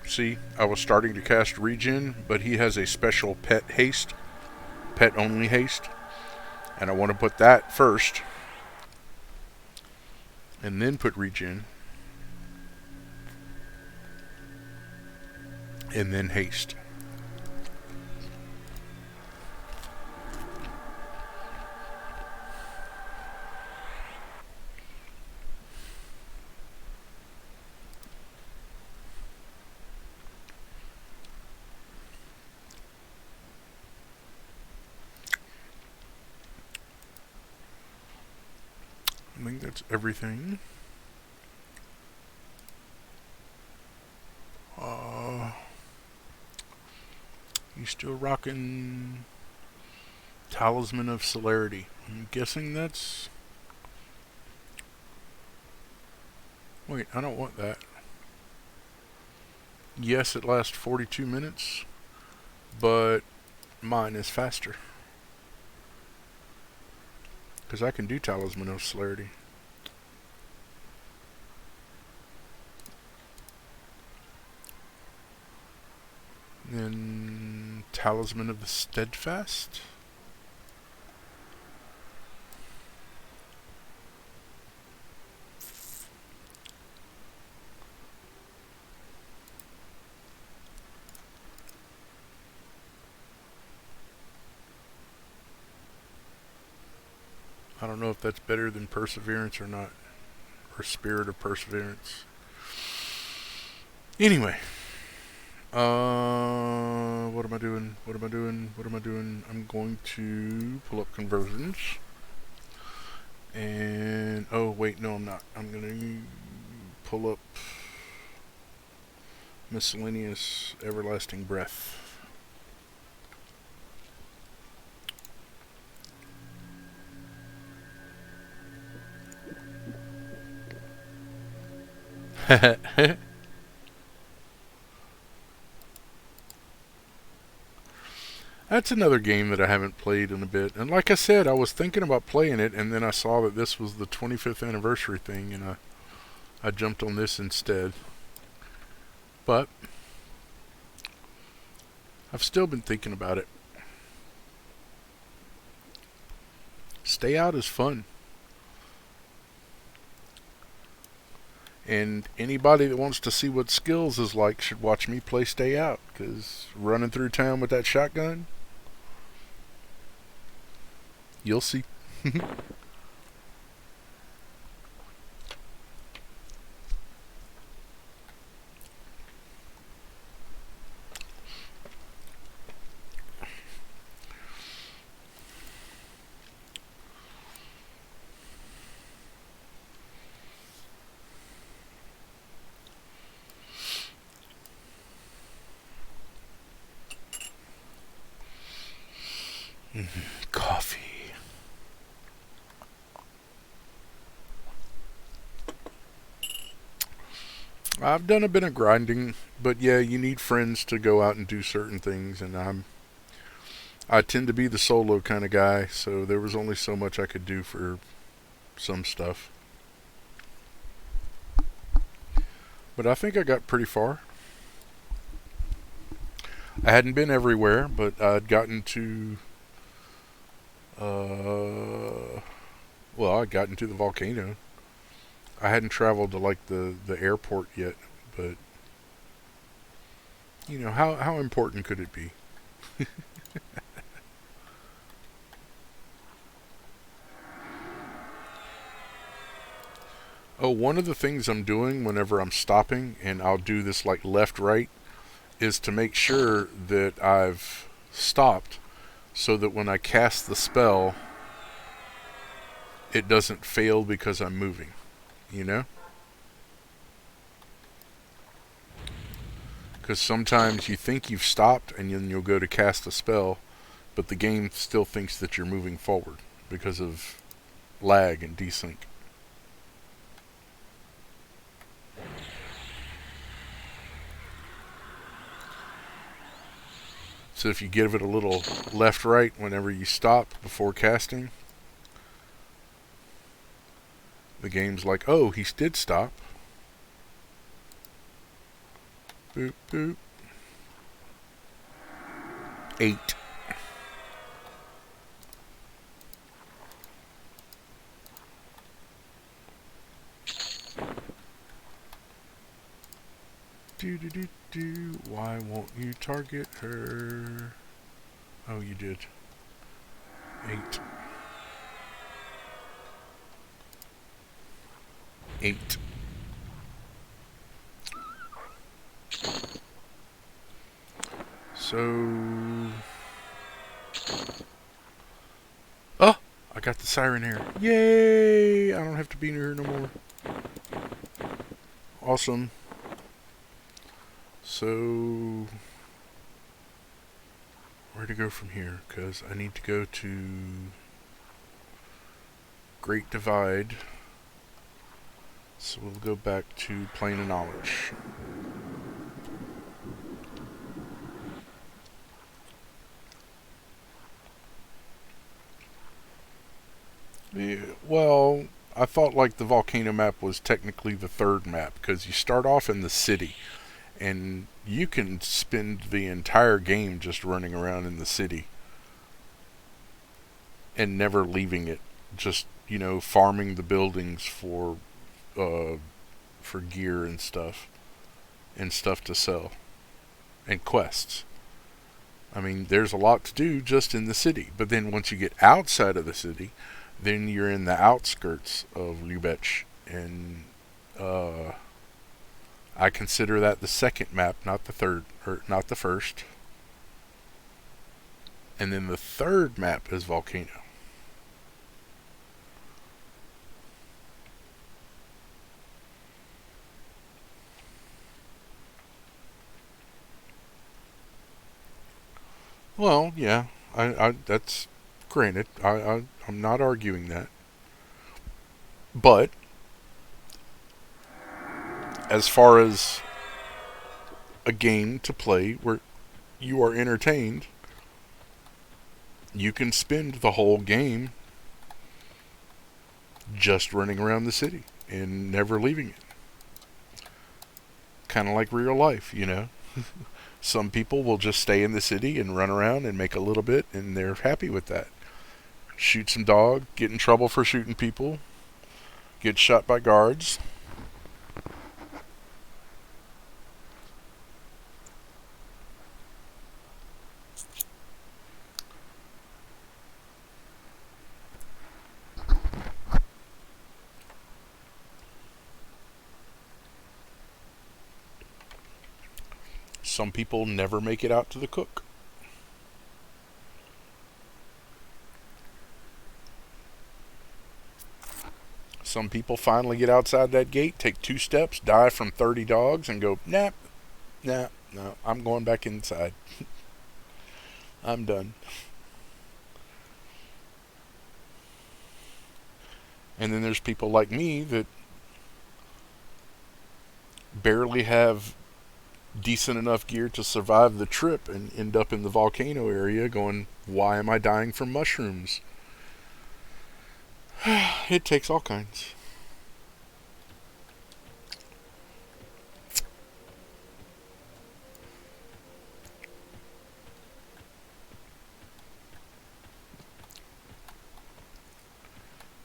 See, I was starting to cast regen, but he has a special pet haste, pet only haste, and I want to put that first, and then put regen, and then haste. I think that's everything. You still rocking Talisman of Celerity. I'm guessing that's... Wait, I don't want that. Yes, it lasts 42 minutes, but mine is faster. Because I can do Talisman of Celerity. Then Talisman of the Steadfast. I don't know if that's better than Perseverance or not. Or Spirit of Perseverance. Anyway. What am I doing? What am I doing? What am I doing? I'm going to pull up conversions. And, oh wait, no I'm not. I'm going to pull up Miscellaneous Everlasting Breath. That's another game that I haven't played in a bit. And like I said, I was thinking about playing it, and then I saw that this was the 25th anniversary thing, and I jumped on this instead. But I've still been thinking about it. Stay Out is fun. And anybody that wants to see what skills is like should watch me play Stay Out, because running through town with that shotgun, you'll see. Coffee. I've done a bit of grinding, but yeah, you need friends to go out and do certain things, and I tend to be the solo kind of guy, so there was only so much I could do for some stuff. But I think I got pretty far. I hadn't been everywhere, but I'd gotten to I'd gotten to the volcano. I hadn't traveled to like the airport yet, but how important could it be? Oh, one of the things I'm doing whenever I'm stopping, and I'll do this like left right, is to make sure that I've stopped so that when I cast the spell, it doesn't fail because I'm moving, you know? Because sometimes you think you've stopped and then you'll go to cast a spell, but the game still thinks that you're moving forward because of lag and desync. So if you give it a little left right whenever you stop before casting, the game's like, oh, he did stop. Boop, boop. 8. Do do do do. Why won't you target her? Oh, you did. 8. 8. So, oh, I got the siren here. Yay! I don't have to be near her no more. Awesome. So, where to go from here? Because I need to go to Great Divide. So we'll go back to Plane of Knowledge. Yeah, well, I thought like the volcano map was technically the third map because you start off in the city and you can spend the entire game just running around in the city and never leaving it, just farming the buildings uh, for gear and stuff to sell and quests. I mean, there's a lot to do just in the city, but then once you get outside of the city, then you're in the outskirts of Lübeck, and I consider that the second map, not the third, or not the first. And then the third map is Volcano. Well, yeah, I that's granted. I'm not arguing that, but as far as a game to play where you are entertained, you can spend the whole game just running around the city and never leaving it. Kind of like real life. Some people will just stay in the city and run around and make a little bit, and they're happy with that. Shoot some dog, get in trouble for shooting people, get shot by guards. Some people never make it out to the cook. Some people finally get outside that gate, take 2 steps, die from 30 dogs, and go, nah, nah, no, I'm going back inside. I'm done. And then there's people like me that barely have decent enough gear to survive the trip and end up in the volcano area going, why am I dying from mushrooms? It takes all kinds.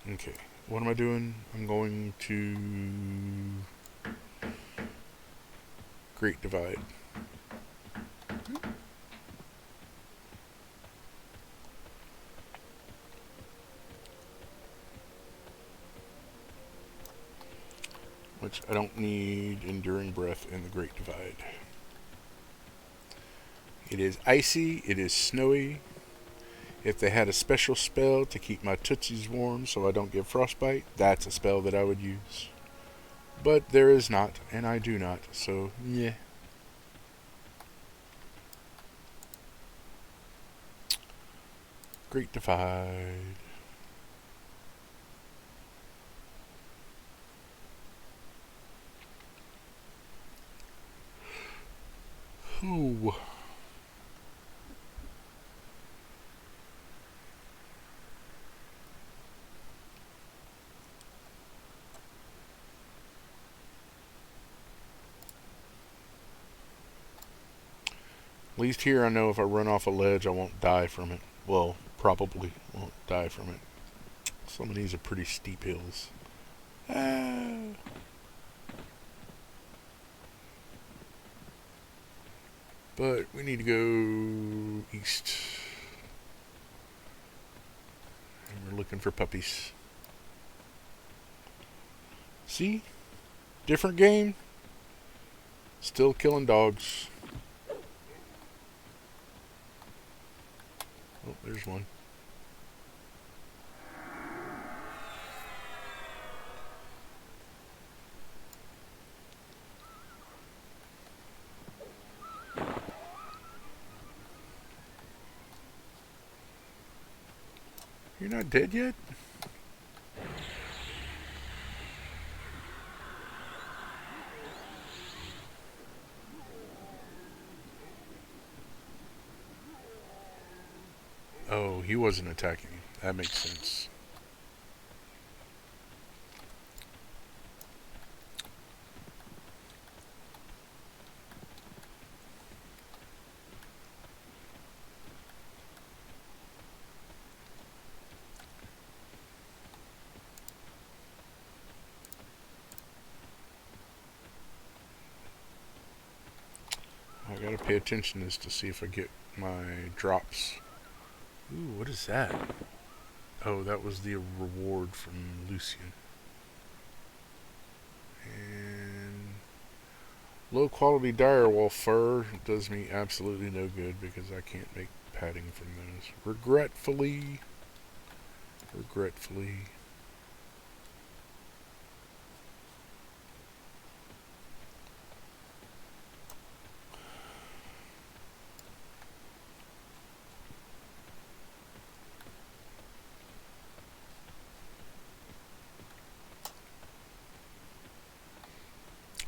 Okay, what am I doing? I'm going to Great Divide. Which I don't need Enduring Breath in the Great Divide. It is icy, it is snowy. If they had a special spell to keep my tootsies warm so I don't get frostbite, that's a spell that I would use. But there is not, and I do not, so yeah. Great Divide. Ooh. At least here I know if I run off a ledge I won't die from it. Well, probably won't die from it. Some of these are pretty steep hills. But we need to go east. And we're looking for puppies. See? Different game. Still killing dogs. Oh, there's one. You're not dead yet? Oh, he wasn't attacking. That makes sense. I gotta pay attention to this to see if I get my drops. Ooh, what is that? Oh, that was the reward from Lucian. And low quality direwolf fur does me absolutely no good because I can't make padding from those. Regretfully.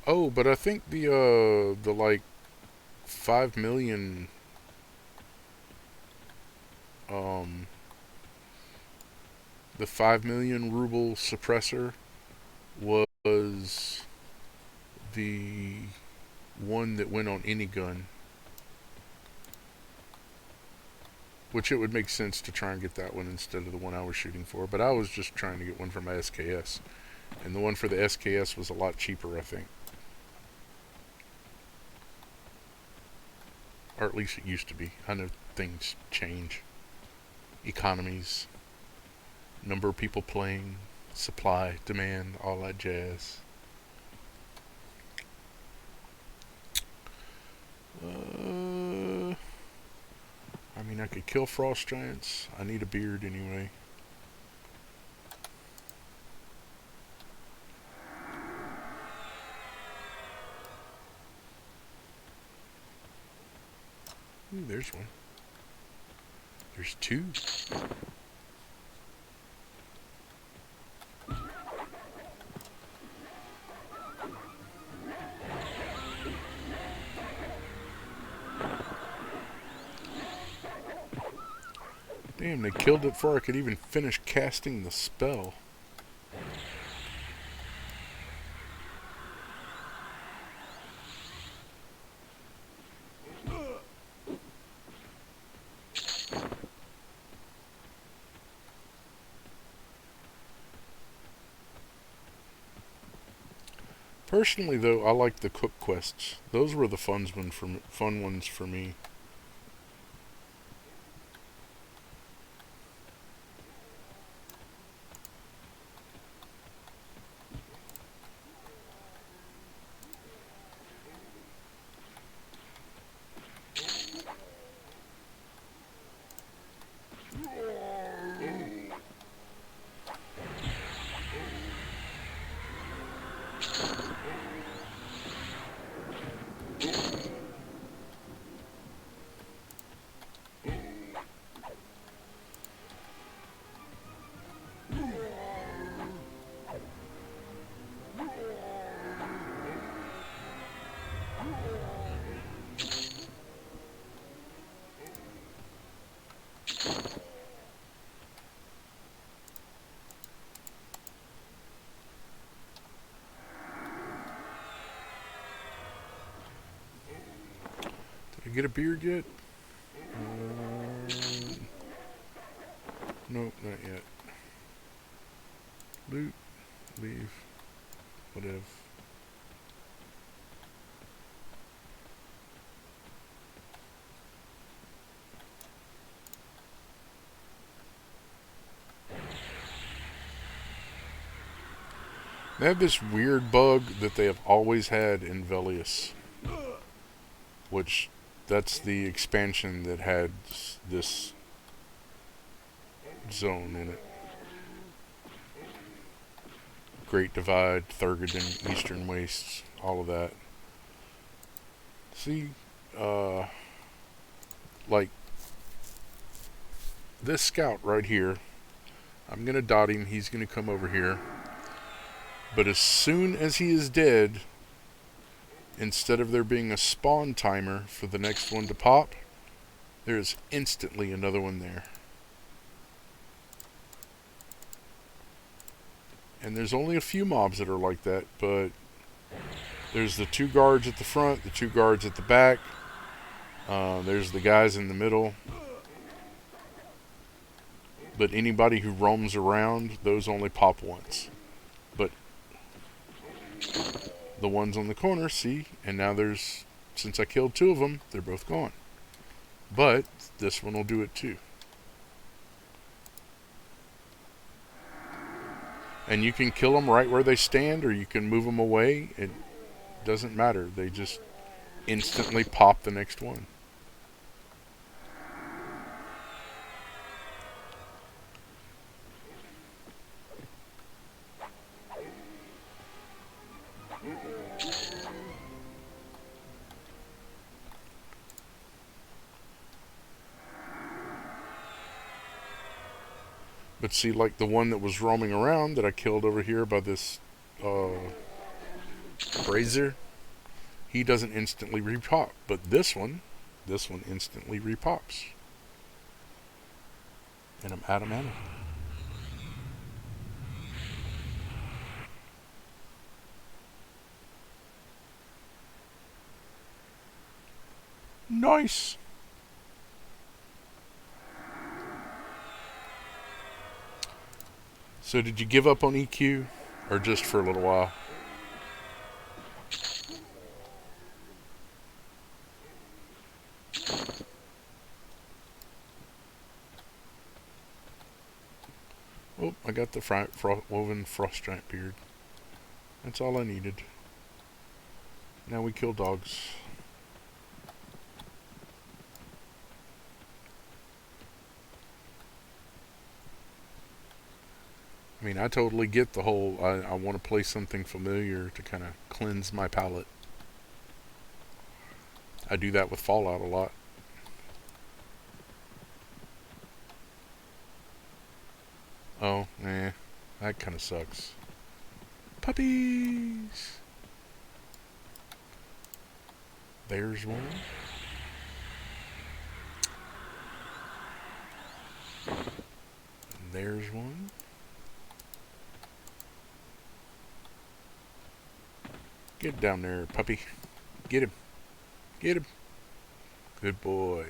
Oh, but I think the like 5 million um the 5 million ruble suppressor was the one that went on any gun, which it would make sense to try and get that one instead of the one I was shooting for. But I was just trying to get one for my SKS, and the one for the SKS was a lot cheaper, I think, or at least it used to be. I know things change, economies, number of people playing, supply, demand, all that jazz. I mean, I could kill frost giants. I need a beard anyway. Ooh, there's one. There's two. Damn, they killed it before I could even finish casting the spell. Personally, though, I like the cook quests. Those were the fun ones for me. Did I get a beard yet? Nope, not yet. Loot, leave, whatever. They have this weird bug that they have always had in Velius, which that's the expansion that had this zone in it. Great Divide, Thurgoden, Eastern Wastes, all of that. See, like this scout right here, I'm going to dot him, he's going to come over here. But as soon as he is dead, instead of there being a spawn timer for the next one to pop, there is instantly another one there. And there's only a few mobs that are like that, but there's the 2 guards at the front, the 2 guards at the back. There's the guys in the middle. But anybody who roams around, those only pop once. But the ones on the corner, see, and now there's, since I killed 2 of them, they're both gone. But this one will do it too. And you can kill them right where they stand, or you can move them away. It doesn't matter. They just instantly pop the next one. But see, like the one that was roaming around that I killed over here by this brazier, he doesn't instantly repop. But this one instantly repops. And I'm out of mana. Nice! So did you give up on EQ? Or just for a little while? Oh, I got the woven frost giant beard. That's all I needed. Now we kill dogs. I mean, I totally get the whole, I want to play something familiar to kind of cleanse my palate. I do that with Fallout a lot. Oh, that kind of sucks. Puppies! There's one. There's one. Get down there, puppy. Get him. Get him. Good boy.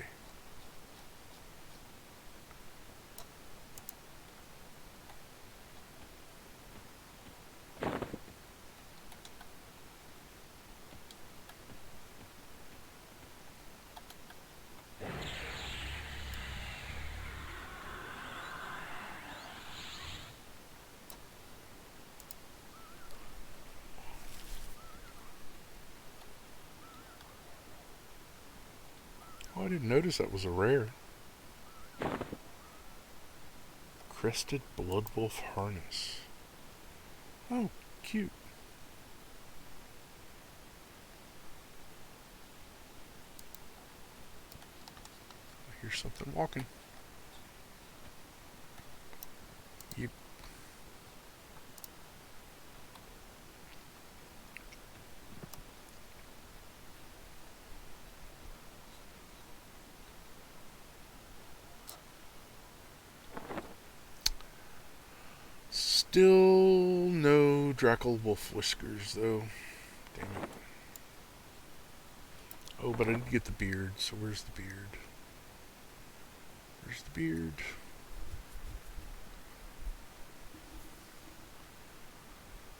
Oh, I didn't notice that was a rare. Crested Bloodwolf Harness. Oh, cute. I hear something walking. Yep. Still no Drackle Wolf Whiskers, though. Damn it. Oh, but I did get the beard, so where's the beard? Where's the beard?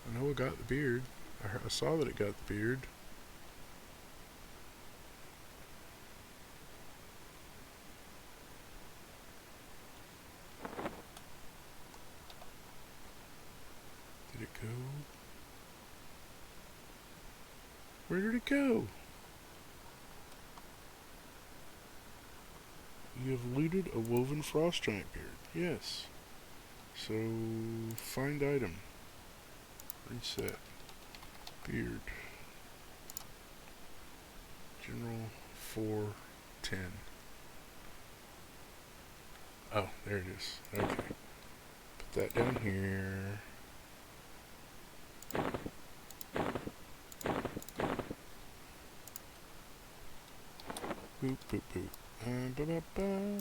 I know I got the beard. I saw that it got the beard. Did it go? Where did it go? You have looted a woven frost giant beard. Yes. So, find item. Reset. Beard. General 410. Oh, there it is. Okay. Put that down here. Boop, boop, boop. Ba-ba-ba.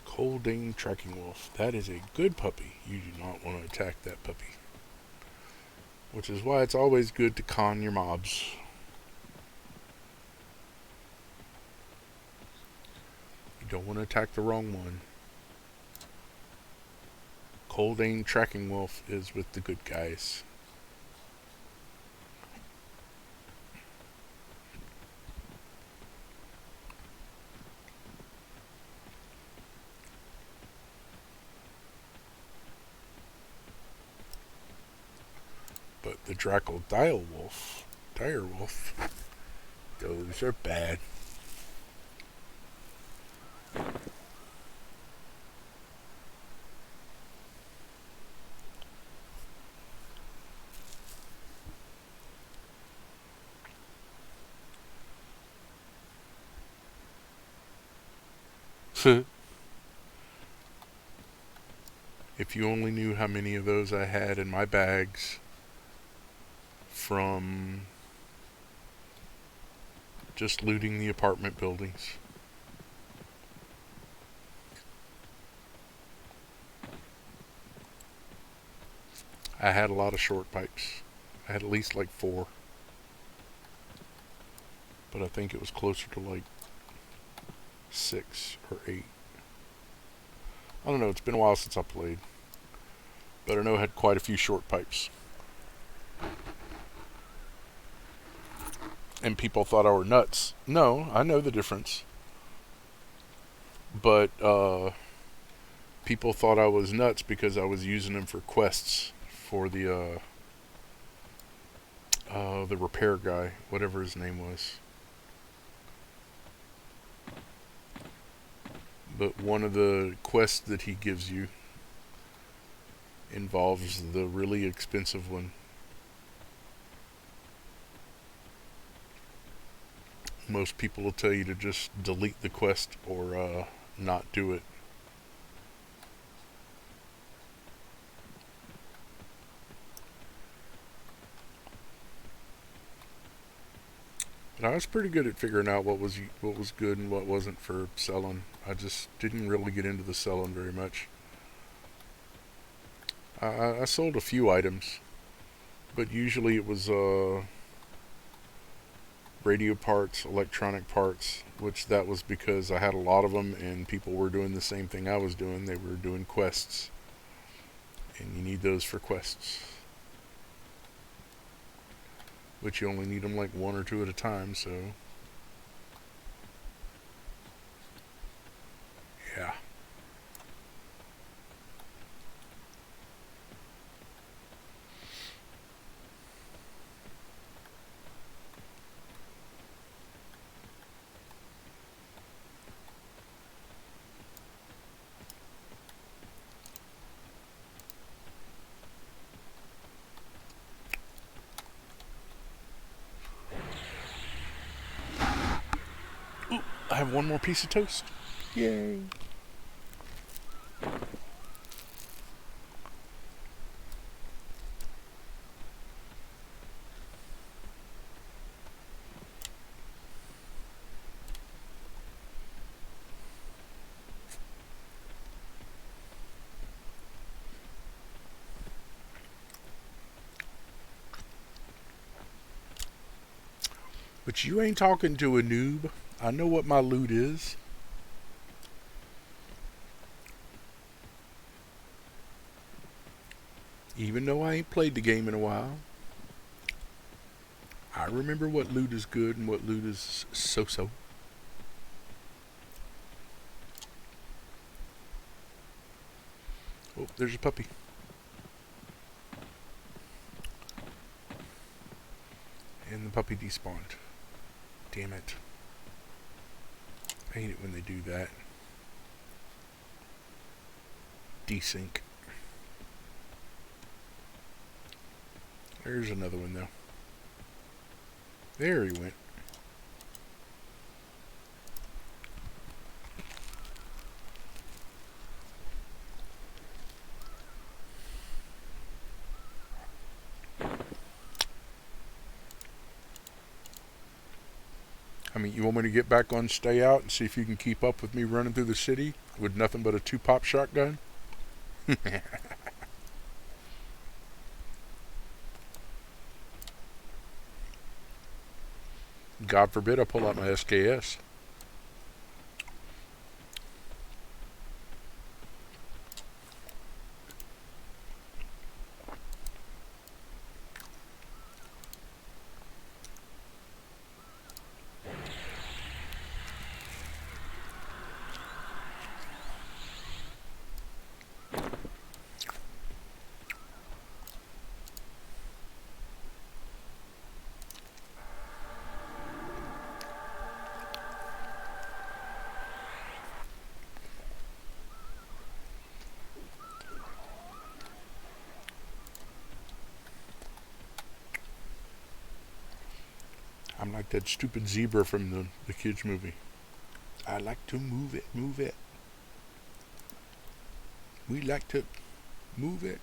Holding Tracking Wolf. That is a good puppy. You do not want to attack that puppy. Which is why it's always good to con your mobs. You don't want to attack the wrong one. Holding Tracking Wolf is with the good guys. But the Drackle Dire Wolf, those are bad. If you only knew how many of those I had in my bags from just looting the apartment buildings. I had a lot of short pipes. I had at least like 4. But I think it was closer to like 6 or 8. I don't know, it's been a while since I played. But I know I had quite a few short pipes. And people thought I were nuts. No, I know the difference. but people thought I was nuts because I was using them for quests for the repair guy, whatever his name was. But one of the quests that he gives you involves the really expensive one. Most people will tell you to just delete the quest or not do it. But I was pretty good at figuring out what was good and what wasn't for selling. I just didn't really get into the selling very much. I sold a few items, but usually it was radio parts, electronic parts, which that was because I had a lot of them and people were doing the same thing I was doing. They were doing quests, and you need those for quests, but you only need them like one or two at a time, so yeah. Ooh, I have one more piece of toast. Yay. But you ain't talking to a noob. I know what my loot is. Even though I ain't played the game in a while, I remember what loot is good and what loot is so-so. Oh, there's a puppy. And the puppy despawned. Damn it. I hate it when they do that. Desync. There's another one though. There he went. I mean, you want me to get back on Stay Out and see if you can keep up with me running through the city with nothing but a 2-pop shotgun? God forbid I pull out my SKS. I'm like that stupid zebra from the kids movie. I like to move it, move it. We like to move it.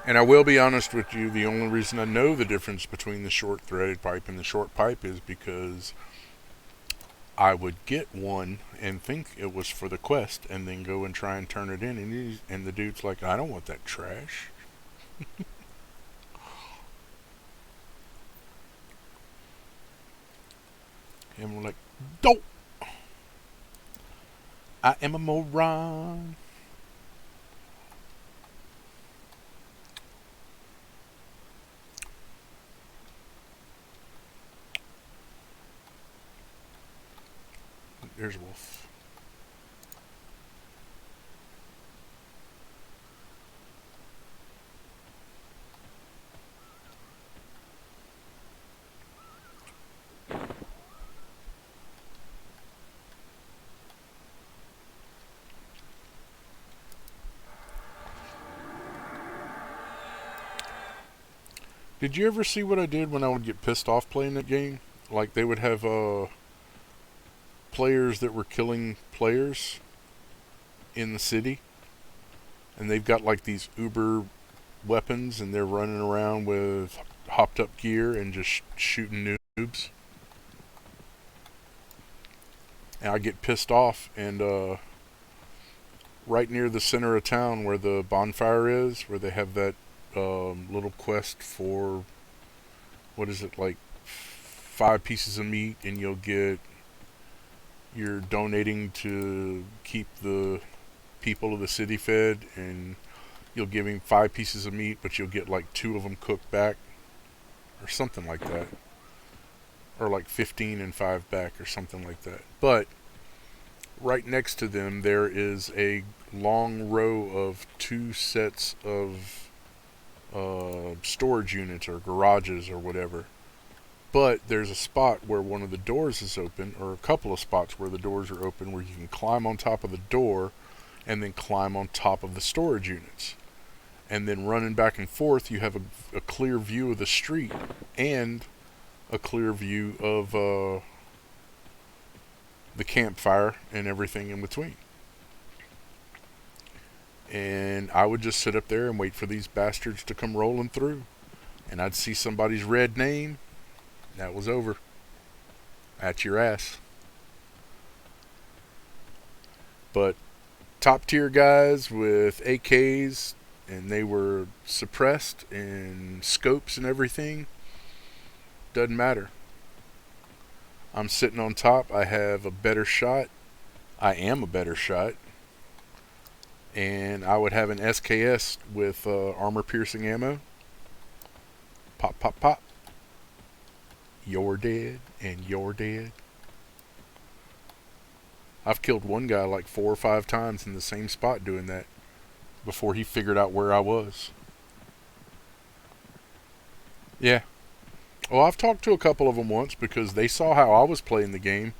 And I will be honest with you, the only reason I know the difference between the short threaded pipe and the short pipe is because I would get one and think it was for the quest and then go and try and turn it in, and the dude's like, I don't want that trash. And we're like, dope. I am a moron. There's Wolf. Did you ever see what I did when I would get pissed off playing that game? Like, they would have players that were killing players in the city, and they've got like these uber weapons, and they're running around with hopped up gear and just shooting noobs. And I get pissed off, and right near the center of town where the bonfire is, where they have that little quest for, what is it, like 5 pieces of meat, and you're donating to keep the people of the city fed, and you'll give him 5 pieces of meat, but you'll get like 2 of them cooked back, or something like that, or like 15 and 5 back, or something like that. But right next to them there is a long row of 2 sets of storage units or garages or whatever. But there's a spot where one of the doors is open, or a couple of spots where the doors are open, where you can climb on top of the door and then climb on top of the storage units. And then running back and forth, you have a clear view of the street and a clear view of the campfire and everything in between. And I would just sit up there and wait for these bastards to come rolling through. And I'd see somebody's red name. That was over. At your ass. But top tier guys with AKs, and they were suppressed, and scopes and everything. Doesn't matter. I'm sitting on top. I have a better shot. I am a better shot. And I would have an SKS with armor piercing ammo. Pop, pop, pop. You're dead, and you're dead. I've killed one guy like 4 or 5 times in the same spot doing that before he figured out where I was. Yeah. Well, I've talked to a couple of them once because they saw how I was playing the game,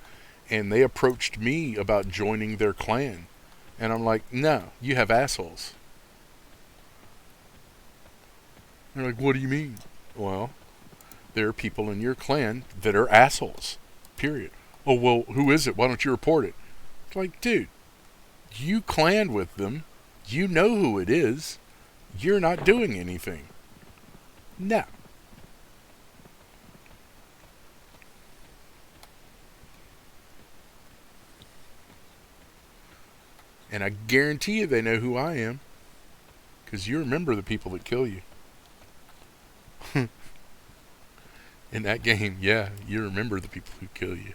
and they approached me about joining their clan. And I'm like, no, you have assholes. They're like, what do you mean? Well, there are people in your clan that are assholes. Period. Oh, well, who is it? Why don't you report it? It's like, dude, you claned with them. You know who it is. You're not doing anything. No. And I guarantee you they know who I am. Because you remember the people that kill you. In that game, yeah, you remember the people who kill you.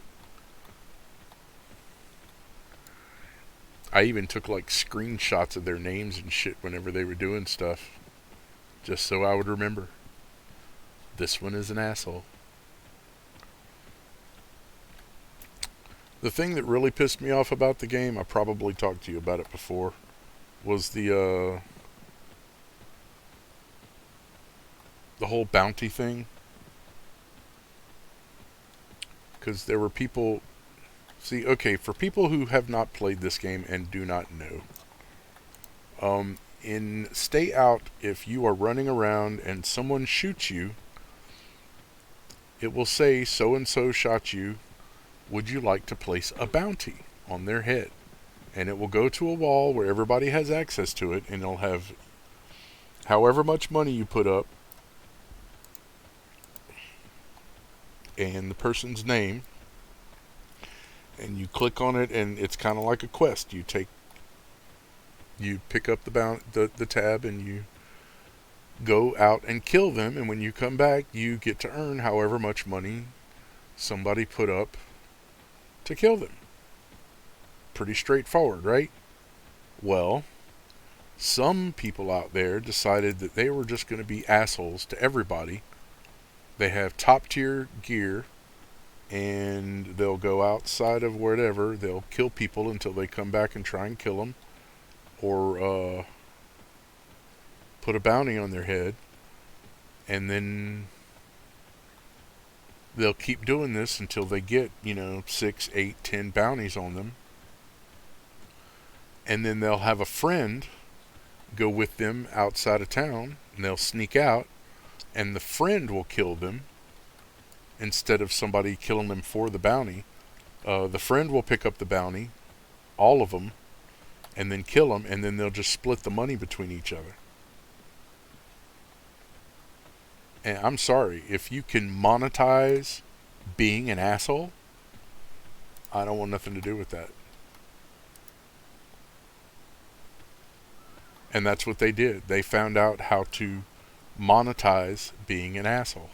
I even took like screenshots of their names and shit whenever they were doing stuff. Just so I would remember. This one is an asshole. The thing that really pissed me off about the game, I probably talked to you about it before, was the whole bounty thing. Because there were people... See, okay, for people who have not played this game and do not know, in Stay Out, if you are running around and someone shoots you, it will say, so-and-so shot you, would you like to place a bounty on their head? And it will go to a wall where everybody has access to it, and it'll have however much money you put up, and the person's name, and you click on it, and it's kind of like a quest. You pick up the tab, and you go out and kill them, and when you come back, you get to earn however much money somebody put up to kill them. Pretty straightforward, right? Well, some people out there decided that they were just going to be assholes to everybody. They have top tier gear, and they'll go outside of whatever. They'll kill people until they come back and try and kill them, or put a bounty on their head, and then they'll keep doing this until they get, 6, 8, 10 bounties on them. And then they'll have a friend go with them outside of town, and they'll sneak out, and the friend will kill them instead of somebody killing them for the bounty. The friend will pick up the bounty, all of them, and then kill them, and then they'll just split the money between each other. And I'm sorry, if you can monetize being an asshole, I don't want nothing to do with that. And that's what they did. They found out how to monetize being an asshole.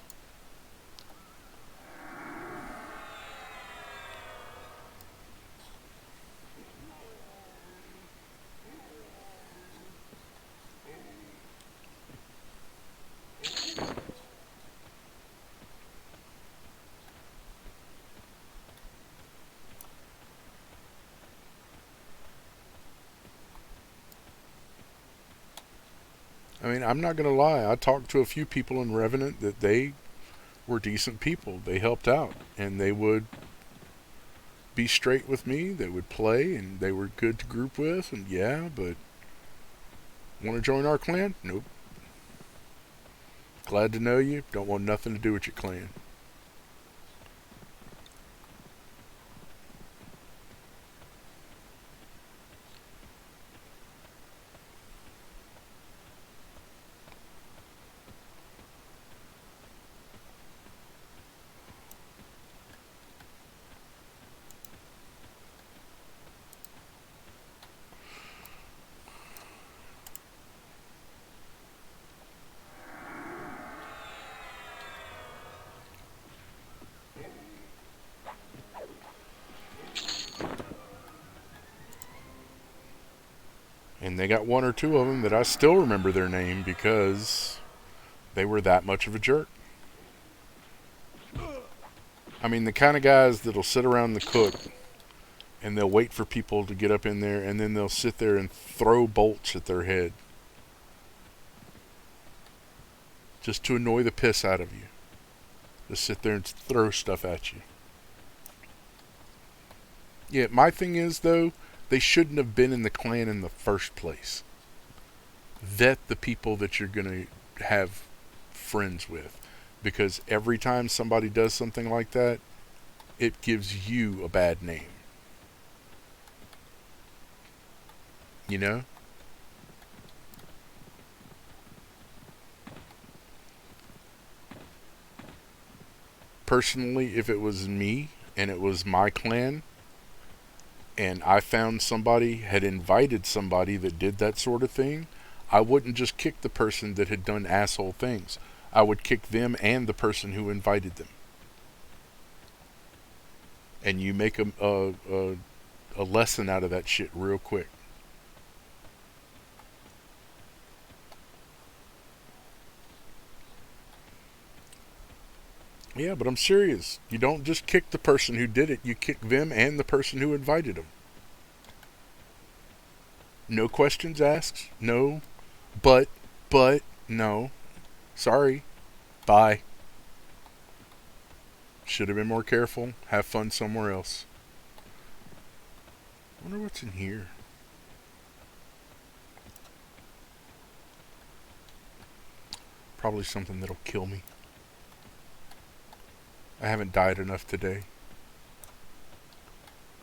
I mean, I'm not going to lie. I talked to a few people in Revenant that they were decent people. They helped out, and they would be straight with me. They would play, and they were good to group with, and yeah, but want to join our clan? Nope. Glad to know you. Don't want nothing to do with your clan. And they got one or two of them that I still remember their name because they were that much of a jerk. I mean, the kind of guys that'll sit around the cook and they'll wait for people to get up in there, and then they'll sit there and throw bolts at their head just to annoy the piss out of you. Just sit there and throw stuff at you. Yeah, my thing is, though, they shouldn't have been in the clan in the first place. Vet the people that you're going to have friends with. Because every time somebody does something like that, it gives you a bad name. You know? Personally, if it was me and it was my clan, and I found somebody had invited somebody that did that sort of thing, I wouldn't just kick the person that had done asshole things. I would kick them and the person who invited them. And you make a lesson out of that shit real quick. Yeah, but I'm serious. You don't just kick the person who did it. You kick them and the person who invited them. No questions asked. No. But, no. Sorry. Bye. Should have been more careful. Have fun somewhere else. Wonder what's in here. Probably something that'll kill me. I haven't died enough today.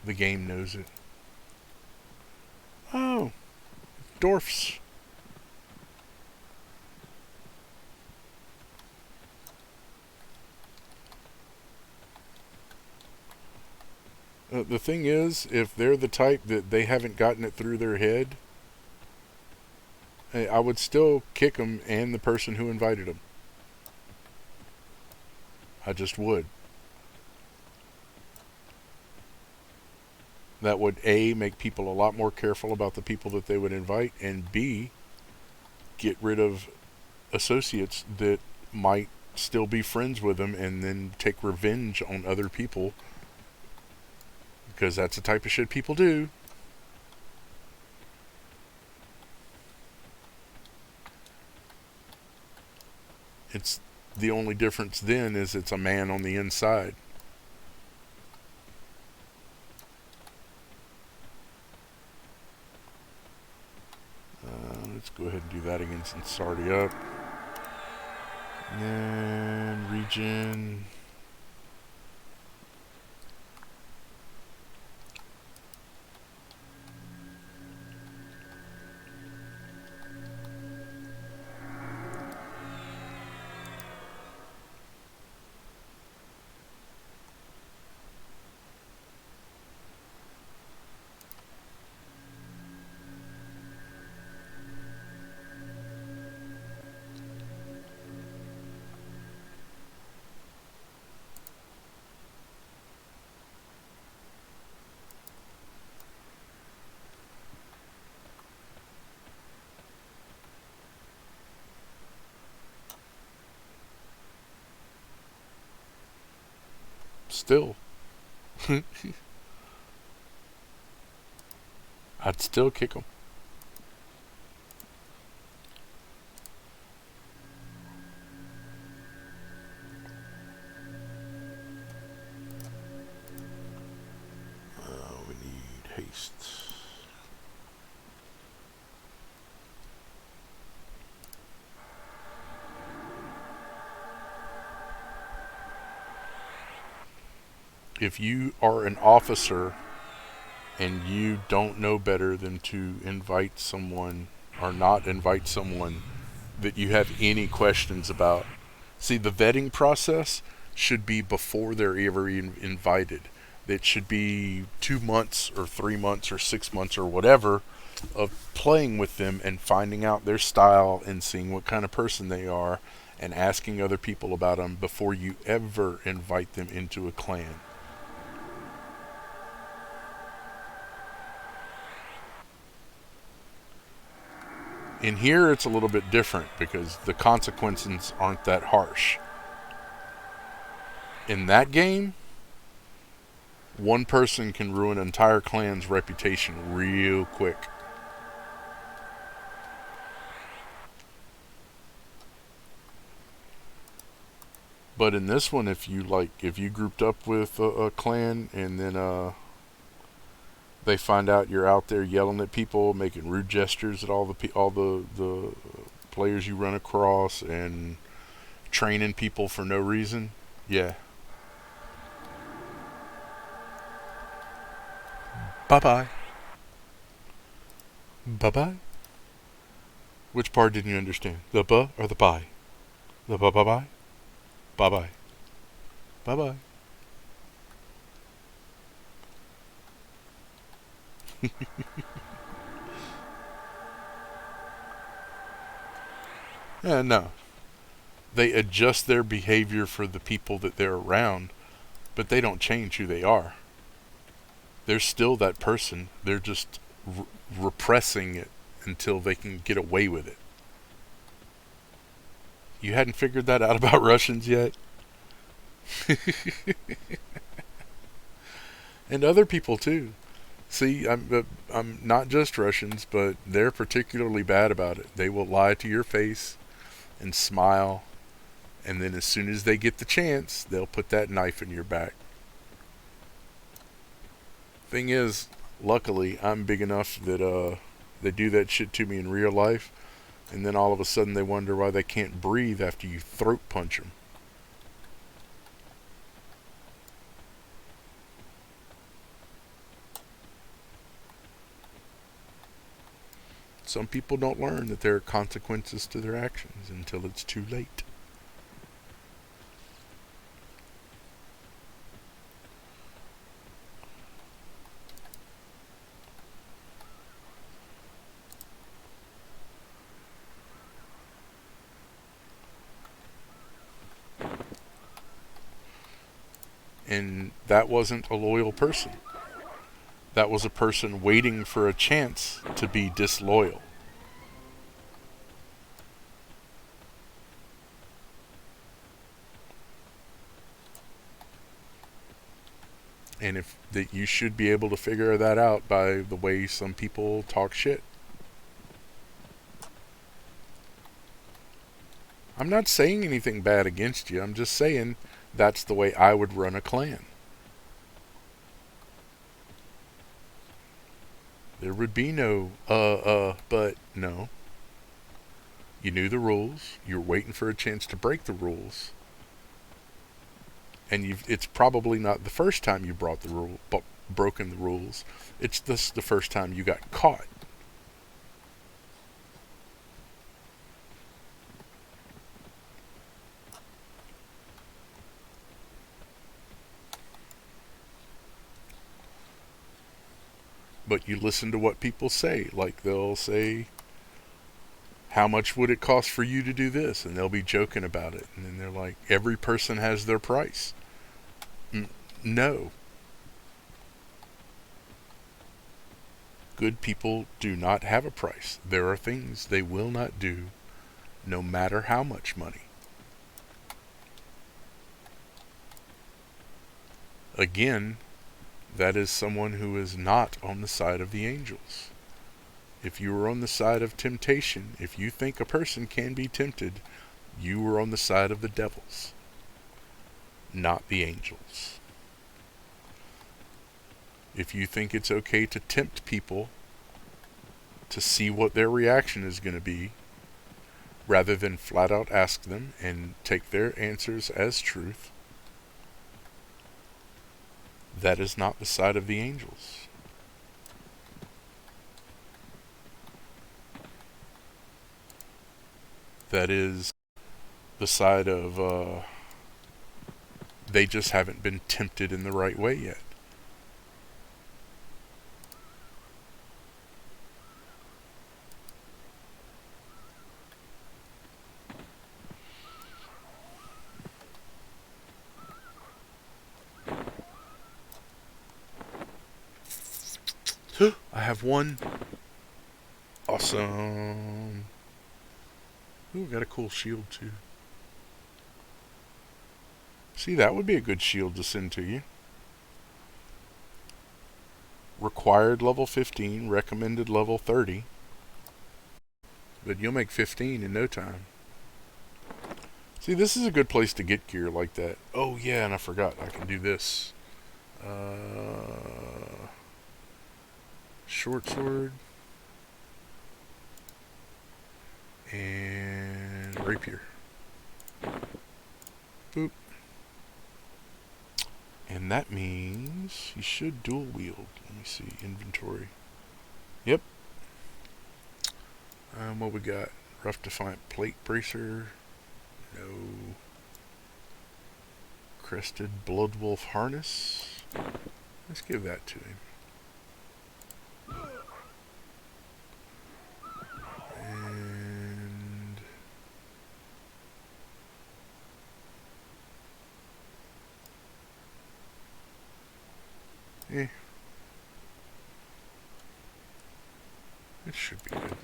The game knows it. Oh, dwarfs. The thing is, if they're the type that they haven't gotten it through their head, I would still kick them and the person who invited them. I just would. That would A, make people a lot more careful about the people that they would invite, and B, get rid of associates that might still be friends with them and then take revenge on other people, because that's the type of shit people do. It's the only difference then is it's a man on the inside. Let's go ahead and do that again since it's already up. And region. Still. I'd still kick them. We need haste. If you are an officer and you don't know better than to invite someone or not invite someone that you have any questions about, see, the vetting process should be before they're ever invited. It should be 2 months or 3 months or 6 months or whatever of playing with them and finding out their style and seeing what kind of person they are and asking other people about them before you ever invite them into a clan. In here, it's a little bit different because the consequences aren't that harsh. In that game, one person can ruin an entire clan's reputation real quick. But in this one, if you grouped up with a clan and then they find out you're out there yelling at people, making rude gestures at all the players you run across, and training people for no reason, yeah. Bye bye. Bye bye. Which part didn't you understand? The buh or the bye? The bye bye bye? Bye bye. Bye bye. Yeah, no. They adjust their behavior for the people that they're around, but they don't change who they are. They're still that person. They're just repressing it until they can get away with it. You hadn't figured that out about Russians yet? And other people too. See, I'm not just Russians, but they're particularly bad about it. They will lie to your face and smile, and then as soon as they get the chance, they'll put that knife in your back. Thing is, luckily, I'm big enough that they do that shit to me in real life, and then all of a sudden they wonder why they can't breathe after you throat punch them. Some people don't learn that there are consequences to their actions until it's too late. And that wasn't a loyal person. That was a person waiting for a chance to be disloyal. And if that you should be able to figure that out by the way some people talk shit. I'm not saying anything bad against you. I'm just saying that's the way I would run a clan. There would be no, but no. You knew the rules. You were waiting for a chance to break the rules. And it's probably not the first time you broken the rules. It's the first time you got caught. But you listen to what people say. Like they'll say, how much would it cost for you to do this? And they'll be joking about it. And then they're like, every person has their price. No. Good people do not have a price. There are things they will not do, no matter how much money. Again, that is someone who is not on the side of the angels. If you are on the side of temptation, if you think a person can be tempted, you are on the side of the devils, not the angels. If you think it's okay to tempt people to see what their reaction is going to be, rather than flat out ask them and take their answers as truth, that is not the side of the angels. That is the side of they just haven't been tempted in the right way yet. I have one. Awesome. Ooh, got a cool shield too. See, that would be a good shield to send to you. Required level 15, recommended level 30. But you'll make 15 in no time. See, this is a good place to get gear like that. Oh yeah, and I forgot, I can do this. Short sword. And rapier. Boop. And that means you should dual wield. Let me see, inventory. Yep. What we got? Rough Defiant Plate Bracer. No. Crested Bloodwolf Harness. Let's give that to him. And it should be good.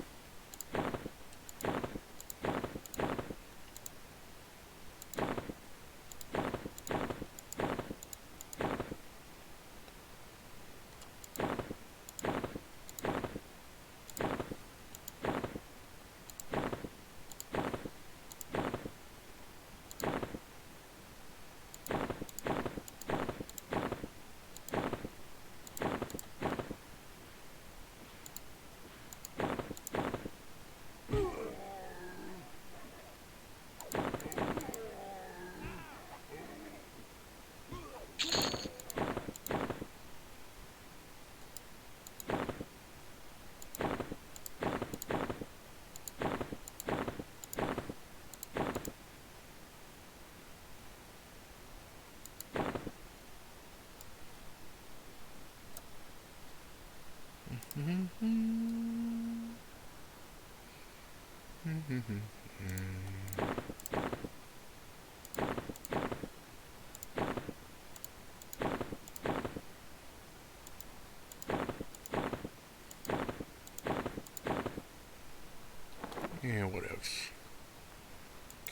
Yeah, what else?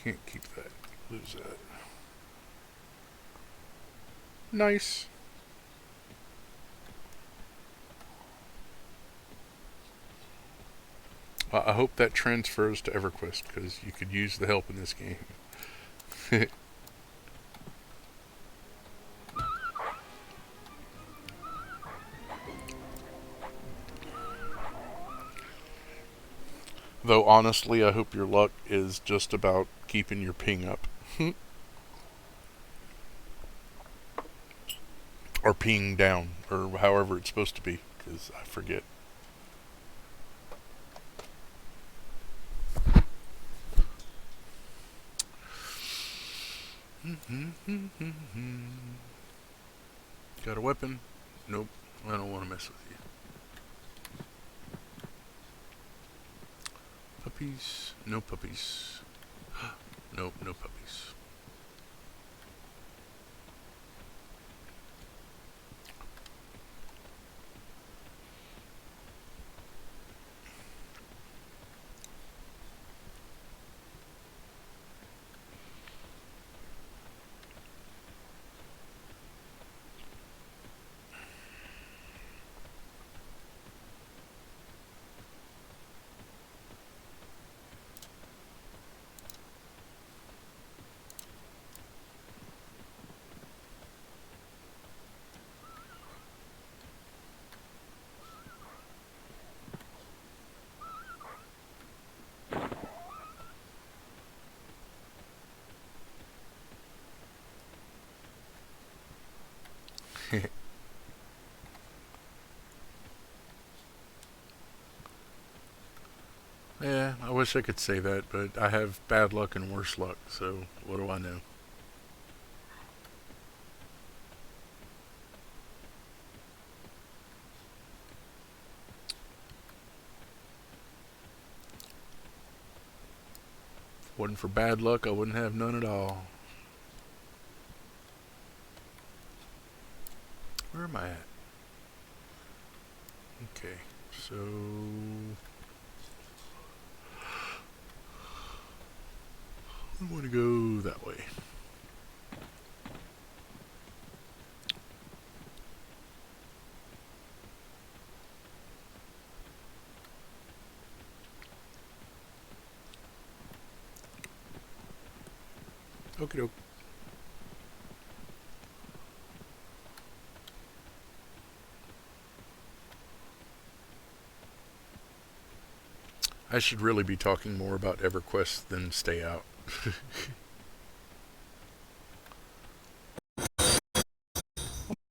Can't keep that. Lose that. Nice. I hope that transfers to EverQuest, because you could use the help in this game. Though honestly, I hope your luck is just about keeping your ping up. Or ping down, or however it's supposed to be, because I forget. Got a weapon? Nope. I don't want to mess with you. Puppies? No puppies. Nope, no puppies. Yeah, I wish I could say that, but I have bad luck and worse luck, so what do I know? If it wasn't for bad luck, I wouldn't have none at all. Where am I at? Okay, so I want to go that way. Okie doke. I should really be talking more about EverQuest than stay out.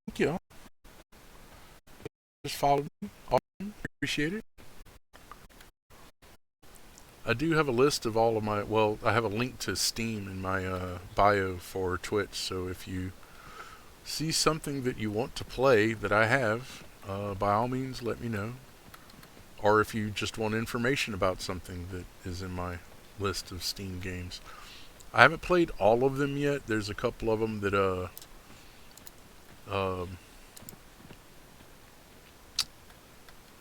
Thank you. Just followed me. Awesome. Appreciate it. I do have a list of all of my. Well, I have a link to Steam in my bio for Twitch. So if you see something that you want to play that I have, by all means, let me know. Or if you just want information about something that is in my list of Steam games. I haven't played all of them yet. There's a couple of them that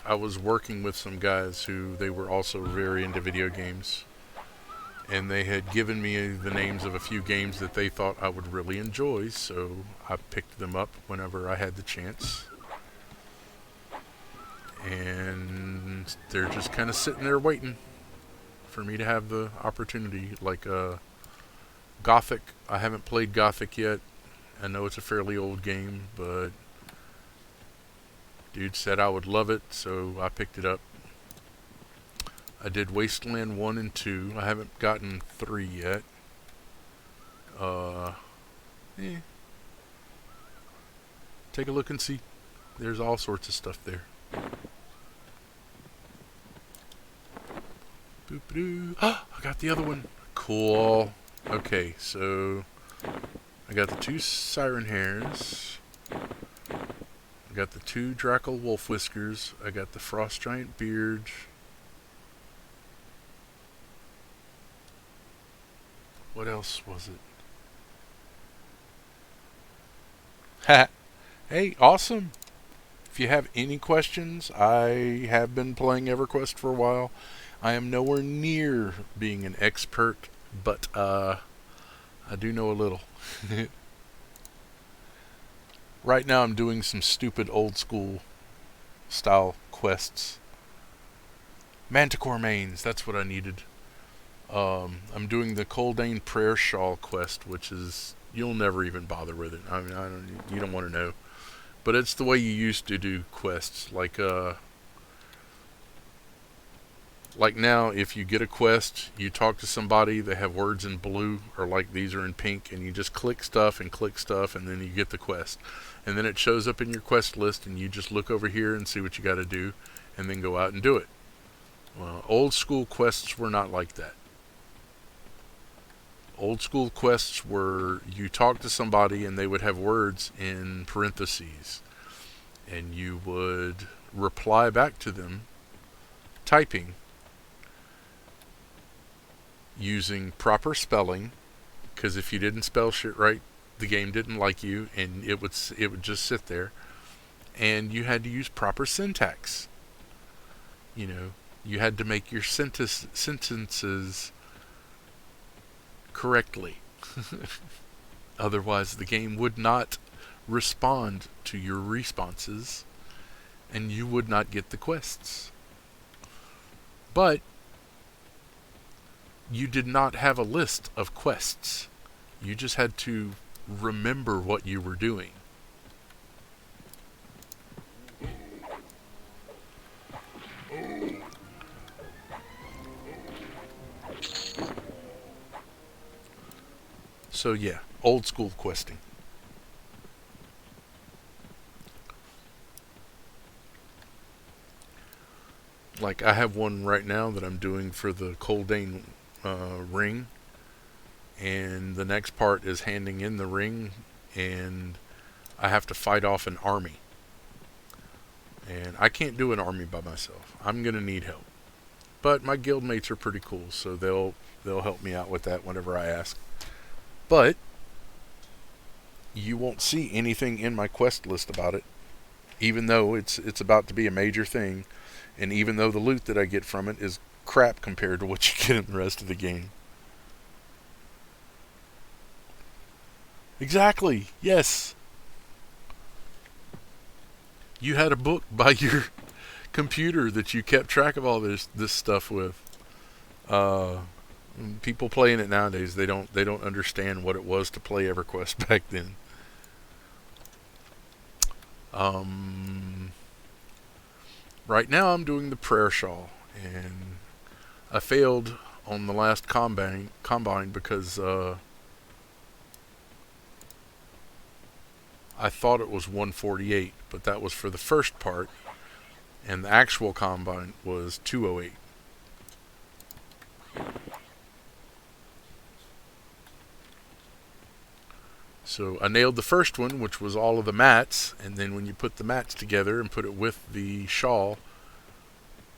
I was working with some guys who they were also very into video games, and they had given me the names of a few games that they thought I would really enjoy, so I picked them up whenever I had the chance. And they're just kind of sitting there waiting for me to have the opportunity. Like Gothic, I haven't played Gothic yet. I know it's a fairly old game, but dude said I would love it, so I picked it up. I did Wasteland 1 and 2. I haven't gotten 3 yet. Eh. Take a look and see. There's all sorts of stuff there. Boop-a-doo. I got the other one. Cool. Okay, so I got the 2 Siren Hairs. I got the 2 Drackle Wolf Whiskers. I got the Frost Giant Beard. What else was it? Ha! Hey, awesome! If you have any questions, I have been playing EverQuest for a while. I am nowhere near being an expert, but I do know a little. Right now I'm doing some stupid old school style quests. Manticore mains, that's what I needed. I'm doing the Coldane Prayer Shawl quest, which is, you'll never even bother with it. I mean, you don't want to know. But it's the way you used to do quests. Like now, if you get a quest, you talk to somebody, they have words in blue, or like these are in pink, and you just click stuff, and then you get the quest. And then it shows up in your quest list, and you just look over here and see what you got to do, and then go out and do it. Well, old school quests were not like that. Old school quests were you talk to somebody, and they would have words in parentheses, and you would reply back to them, typing, using proper spelling, because if you didn't spell shit right, the game didn't like you, and it would just sit there. And you had to use proper syntax. You know, you had to make your sentences correctly. Otherwise, the game would not respond to your responses, and you would not get the quests. But you did not have a list of quests. You just had to remember what you were doing. So yeah, old school questing. Like I have one right now that I'm doing for the Coldane ring, and the next part is handing in the ring, and I have to fight off an army. And I can't do an army by myself. I'm gonna need help. But my guild mates are pretty cool, so they'll help me out with that whenever I ask. But you won't see anything in my quest list about it, even though it's about to be a major thing, and even though the loot that I get from it is crap compared to what you get in the rest of the game. Exactly. Yes. You had a book by your computer that you kept track of all this stuff with. People playing it nowadays, they don't understand what it was to play EverQuest back then. Right now I'm doing the prayer shawl, and I failed on the last combine because I thought it was 148, but that was for the first part, and the actual combine was 208. So I nailed the first one, which was all of the mats, and then when you put the mats together and put it with the shawl,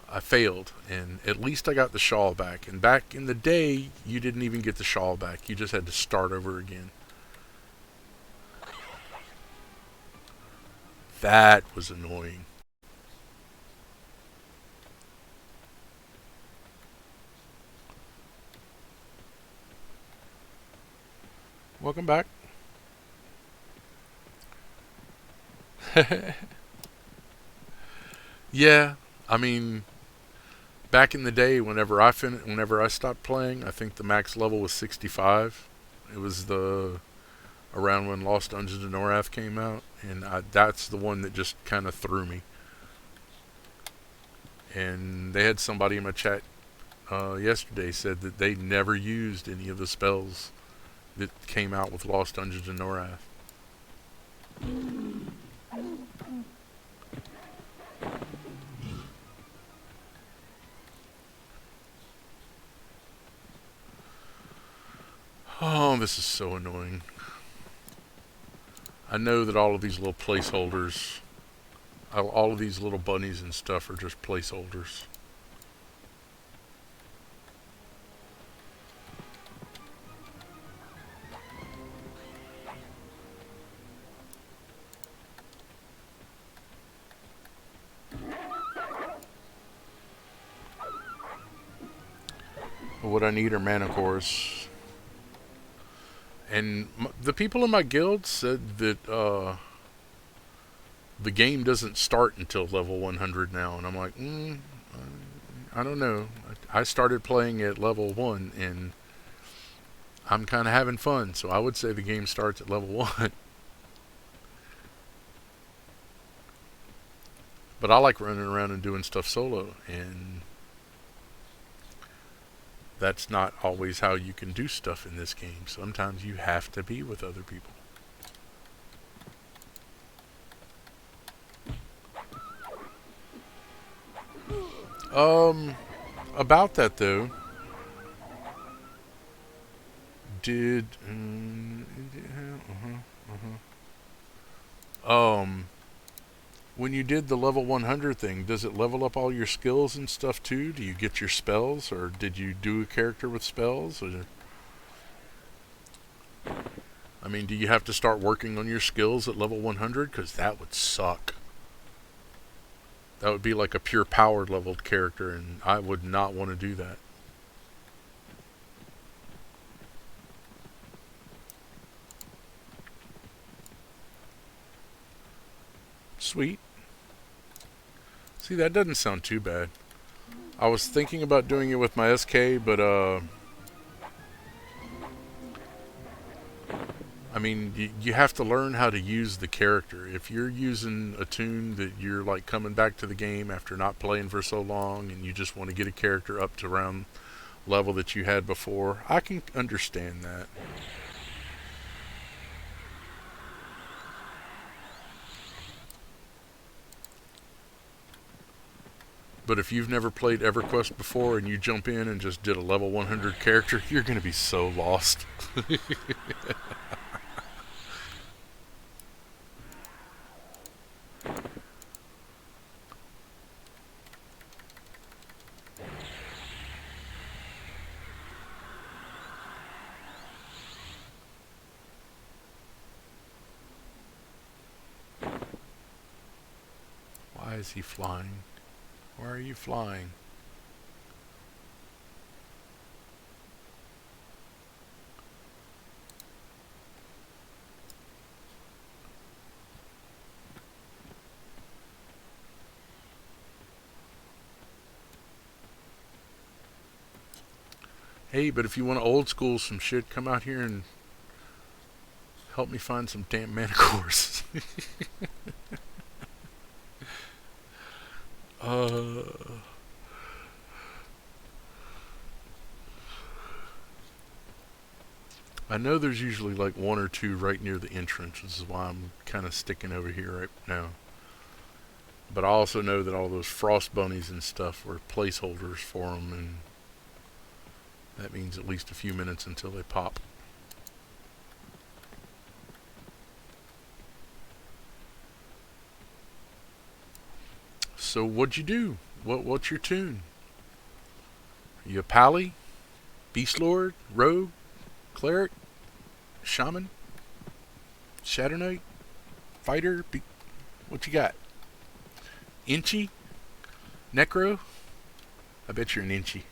I failed, and at least I got the shawl back. And back in the day, you didn't even get the shawl back. You just had to start over again. That was annoying. Welcome back. Yeah, I mean, back in the day, whenever I stopped playing, I think the max level was 65. It was the around when Lost Dungeons of Norath came out, and that's the one that just kind of threw me. And they had somebody in my chat yesterday said that they never used any of the spells that came out with Lost Dungeons of Norath. Oh, this is so annoying. I know that all of these little placeholders, all of these little bunnies and stuff are just placeholders. What I need are mana cores. And the people in my guild said that the game doesn't start until level 100 now. And I'm like, I don't know. I started playing at level 1 and I'm kind of having fun. So I would say the game starts at level 1. But I like running around and doing stuff solo. And that's not always how you can do stuff in this game. Sometimes you have to be with other people. About that though, did when you did the level 100 thing, does it level up all your skills and stuff too? Do you get your spells, or did you do a character with spells? Or, I mean, do you have to start working on your skills at level 100? Because that would suck. That would be like a pure power leveled character, and I would not want to do that. Sweet. See, that doesn't sound too bad. I was thinking about doing it with my SK, but I mean, you have to learn how to use the character. If you're using a tune that you're like coming back to the game after not playing for so long and you just want to get a character up to around level that you had before, I can understand that. But if you've never played EverQuest before and you jump in and just did a level 100 character, you're going to be so lost. Why is he flying? Why are you flying? Hey, but if you want to old school some shit, come out here and help me find some damn mana cores. I know there's usually like one or two right near the entrance, which is why I'm kind of sticking over here right now. But I also know that all those frost bunnies and stuff were placeholders for them, and that means at least a few minutes until they pop. So what'd you do? What's your tune? Are you a pally? Beast Lord? Rogue? Cleric? Shaman? Shadow Knight? Fighter? What you got? Inchy? Necro? I bet you're an Inchy.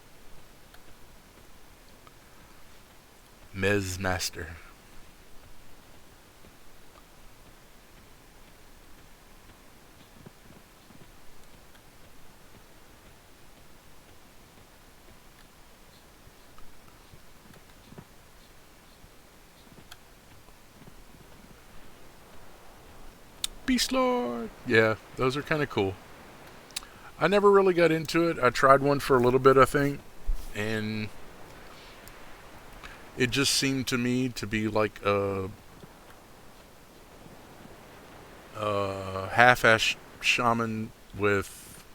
Mez Master. Beast Lord! Yeah, those are kind of cool. I never really got into it. I tried one for a little bit, I think, and it just seemed to me to be like a half-ass shaman with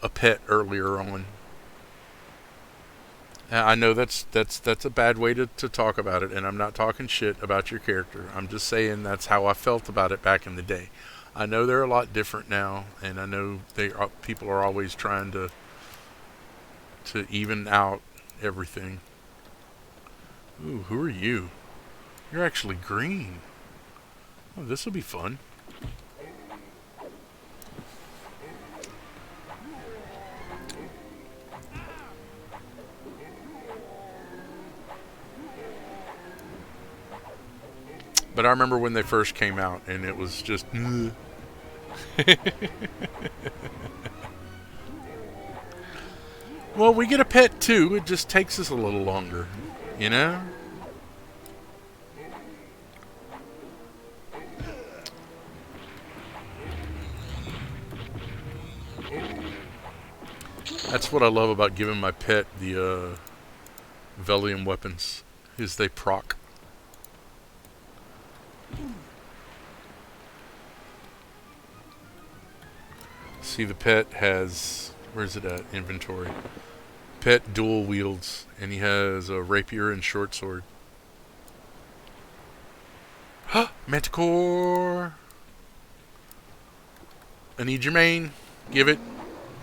a pet earlier on. I know that's a bad way to talk about it, and I'm not talking shit about your character. I'm just saying that's how I felt about it back in the day. I know they're a lot different now, and I know people are always trying to even out everything. Ooh, who are you? You're actually green. Oh, this will be fun. But I remember when they first came out, and it was just. Well, we get a pet too. It just takes us a little longer, you know? That's what I love about giving my pet the Velium weapons, is they proc. See, the pet has, where's it at? Inventory. Pet dual wields, and he has a rapier and short sword. Manticore! I need your mane. Give it.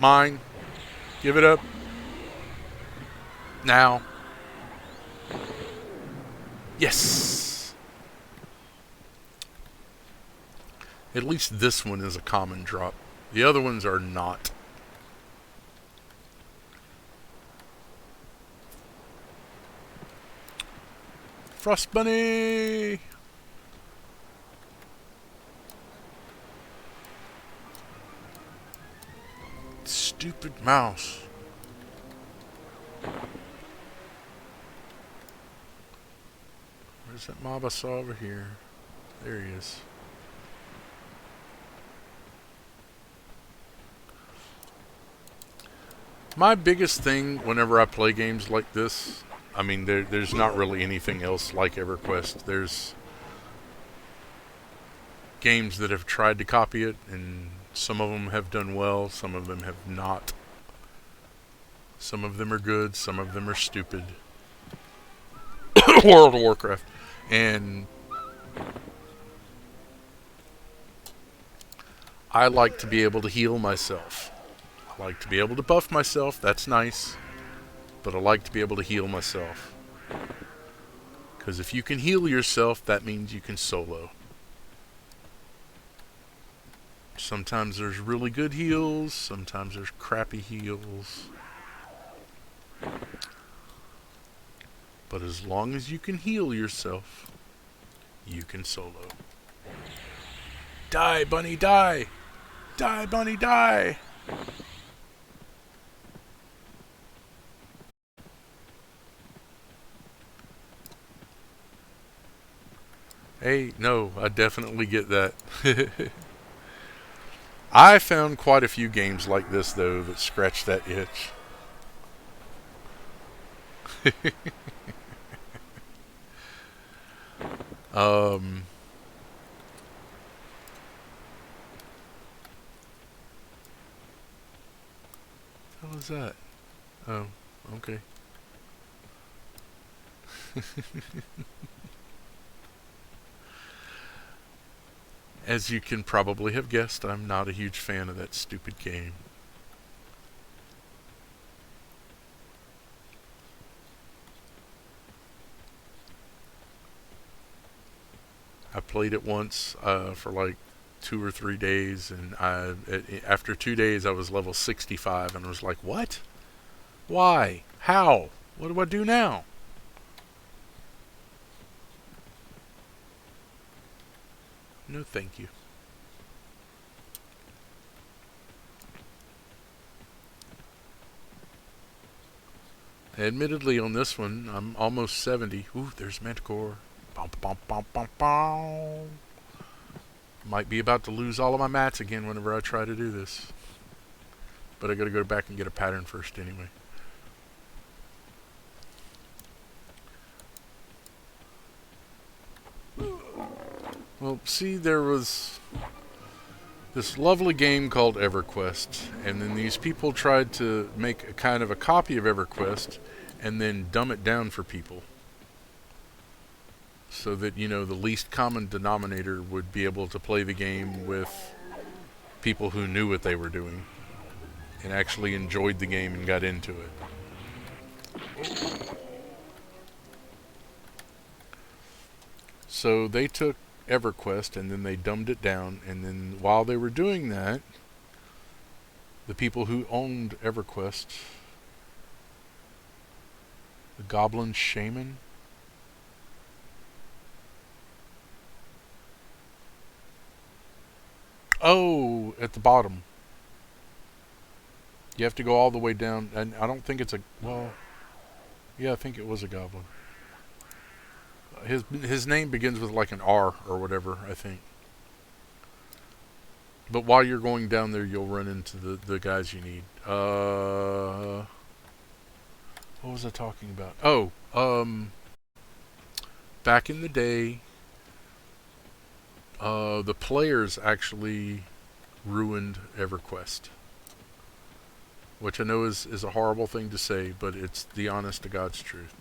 Mine. Give it up. Now. Yes! At least this one is a common drop. The other ones are not. Frost Bunny! Stupid mouse. Where's that mob I saw over here? There he is. My biggest thing whenever I play games like this, I mean, there's not really anything else like EverQuest. There's games that have tried to copy it, and some of them have done well, some of them have not. Some of them are good, some of them are stupid. World of Warcraft. And I like to be able to heal myself. I like to be able to buff myself, that's nice. But I like to be able to heal myself. Because if you can heal yourself, that means you can solo. Sometimes there's really good heals, sometimes there's crappy heals. But as long as you can heal yourself, you can solo. Die, bunny, die! Die, bunny, die! Hey, no, I definitely get that. I found quite a few games like this, though, that scratch that itch. What was that? Oh, okay. As you can probably have guessed, I'm not a huge fan of that stupid game. I played it once for like 2 or 3 days, and after 2 days I was level 65, and I was like, what? Why? How? What do I do now? No, thank you. Admittedly, on this one, I'm almost 70. Ooh, there's Manticore. Bum, bum, bum, bum, bum. Might be about to lose all of my mats again whenever I try to do this. But I gotta go back and get a pattern first anyway. Well, see, there was this lovely game called EverQuest, and then these people tried to make a kind of a copy of EverQuest and then dumb it down for people. So that, you know, the least common denominator would be able to play the game with people who knew what they were doing and actually enjoyed the game and got into it. So they took EverQuest and then they dumbed it down, and then while they were doing that, the people who owned EverQuest, the Goblin Shaman, Oh, at the bottom. You have to go all the way down, and I don't think it's a, well, yeah, I think it was a goblin. His name begins with like an R or whatever, I think. But while you're going down there, you'll run into the guys you need. What was I talking about? Oh, back in the day, the players actually ruined EverQuest, which I know is a horrible thing to say, but it's the honest to God's truth.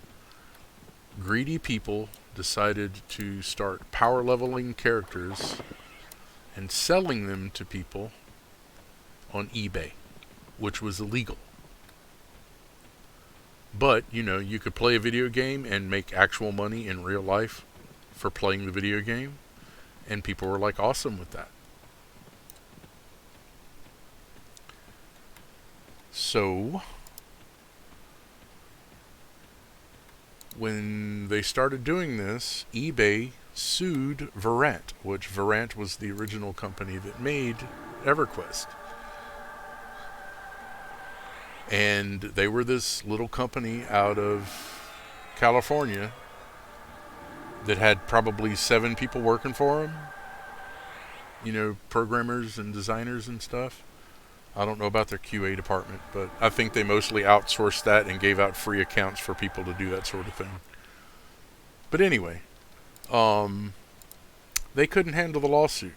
Greedy people decided to start power leveling characters and selling them to people on eBay, which was illegal. But, you know, you could play a video game and make actual money in real life for playing the video game, and people were like awesome with that. So, when they started doing this, eBay sued Verant, which Verant was the original company that made EverQuest. And they were this little company out of California that had probably 7 people working for them. You know, programmers and designers and stuff. I don't know about their QA department, but I think they mostly outsourced that and gave out free accounts for people to do that sort of thing. But anyway, they couldn't handle the lawsuit.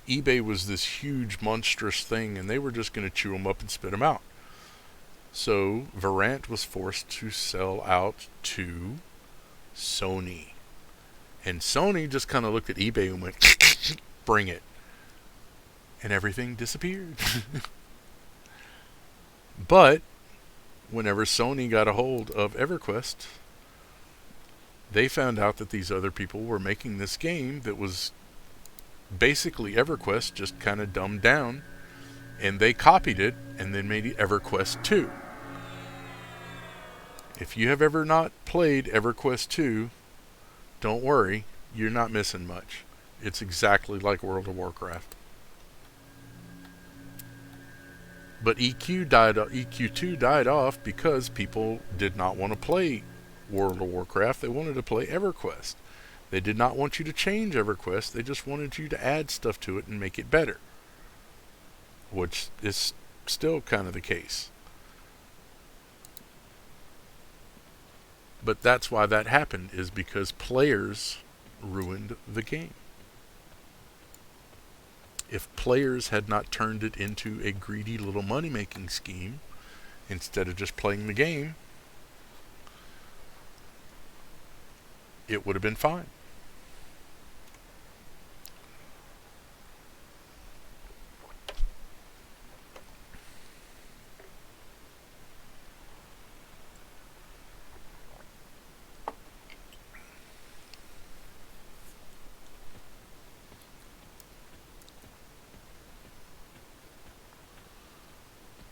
eBay was this huge, monstrous thing, and they were just going to chew them up and spit them out. So Verant was forced to sell out to Sony. And Sony just kind of looked at eBay and went, bring it. And everything disappeared. But whenever Sony got a hold of EverQuest, they found out that these other people were making this game that was basically EverQuest, just kind of dumbed down. And they copied it and then made EverQuest 2. If you have ever not played EverQuest 2, don't worry, you're not missing much. It's exactly like World of Warcraft. But EQ2 died off because people did not want to play World of Warcraft. They wanted to play EverQuest. They did not want you to change EverQuest. They just wanted you to add stuff to it and make it better, which is still kind of the case. But that's why that happened, is because players ruined the game. If players had not turned it into a greedy little money-making scheme instead of just playing the game, it would have been fine.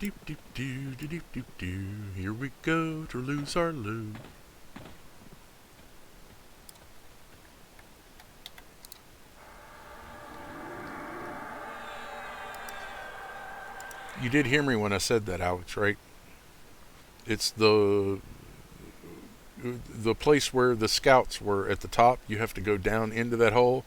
Doop doop doo doo doop doop doo. Here we go to lose our loot. You did hear me when I said that, Alex, right? It's the place where the scouts were at the top. You have to go down into that hole,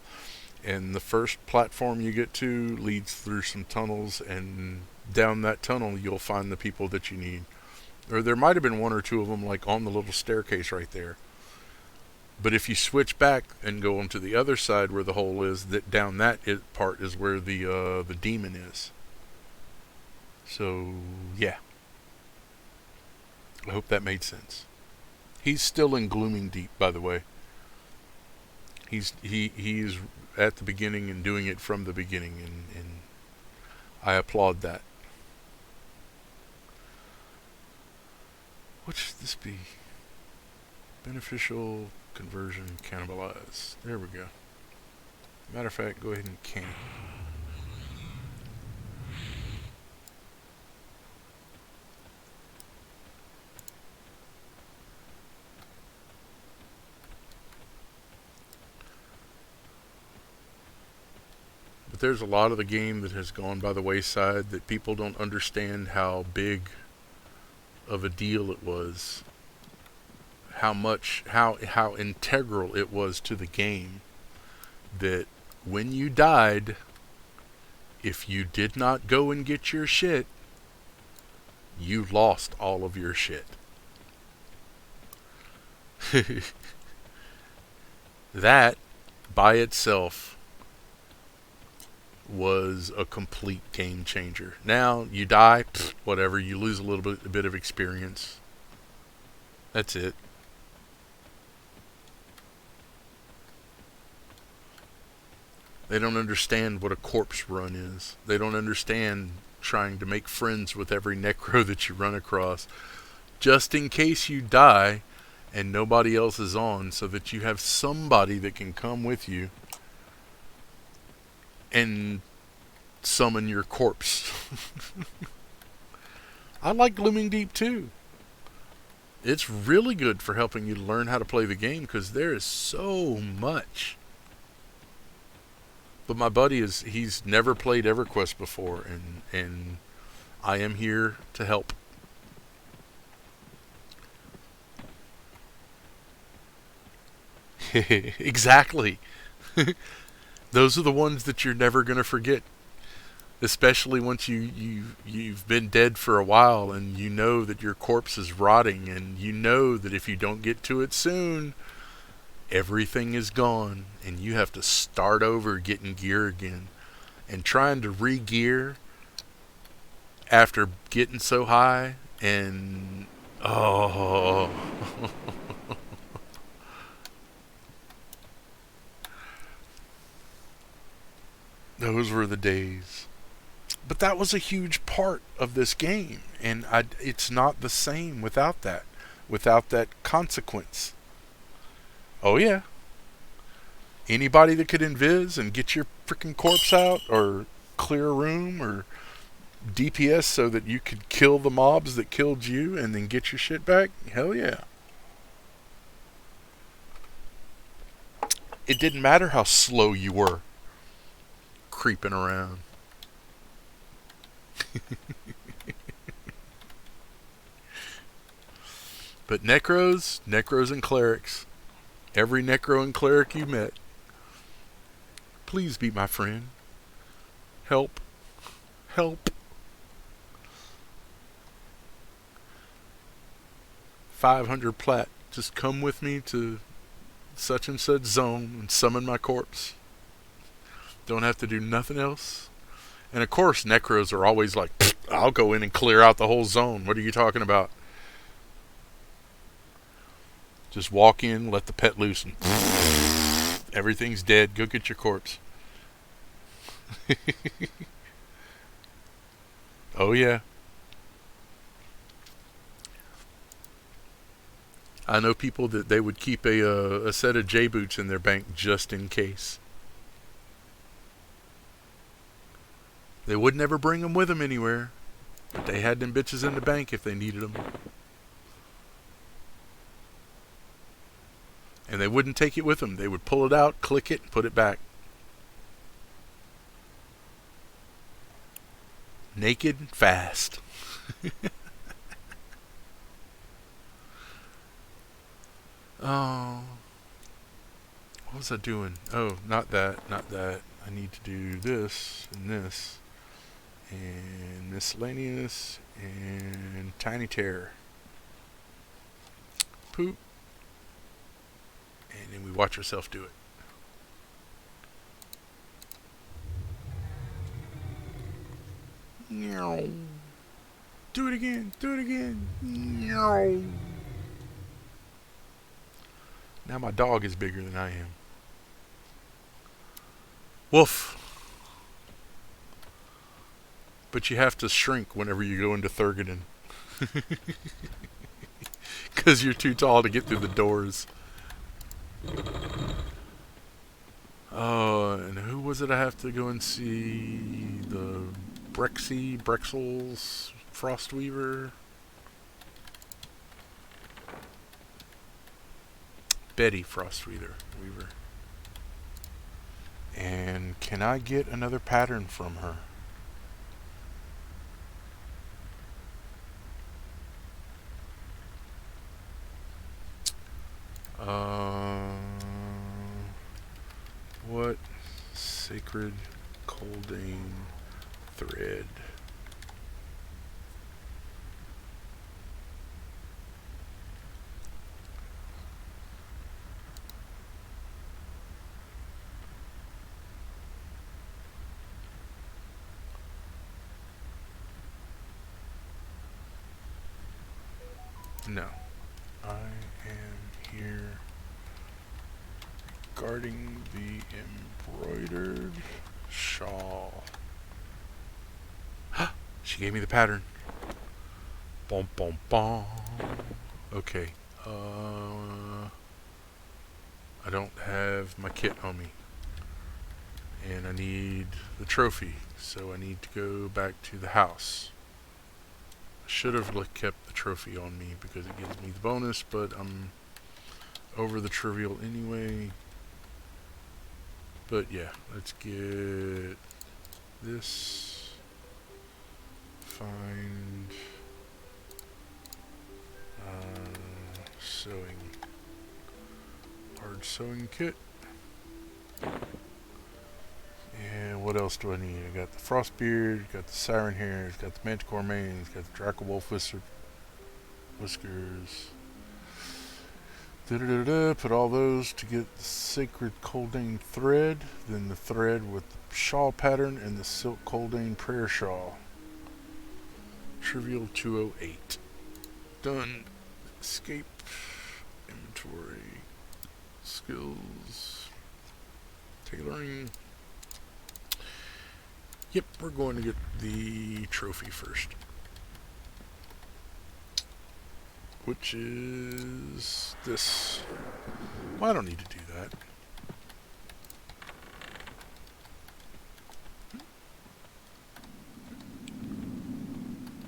and the first platform you get to leads through some tunnels, and down that tunnel you'll find the people that you need. Or there might have been one or two of them like on the little staircase right there. But if you switch back and go onto the other side where the hole is, that down that part is where the demon is. So yeah, I hope that made sense. He's still in Glooming Deep, by the way. He's at the beginning and doing it from the beginning, and I applaud that. What should this be? Beneficial conversion cannibalize. There we go. Matter of fact, go ahead and can. there's a lot of the game that has gone by the wayside that people don't understand how big of a deal it was, how integral it was to the game, that when you died, if you did not go and get your shit, you lost all of your shit. That by itself was a complete game changer. Now you die, whatever, you lose a bit of experience. That's it. They don't understand what a corpse run is. They don't understand trying to make friends with every necro that you run across, just in case you die and nobody else is on, so that you have somebody that can come with you and summon your corpse. I like Glooming Deep too. It's really good for helping you learn how to play the game, because there is so much. But my buddy he's never played EverQuest before, and I am here to help. Exactly. Those are the ones that you're never going to forget. Especially once you've been dead for a while, and you know that your corpse is rotting, and you know that if you don't get to it soon, everything is gone, and you have to start over getting gear again. And trying to re-gear after getting so high, and oh... Those were the days. But that was a huge part of this game, and it's not the same without that consequence. Oh yeah. Anybody that could invis and get your freaking corpse out, or clear a room, or DPS so that you could kill the mobs that killed you and then get your shit back, hell yeah. It didn't matter how slow you were creeping around. But necros and clerics, every necro and cleric you met, please be my friend. Help. 500 plat. Just come with me to such and such zone and summon my corpse. Don't have to do nothing else. And of course, necros are always like, I'll go in and clear out the whole zone. What are you talking about? Just walk in, let the pet loose, and everything's dead. Go get your corpse. Oh yeah. I know people that they would keep a set of J boots in their bank just in case. They would never bring them with them anywhere, but they had them bitches in the bank if they needed them. And they wouldn't take it with them. They would pull it out, click it, and put it back. Naked, fast. Oh, what was I doing? Oh, not that. I need to do this and this and miscellaneous and tiny tear. Poop. And then we watch ourselves do it. Meow. Do it again. Meow. Now my dog is bigger than I am. Woof. But you have to shrink whenever you go into Thurgoden. Because you're too tall to get through the doors. Oh, and who was it I have to go and see? The Brexel's Frostweaver? Betty Frostweaver. And can I get another pattern from her? What sacred Coldane thread? No. I am here guarding the embroidered shawl. She gave me the pattern. Bom bom bom. Okay. I don't have my kit on me. And I need the trophy. So I need to go back to the house. I should have kept the trophy on me because it gives me the bonus, but I'm over the trivial anyway. But yeah, let's get this. Find sewing. Hard sewing kit. And what else do I need? I got the Frostbeard, got the Siren Hairs, got the Manticore Manes, got the Dracowolf Whiskers. Put all those to get the Sacred Coldane thread, then the thread with the shawl pattern and the Silk Coldane prayer shawl. Trivial 208. Done. Escape. Inventory. Skills. Tailoring. Yep, we're going to get the trophy first. Which is this. Well, I don't need to do that.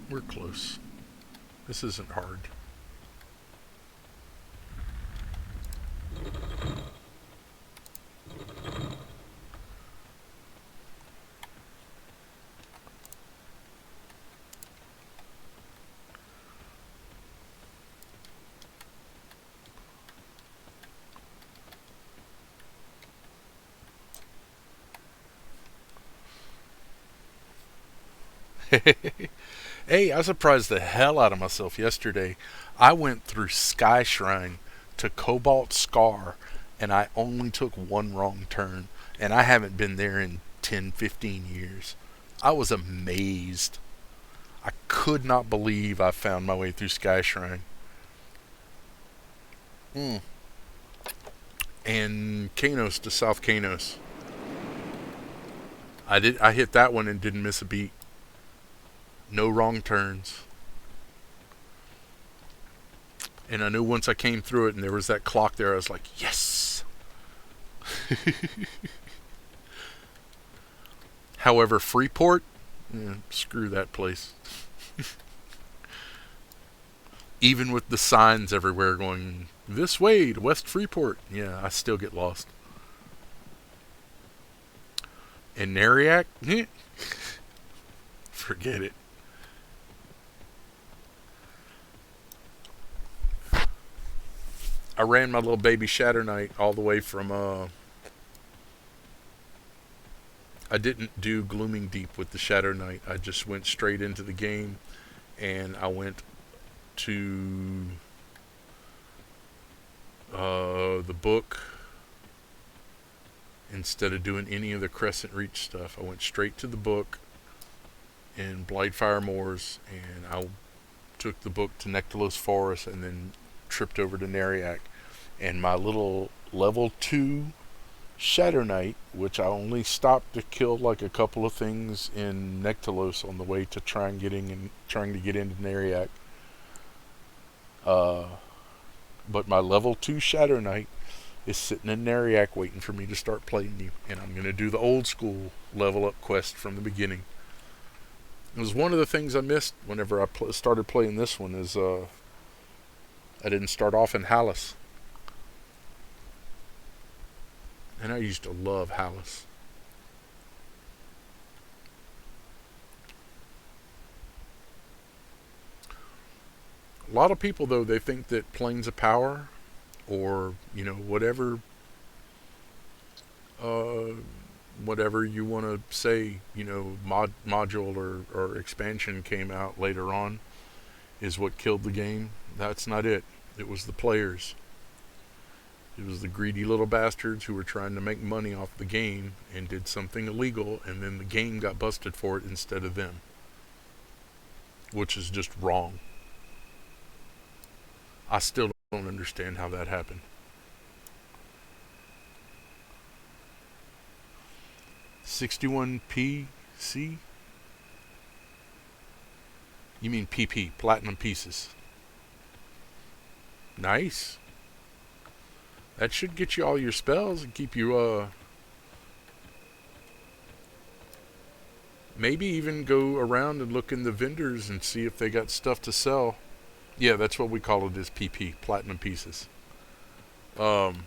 We're close. This isn't hard. Hey, I surprised the hell out of myself yesterday. I went through Sky Shrine to Cobalt Scar, and I only took one wrong turn, and I haven't been there in 10, 15 years. I was amazed. I could not believe I found my way through Sky Shrine. Mm. And Kanos to South Kanos. I hit that one and didn't miss a beat. No wrong turns. And I knew once I came through it and there was that clock there, I was like, yes! However, Freeport, screw that place. Even with the signs everywhere going, this way to West Freeport, yeah, I still get lost. And Nariak, forget it. I ran my little baby Shatter Knight all the way from, I didn't do Glooming Deep with the Shatter Knight. I just went straight into the game, and I went to the book instead of doing any of the Crescent Reach stuff. I went straight to the book in Blightfire Moors, and I took the book to Nectalos Forest and then tripped over to Nariak. And my little level 2 Shatter Knight, which I only stopped to kill like a couple of things in Nectalos on the way to trying to get into Nariak. But my level 2 Shatter Knight is sitting in Nariak waiting for me to start playing you. And I'm going to do the old school level up quest from the beginning. It was one of the things I missed whenever I started playing this one is I didn't start off in Hallis. And I used to love Hallis. A lot of people, though, they think that Planes of Power or, whatever, uh, whatever you want to say, module or expansion came out later on is what killed the game. That's not it. It was the players. It was the greedy little bastards who were trying to make money off the game and did something illegal, and then the game got busted for it instead of them, which is just wrong. I still don't understand how that happened. 61 PC? You mean PP, Platinum Pieces. Nice. That should get you all your spells and keep you, maybe even go around and look in the vendors and see if they got stuff to sell. Yeah, that's what we call it, is PP, Platinum Pieces. Um,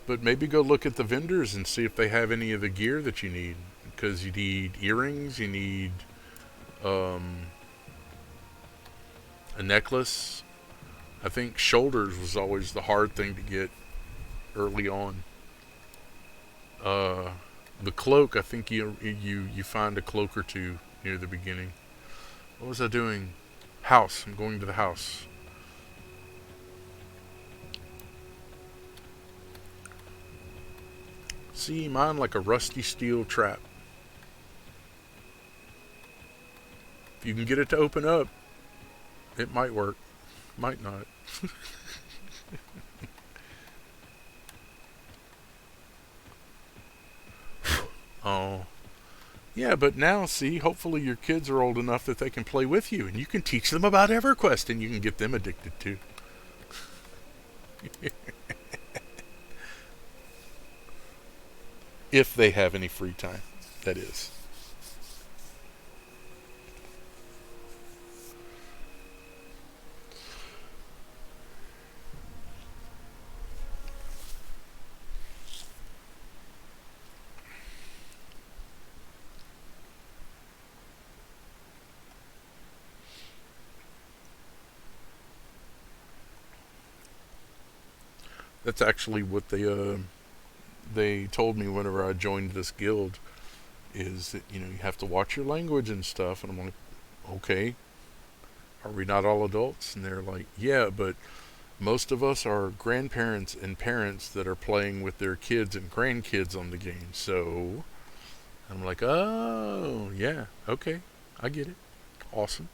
but maybe go look at the vendors and see if they have any of the gear that you need. Because you need earrings, you need um, a necklace. I think shoulders was always the hard thing to get early on. Uh, the cloak, I think you find a cloak or two near the beginning. What was I doing? House. I'm going to the house. See, mine like a rusty steel trap. If you can get it to open up, it might work. Might not. Oh. Yeah, but now, see, hopefully your kids are old enough that they can play with you, and you can teach them about EverQuest, and you can get them addicted too. If they have any free time, that is. That's actually what they told me whenever I joined this guild, is that you have to watch your language and stuff, and I'm like, okay, are we not all adults? And they're like, yeah, but most of us are grandparents and parents that are playing with their kids and grandkids on the game. So I'm like, oh, yeah, okay, I get it. Awesome.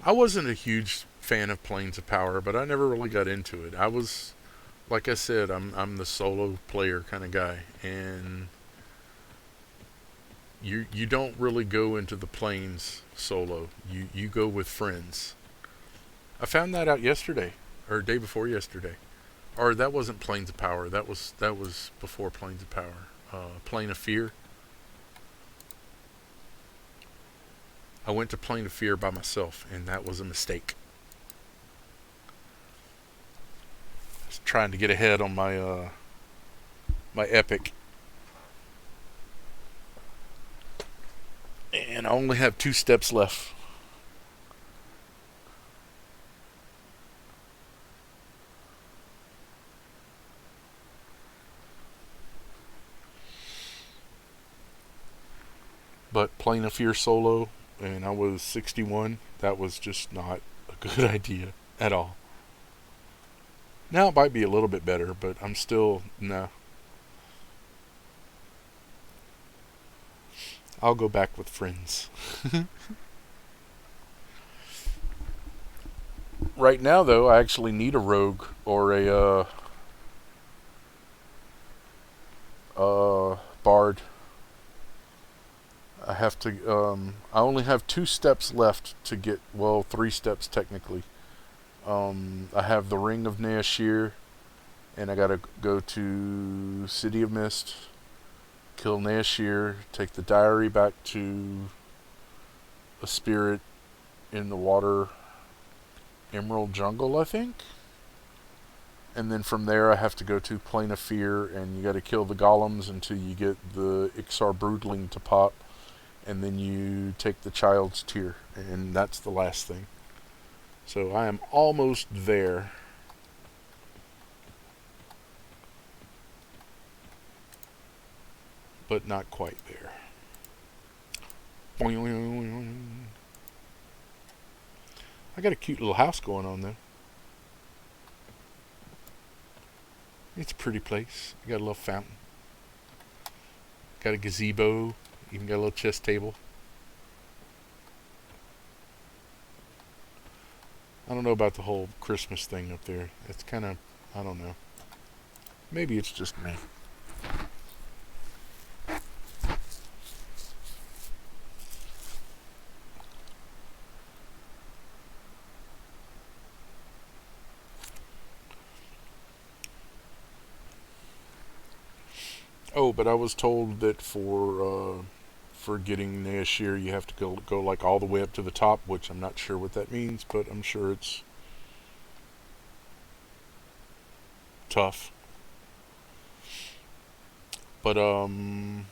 I wasn't a huge fan of Planes of Power, but I never really got into it. I was, like I said, I'm the solo player kind of guy, and you don't really go into the planes solo. You go with friends. I found that out yesterday, or day before yesterday, or that wasn't Planes of Power. That was before Planes of Power. Plane of Fear. I went to Plane of Fear by myself, and that was a mistake. I was trying to get ahead on my epic, and I only have 2 steps left. But Plane of Fear solo, and I was 61. That was just not a good idea at all. Now it might be a little bit better, but I'm still, nah. I'll go back with friends. Right now, though, I actually need a rogue or a bard. I have to. I only have 2 steps left to get. Well, 3 steps technically. I have the Ring of Neashir, and I gotta go to City of Mist, kill Neashir, take the diary back to a spirit in the water Emerald Jungle, I think. And then from there, I have to go to Plane of Fear, and you got to kill the golems until you get the Ixar Broodling to pop. and then you take the child's tier, and that's the last thing. So I am almost there. But not quite there. I got a cute little house going on though. It's a pretty place. I got a little fountain. Got a gazebo. Even got a little chess table. I don't know about the whole Christmas thing up there. It's kind of, I don't know. Maybe it's just me. Oh, but I was told that for getting Nashir, you have to go like all the way up to the top, which I'm not sure what that means, but I'm sure it's tough. But you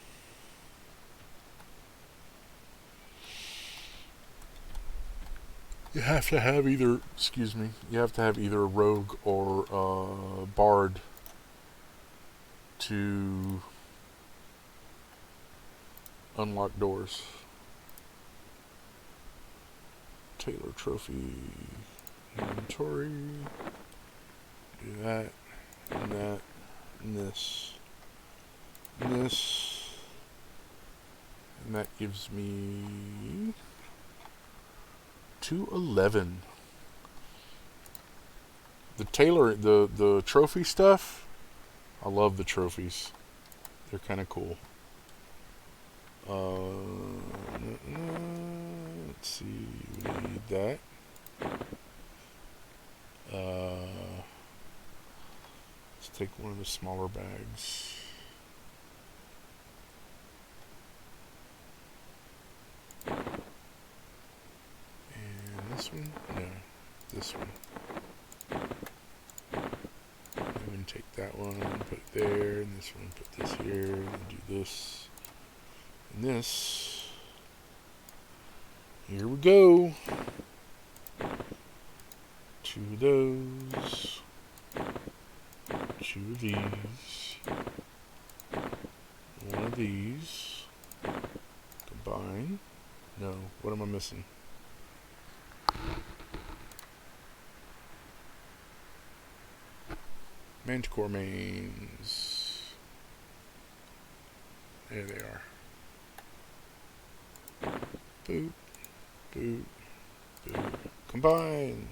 have to have either, excuse me, you have to have either a rogue or a bard to unlock doors. Taylor trophy inventory. Do that, and that, and this, and this, and that gives me 211. The Taylor, the trophy stuff, I love the trophies. They're kind of cool. Let's see, we need that. Let's take one of the smaller bags. And this one? No, this one. I'm going to take that one, put it there, and this one, put this here, and do this. And this. Here we go. 2 of those. 2 of these. 1 of these. Combine. No, what am I missing? Manticore mains. There they are. Boop, boop, boop. Combine.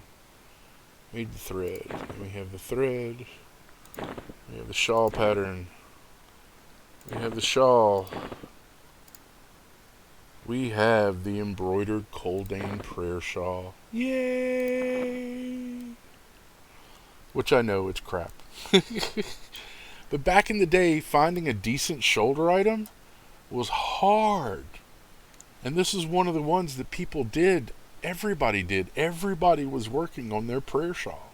Made the thread. And we have the thread. We have the shawl pattern. We have the shawl. We have the embroidered Coldane prayer shawl. Yay! Which I know it's crap. But back in the day, finding a decent shoulder item was hard. And this is one of the ones that people did. Everybody did. Everybody was working on their prayer shawl.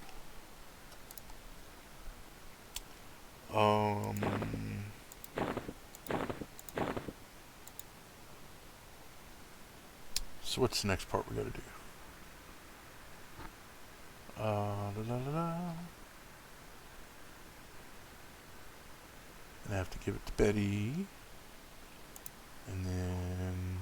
So what's the next part we gotta do? And I have to give it to Betty. And then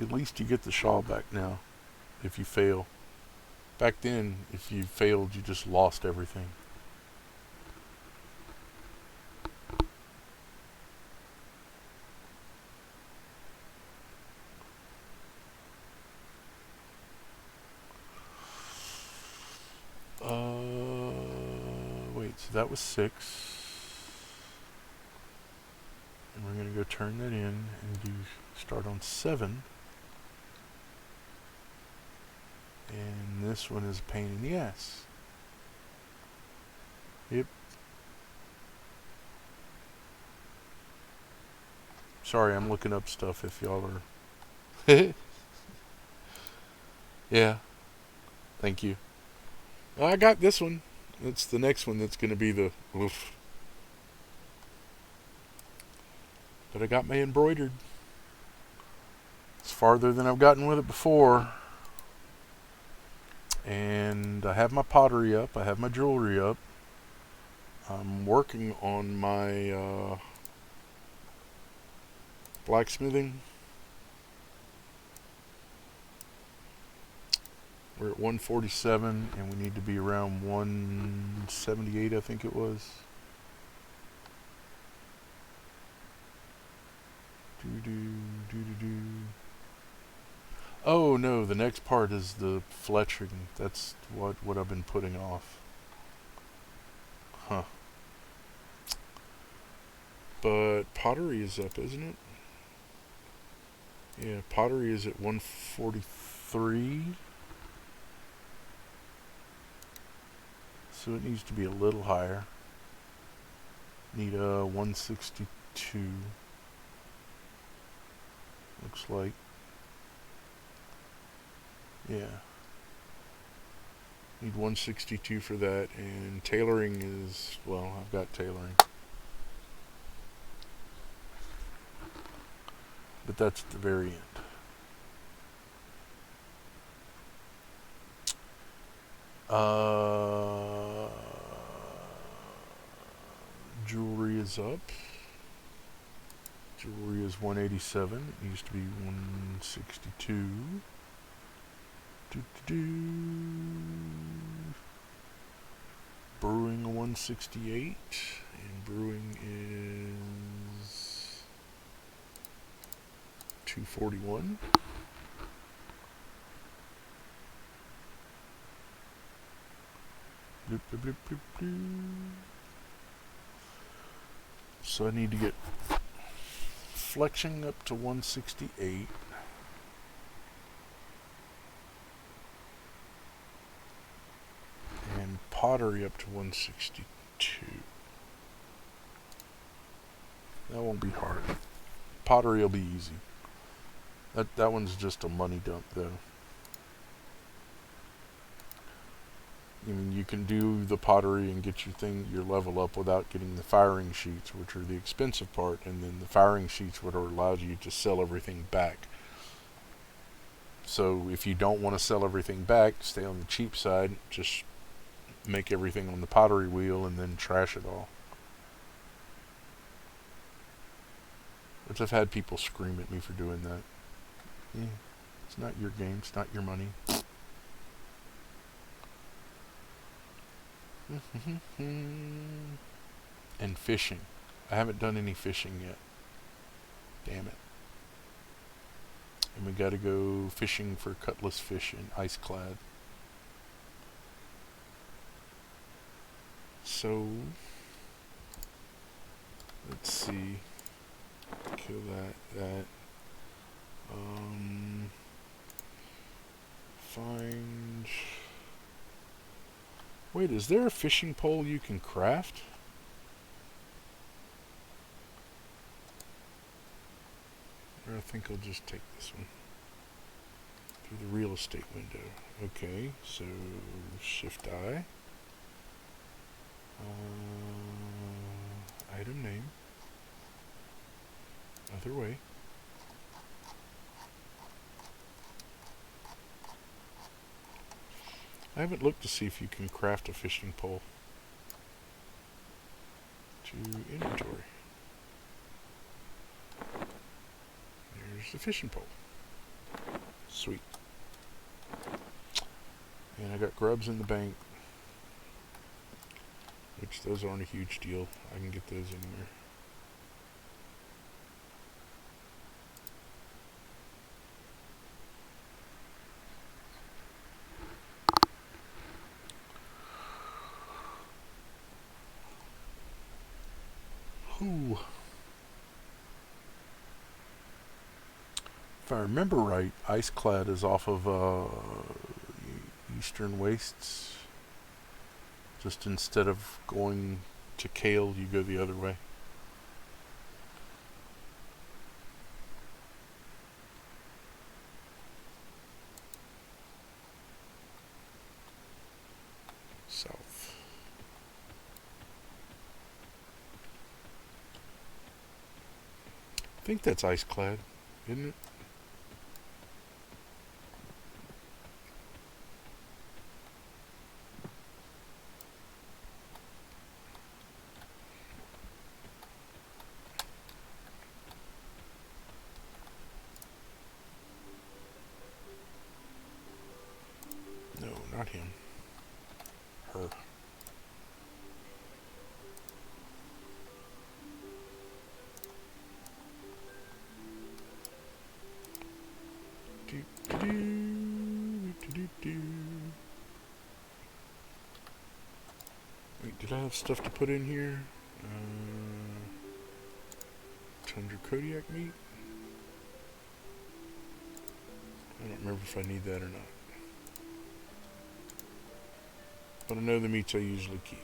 at least you get the shawl back now if you fail. Back then, if you failed, you just lost everything. Wait, so that was 6. And we're going to go turn that in and do start on 7. And this one is a pain in the ass. Yep. Sorry, I'm looking up stuff if y'all are. Yeah, thank you. I got this one. It's the next one that's going to be the oof. But I got my embroidered. It's farther than I've gotten with it before. And I have my pottery up. I have my jewelry up. I'm working on my blacksmithing. We're at 147 and we need to be around 178, I think it was. Oh no, the next part is the fletching. That's what I've been putting off. Huh. But pottery is up, isn't it? Yeah, pottery is at 143. So it needs to be a little higher. Need a 162. Looks like. Yeah. Need 162 for that, and tailoring is, well, I've got tailoring. But that's at the very end. Jewelry is up. Jewelry is 187. It used to be 162. Brewing a 168, and brewing is 241. Bloop, bloop, bloop, bloop, bloop. So I need to get fletching up to 168. And pottery up to 162. That won't be hard. Pottery will be easy. That one's just a money dump though. I mean, you can do the pottery and get your level up without getting the firing sheets, which are the expensive part, and then the firing sheets would allow you to sell everything back. So if you don't want to sell everything back, stay on the cheap side, just make everything on the pottery wheel and then trash it all. Which I've had people scream at me for doing that. Yeah, it's not your game, it's not your money. And fishing. I haven't done any fishing yet. Damn it. And we gotta go fishing for cutlass fish in Ice Clad. So, let's see. Kill that. Find... Wait, is there a fishing pole you can craft? Or I think I'll just take this one. Through the real estate window. Okay, so Shift I. Item name. Other way. I haven't looked to see if you can craft a fishing pole. To inventory. There's the fishing pole. Sweet. And I got grubs in the bank. Which those aren't a huge deal. I can get those anywhere. Ooh. If I remember right, Ice Clad is off of Eastern Wastes. Just instead of going to Kale, you go the other way. South. I think that's ice clad, isn't it? No, not him. Her. Wait, did I have stuff to put in here? Tundra Kodiak meat? I don't remember if I need that or not. But I know the meats I usually keep.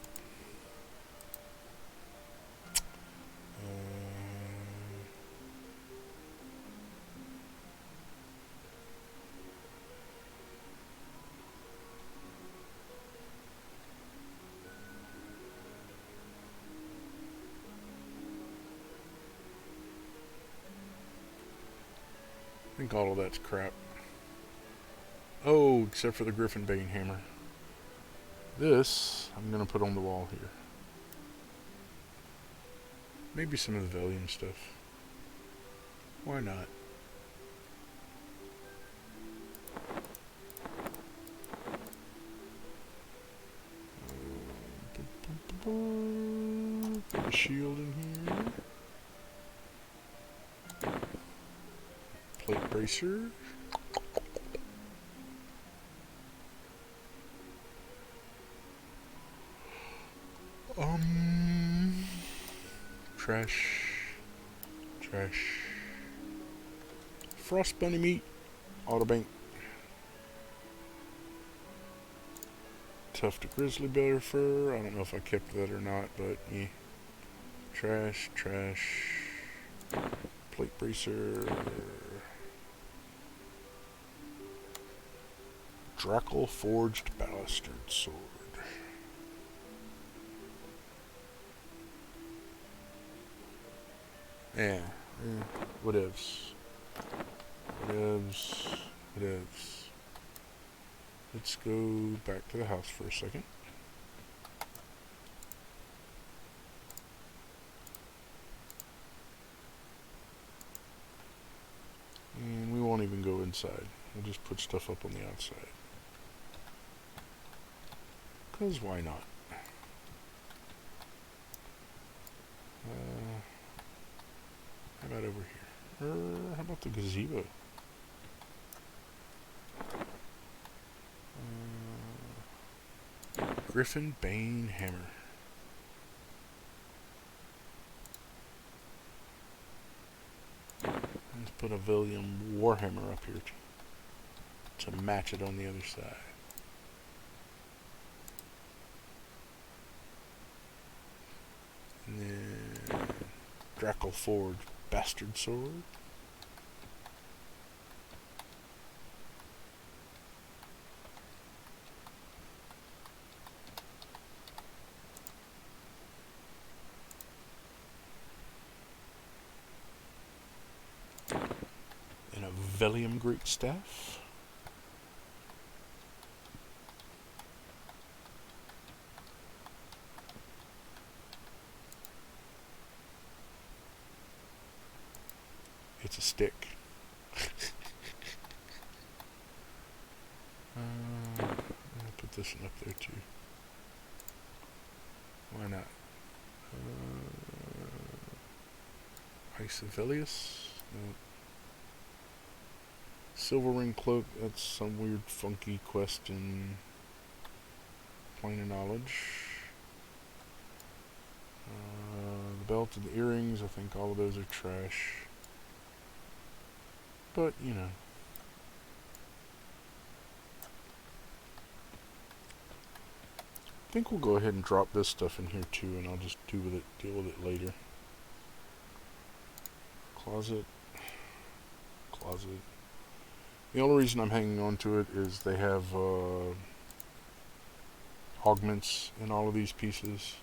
I think all of that's crap. Oh, except for the Griffin Bane hammer. This, I'm going to put on the wall here. Maybe some of the Valium stuff. Why not? Put a shield in here. Plate bracer. Trash. Frost bunny meat. Autobank. Tuft of grizzly bear fur. I don't know if I kept that or not, but yeah. Trash. Plate bracer. Drackle forged bastard sword. Yeah, whatevs. Let's go back to the house for a second. And we won't even go inside. We'll just put stuff up on the outside. 'Cause why not? How about over here? How about the gazebo? Griffin Bane hammer. Let's put a Valium Warhammer up here to match it on the other side. And then Drackle Forge bastard sword. And a Valium Great Staff. It's a stick. I'll put this one up there too. Why not? Isovelius? No. Silver Ring Cloak, that's some weird funky quest in Plane of Knowledge. The belt and the earrings, I think all of those are trash. But, you know. think we'll go ahead and drop this stuff in here too, and I'll just deal with it later. Closet. The only reason I'm hanging on to it is they have augments in all of these pieces.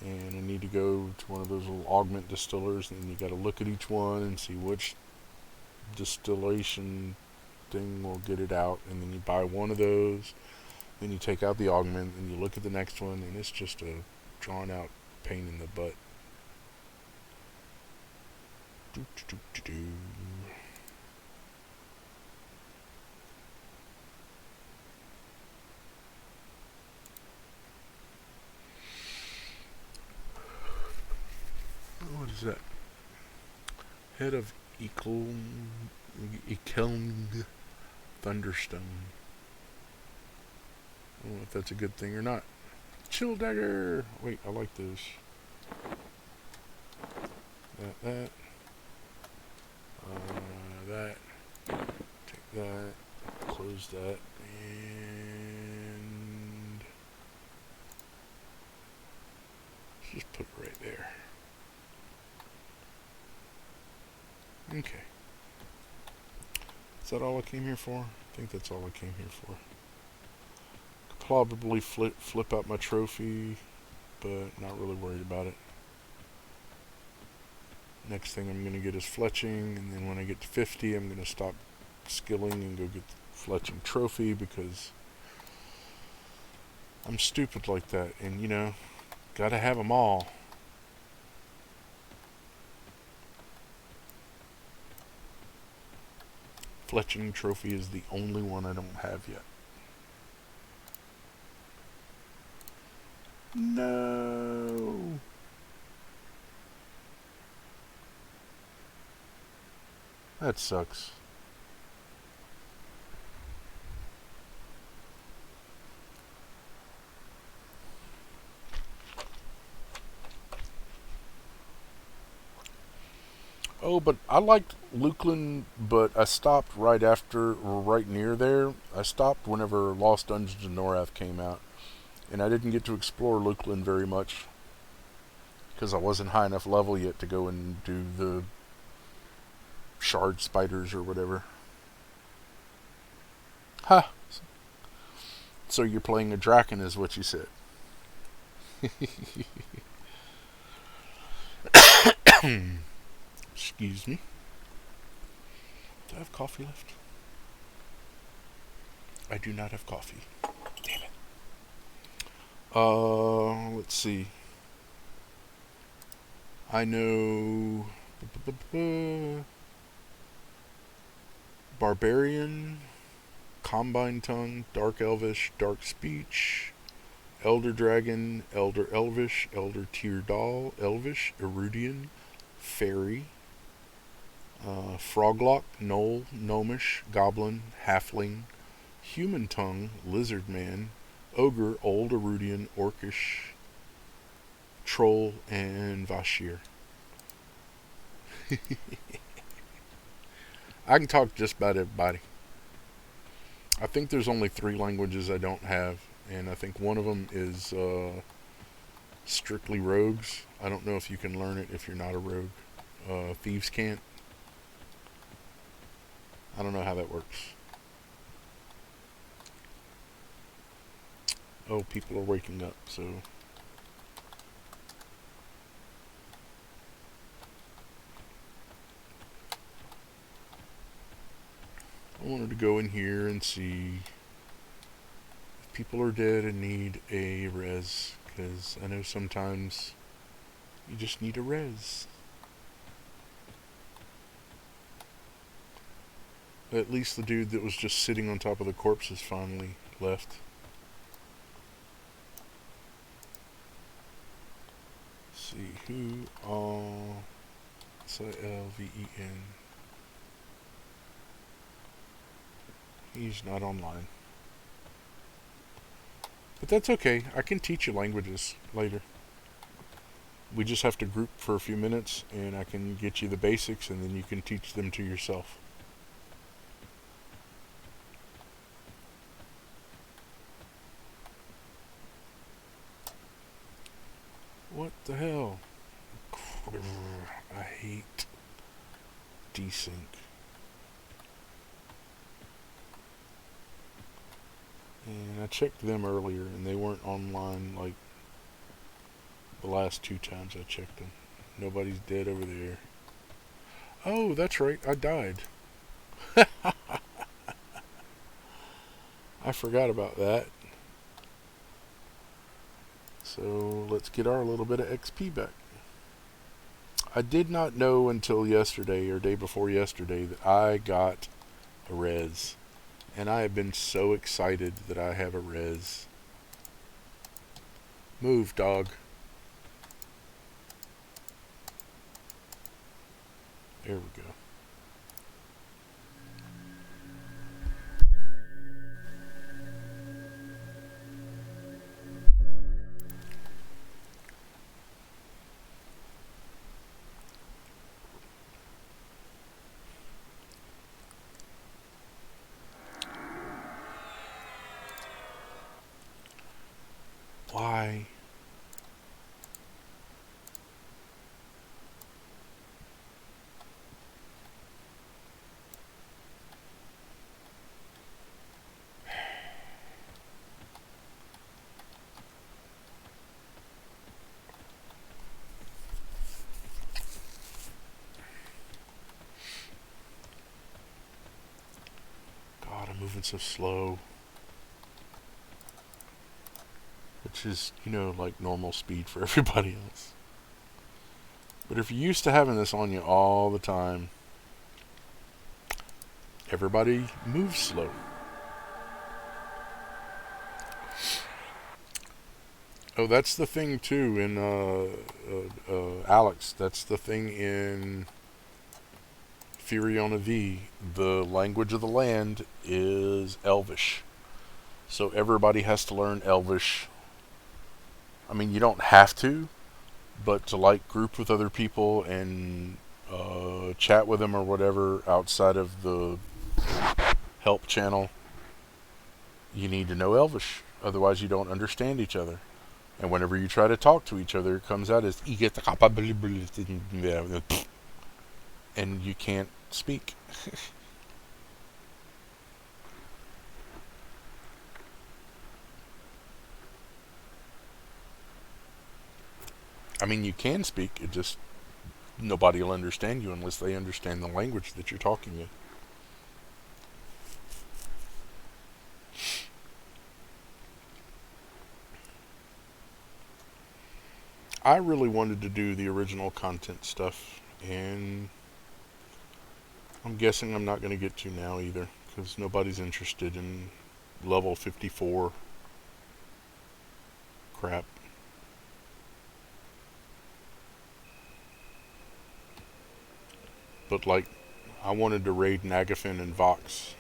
And I need to go to one of those little augment distillers, and you got to look at each one and see which distillation thing will get it out, and then you buy one of those, then you take out the augment and you look at the next one, and it's just a drawn out pain in the butt. What is that? Head of Ekelm Thunderstone. I don't know if that's a good thing or not. Chill dagger! Wait, I like those. That. That. Take that. Close that. And let's just put it right there. Okay. Is that all I came here for? I think that's all I came here for. Could probably flip out my trophy, but not really worried about it. Next thing I'm going to get is fletching, and then when I get to 50, I'm going to stop skilling and go get the fletching trophy, because I'm stupid like that, and you know, gotta have them all. Fletching trophy is the only one I don't have yet. No. That sucks. Oh, but I liked Lukeland, but I stopped right after, or right near there. I stopped whenever Lost Dungeons of Norath came out, and I didn't get to explore Lukeland very much, because I wasn't high enough level yet to go and do the shard spiders or whatever. Ha! So you're playing a Draken is what you said. Excuse me. Do I have coffee left? I do not have coffee. Damn it. Let's see. I know Barbarian, Combine Tongue, Dark Elvish, Dark Speech, Elder Dragon, Elder Elvish, Elder Teardal, Elvish, Erudian, Fairy, Froglock, Knoll, Gnomish, Goblin, Halfling, Human Tongue, Lizard Man, Ogre, Old Erudian, Orcish, Troll, and Vashir. I can talk just about everybody. I think there's only 3 languages I don't have, and I think one of them is strictly rogues. I don't know if you can learn it if you're not a rogue. Thieves can't. I don't know how that works. Oh, people are waking up, so I wanted to go in here and see if people are dead and need a res, because I know sometimes you just need a res. At least the dude that was just sitting on top of the corpses finally left. Let's see, who all Sylven. He's not online. But that's okay. I can teach you languages later. We just have to group for a few minutes, and I can get you the basics, and then you can teach them to yourself. What the hell? I hate desync. And I checked them earlier and they weren't online like the last 2 times I checked them. Nobody's dead over there. Oh, that's right, I died. I forgot about that. So let's get our little bit of XP back. I did not know until yesterday or day before yesterday that I got a res. And I have been so excited that I have a res. Move, dog. There we go. Why? God, I'm moving so slow. Which is, like normal speed for everybody else. But if you're used to having this on you all the time, everybody moves slow. Oh, that's the thing too in Alex. That's the thing in Firiona Vie. The language of the land is Elvish, so everybody has to learn Elvish. I mean, you don't have to, but to like group with other people and chat with them or whatever outside of the help channel, you need to know Elvish. Otherwise, you don't understand each other. And whenever you try to talk to each other, it comes out as and you can't speak. I mean, you can speak, it just nobody will understand you unless they understand the language that you're talking in. I really wanted to do the original content stuff, and I'm guessing I'm not going to get to now either, because nobody's interested in level 54 crap. But like, I wanted to raid Nagafin and Vox,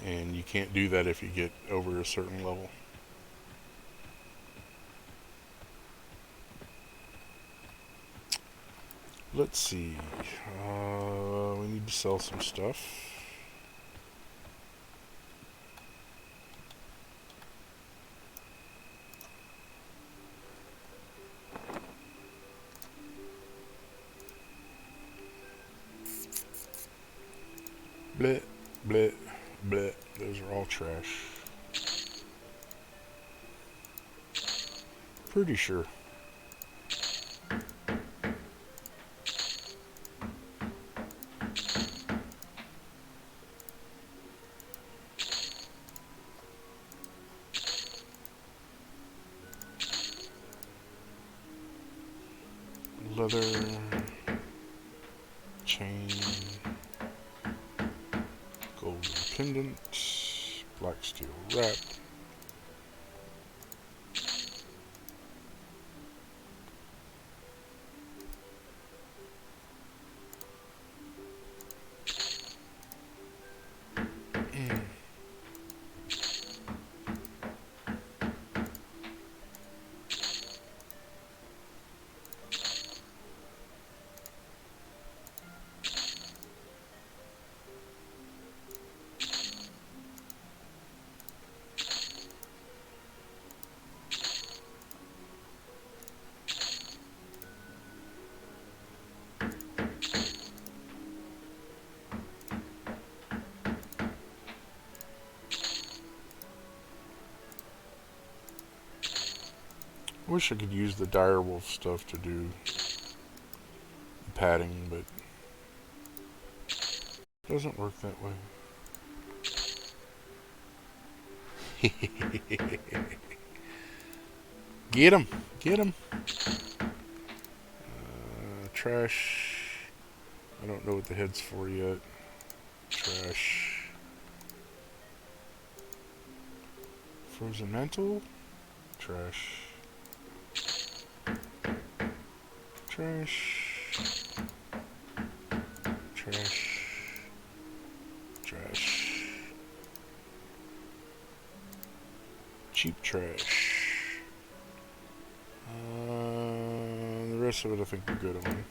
and you can't do that if you get over a certain level. Let's see. We need to sell some stuff. Bleh, bleh, bleh. Those are all trash. Pretty sure. Leather chain, golden pendant, black steel wrap. I wish I could use the direwolf stuff to do the padding, but it doesn't work that way. Get him! Get him! Trash. I don't know what the head's for yet. Trash. Frozen mantle. Trash. Trash. Trash. Trash. Cheap trash. The rest of it I think we're good on.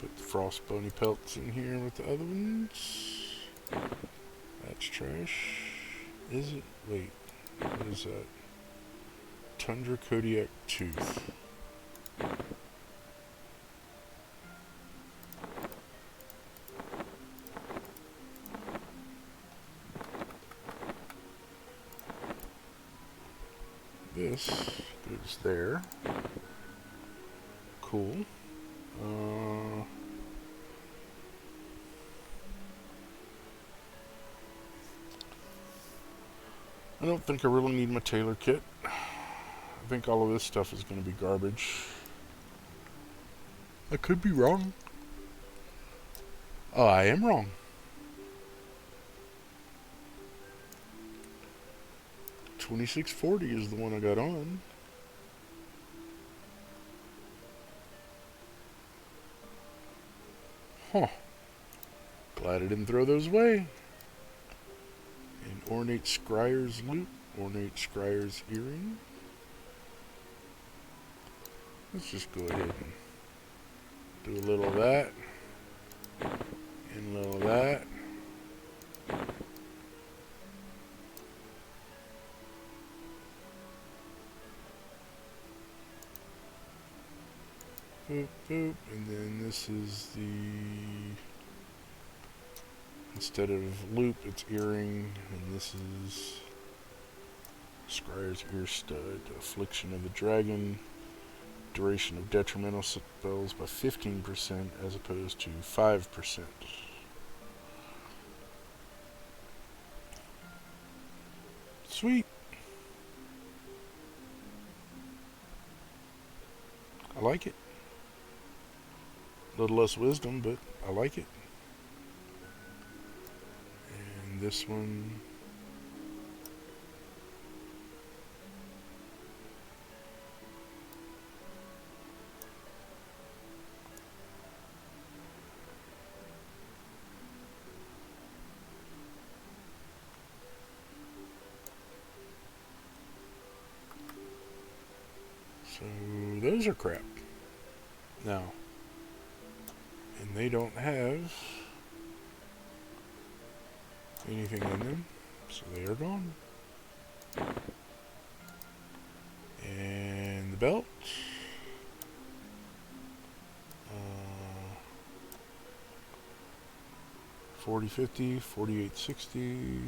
Put the frost bony pelts in here with the other ones. That's trash. Is it? Wait. What is that? Tundra Kodiak Tooth. This goes there. Cool. I don't think I really need my tailor kit. I think all of this stuff is going to be garbage. I could be wrong. Oh, I am wrong. $26.40 is the one I got on. Huh. Glad I didn't throw those away. An ornate scryer's loop, ornate scryer's earring. Let's just go ahead and do a little of that, and a little of that. Boop, boop, and then this is the, instead of loop, it's earring, and this is Scryer's ear stud. Affliction of the dragon, duration of detrimental spells by 15% as opposed to 5%. Sweet. I like it. A little less wisdom, but I like it. And this one, so those are crap. Now, and they don't have anything in them, so they are gone. And the belt, 40.50, 48.60.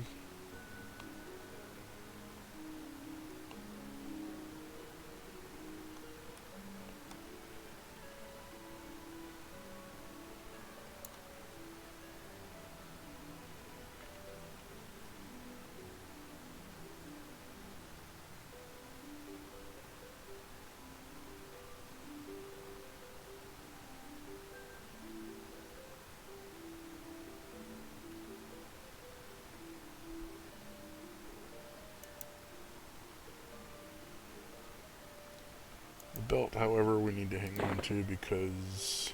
Belt, however, we need to hang on to because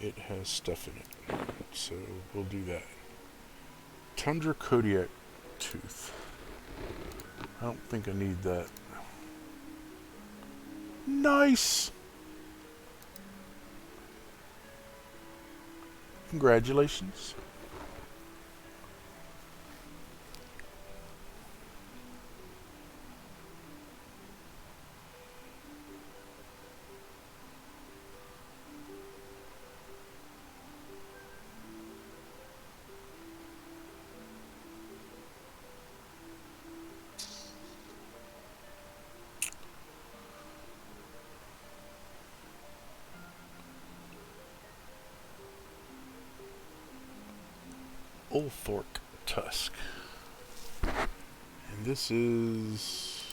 it has stuff in it. So we'll do that. Tundra Kodiak Tooth. I don't think I need that. Nice! Congratulations. bullfork tusk. And this is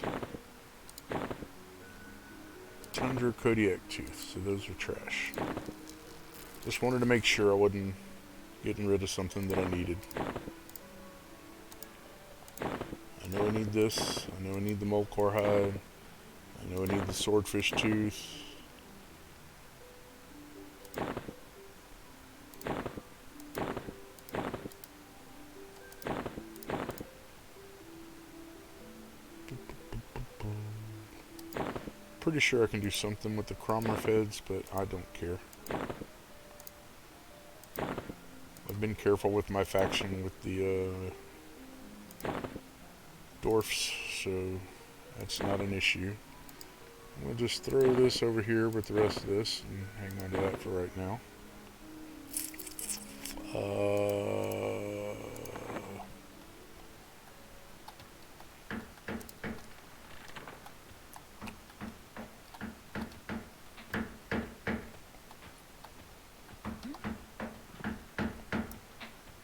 Tundra Kodiak tooth, so those are trash. Just wanted to make sure I wasn't getting rid of something that I needed. I know I need this. I know I need the mulcore hide. I know I need the swordfish tooth. Pretty sure I can do something with the Crommer feds, but I don't care. I've been careful with my faction with the dwarfs, so that's not an issue. I'm going to just throw this over here with the rest of this and hang on to that for right now.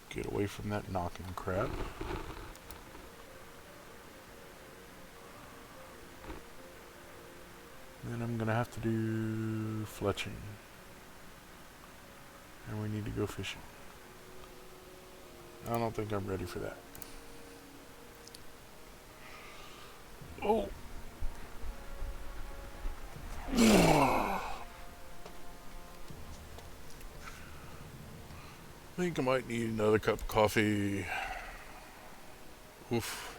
Get away from that knocking crap. Then I'm gonna have to do fletching. And we need to go fishing. I don't think I'm ready for that. Oh! I think I might need another cup of coffee. Oof.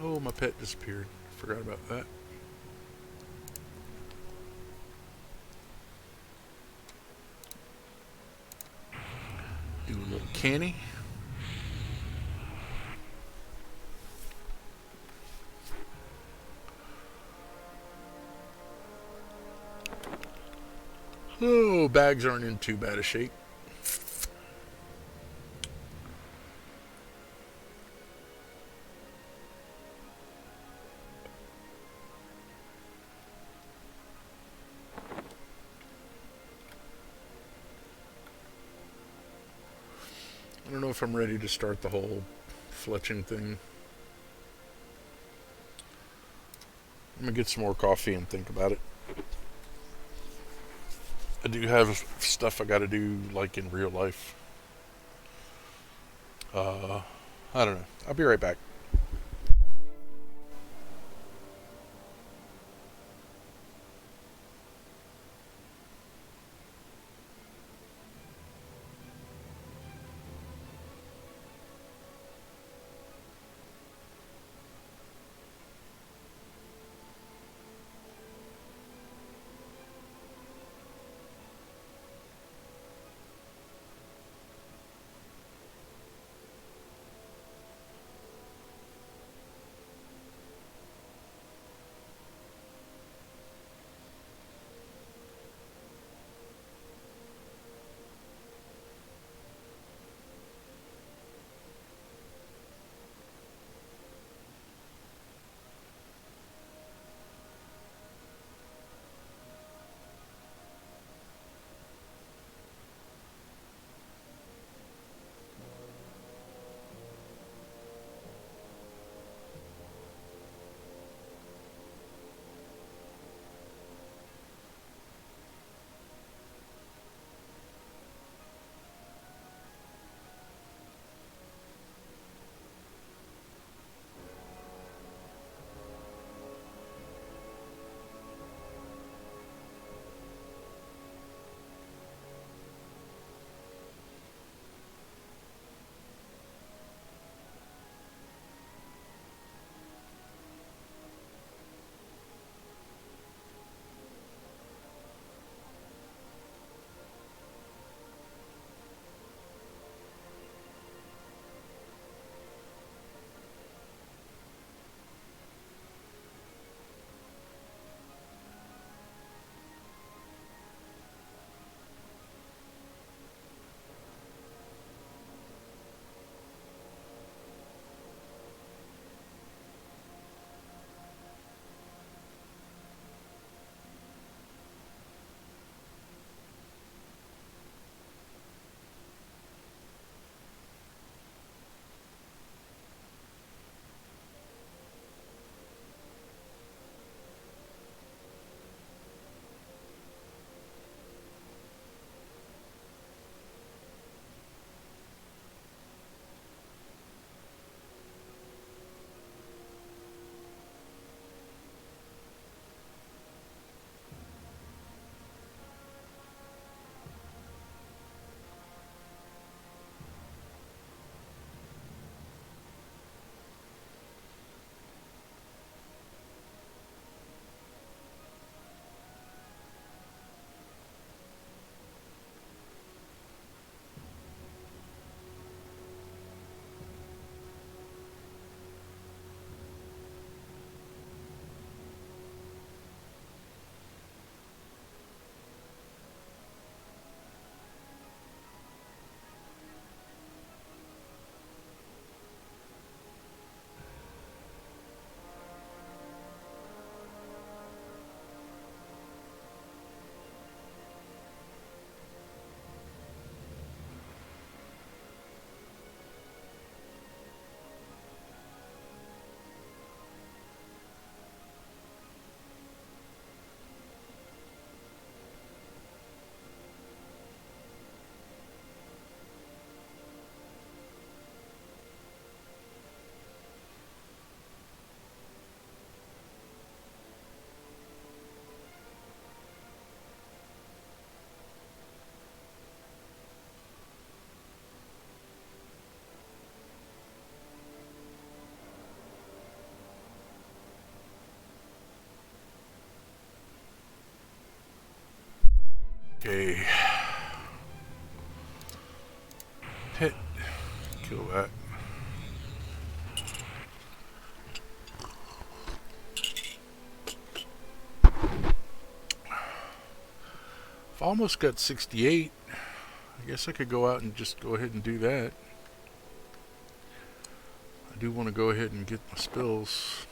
Oh, my pet disappeared. Forgot about that. Do a little canny. Oh, bags aren't in too bad a shape. I don't know if I'm ready to start the whole fletching thing. I'm gonna get some more coffee and think about it. I do have stuff I gotta do, like in real life. I don't know. I'll be right back. a pit. Kill that. I've almost got 68. I guess I could go out and just go ahead and do that. I do want to go ahead and get my spills.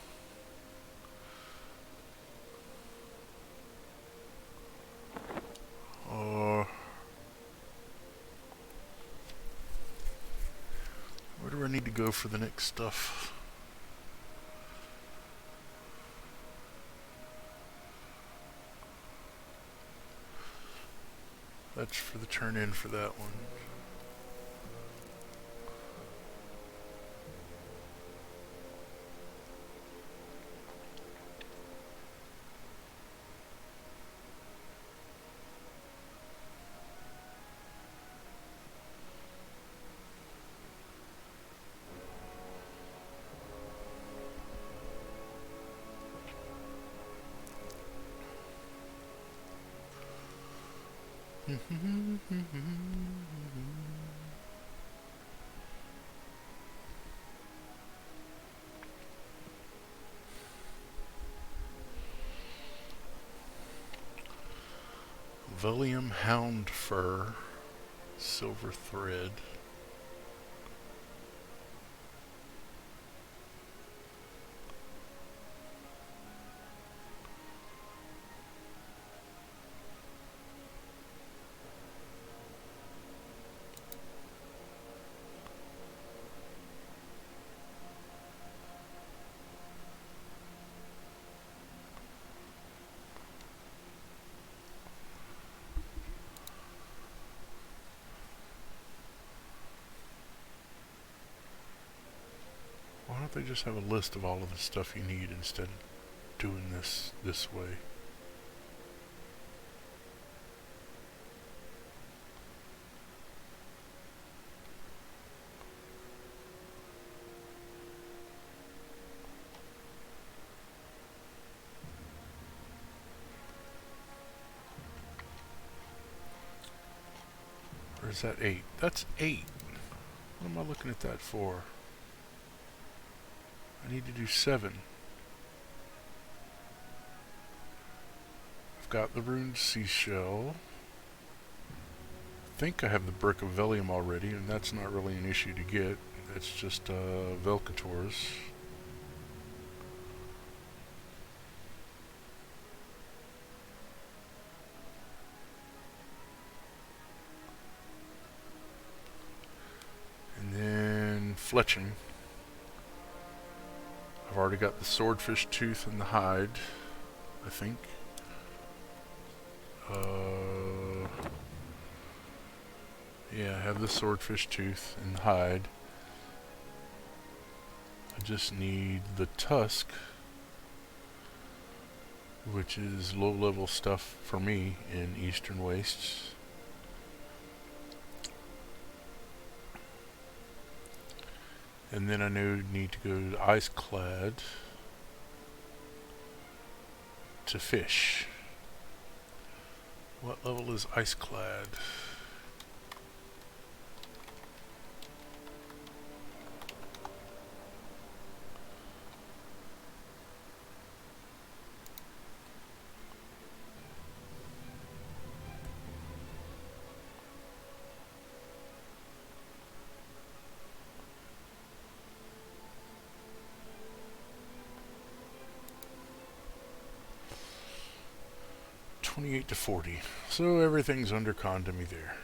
Where do I need to go for the next stuff? That's for the turn in for that one. Valium hound fur, silver thread. Why don't they just have a list of all of the stuff you need instead of doing this way? Or is that 8? That's 8. What am I looking at that for? I need to do 7. I've got the ruined seashell. I think I have the brick of Velium already, and that's not really an issue to get. It's just Velcators. And then fletching. I've already got the swordfish tooth and the hide, I think. Yeah, I have the swordfish tooth and the hide. I just need the tusk, which is low-level stuff for me in Eastern Wastes. And then I need to go to Iceclad to fish. What level is Iceclad? $28 to $40, so everything's under con to me there.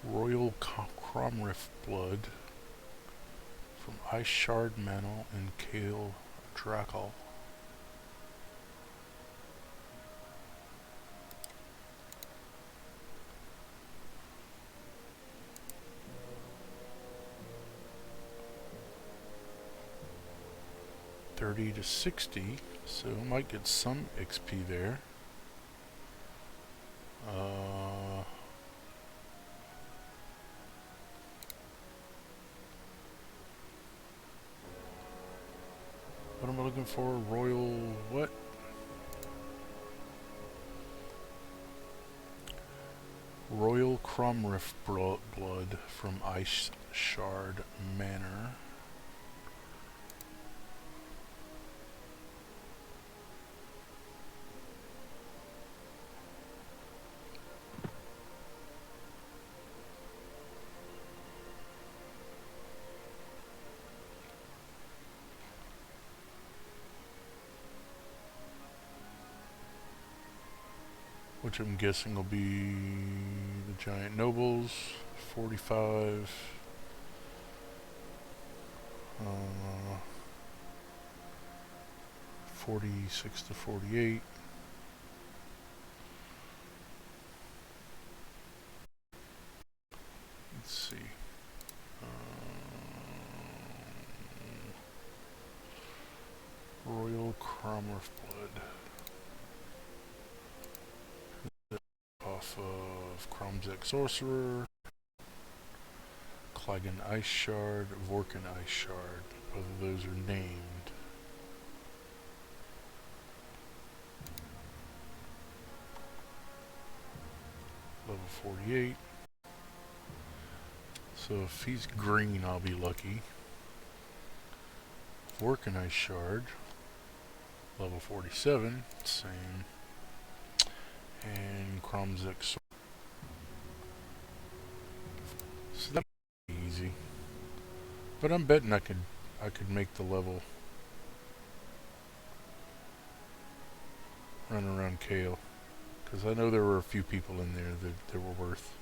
Royal Cromriff blood from Ice Shard Mantle and Kale Drackle. $30 to $60, so I might get some XP there. What am I looking for? Royal what? Royal Cromriff blood from Ice Shard Manor. Which I'm guessing will be the Giant Nobles, 45, 46 to 48. Let's see. Royal Cromriff blood. Off of Cromzek Sorcerer, Klagan Ice Shard, Vorkin Ice Shard. Both of those are named. Level 48. So if he's green, I'll be lucky. Vorkin Ice Shard, level 47, same. And Cromzek Sorcerer. So that's easy. But I'm betting I could make the level run around Kale. Because I know there were a few people in there that were worth.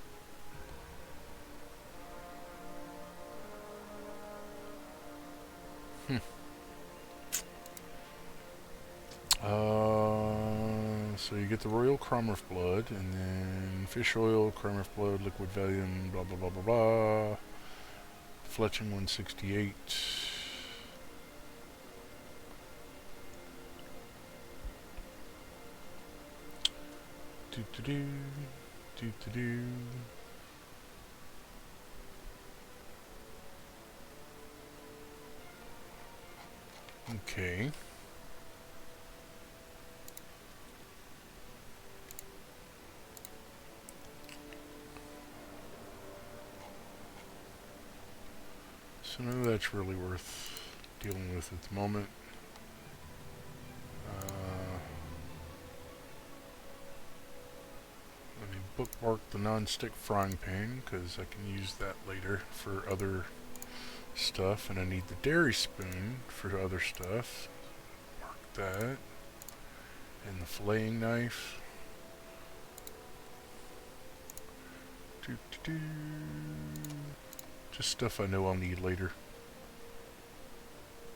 So you get the Royal Cromriff blood, and then Fish Oil, Cromriff blood, Liquid Valium, blah blah blah blah blah. Fletching 168. Do do do do do do. Okay. So none of that's really worth dealing with at the moment. Let me bookmark the non-stick frying pan because I can use that later for other stuff, and I need the dairy spoon for other stuff. Mark that. And the filleting knife. Just stuff I know I'll need later.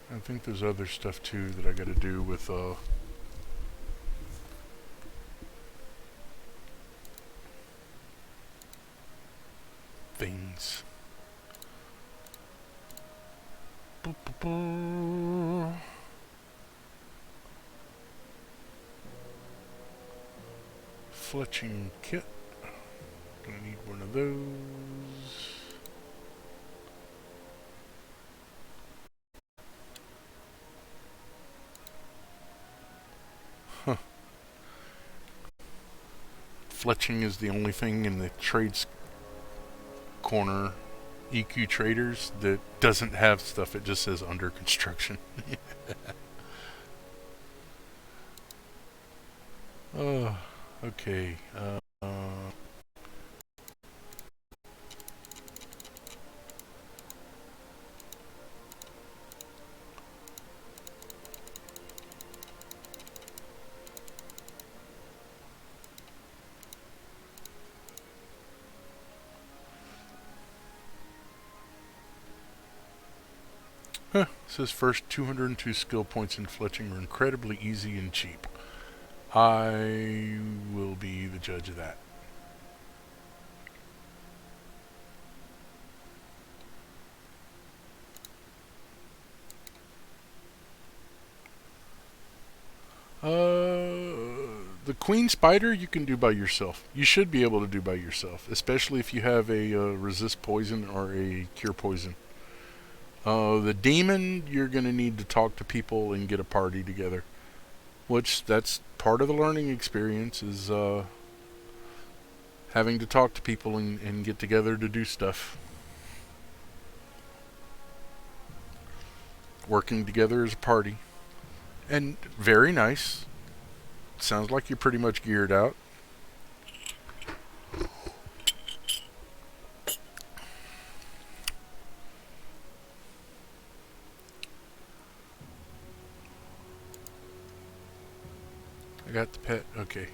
I think there's other stuff too that I gotta do with things. Fletching kit. Gonna need one of those. Huh. Fletching is the only thing in the trades corner EQ traders that doesn't have stuff. It just says under construction. Oh, okay. Says first 202 skill points in fletching are incredibly easy and cheap. I will be the judge of that. The queen spider you can do by yourself. You should be able to do by yourself, especially if you have a resist poison or a cure poison. The demon, you're going to need to talk to people and get a party together. Which, that's part of the learning experience, is having to talk to people and get together to do stuff. Working together as a party. And very nice. Sounds like you're pretty much geared out. I got the pet. Okay.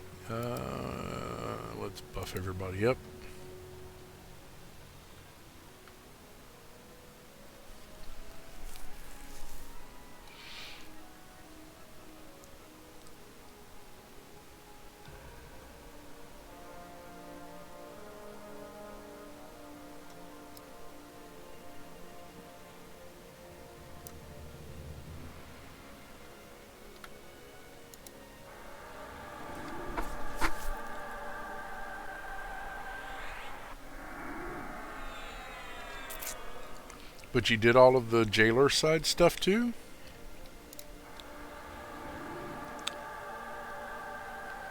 Let's buff everybody up. But you did all of the jailer side stuff too?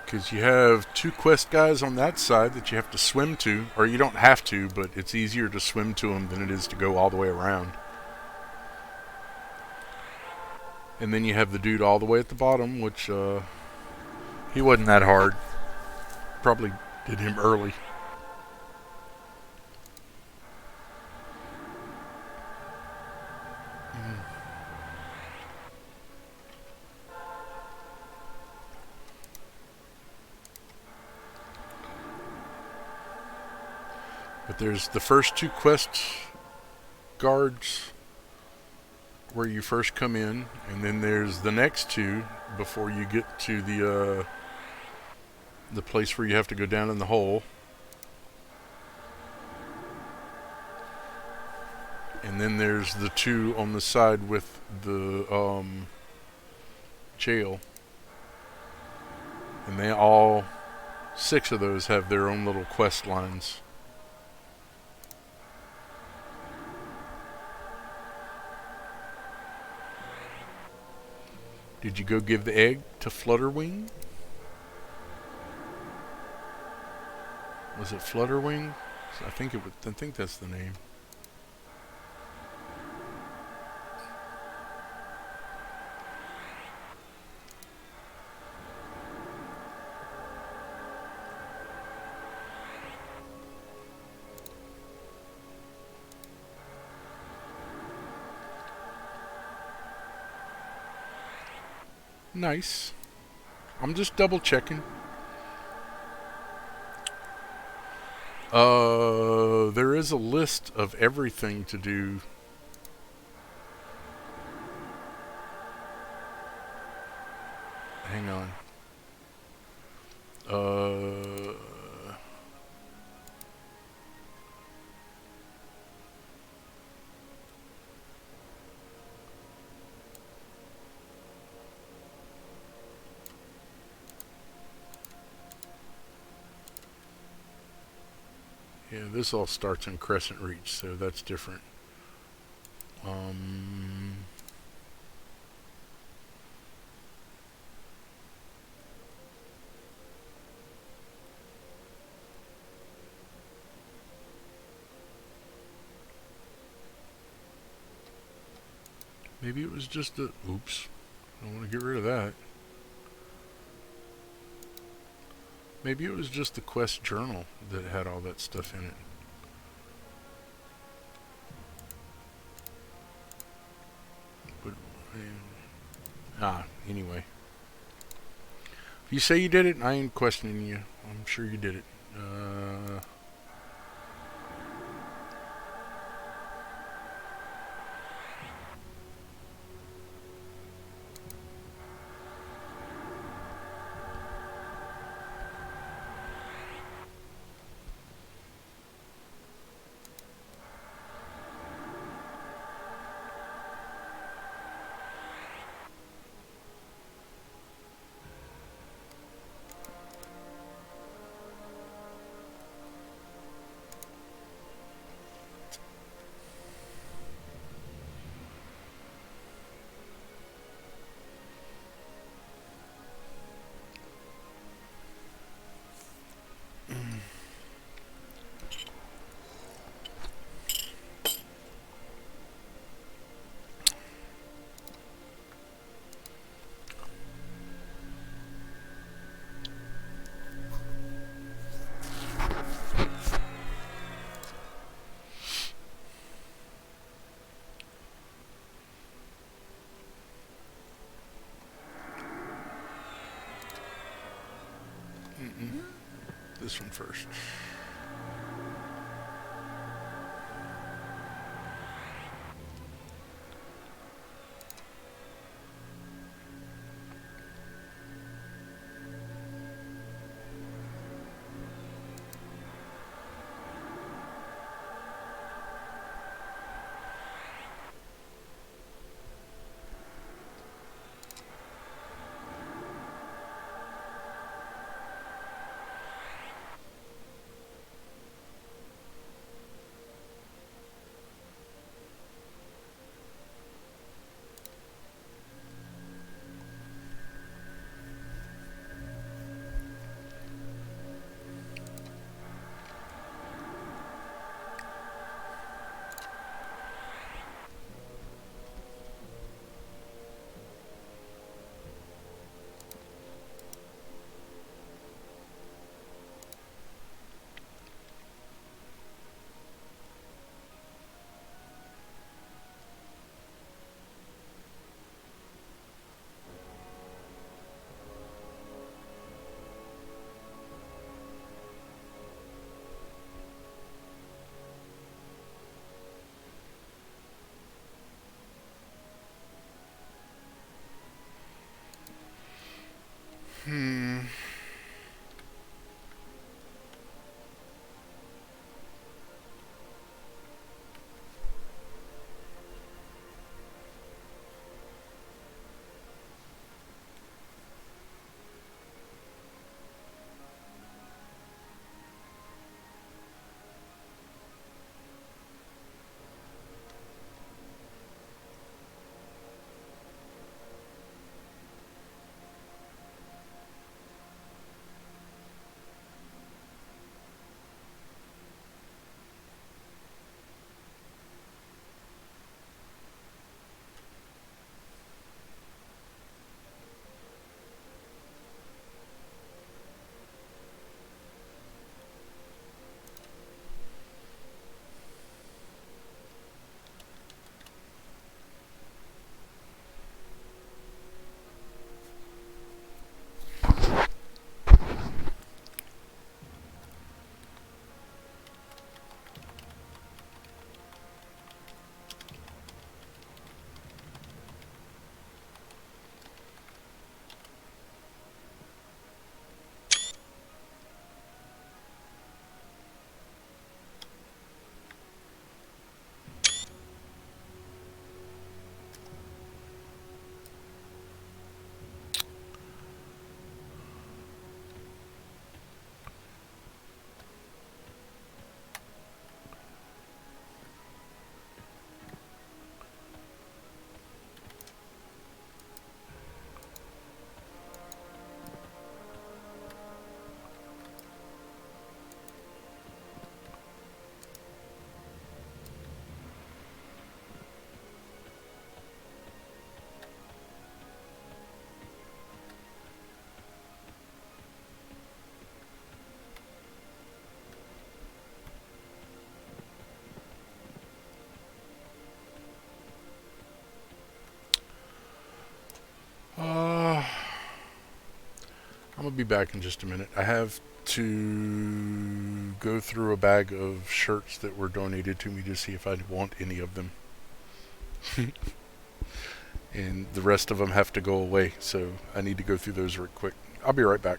Because you have 2 quest guys on that side that you have to swim to. Or you don't have to, but it's easier to swim to them than it is to go all the way around. And then you have the dude all the way at the bottom, which he wasn't that hard. Probably did him early. But there's the first 2 quest guards where you first come in, and then there's the next 2 before you get to the place where you have to go down in the hole. And then there's the 2 on the side with the jail. And they all 6 of those have their own little quest lines. Did you go give the egg to Flutterwing? Was it Flutterwing? I think that's the name. Nice. I'm just double checking. There is a list of everything to do. Hang on. Yeah, this all starts in Crescent Reach, so that's different. Maybe it was just a... Oops. I don't want to get rid of that. Maybe it was just the quest journal that had all that stuff in it. But, anyway. If you say you did it, I ain't questioning you. I'm sure you did it. This one first. Hmm. I'm gonna be back in just a minute. I have to go through a bag of shirts that were donated to me to see if I want any of them. And the rest of them have to go away, so I need to go through those real quick. I'll be right back.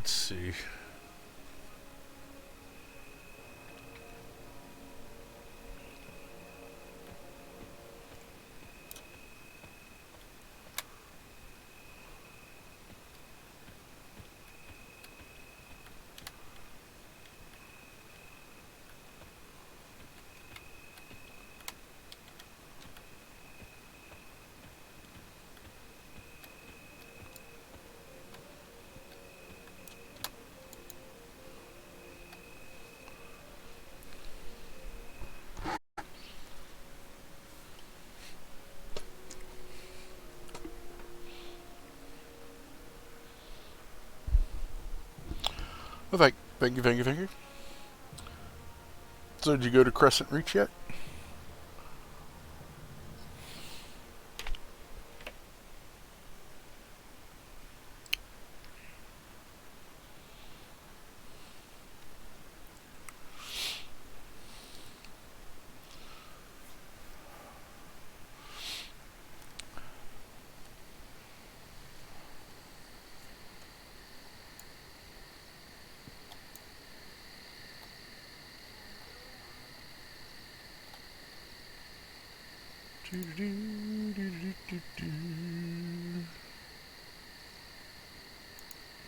let's see. Well, thank you. So, did you go to Crescent Reach yet?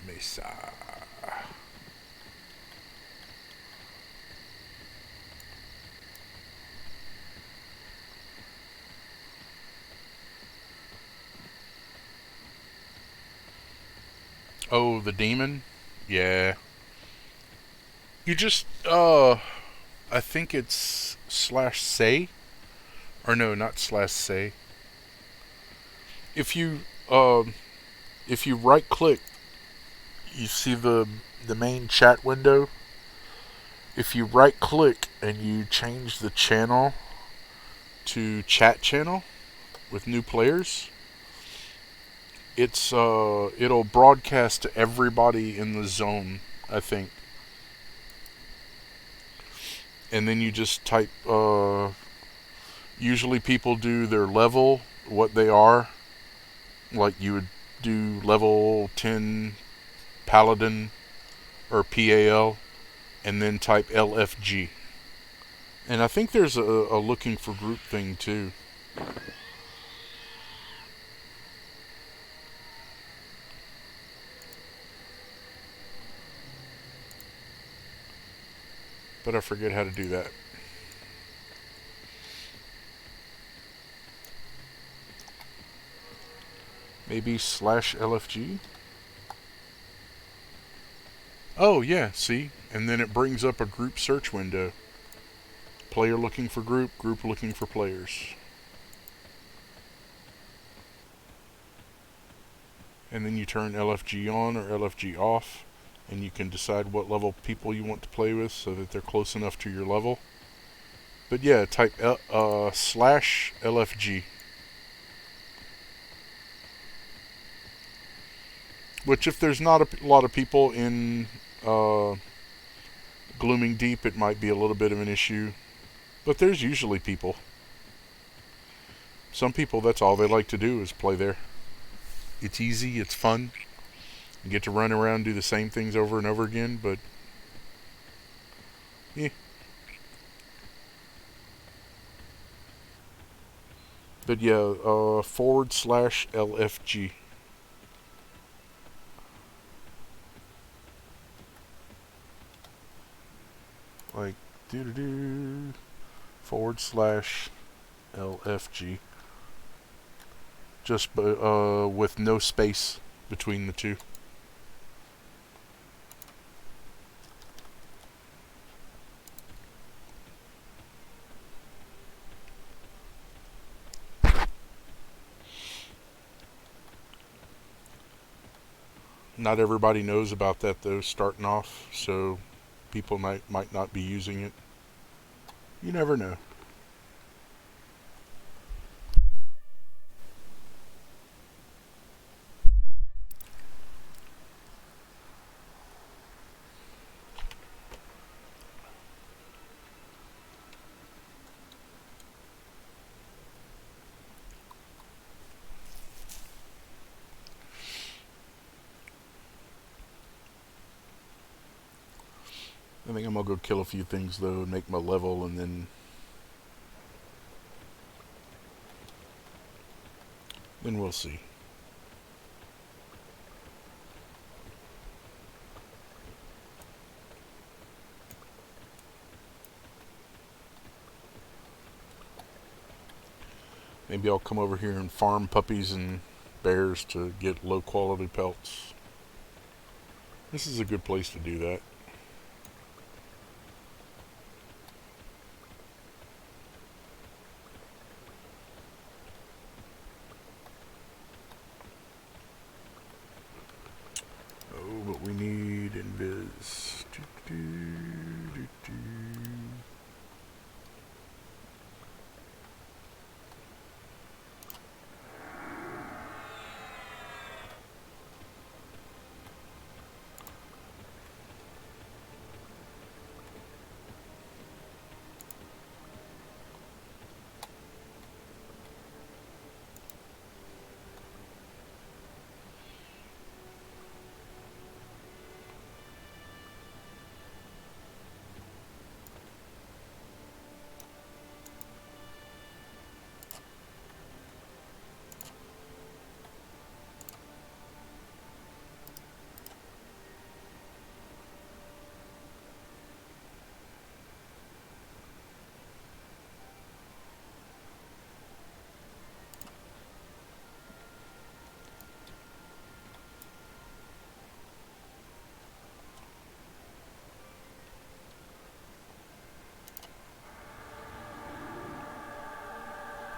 Mesa. Oh, the demon? Yeah. You just, I think it's slash say. Or no, not slash say. If you, if you right click, you see the main chat window. If you right click and you change the channel to chat channel with new players, it'll broadcast to everybody in the zone, I think. And then you just type, usually people do their level, what they are. Like you would do level 10 paladin or PAL and then type LFG. And I think there's a looking for group thing too. But I forget how to do that. Maybe slash LFG? Oh, yeah, see? And then it brings up a group search window. Player looking for group, group looking for players. And then you turn LFG on or LFG off, and you can decide what level people you want to play with so that they're close enough to your level. But yeah, type slash LFG. Which, if there's not a lot of people in Glooming Deep, it might be a little bit of an issue. But there's usually people. Some people, that's all they like to do is play there. It's easy, it's fun. You get to run around and do the same things over and over again, but yeah. But yeah, / LFG. Like, doo-doo-doo, / LFG. Just with no space between the two. Not everybody knows about that though, starting off, so people might not be using it. You never know. gonna go kill a few things though and make my level, and then we'll see. Maybe I'll come over here and farm puppies and bears to get low quality pelts. This is a good place to do that. Oh, but we need invis.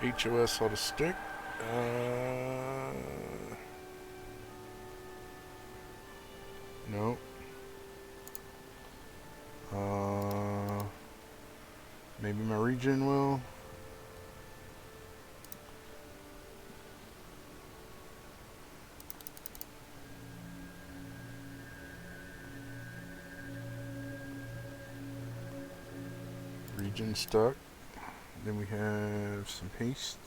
HOS ought to stick. No. Maybe my regen will. Regen stuck. Then we have some haste.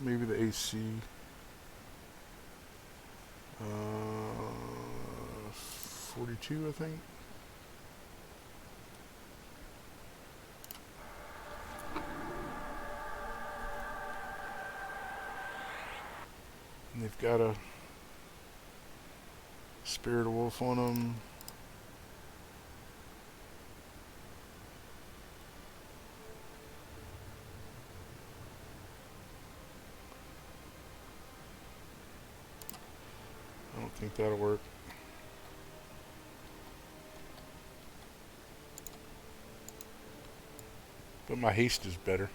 Maybe the AC. 42, I think. And they've got a Spirit of Wolf on them. I don't think that'll work. But my haste is better.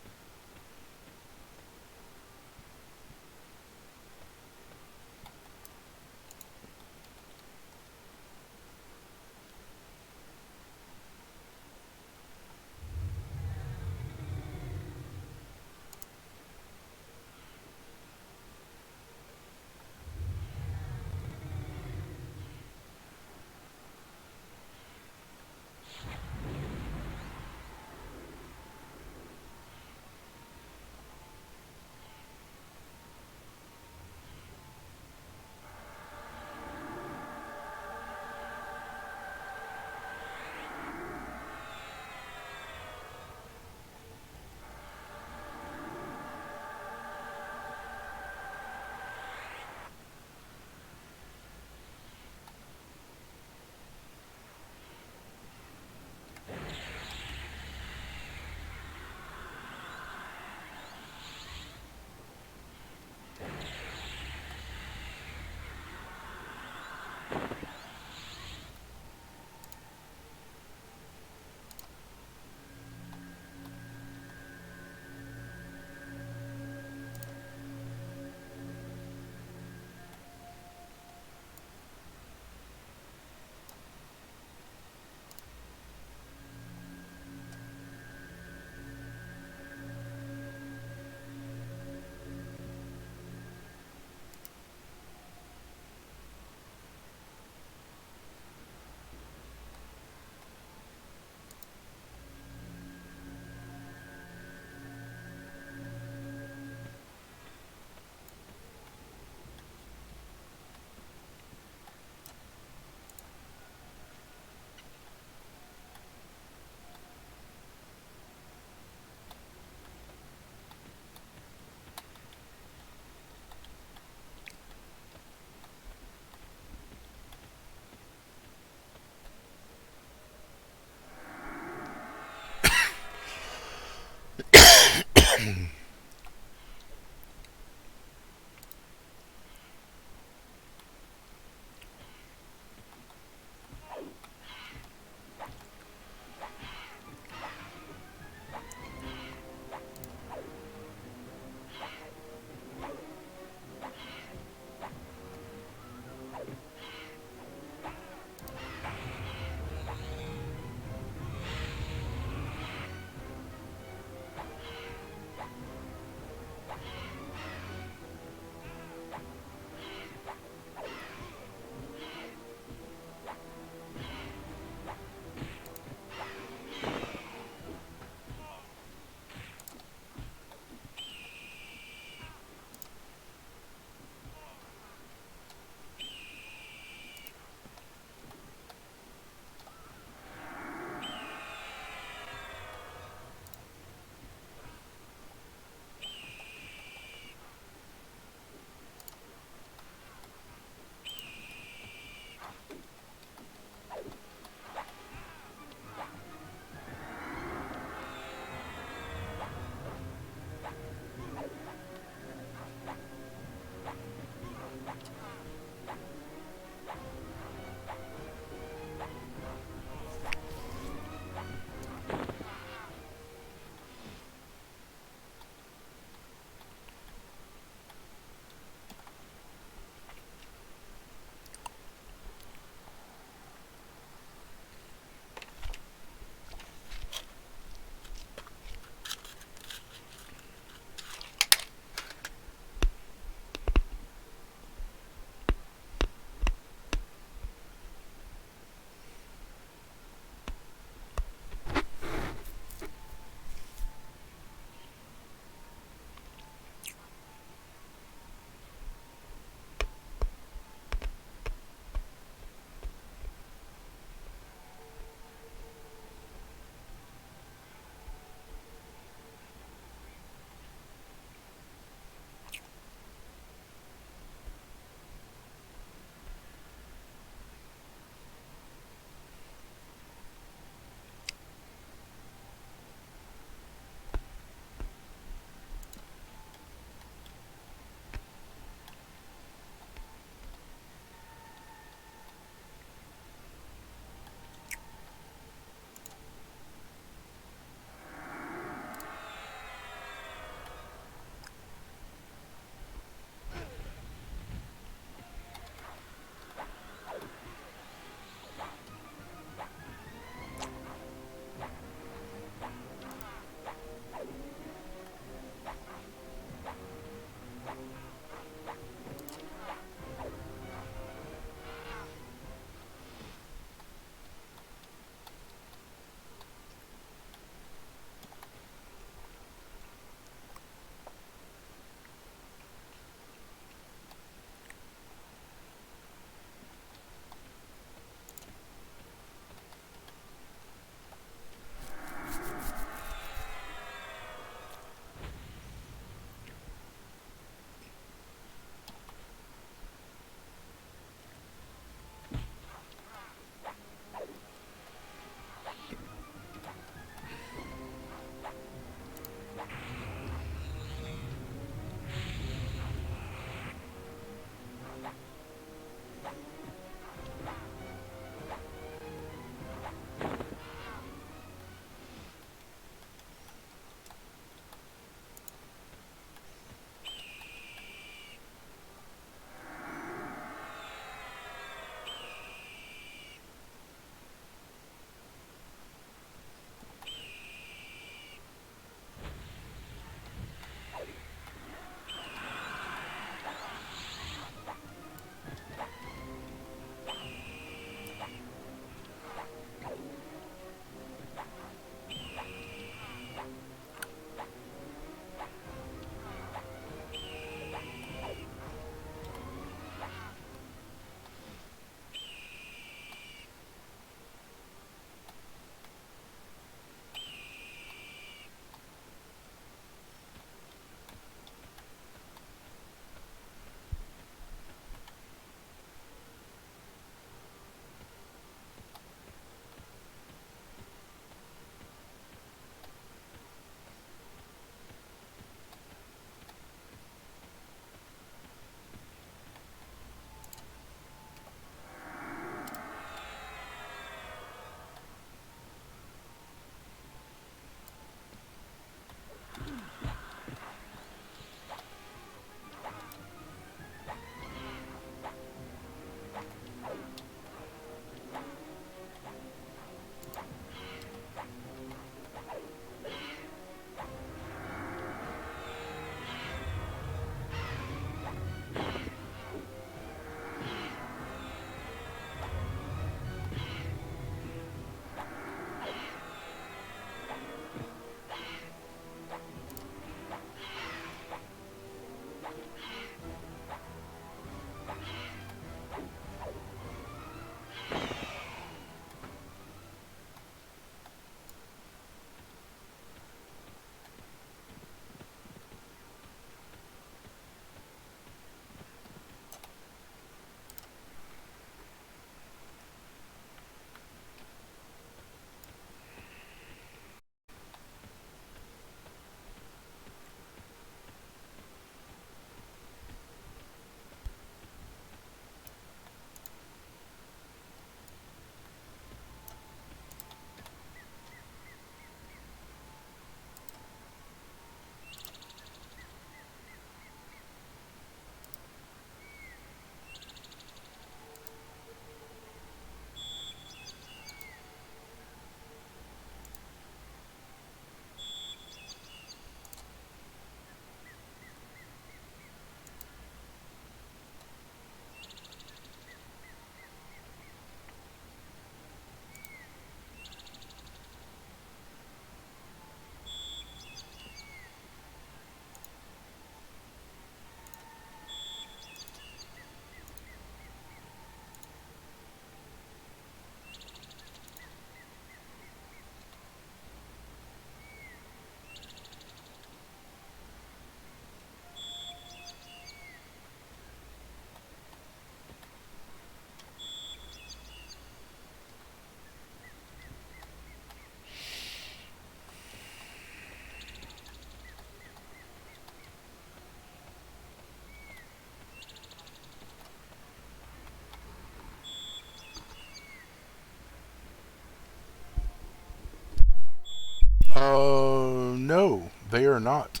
No, they are not.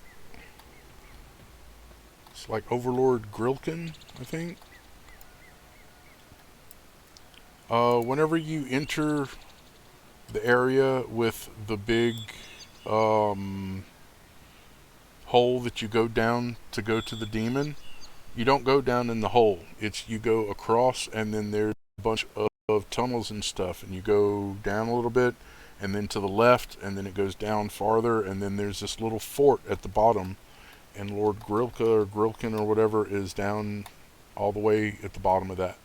It's like Overlord Grilkin, I think. Whenever you enter the area with the big um, hole that you go down to go to the demon, you don't go down in the hole. It's you go across, and then there's a bunch of tunnels and stuff, and you go down a little bit, and then to the left, and then it goes down farther, and then there's this little fort at the bottom, and Lord Grilka or Grilkin or whatever is down all the way at the bottom of that.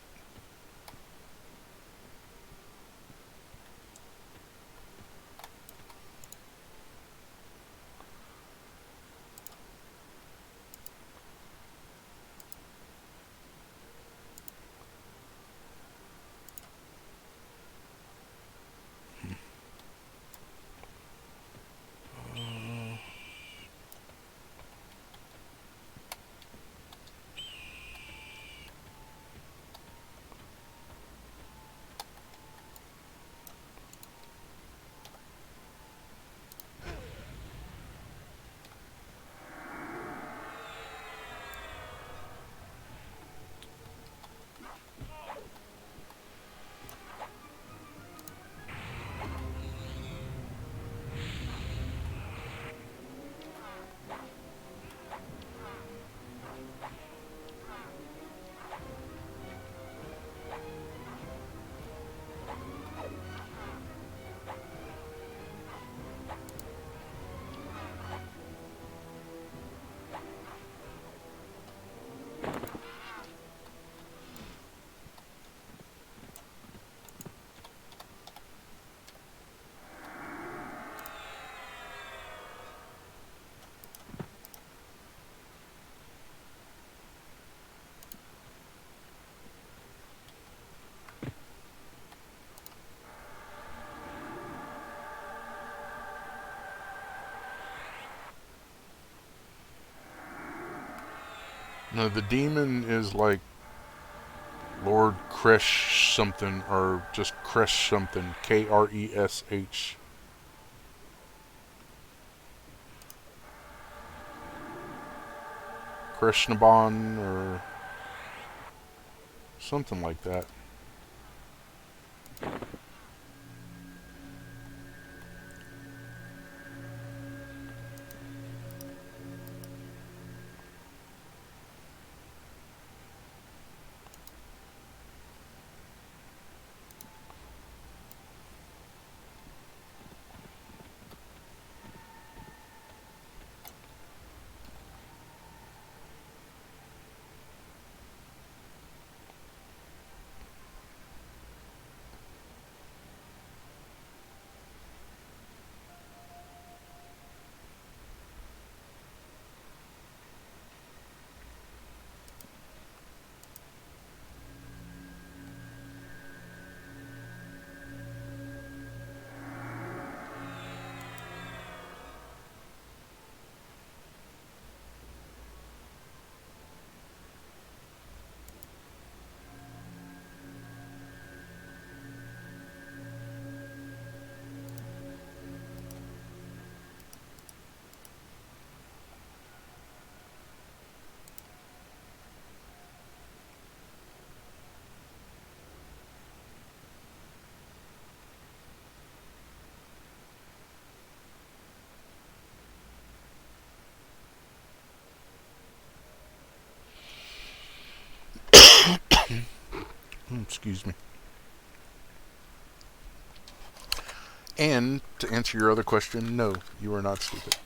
No, the demon is like Lord Kresh something, or just Kresh something. Kresh. Krishnaban, or something like that. Excuse me. And to answer your other question, no, you are not stupid.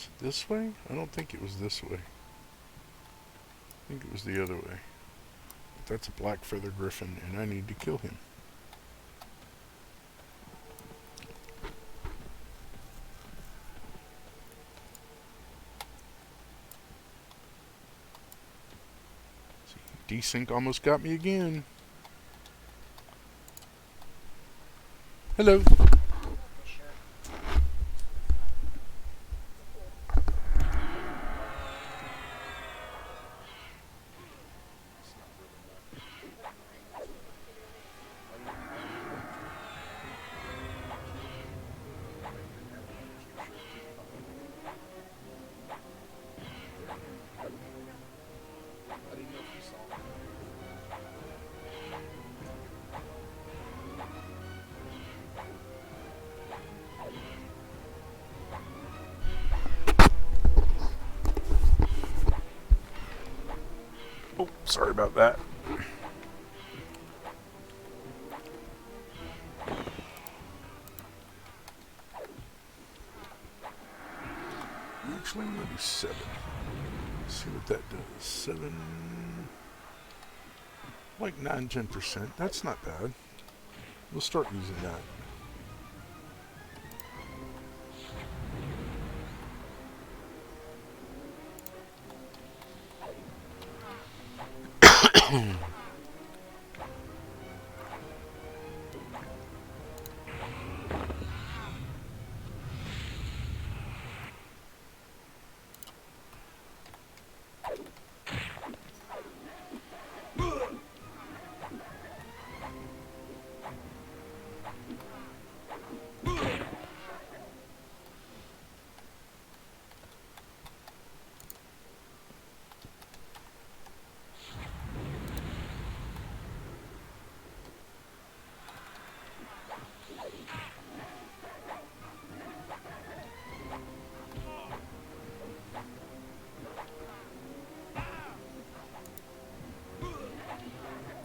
Is it this way? I don't think it was this way. I think it was the other way. But that's a black feather griffin, and I need to kill him. Desync almost got me again. Hello. Oh, sorry about that. Actually, I'm going to do 7. Let's see what that does. 7, like 9-10%. That's not bad. We'll start using that.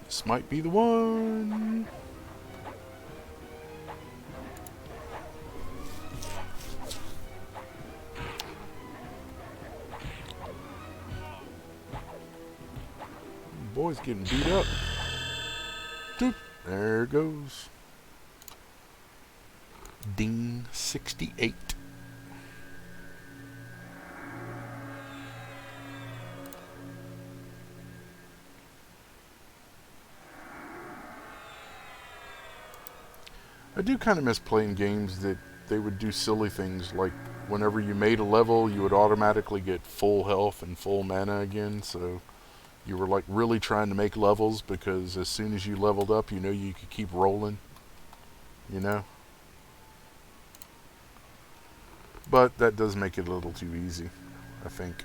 This might be the one. Boy's getting beat up. Doop. There it goes. Ding 68. I do kind of miss playing games that they would do silly things like whenever you made a level, you would automatically get full health and full mana again, so you were like really trying to make levels because as soon as you leveled up, you know you could keep rolling, you know? But that does make it a little too easy, I think.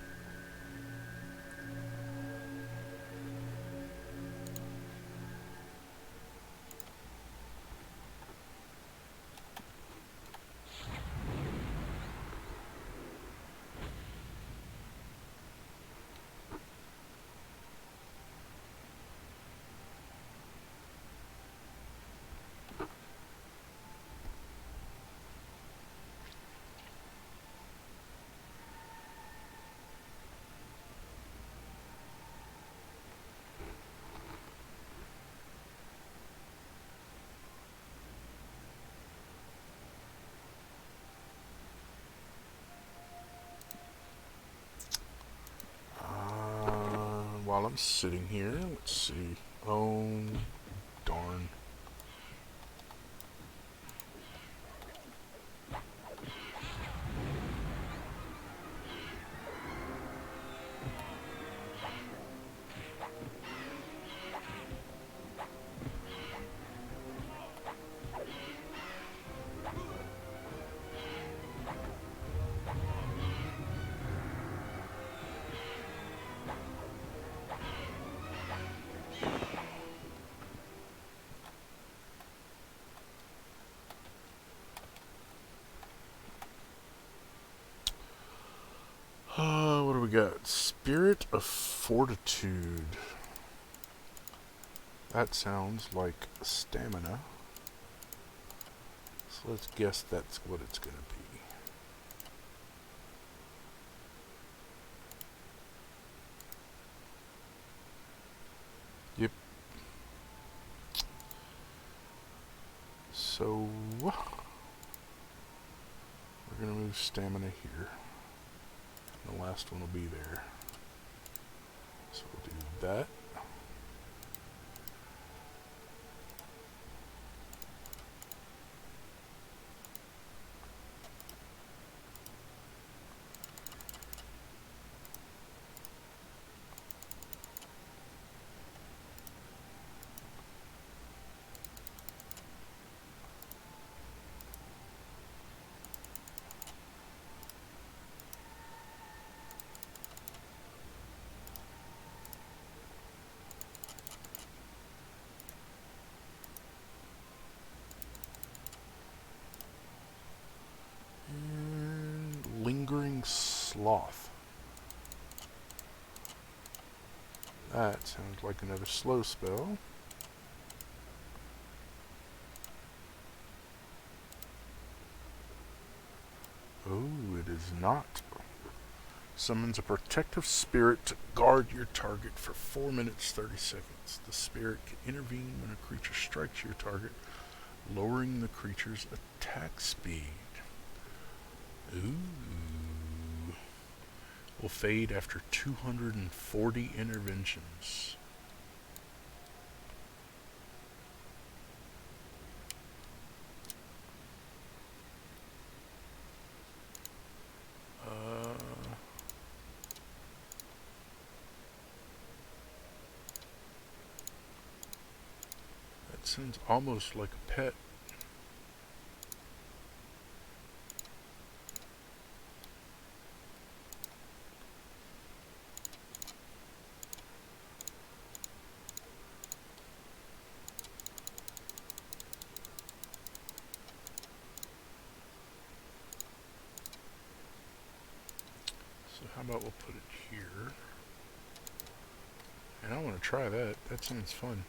While I'm sitting here, let's see. Oh, darn. What do we got? Spirit of Fortitude. That sounds like stamina. So let's guess that's what it's going to be. So we're going to move stamina here. And the last one will be there. So we'll do that. Lingering Sloth. That sounds like another slow spell. Oh, it is not. Summons a protective spirit to guard your target for 4 minutes 30 seconds. The spirit can intervene when a creature strikes your target, lowering the creature's attack speed. Ooh. Will fade after 240 interventions. That sounds almost like a pet. So how about we'll put it here. And I want to try that. That sounds fun.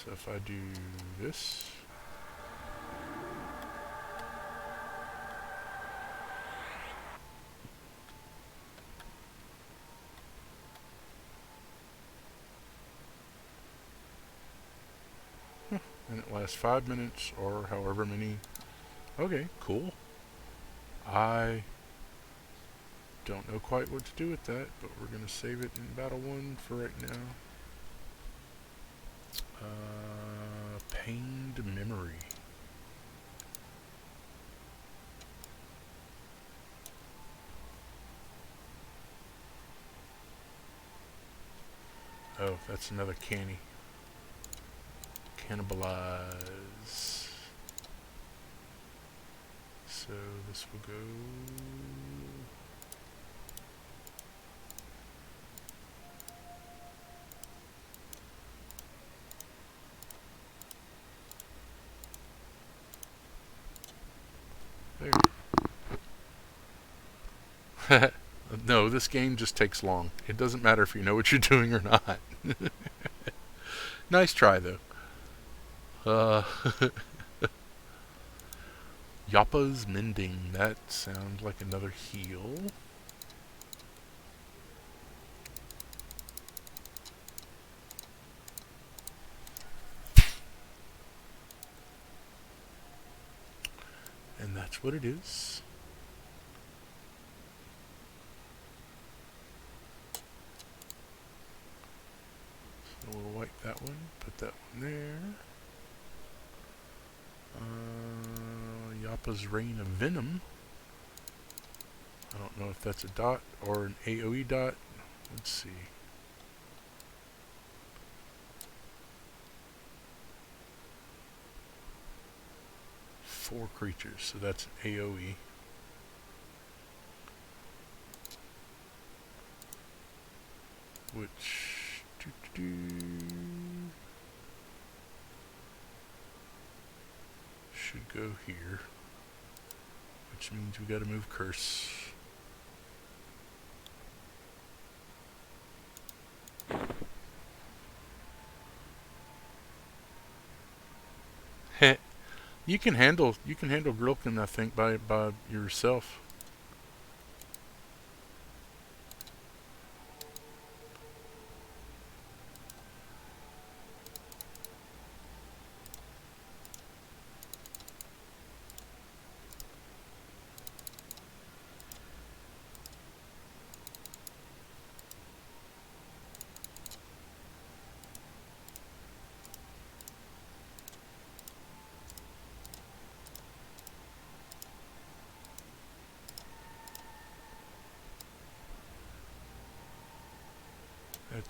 So if I do this. And it lasts 5 minutes or however many. Okay, cool. I don't know quite what to do with that, but we're going to save it in Battle 1 for right now. Pained Memory. Oh, that's another canny. Cannibalize. So this will go. There. No, this game just takes long. It doesn't matter if you know what you're doing or not. Nice try, though. Yappa's Mending. That sounds like another heal. And that's what it is. So we'll wipe that one, put that one there. Yappa's Reign of Venom. I don't know if that's a dot or an AoE dot. Let's see. Four creatures, so that's an AoE. Which should go here, which means we gotta move Curse. You can handle Grilkin, I think, by yourself.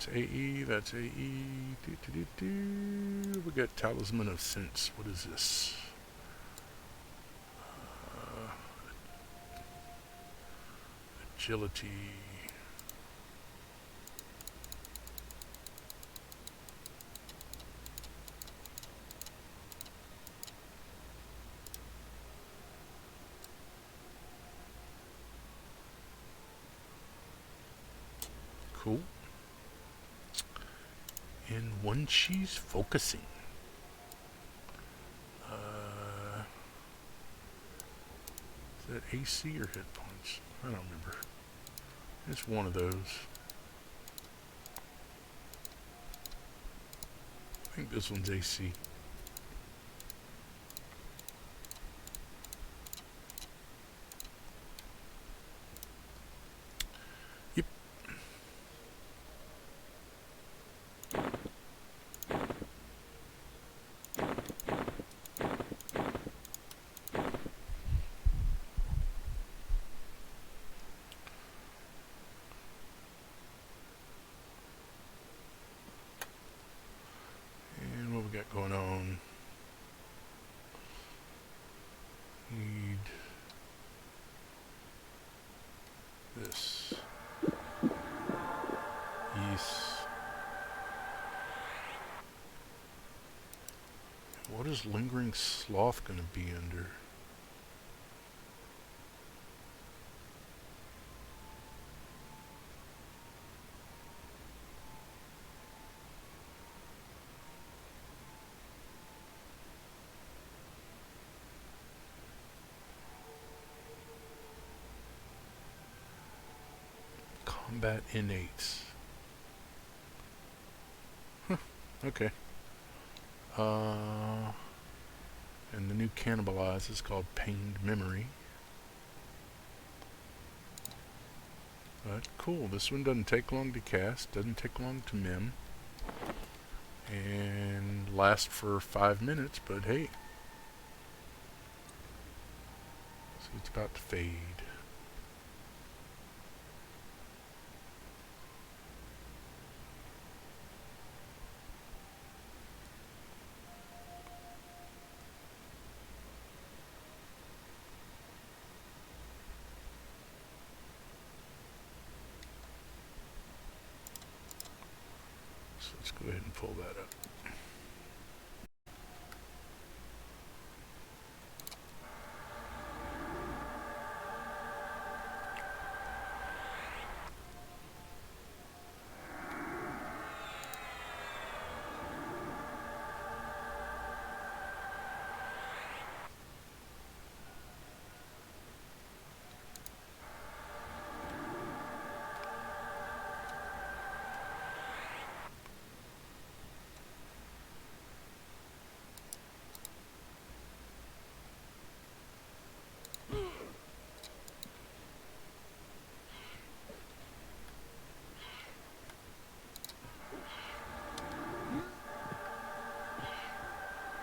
That's AE, that's AE. We got Talisman of Sense. What is this? Agility. Cool. And one she's focusing. Is that AC or hit points? I don't remember. It's one of those. I think this one's AC. Yep. And what we got going on? Need this. Yes. What is Lingering Sloth going to be under? Combat innates. Huh, okay. And the new Cannibalize is called Pained Memory. But cool, this one doesn't take long to cast, doesn't take long to mem, and lasts for 5 minutes, but hey. So it's about to fade. So let's go ahead and pull that up.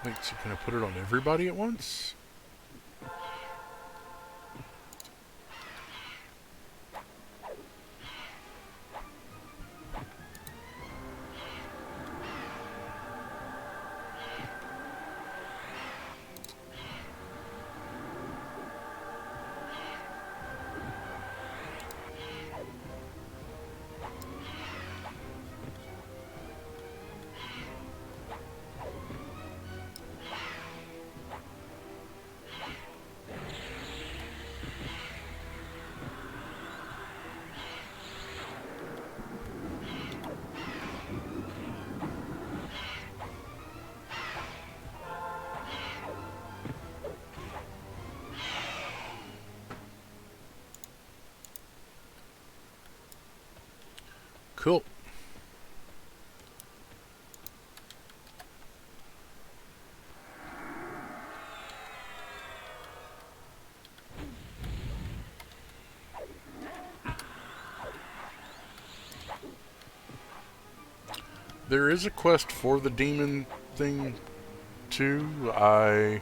Wait, so can I put it on everybody at once? Cool. There is a quest for the demon thing too. I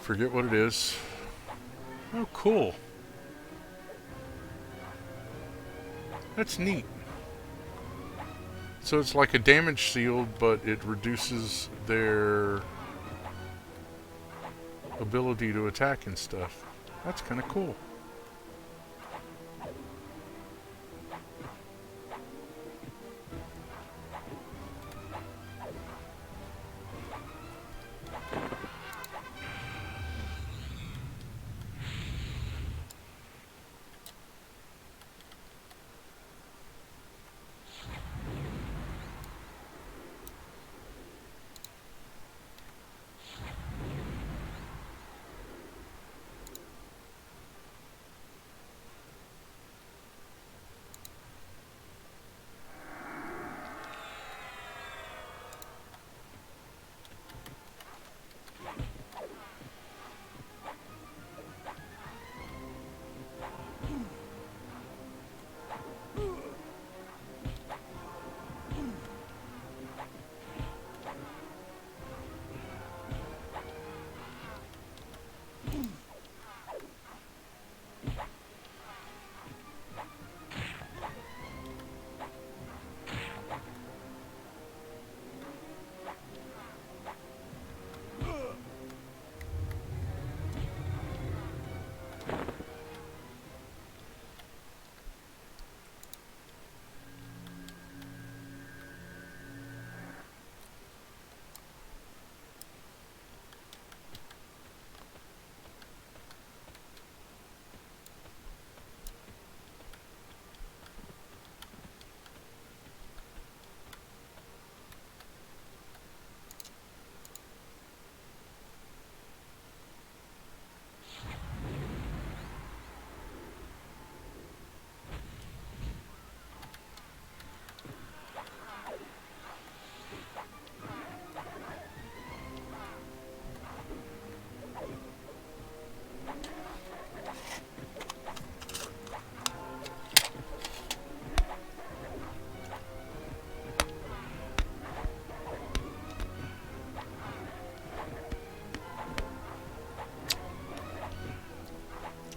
forget what it is. Oh, cool. That's neat. So it's like a damage shield, but it reduces their ability to attack and stuff. That's kind of cool.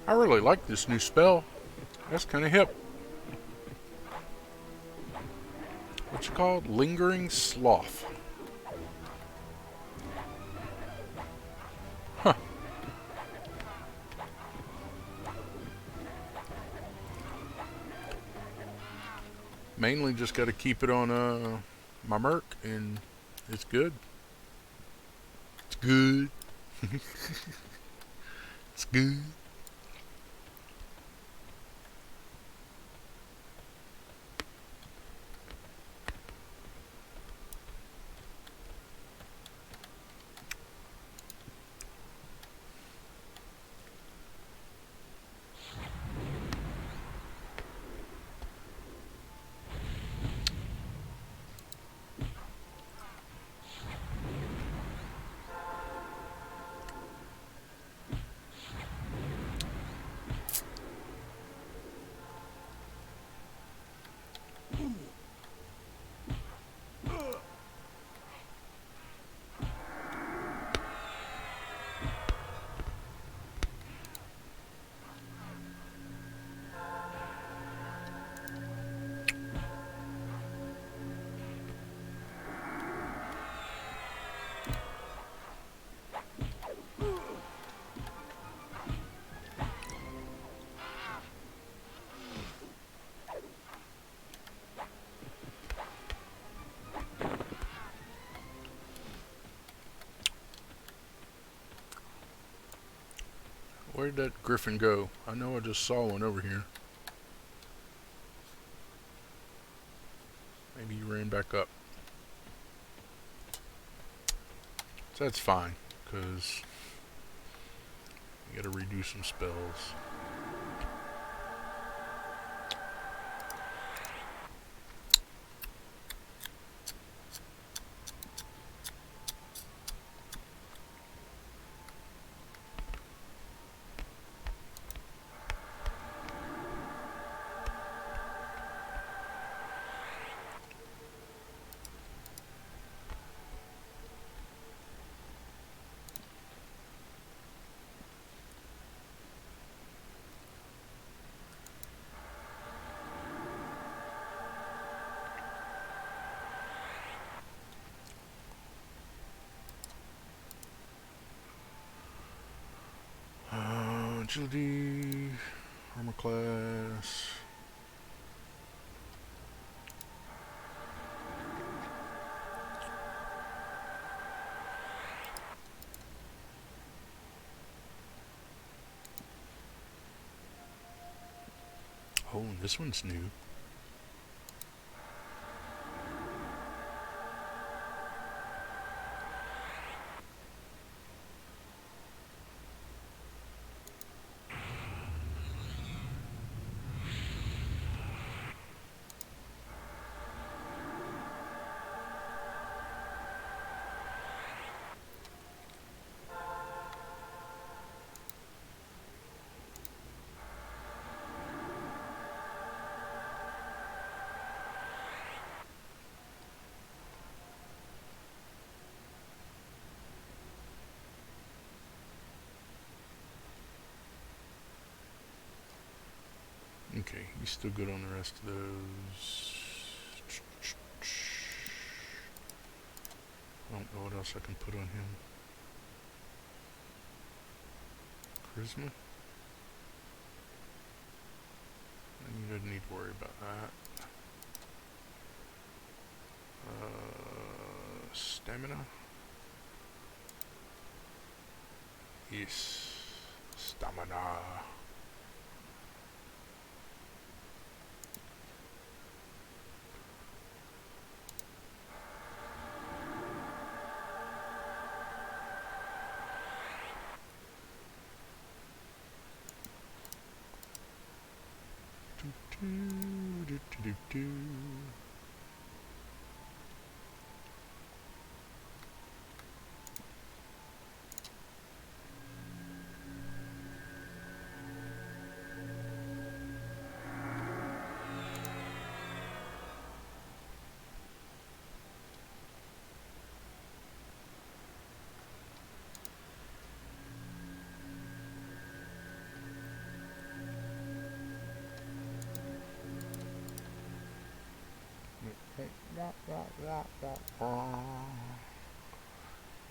I really like this new spell. That's kind of hip. What's it called? Lingering Sloth. Huh. Mainly just got to keep it on my Merc, and it's good. It's good. It's good. Where did that griffin go? I know I just saw one over here. Maybe he ran back up. So that's fine, because you gotta redo some spells. Agility, armor class. Oh, this one's new. Okay, he's still good on the rest of those. I don't know what else I can put on him. Charisma? You don't need to worry about that. Stamina? Yes. Stamina.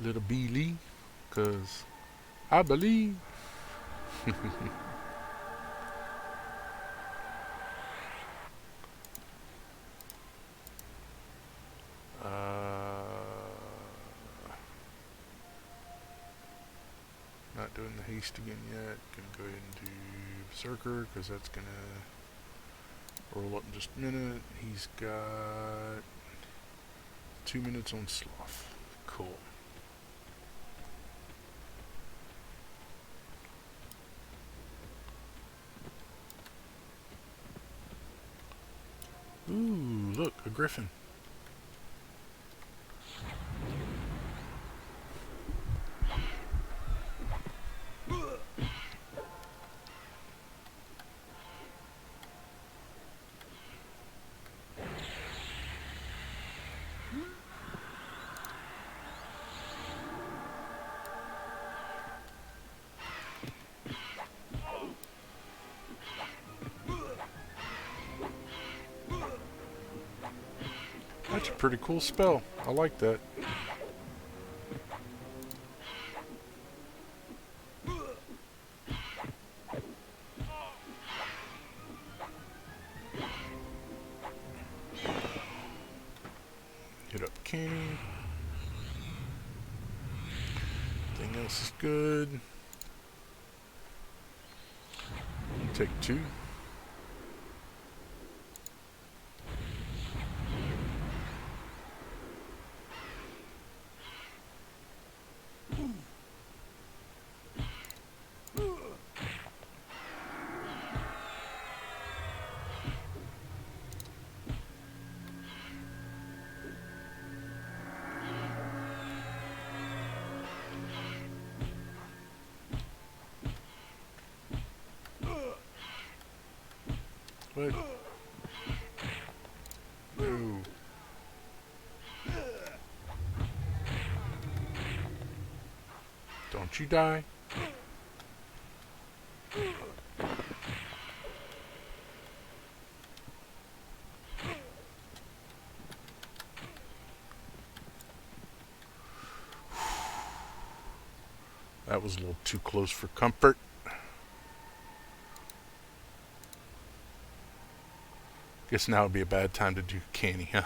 Little Beely, cause I believe. Not doing the haste again yet. Gonna go ahead and do Berserker, cause that's gonna roll up in just a minute. He's got 2 minutes on Sloth. Cool. Ooh, look, a griffin. That's a pretty cool spell. I like that. Hit up King. Everything else is good. Take 2. What? No. Don't you die. That was a little too close for comfort. Guess now would be a bad time to do canny, huh?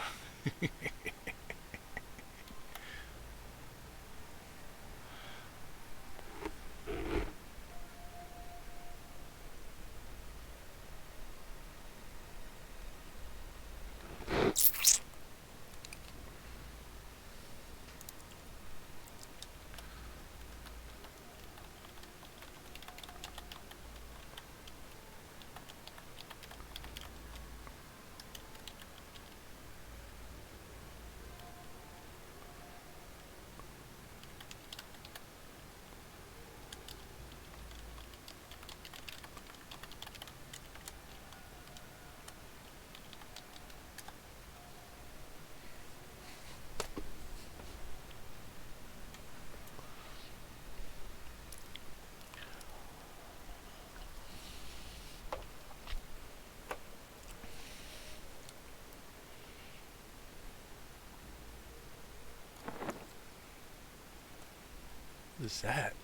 What is that?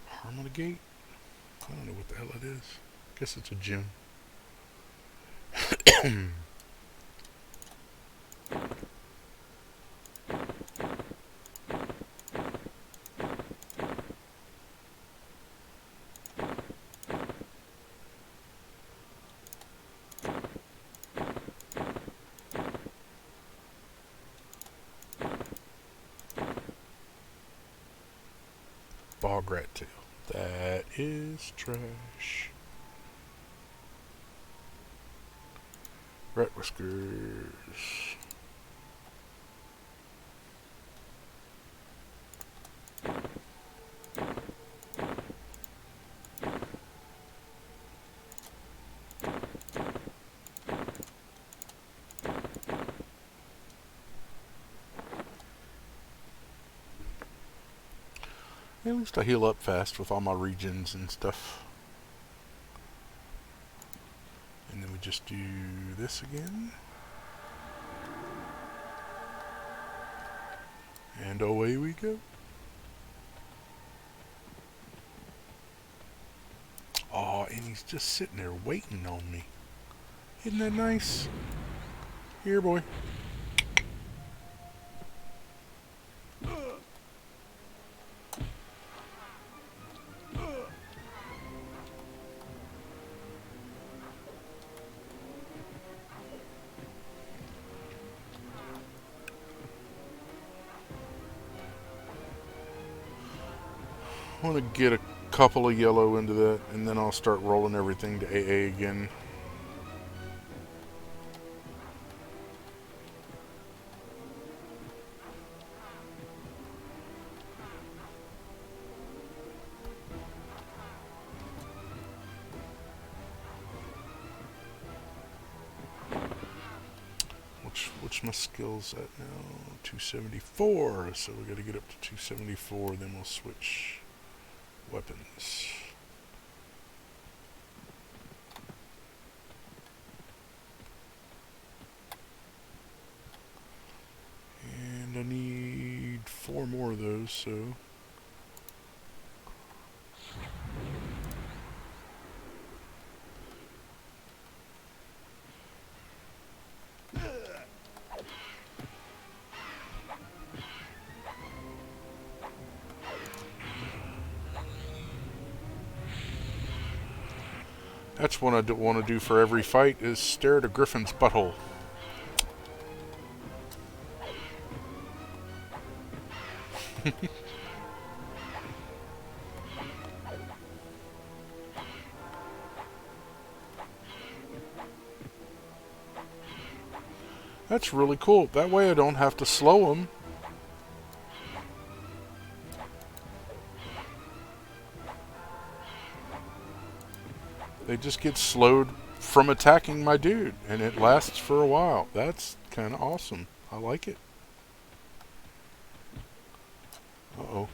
Harmony Gate? I don't know what the hell it is. Guess it's a gym. Bog rat tail. That is trash. Rat whiskers. At least I heal up fast with all my regions and stuff. And then we just do this again. And away we go. Oh, and he's just sitting there waiting on me. Isn't that nice? Here, boy. I want to get a couple of yellow into that, and then I'll start rolling everything to AA again. What's my skills at now? 274. So we got to get up to 274, then we'll switch weapons. And I need 4 more of those, so that's what I want to do for every fight, is stare at a griffin's butthole. That's really cool. That way I don't have to slow them. They just get slowed from attacking my dude, and it lasts for a while. That's kind of awesome. I like it. Uh-oh.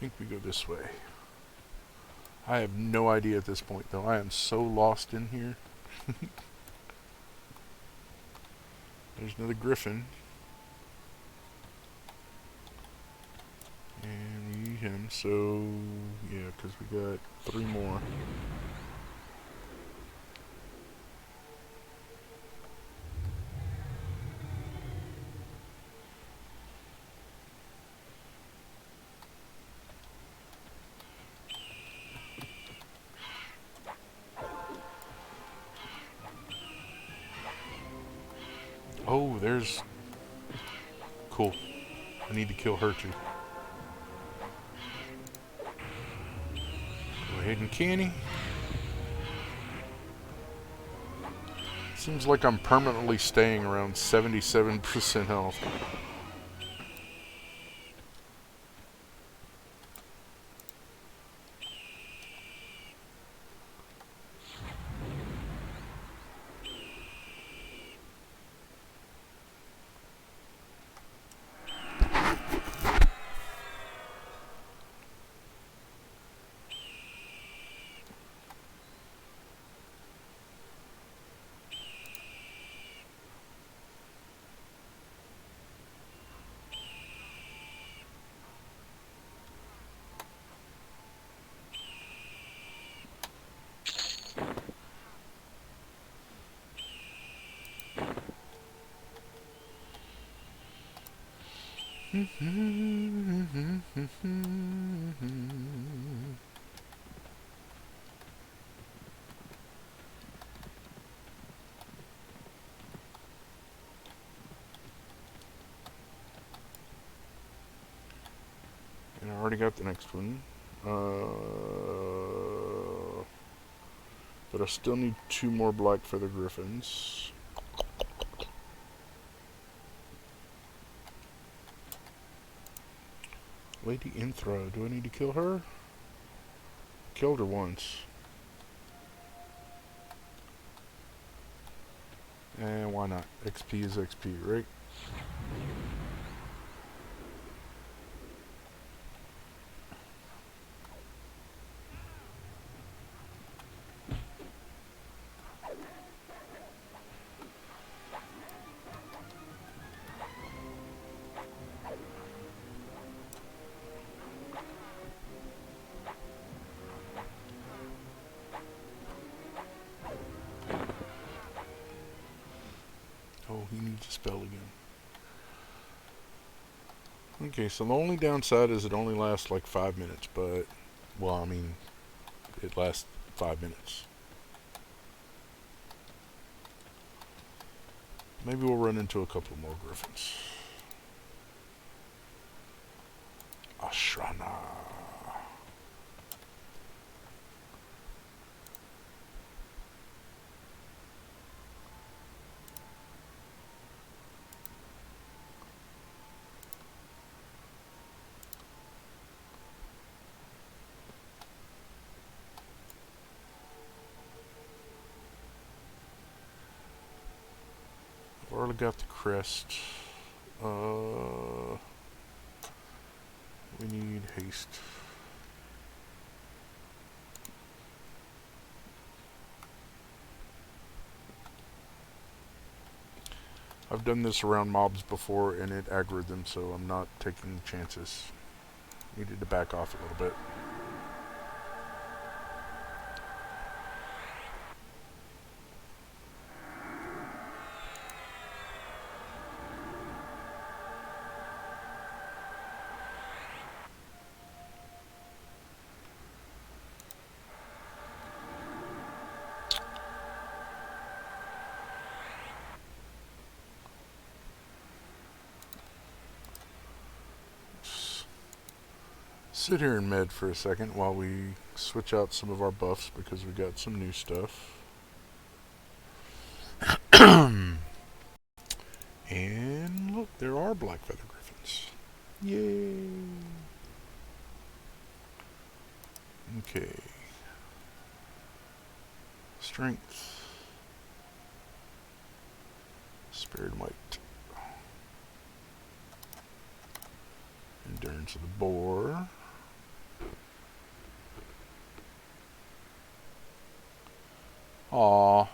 think we go this way. I have no idea at this point, though. I am so lost in here. There's another griffin. And we eat him, so... yeah, because we got 3 more. Oh, there's... cool. I need to kill her too. Go ahead and canny. Seems like I'm permanently staying around 77% health. And I already got the next one. But I still need 2 more black feather griffins. Lady Inthra, do I need to kill her? Killed her once. And why not? XP is XP, right? Oh, he needs a spell again. Okay, so the only downside is it only lasts like 5 minutes, but, well, I mean, it lasts 5 minutes. Maybe we'll run into a couple more griffins. Ashrana. I've already got the crest. We need haste. I've done this around mobs before and it aggroed them, so I'm not taking chances. Needed to back off a little bit. Sit here and med for a second while we switch out some of our buffs because we got some new stuff. And look, there are black feather griffins. Yay! Okay. Strength. Spared might. Endurance of the boar. Aw.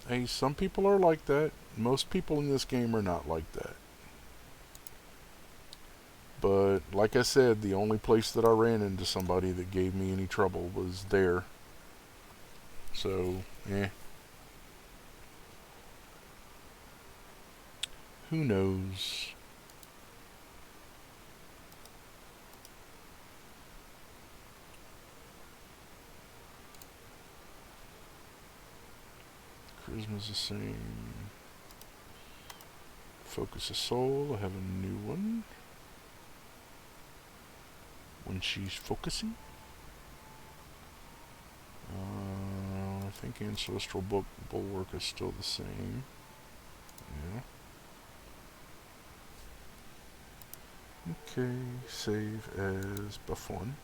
Hey, some people are like that. Most people in this game are not like that. But, like I said, the only place that I ran into somebody that gave me any trouble was there. So, who knows? Charisma's the same. Focus of soul, I have a new one. When she's focusing. I think Ancestral Bulwark is still the same. Yeah. Okay, save as buff 1.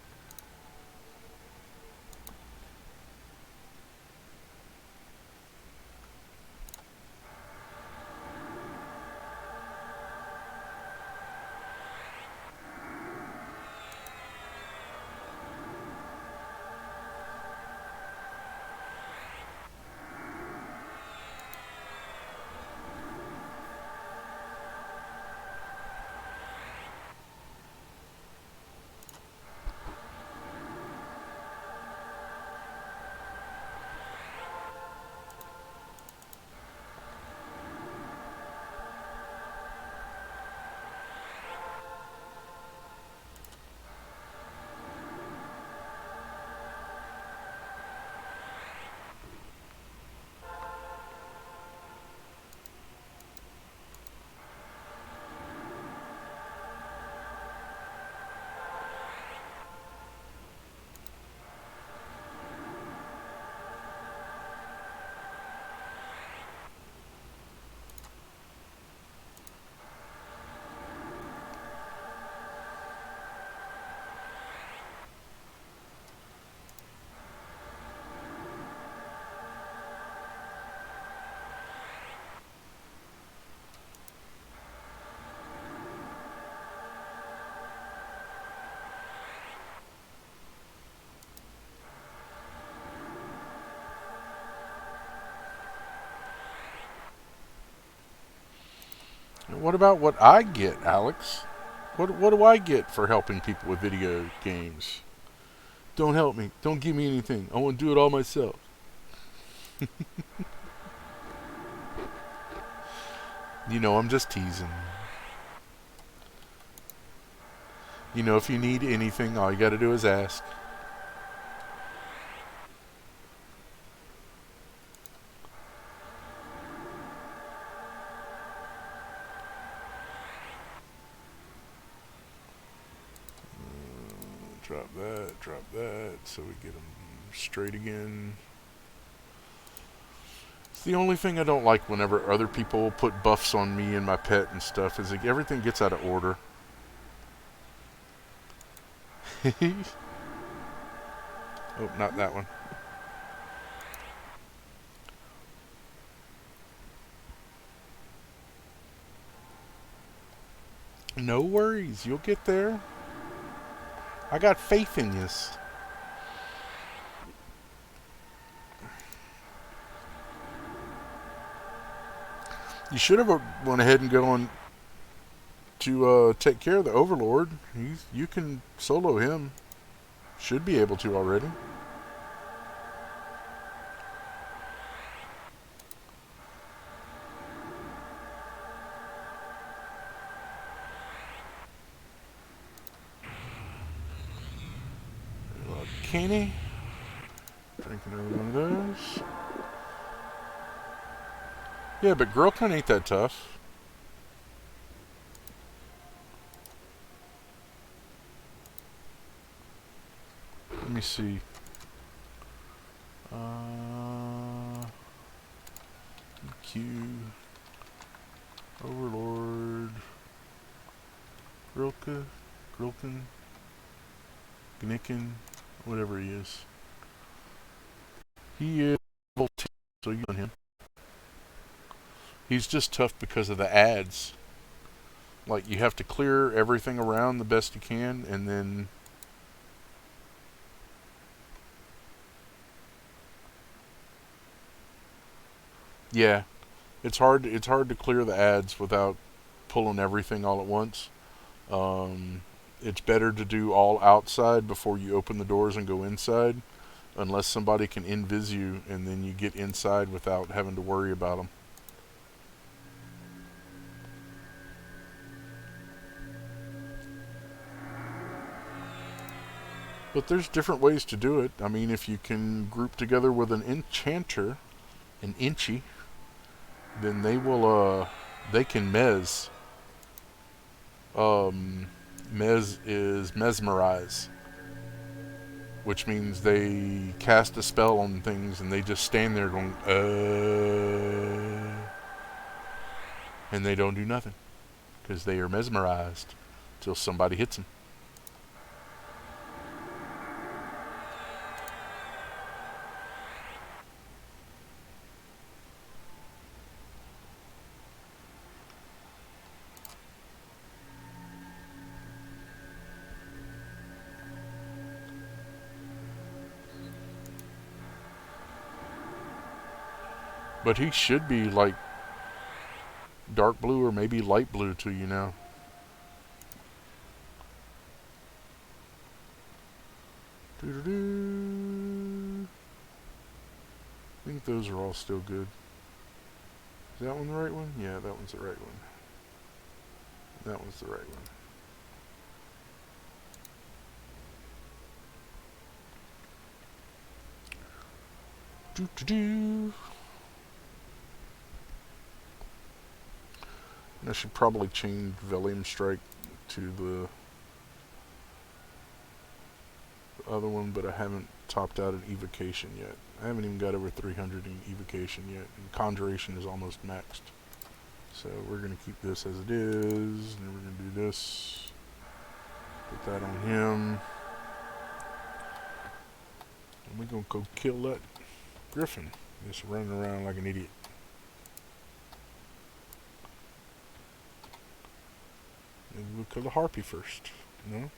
What about what I get, Alex? What do I get for helping people with video games? Don't help me. Don't give me anything. I want to do it all myself. You know, I'm just teasing. You know, if you need anything, all you got to do is ask. Drop that, so we get them straight again. It's the only thing I don't like whenever other people put buffs on me and my pet and stuff, is like everything gets out of order. Oh, not that one. No worries, you'll get there. I got faith in you. You should have went ahead and gone to take care of the Overlord. You can solo him. Should be able to already. Kenny. Drink another one of those. Yeah, but Girlkin ain't that tough. Let me see. Q. Overlord. Grilkin. Gnikin. Whatever he is. He is level 10, so you on him. He's just tough because of the ads. Like, you have to clear everything around the best you can, and then Yeah, it's hard. It's hard to clear the ads without pulling everything all at once. Um, it's better to do all outside before you open the doors and go inside, unless somebody can invis you, and then you get inside without having to worry about them. But there's different ways to do it. I mean, if you can group together with an enchanter, an inchy, then they can mez. Um, mez is mesmerize, which means they cast a spell on things and they just stand there going, and they don't do nothing because they are mesmerized till somebody hits them. But he should be like dark blue or maybe light blue to you now. Doo-doo-doo. I think those are all still good. Is that one the right one? Yeah, that one's the right one. That one's the right one. Doo-doo-doo. I should probably change Velium Strike to the other one, but I haven't topped out at Evocation yet. I haven't even got over 300 in Evocation yet, and Conjuration is almost maxed. So we're going to keep this as it is, and we're going to do this. Put that on him. And we're going to go kill that Griffin. Just running around like an idiot. Maybe we'll kill the Harpy first, you know?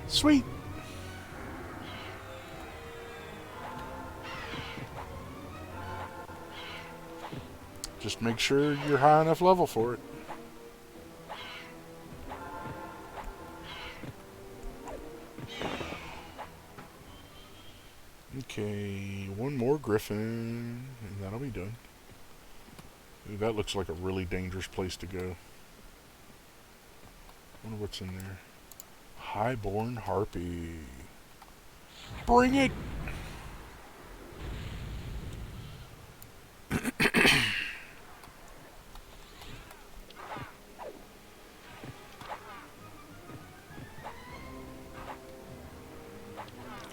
Sweet! Just make sure you're high enough level for it. Okay, one more Griffin, and that'll be done. Ooh, that looks like a really dangerous place to go. Wonder what's in there. Highborn Harpy. Bring it!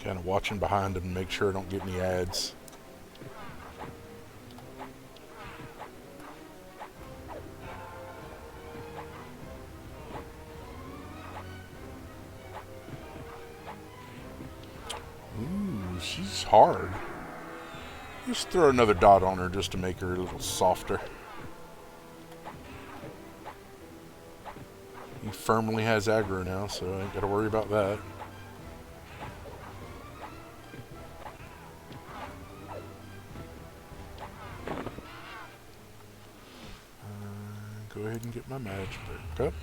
Kind of watching behind him to make sure I don't get any ads. Ooh, she's hard. Just throw another dot on her just to make her a little softer. He firmly has aggro now, so I ain't got to worry about that. Go ahead and get my magic back up.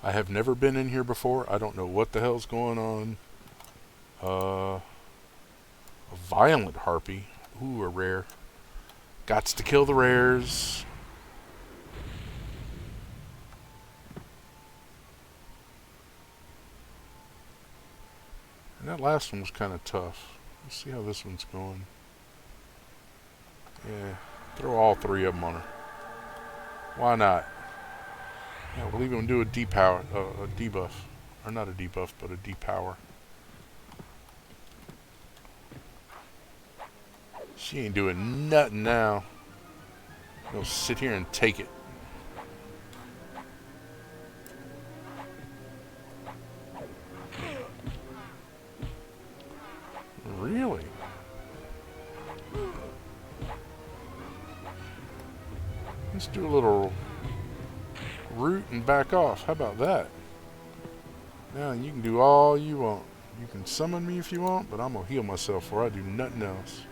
I have never been in here before. I don't know what the hell's going on. A violent harpy. Ooh, a rare. Gots to kill the rares. And that last one was kind of tough. Let's see how this one's going. Yeah, throw all three of them on her. Why not? Yeah, we'll even do a depower, a debuff. Or not a debuff, but a depower. She ain't doing nothing now. We'll sit here and take it. Really? Let's do a little root and back off. How about that? Now you can do all you want. You can summon me if you want, but I'm going to heal myself before I do nothing else.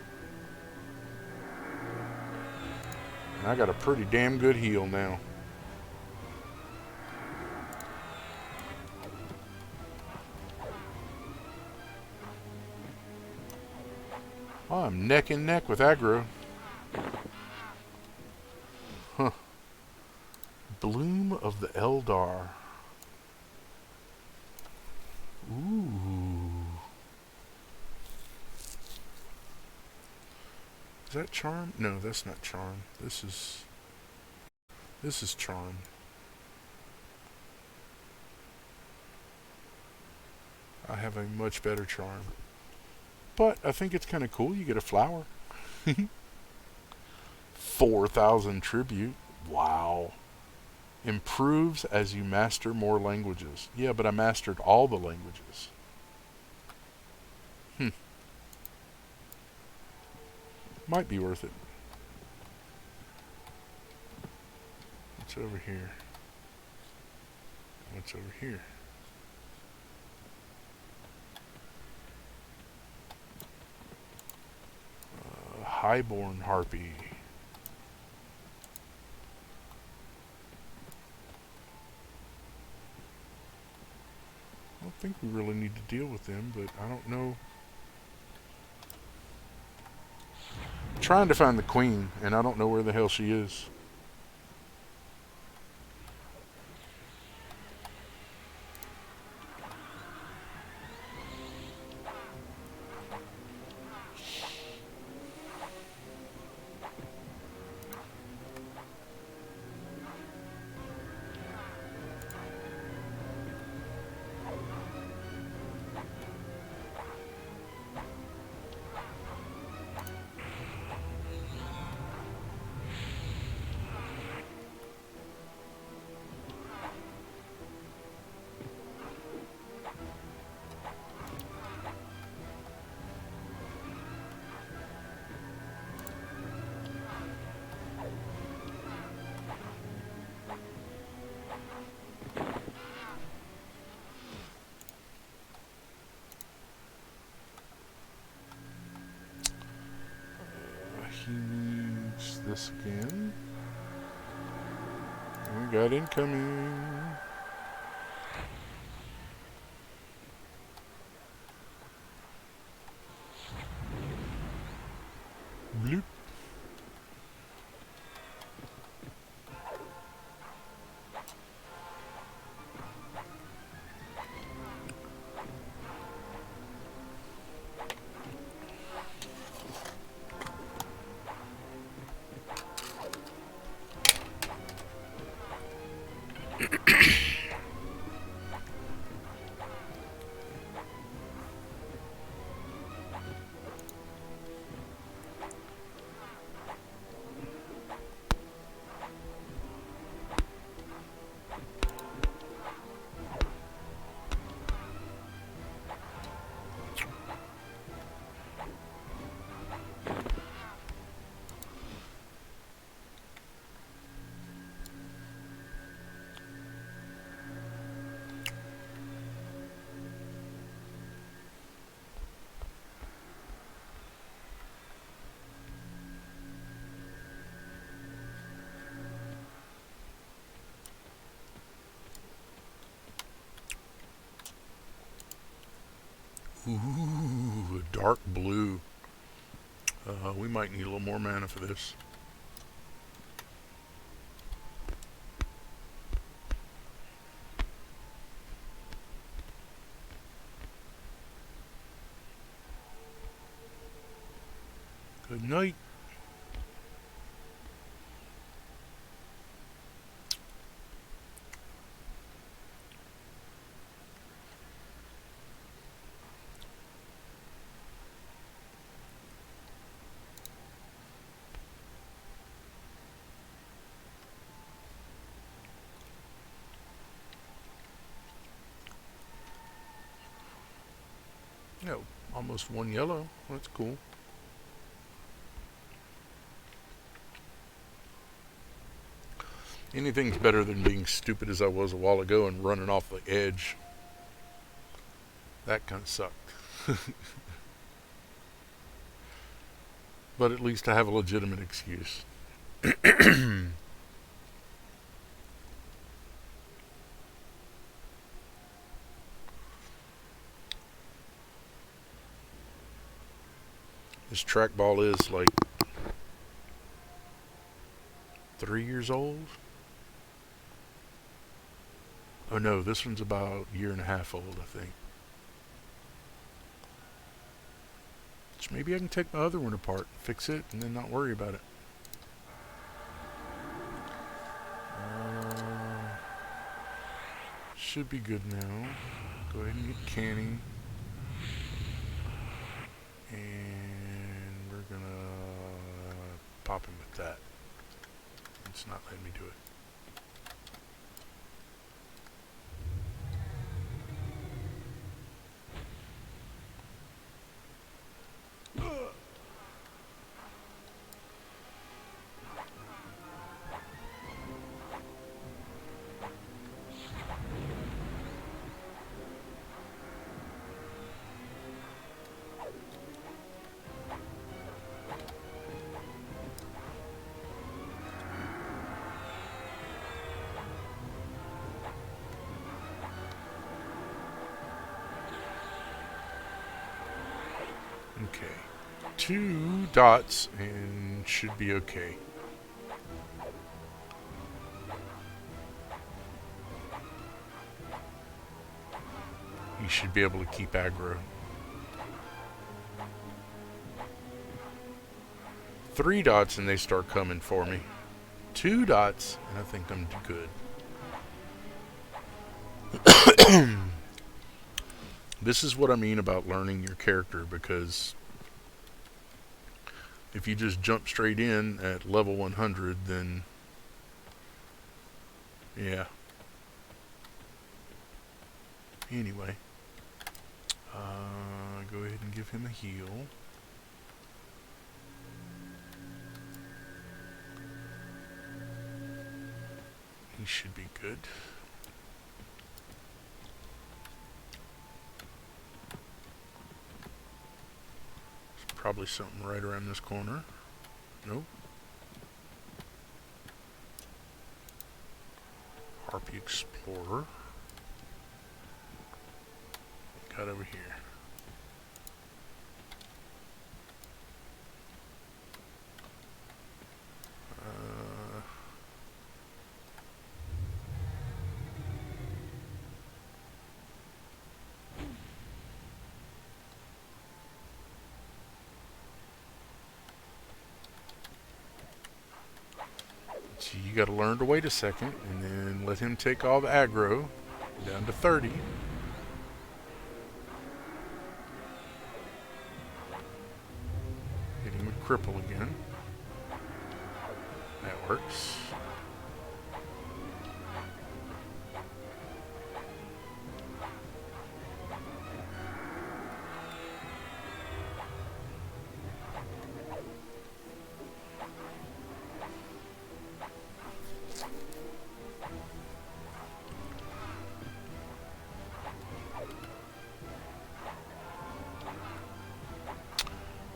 And I got a pretty damn good heal now. Oh, I'm neck and neck with aggro. Huh. Bloom of the Eldar. Ooh. Is that charm? No, that's not charm. This is charm. I have a much better charm. But I think it's kind of cool. You get a flower. 4,000 tribute. Wow. Improves as you master more languages. Yeah, but I mastered all the languages. Might be worth it. What's over here? What's over here? Highborn Harpy. I don't think we really need to deal with them, but I don't know. I'm trying to find the queen, and I don't know where the hell she is. He needs this again. We got incoming. Bloop. Ooh, a dark blue. We might need a little more mana for this. Good night. Yeah, almost one yellow. That's cool. Anything's better than being stupid as I was a while ago and running off the edge. That kind of sucked. But at least I have a legitimate excuse. This trackball is like 3 years old. Oh no, this one's about a year and a half old, I think. So maybe I can take my other one apart, fix it, and then not worry about it. Should be good now. Go ahead and get canning. And we're gonna pop him with that. It's not letting me do it. Okay. 2 dots and should be okay. You should be able to keep aggro. 3 dots and they start coming for me. 2 dots and I think I'm good. This is what I mean about learning your character, because if you just jump straight in at level 100, then yeah. Anyway, go ahead and give him a heal. He should be good. There's probably something right around this corner. Nope. Harpy Explorer. Got over here. So you got to learn to wait a second and then let him take all the aggro down to 30. Hit him with cripple again. That works.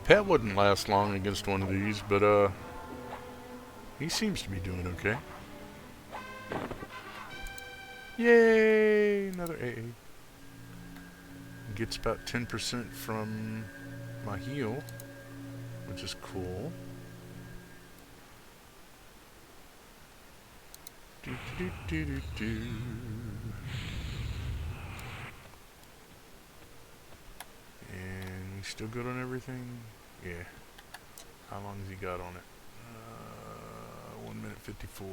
Pet wouldn't last long against one of these, but he seems to be doing okay. Yay! Another AA. Gets about 10% from my heal, which is cool. Do, do, do, do, do. And we still good on everything? Yeah. How long has he got on it? 1 minute 54.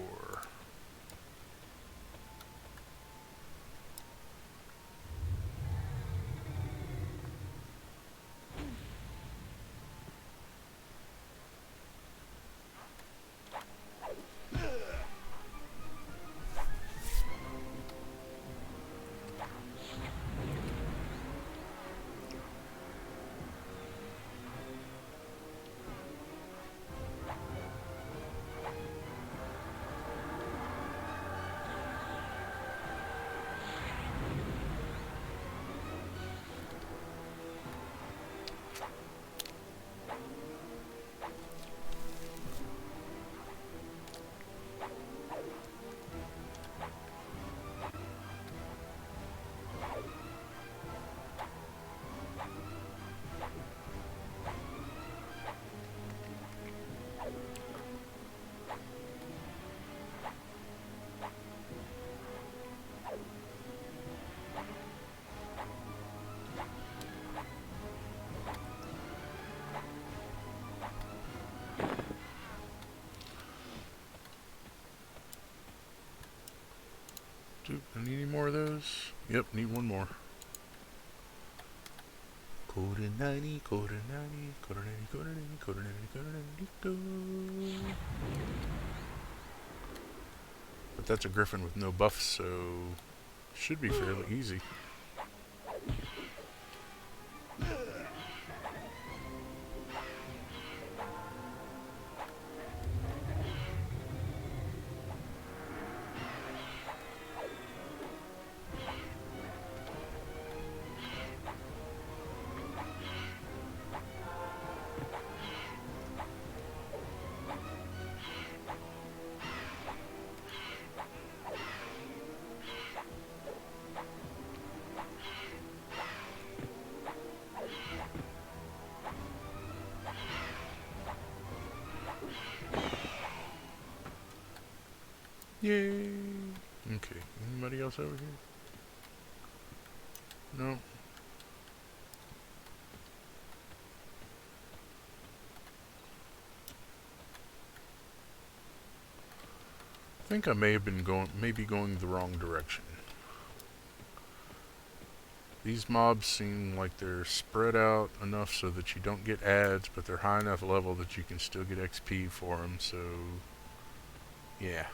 Oop, I need any more of those? Yep, need one more. Code 90, code 90, code 90, code 90, code 90, code 90, go. But that's a griffin with no buffs, so should be fairly easy. Yay! Okay, anybody else over here? No? I think I may have been going the wrong direction. These mobs seem like they're spread out enough so that you don't get ads, but they're high enough level that you can still get XP for them, so yeah.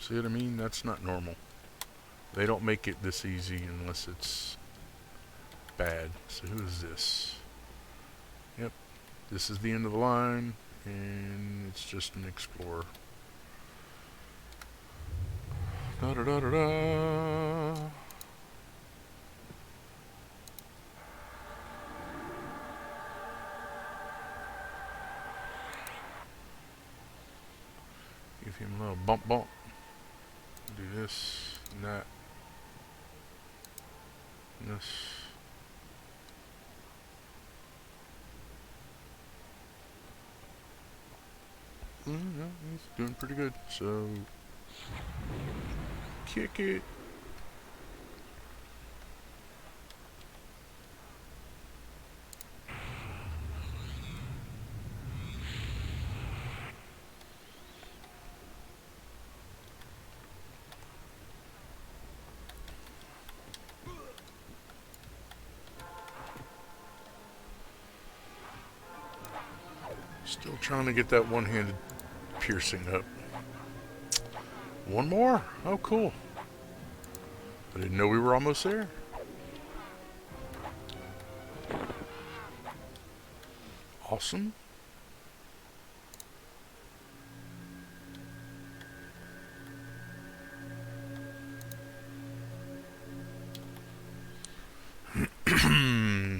See what I mean? That's not normal. They don't make it this easy unless it's bad. So who is this? Yep, this is the end of the line, and it's just an explorer. Da da da da da. Give him a little bump bump. Do this, and that, and this. Yeah, he's doing pretty good, so kick it. Still trying to get that one-handed piercing up. One more? Oh, cool. I didn't know we were almost there. Awesome.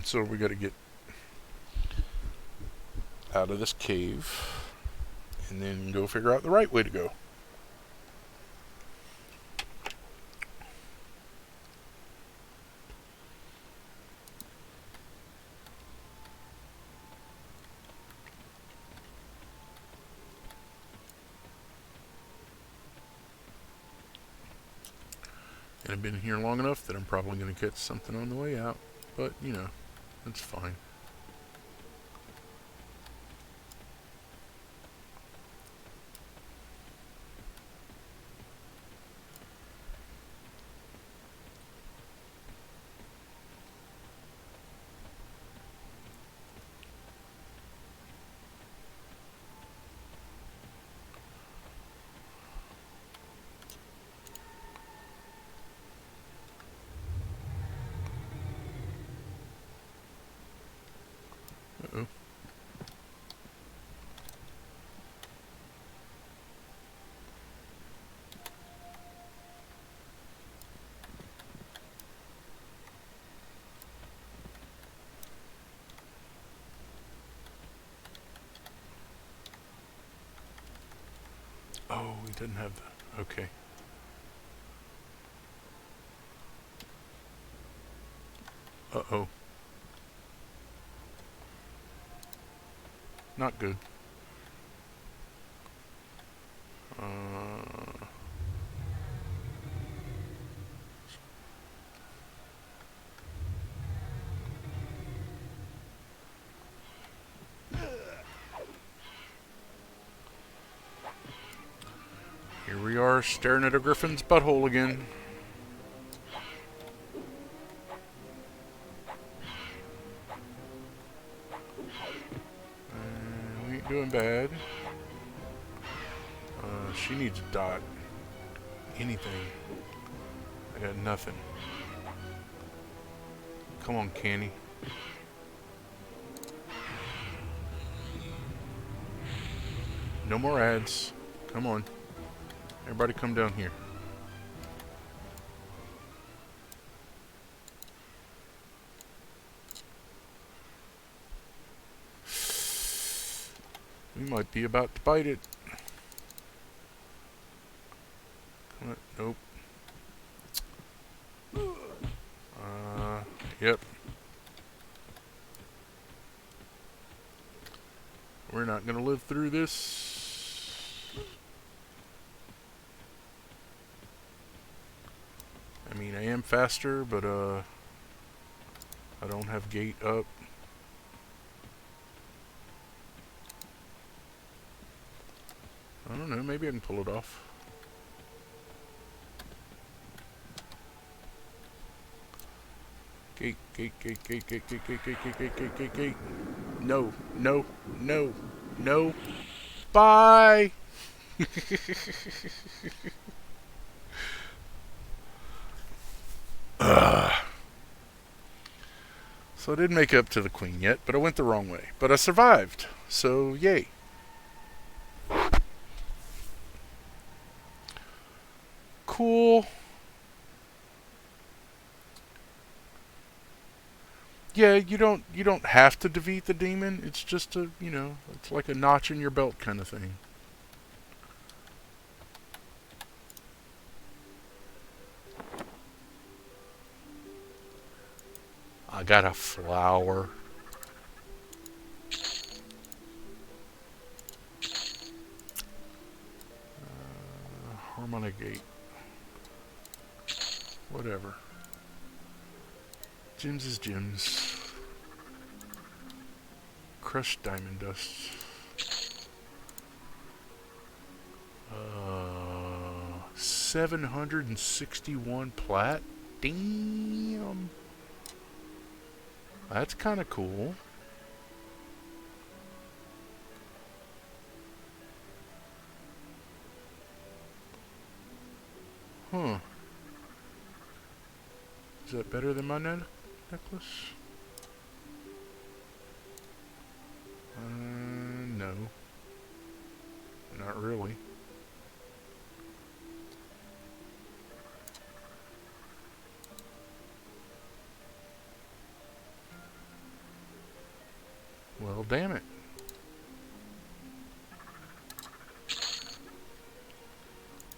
So we got to get out of this cave and then go figure out the right way to go. And I've been here long enough that I'm probably going to catch something on the way out, but you know, that's fine. Uh-oh. Oh, he didn't have the... Okay. Uh-oh. Not good. Here we are, staring at a griffin's butthole again. We ain't doing bad. She needs a dot. Anything. I got nothing. Come on, Canny. No more ads. Come on. Everybody come down here. We might be about to bite it. Come on. Nope. Yep. We're not gonna live through this. I mean, I am faster, but I don't have gate up. I don't know, maybe I can pull it off. Gate, gate, gate, gate, gate, gate, gate, gate, gate, gate, gate, gate, gate. No, no, no, no. Bye! So I didn't make up to the queen yet, but I went the wrong way. But I survived, so yay. Cool. Yeah, you don't have to defeat the demon. It's just a, it's like a notch in your belt kind of thing. I got a flower. Harmonic gate. Whatever. Gems is gems. Crushed diamond dust. 761 plat? Damn. That's kind of cool. Huh. Is that better than my necklace? No. Not really. Well, damn it.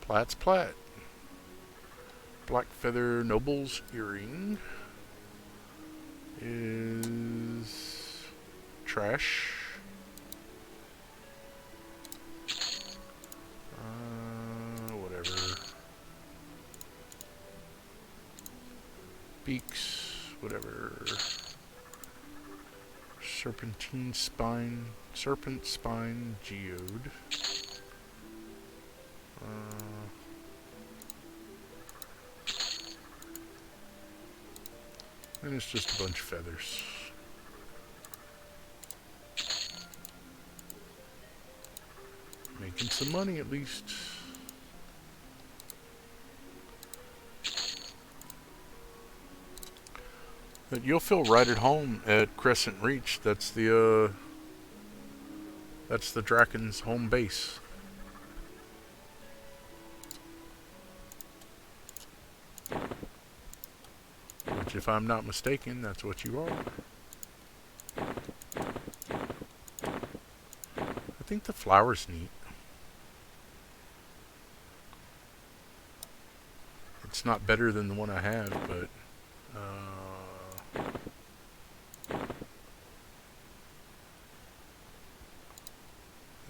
Plat's plat. Black feather noble's earring is trash. Whatever. Beaks, whatever. Serpentine spine, serpent spine geode. And it's just a bunch of feathers. Making some money at least. But you'll feel right at home at Crescent Reach. That's the Draken's home base. Which, if I'm not mistaken, that's what you are. I think the flower's neat. It's not better than the one I have, but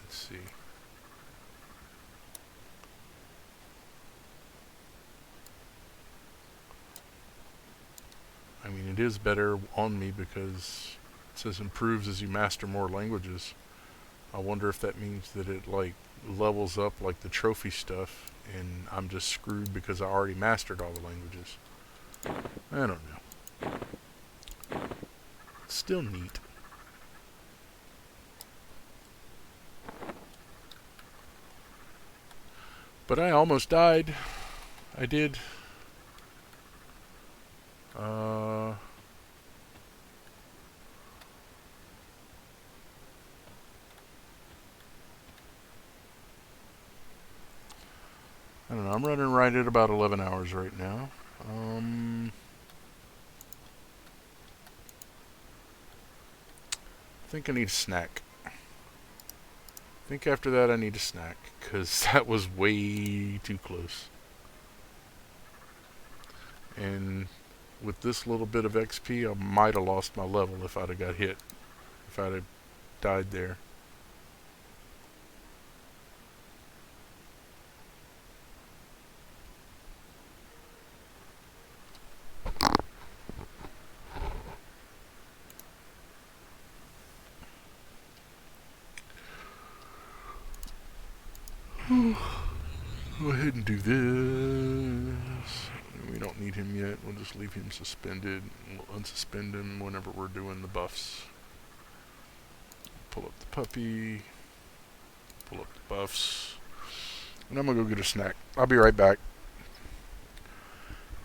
let's see. I mean, it is better on me because it says improves as you master more languages. I wonder if that means that it, like, levels up like the trophy stuff, and I'm just screwed because I already mastered all the languages. I don't know. It's still neat. But I almost died. I did. I don't know. I'm running right at about 11 hours right now. I think I need a snack. I think after that I need a snack, because that was way too close. And with this little bit of XP, I might have lost my level if I'd have got hit. If I'd have died there. Go ahead and do this. We don't need him yet. We'll just leave him suspended. We'll unsuspend him whenever we're doing the buffs. Pull up the puppy. Pull up the buffs. And I'm going to go get a snack. I'll be right back.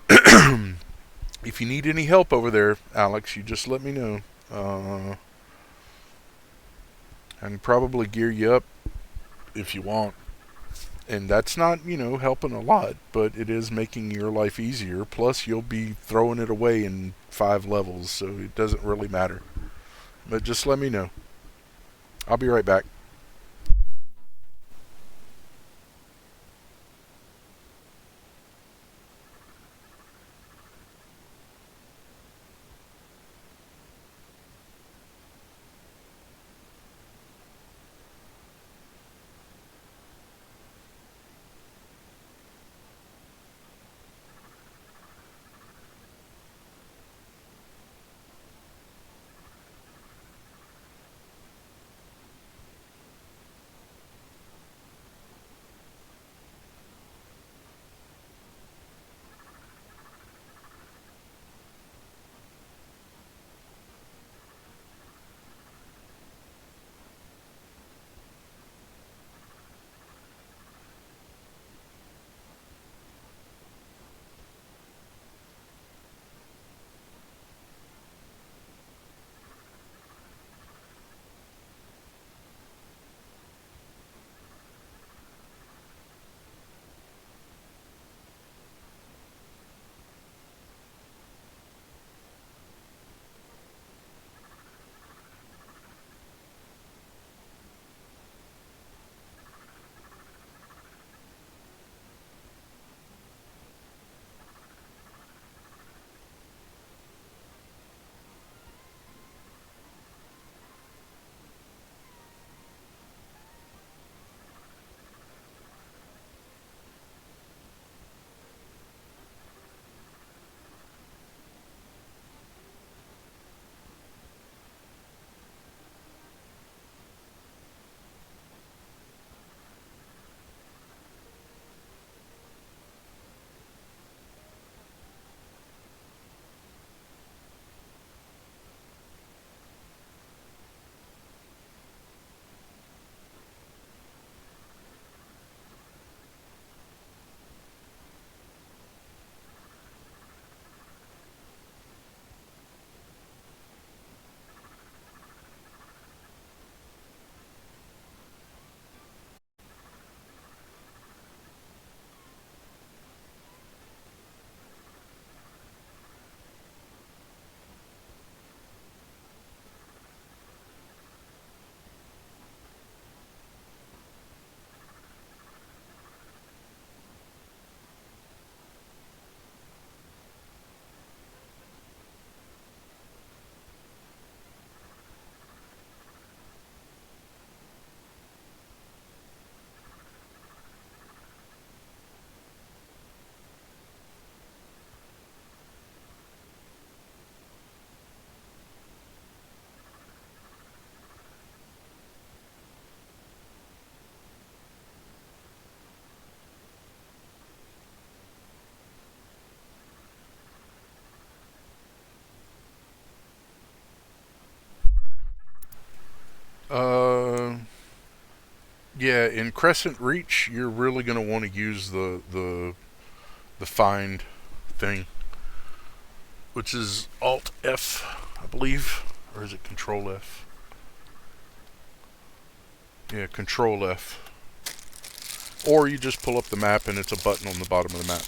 If you need any help over there, Alex, you just let me know. I can probably gear you up if you want. And that's not, helping a lot, but it is making your life easier. Plus, you'll be throwing it away in 5 levels, so it doesn't really matter. But just let me know. I'll be right back. Yeah, in Crescent Reach, you're really going to want to use the find thing, which is Alt F, I believe, or is it Control F? Yeah, Control F. Or you just pull up the map and it's a button on the bottom of the map.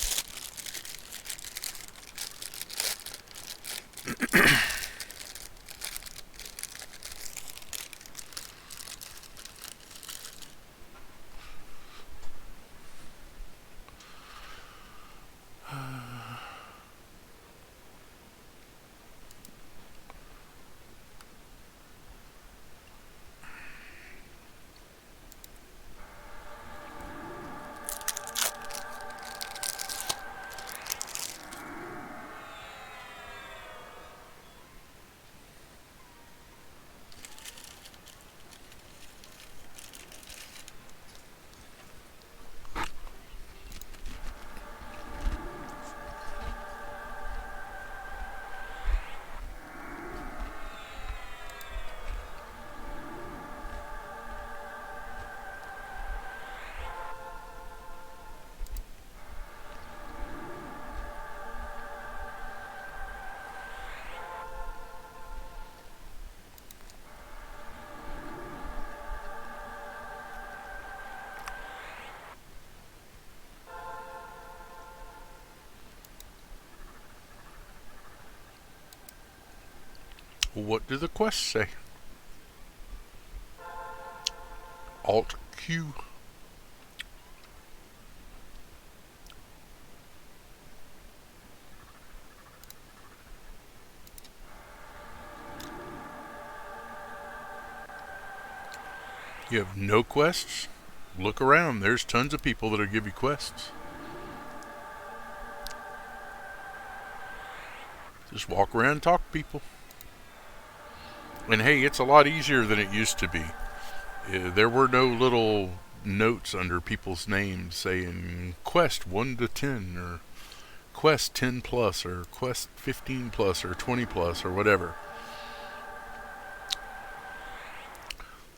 What do the quests say? Alt Q. You have no quests? Look around. There's tons of people that'll give you quests. Just walk around and talk to people. And hey, it's a lot easier than it used to be. There were no little notes under people's names saying Quest 1 to 10 or Quest 10 plus or Quest 15 plus or 20 plus or whatever.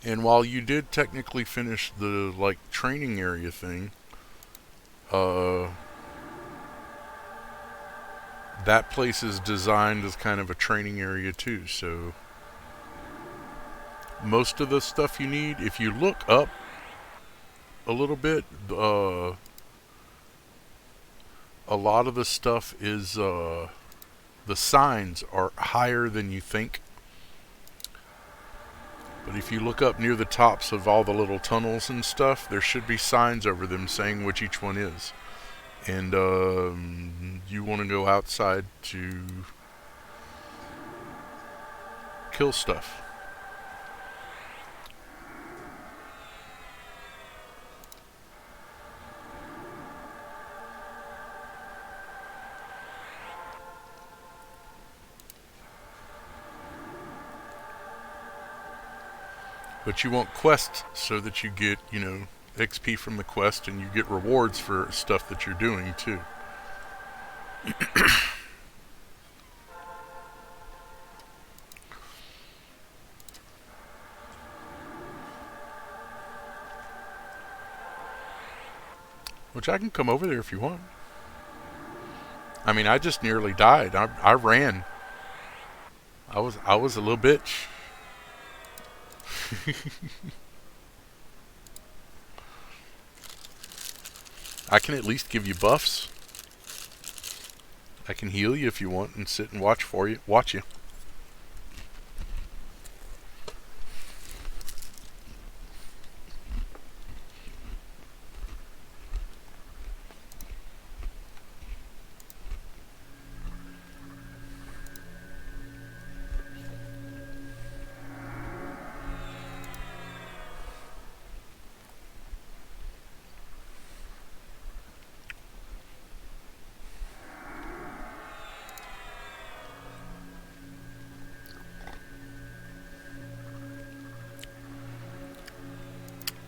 And while you did technically finish the training area thing, that place is designed as kind of a training area too. So most of the stuff you need, if you look up a little bit, a lot of the stuff is the signs are higher than you think. But if you look up near the tops of all the little tunnels and stuff, there should be signs over them saying which each one is. And you want to go outside to kill stuff. But you want quests so that you get, XP from the quest and you get rewards for stuff that you're doing too. Which I can come over there if you want. I mean, I just nearly died. I ran. I was a little bitch. I can at least give you buffs. I can heal you if you want and sit and watch you.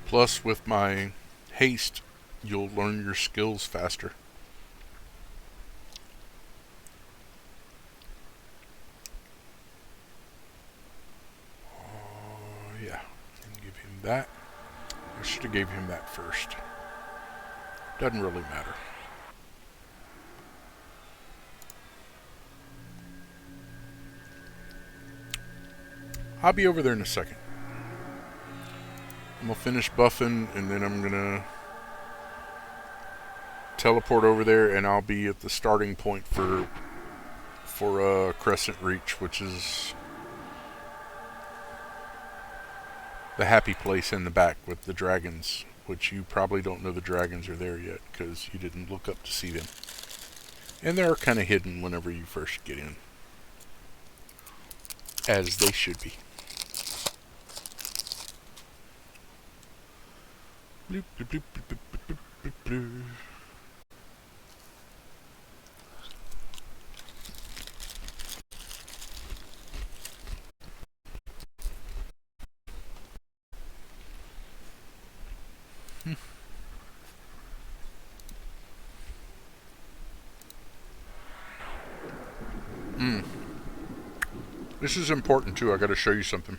Plus, with my haste, you'll learn your skills faster. Yeah, and give him that. I should have have gave him that first. Doesn't really matter. I'll be over there in a second. I'm going to finish buffing, and then I'm going to teleport over there, and I'll be at the starting point for Crescent Reach, which is the happy place in the back with the dragons, which you probably don't know the dragons are there yet because you didn't look up to see them. And they're kind of hidden whenever you first get in, as they should be. Bloop, bloop, bloop, bloop, bloop, bloop, bloop. This is important too. I got to show you something.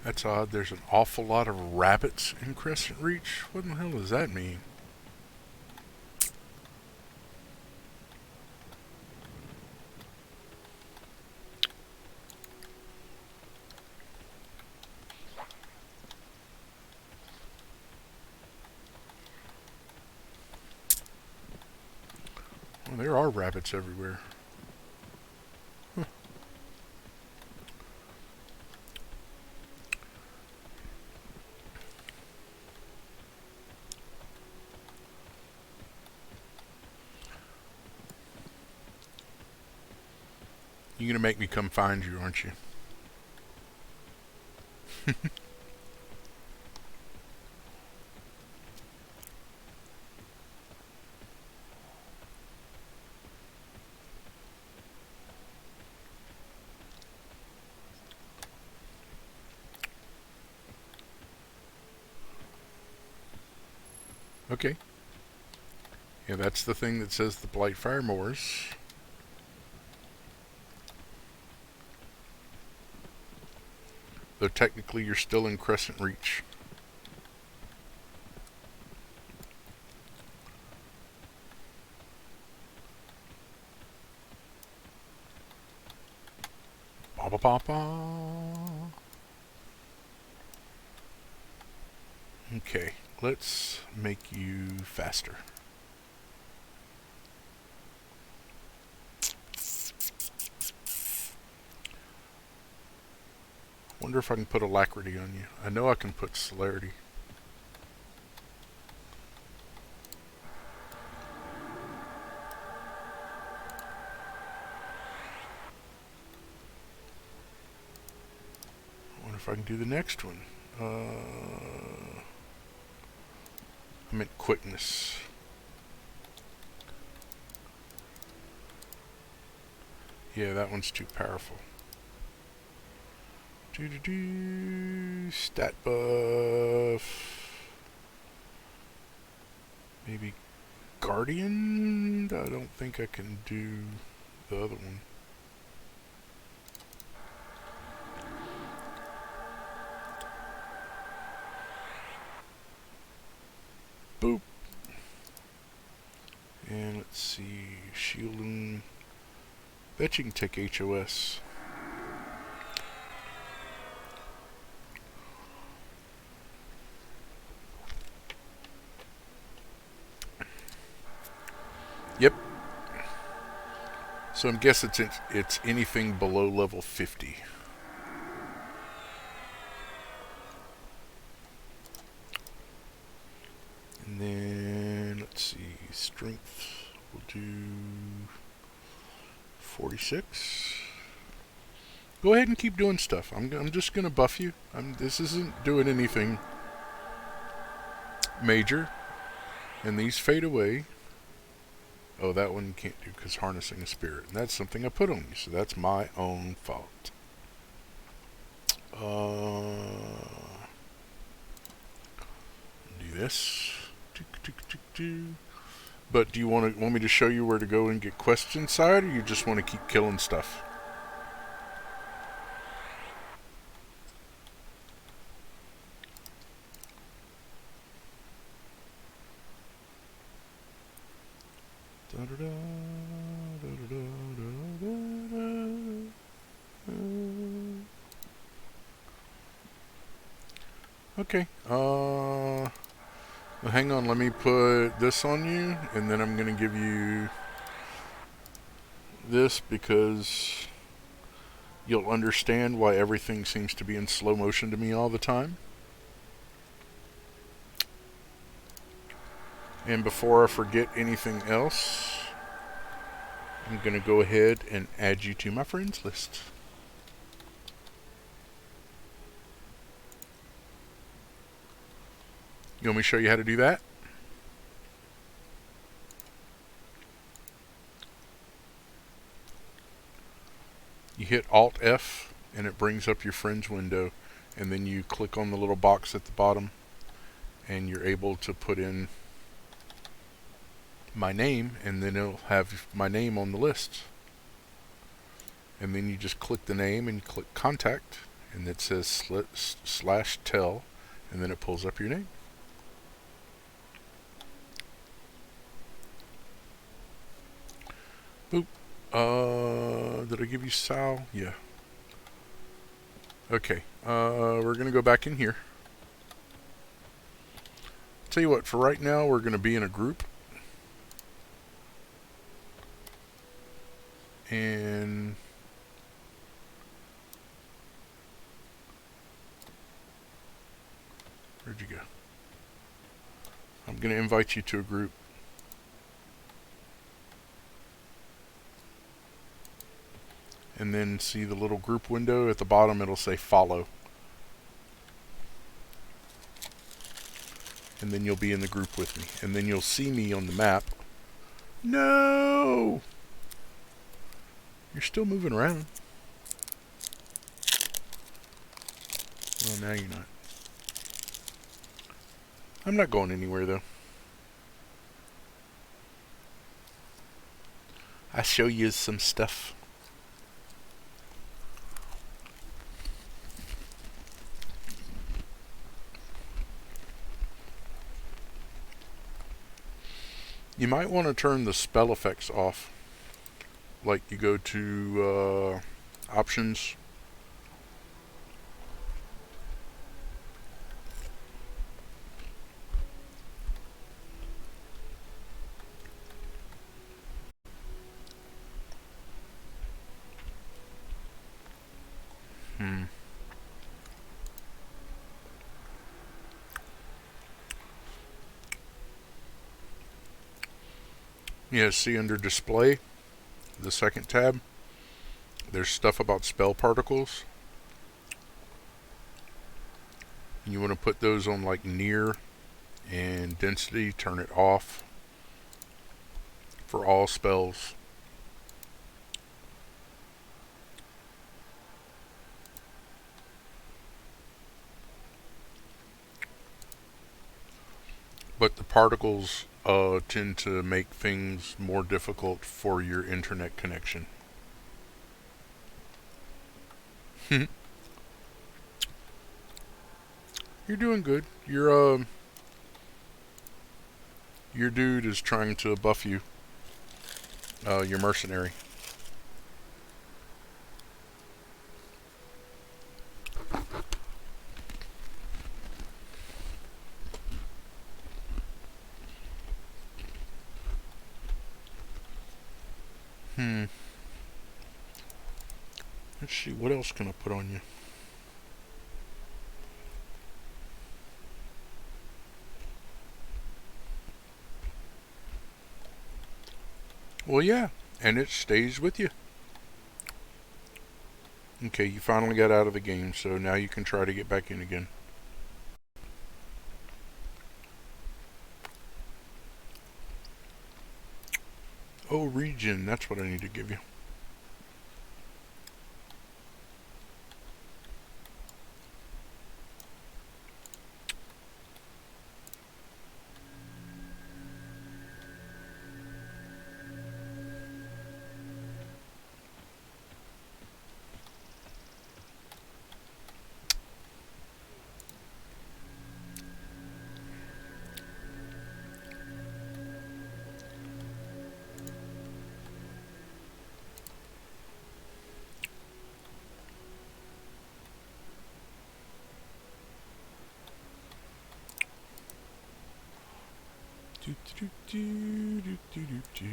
That's odd. There's an awful lot of rabbits in Crescent Reach. What in the hell does that mean? Well, there are rabbits everywhere. Huh. You're gonna make me come find you, aren't you? Okay. Yeah, that's the thing that says the Blightfire Moors. Though technically you're still in Crescent Reach. Ba ba ba ba. Okay, let's make you faster. Wonder if I can put alacrity on you. I know I can put celerity. I wonder if I can do the next one. I meant quickness. Yeah, that one's too powerful. Stat buff. Maybe Guardian? I don't think I can do the other one. Boop. And let's see, shielding. Bet you can take HOS. Yep. So I'm guessing it's anything below level 50. And then, let's see, strength, we'll do 46. Go ahead and keep doing stuff. I'm just going to buff you. This isn't doing anything major. And these fade away. Oh, that one can't do because harnessing a spirit. And that's something I put on you, so that's my own fault. Do this. But do you want me to show you where to go and get quests inside, or you just want to keep killing stuff? Okay. Well, hang on. Let me put this on you, and then I'm going to give you this because you'll understand why everything seems to be in slow motion to me all the time. And before I forget anything else, I'm going to go ahead and add you to my friends list. You want me to show you how to do that? You hit Alt F and it brings up your friends window, and then you click on the little box at the bottom and you're able to put in my name, and then it'll have my name on the list. And then you just click the name and you click contact, and it says /tell, and then it pulls up your name. Boop. Did I give you Sal? Yeah. Okay. We're gonna go back in here. Tell you what, for right now, we're gonna be in a group. And where'd you go? I'm gonna invite you to a group. And then see the little group window at the bottom, it'll say follow. And then you'll be in the group with me. And then you'll see me on the map. No! You're still moving around. Well, now you're not. I'm not going anywhere, though. I'll show you some stuff. You might want to turn the spell effects off. Like you go to options. Yeah, see under display, the second tab, there's stuff about spell particles. And you want to put those on like near and density, turn it off for all spells. But the particles tend to make things more difficult for your internet connection. You're doing good. Your dude is trying to buff you. Your mercenary. Let's see, what else can I put on you? Well, yeah, and it stays with you. Okay, you finally got out of the game, so now you can try to get back in again. Oh, regen, that's what I need to give you. Do, do, do, do, do, do, do.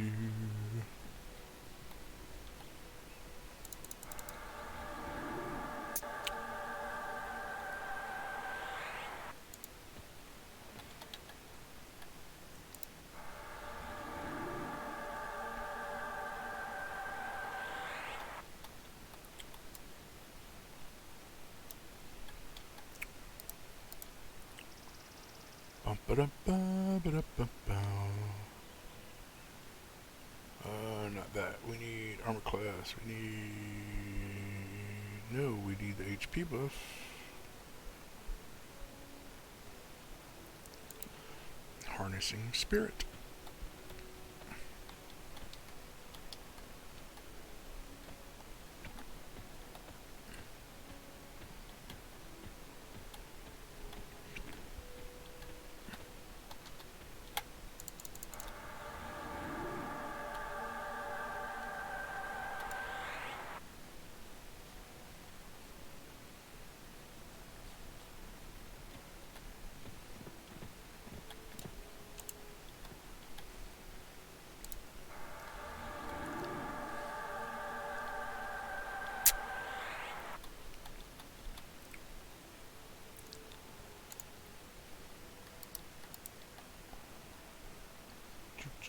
Bum, ba-dum, ba, ba-dum, bum, bum. Not that. We need armor class. We need... No, we need the HP buff. Harnessing spirit.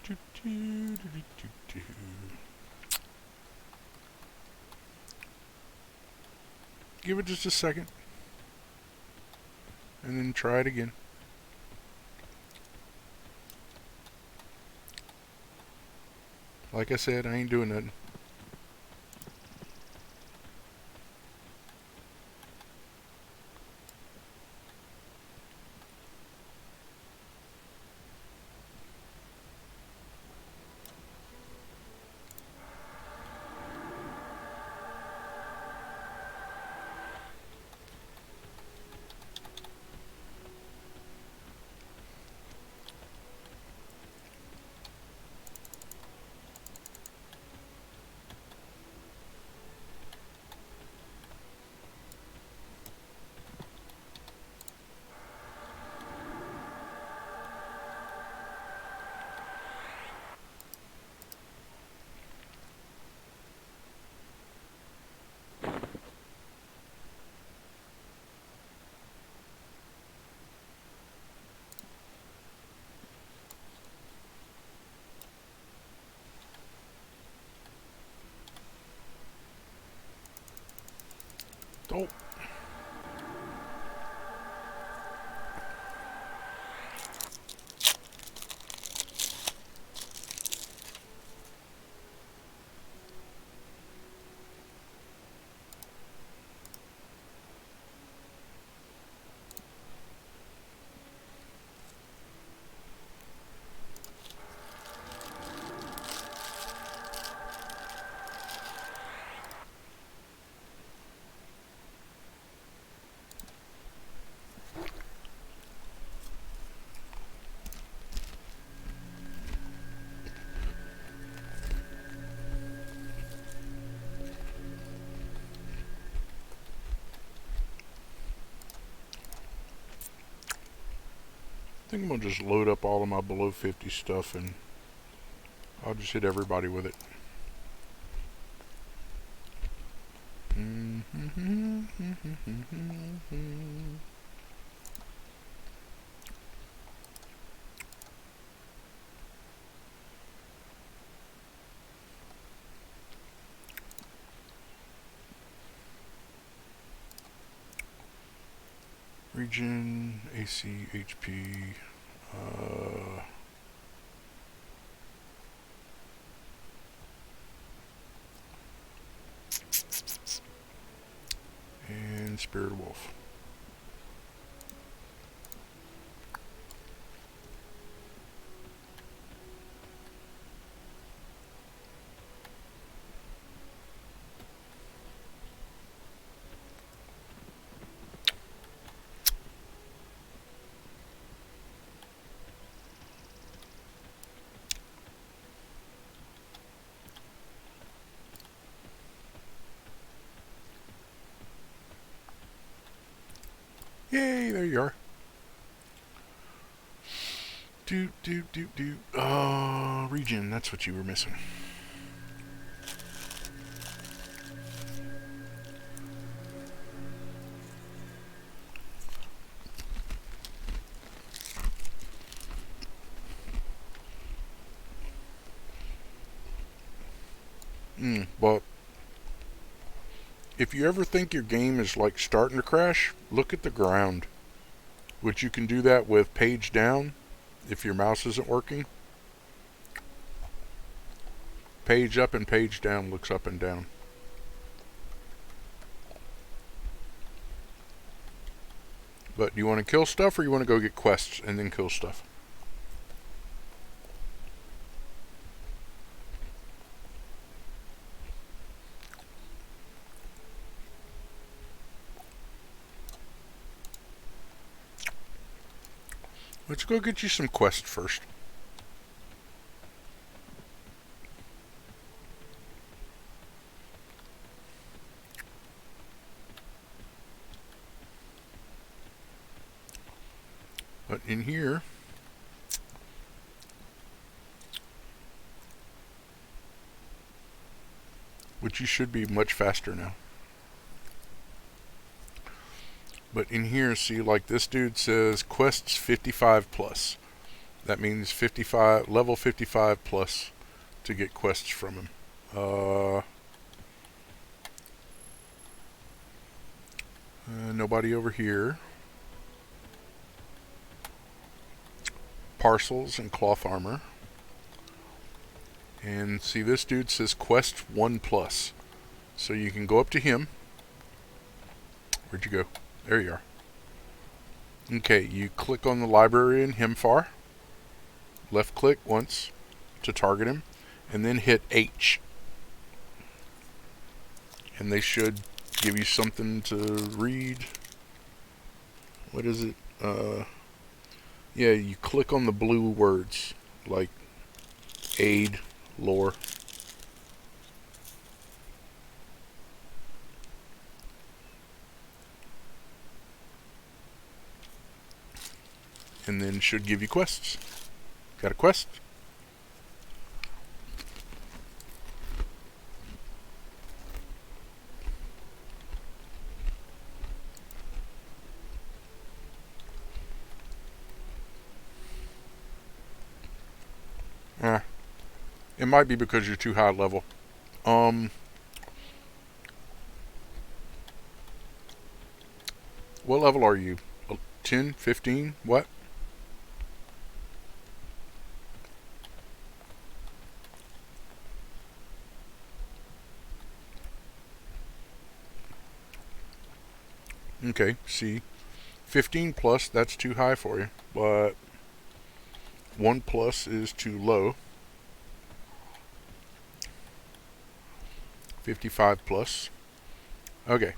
Do, do, do, do, do, do. Give it just a second. And then try it again. Like I said, I ain't doing nothing. Oh. I think I'm going to just load up all of my below 50 stuff and I'll just hit everybody with it. Region, AC, HP, and Spirit Wolf. Yay, there you are. Region, that's what you were missing. Well, if you ever think your game is like starting to crash, look at the ground. Which you can do that with page down if your mouse isn't working. Page up and page down looks up and down. But do you want to kill stuff or you want to go get quests and then kill stuff? Let's go get you some quests first. But in here, which you should be much faster now. But in here, see, like this dude says quests 55 plus. That means 55, level 55 plus to get quests from him. Nobody over here. Parcels and cloth armor. And see, this dude says quest 1 plus. So you can go up to him. Where'd you go? There you are. Okay, you click on the librarian Himfar. Left click once to target him. And then hit H. And they should give you something to read. What is it? Yeah, you click on the blue words. Like aid, lore. And then should give you quests. Got a quest? It might be because you're too high level. What level are you? 10, 15, what? Okay, see, 15 plus, that's too high for you, but 1 plus is too low. 55 plus. Okay,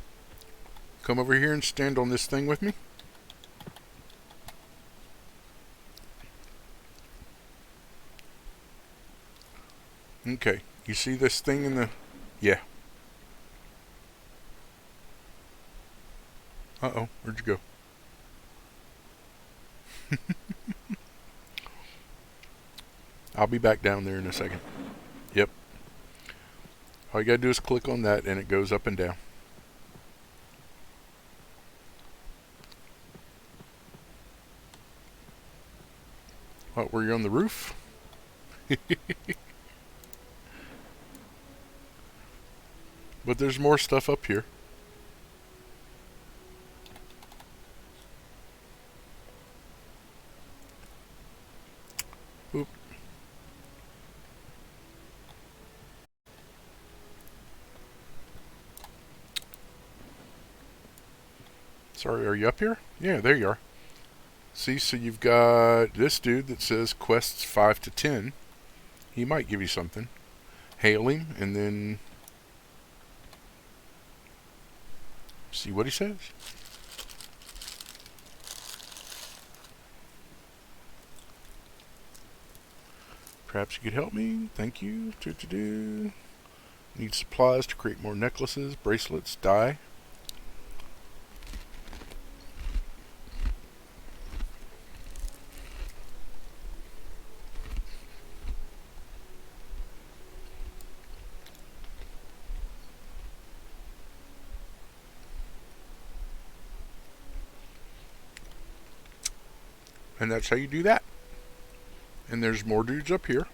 come over here and stand on this thing with me. Okay, you see this thing in the... Yeah. Uh-oh, where'd you go? I'll be back down there in a second. Yep. All you gotta do is click on that and it goes up and down. Oh, were you on the roof? But there's more stuff up here. Oop. Sorry, are you up here? Yeah, there you are. See, so you've got this dude that says quests 5 to 10. He might give you something. Hail him, and then see what he says. Perhaps you could help me. Thank you. Need supplies to create more necklaces, bracelets, dye. And that's how you do that. And there's more dudes up here.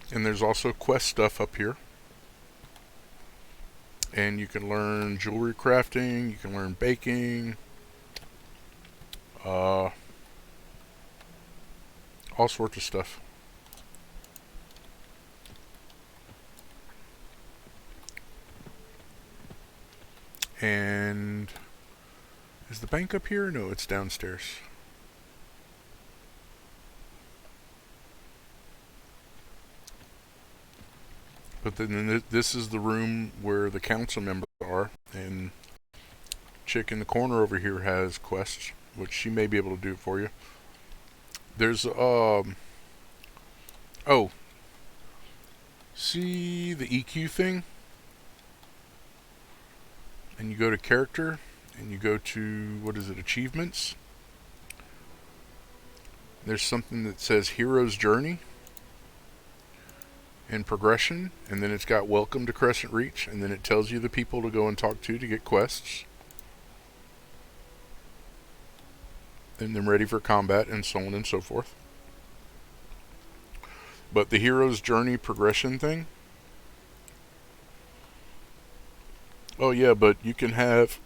And there's also quest stuff up here. And you can learn jewelry crafting, you can learn baking, all sorts of stuff. And is the bank up here? No, it's downstairs. But then this is the room where the council members are, and chick in the corner over here has quests, which she may be able to do it for you. There's oh, see the EQ thing? And you go to character, and you go to, what is it, achievements. There's something that says Hero's Journey and progression, and then it's got welcome to Crescent Reach, and then it tells you the people to go and talk to get quests. And then ready for combat, and so on and so forth. But the Hero's Journey progression thing, oh yeah, but you can have,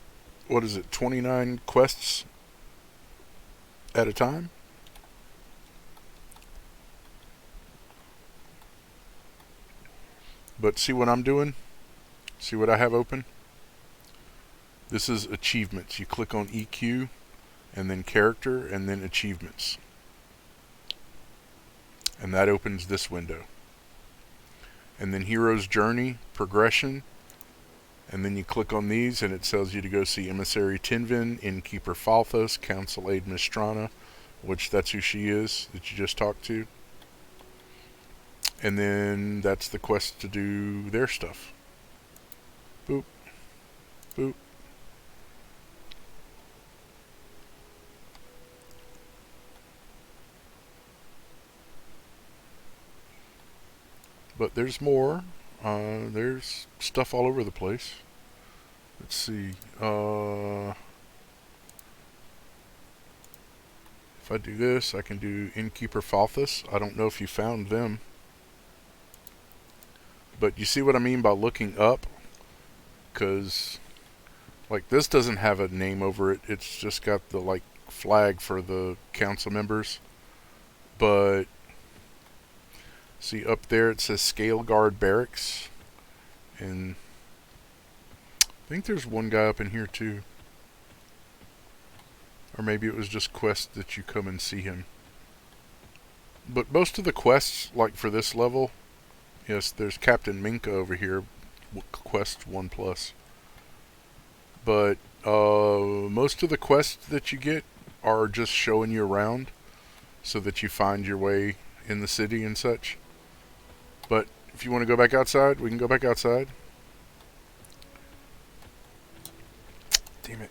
what is it, 29 quests at a time? But see what I'm doing? See what I have open? This is achievements. You click on EQ, and then character, and then achievements. And that opens this window. And then Hero's Journey, progression, and then you click on these, and it tells you to go see Emissary Tinvin, Innkeeper Falthos, Council Aide Mistrana, which that's who she is that you just talked to. And then that's the quest to do their stuff. Boop. Boop. But there's more. There's stuff all over the place. Let's see. If I do this, I can do Innkeeper Falthus. I don't know if you found them. But you see what I mean by looking up? Because, like, this doesn't have a name over it. It's just got the, like, flag for the council members. But see up there it says Scale Guard Barracks, and I think there's one guy up in here too, or maybe it was just quests that you come and see him. But most of the quests, like for this level, yes, there's Captain Minka over here, quest 1+. But most of the quests that you get are just showing you around so that you find your way in the city and such. But if you want to go back outside, we can go back outside. Damn it.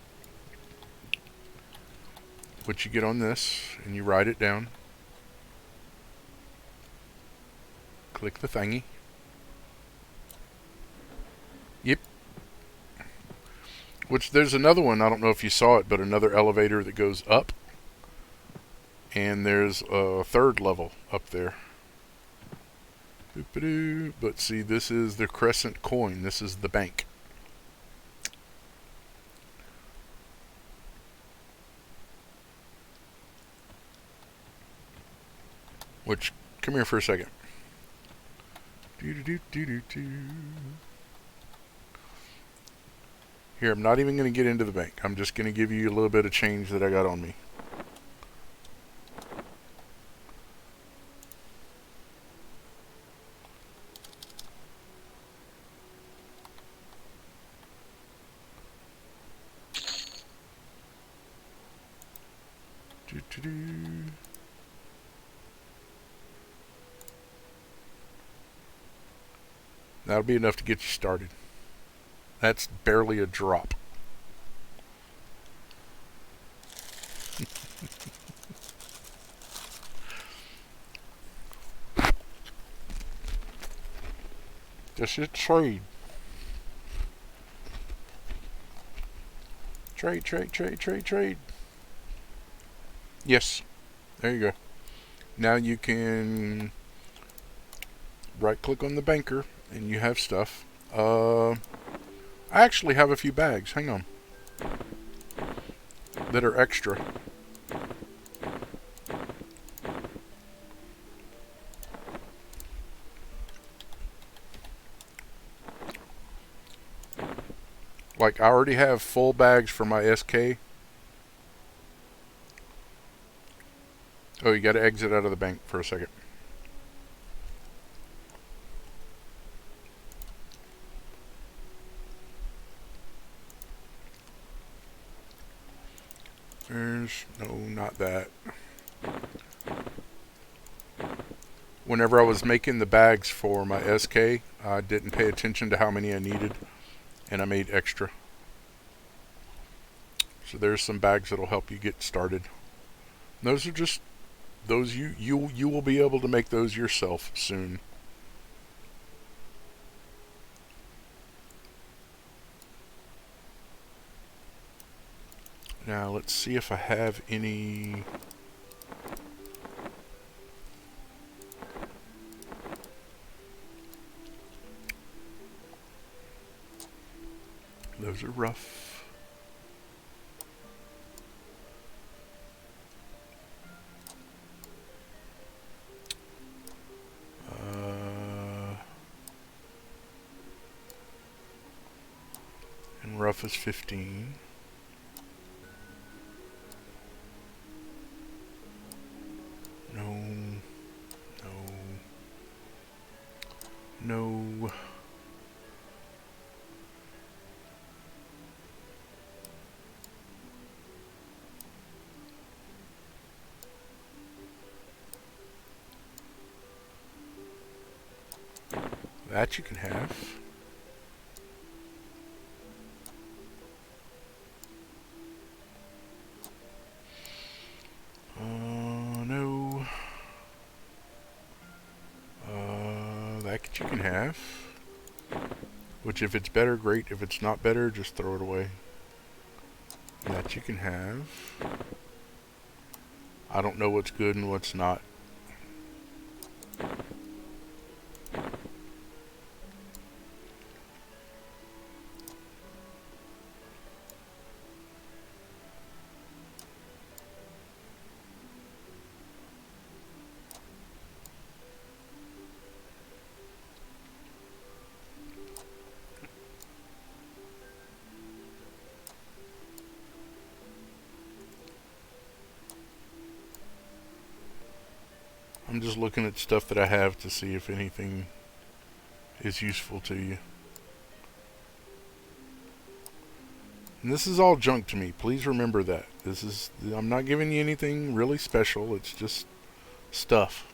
But you get on this, and you write it down. Click the thingy. Yep. Which there's another one, I don't know if you saw it, but another elevator that goes up. And there's a third level up there. But see, this is the crescent coin. This is the bank. Which, come here for a second. Here, I'm not even going to get into the bank. I'm just going to give you a little bit of change that I got on me. That'll be enough to get you started. That's barely a drop. Just a trade. Trade. Yes. There you go. Now you can right click on the banker and you have stuff. I actually have a few bags. Hang on. That are extra. Like, I already have full bags for my SK. Oh, you gotta exit out of the bank for a second. No, not that. Whenever I was making the bags for my SK, I didn't pay attention to how many I needed, and I made extra. So there's some bags that'll help you get started. Those are just those you will be able to make those yourself soon. Now let's see if I have any. Those are rough. And rough is 15. No. That you can have. No. That you can have. Which, if it's better, great. If it's not better, just throw it away. That you can have. I don't know what's good and what's not. I'm just looking at stuff that I have to see if anything is useful to you. And this is all junk to me. Please remember that. I'm not giving you anything really special. It's just stuff.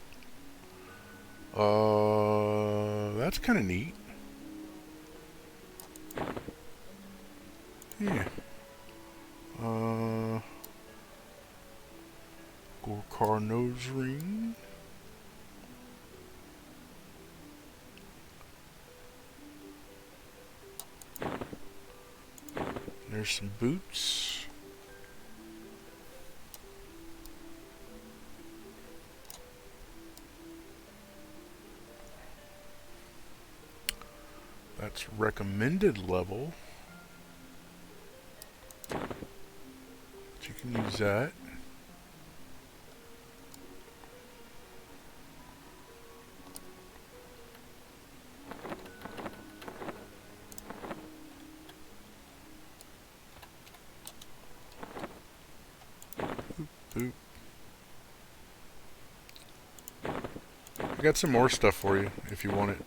That's kind of neat. Yeah. Gorkar nose ring. There's some boots. That's recommended level. But you can use that. Boop. I got some more stuff for you if you want it.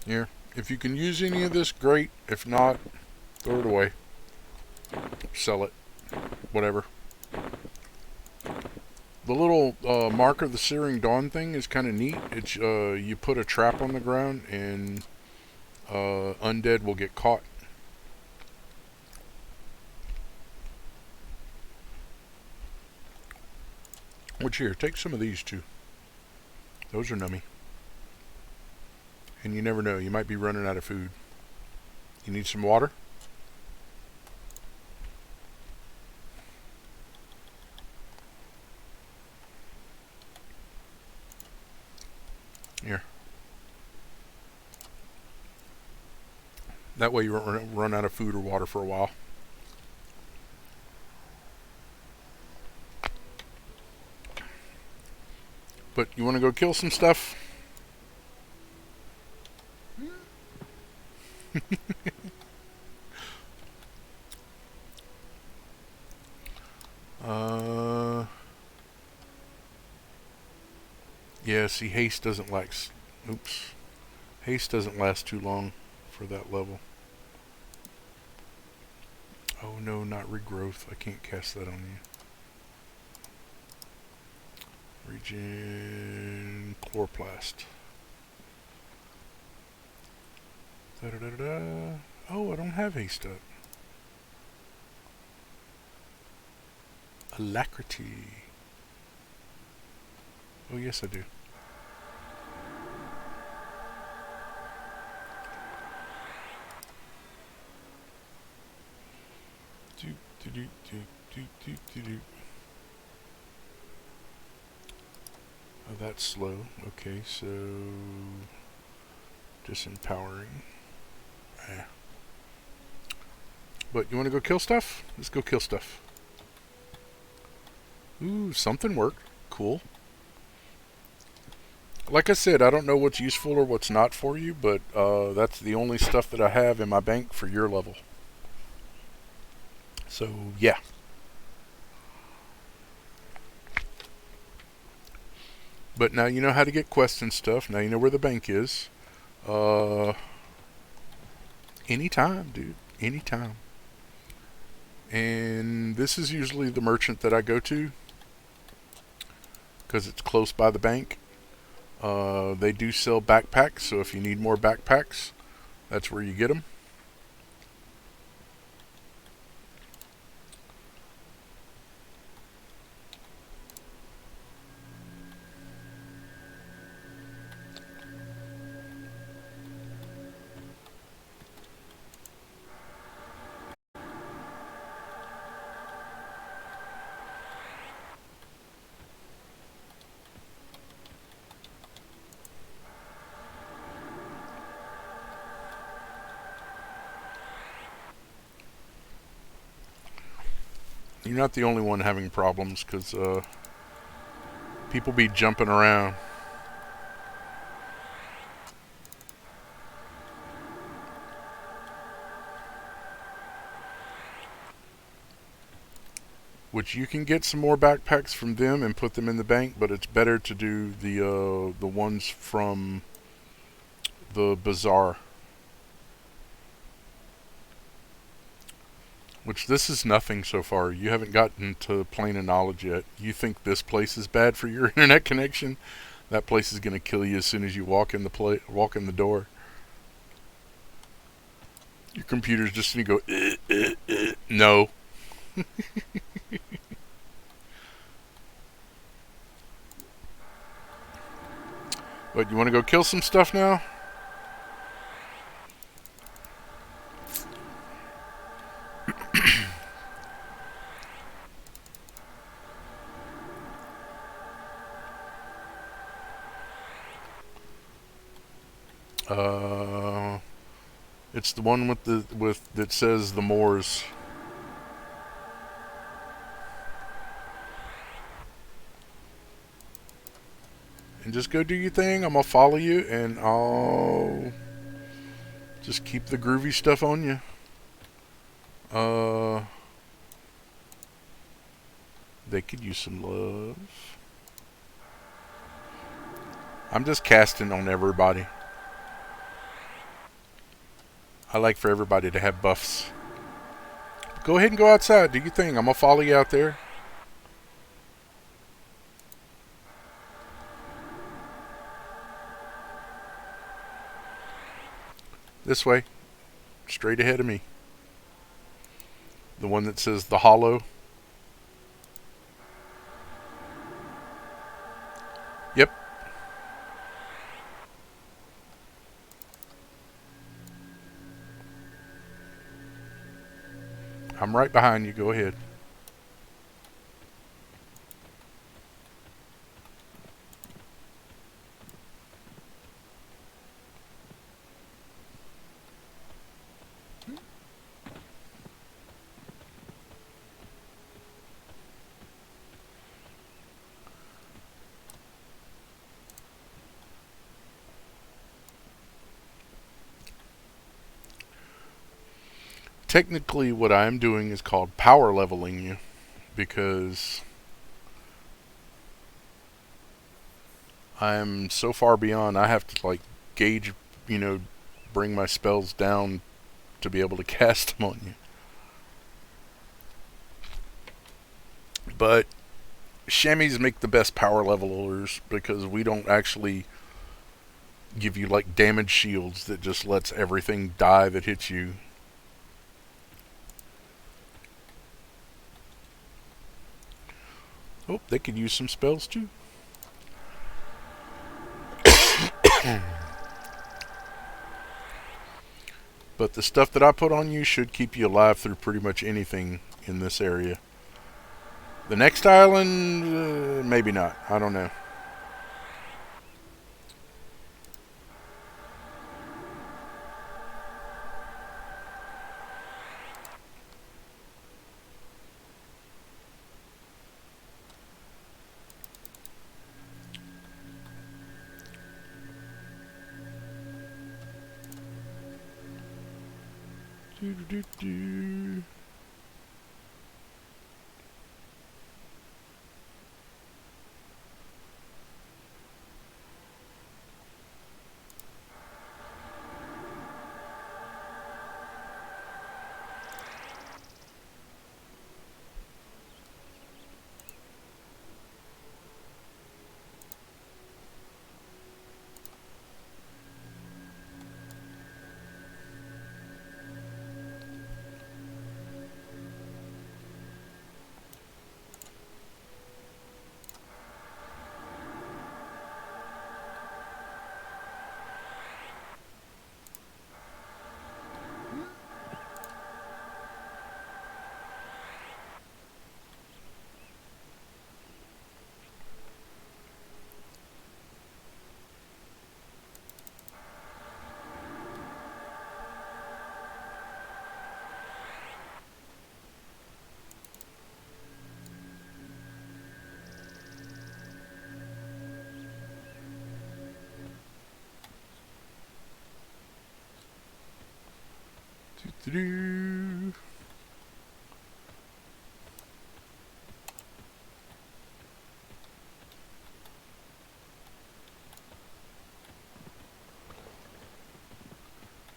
Here, if you can use any of this, great. If not, throw it away. Sell it. Whatever. The little Mark of the Searing Dawn thing is kind of neat. It's you put a trap on the ground and undead will get caught. Which here, take some of these too. Those are nummy. And you never know, you might be running out of food. You need some water? Here. That way you won't run out of food or water for a while. But you want to go kill some stuff? Yeah, see, haste doesn't last. Oops. Haste doesn't last too long for that level. Oh no, not regrowth. I can't cast that on you. Regen chloroplast. Da-da-da-da. Oh, I don't have haste up. Alacrity. Oh, yes, I do. Oh, that's slow. Okay, so disempowering. But you want to go kill stuff? Let's go kill stuff. Ooh, something worked. Cool. Like I said, I don't know what's useful or what's not for you, but that's the only stuff that I have in my bank for your level. So, yeah. But now you know how to get quests and stuff. Now you know where the bank is. Anytime, dude. Anytime. And this is usually the merchant that I go to, because it's close by the bank. They do sell backpacks, so if you need more backpacks, that's where you get them. You're not the only one having problems, because people be jumping around. Which you can get some more backpacks from them and put them in the bank, but it's better to do the ones from the bazaar. Which this is nothing so far. You haven't gotten to plane of knowledge yet. You think this place is bad for your internet connection? That place is going to kill you as soon as you walk in the door. Your computer's just going to go, no. But you want to go kill some stuff now? It's the one with that says the Moors. And just go do your thing. I'm gonna follow you, and I'll just keep the groovy stuff on you. They could use some love. I'm just casting on everybody. I like for everybody to have buffs. Go ahead and go outside. Do your thing. I'm gonna follow you out there. This way. Straight ahead of me. The one that says the hollow. Yep. I'm right behind you. Go ahead. Technically, what I'm doing is called power leveling you, because I'm so far beyond. I have to like gauge, bring my spells down to be able to cast them on you. But chamois make the best power levelers because we don't actually give you like damage shields that just lets everything die that hits you. Oh, they could use some spells too. But the stuff that I put on you should keep you alive through pretty much anything in this area. The next island, maybe not. I don't know. Do.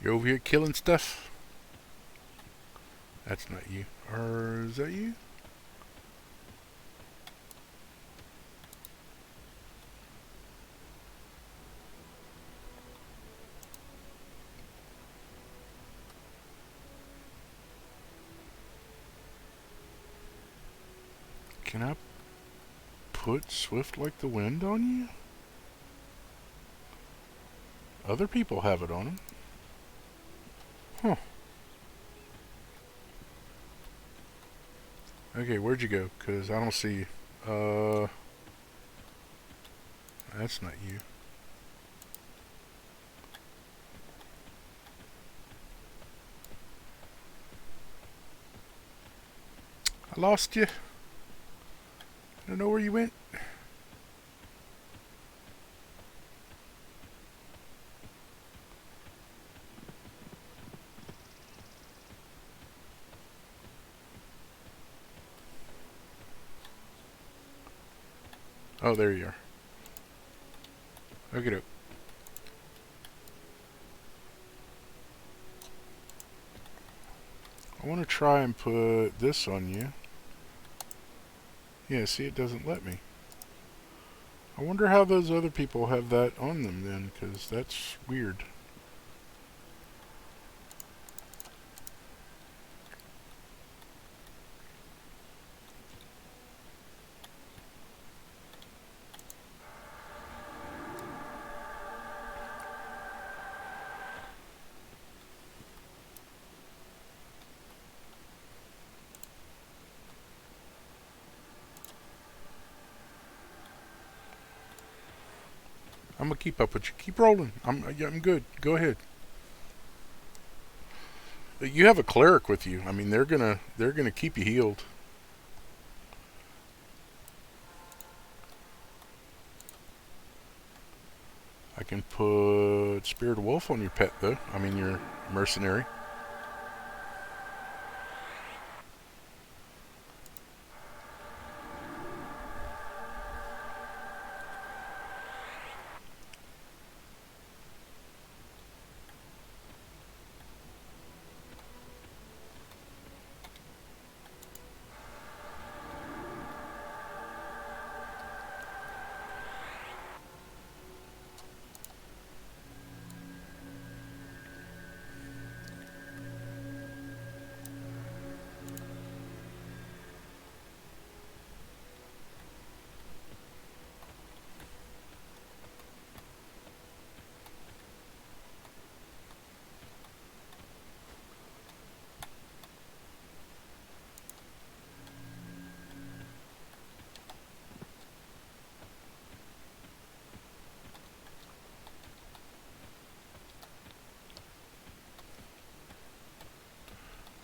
You're over here killing stuff? That's not you. Or is that you? Can I put Swift like the wind on you? Other people have it on them. Huh. Okay, where'd you go? Because I don't see you. That's not you. I lost you. I don't know where you went. Oh, there you are. Okay, doke. I want to try and put this on you. Yeah, see, it doesn't let me. I wonder how those other people have that on them then, because that's weird. I'm gonna keep up with you. Keep rolling. I'm good. Go ahead. You have a cleric with you. I mean, they're gonna keep you healed. I can put Spirit Wolf on your pet though. I mean your mercenary.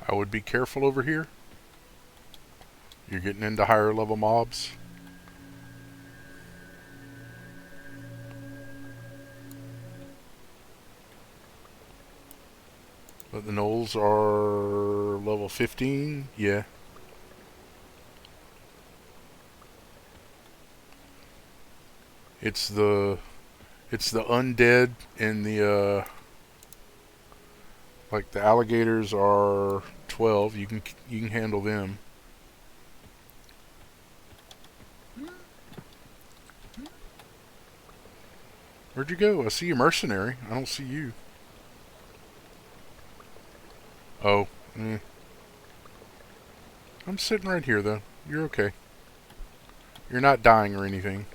I would be careful over here. You're getting into higher level mobs. But the gnolls are level 15. Yeah. It's the undead and the like the alligators are 12. You can handle them. Where'd you go? I see a mercenary. I don't see you. Oh. Eh. I'm sitting right here though. You're okay. You're not dying or anything.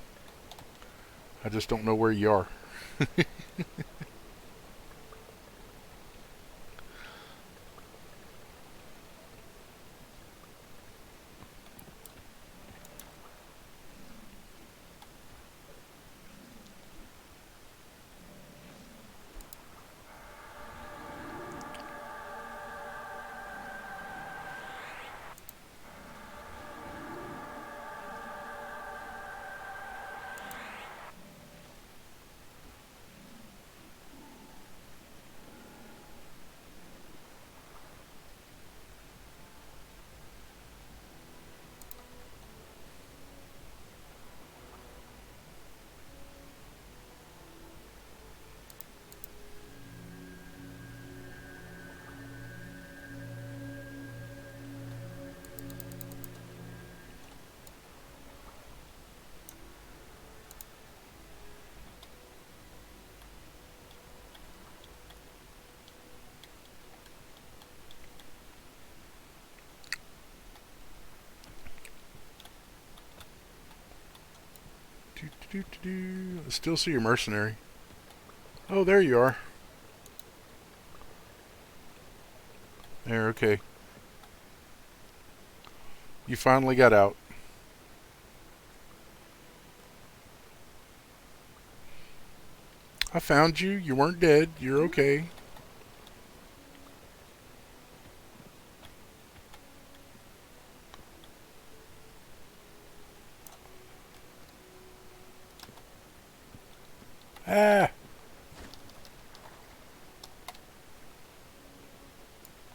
I just don't know where you are. I still see your mercenary. Oh, there you are. There, okay. You finally got out. I found you. You weren't dead. You're okay. Ah!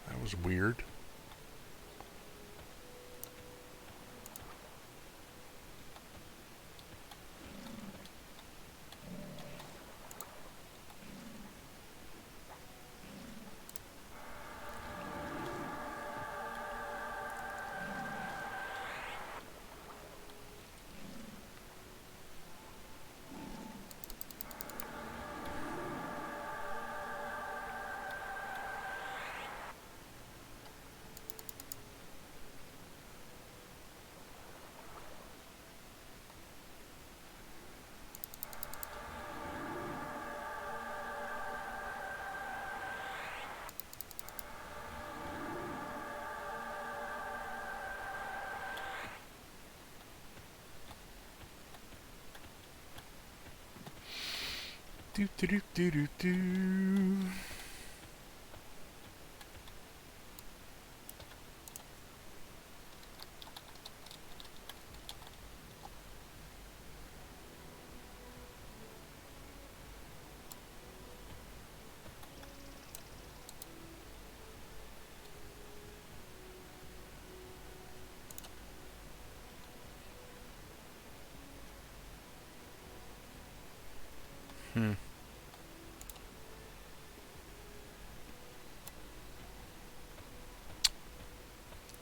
That was weird. Do do do do do do. Hmm.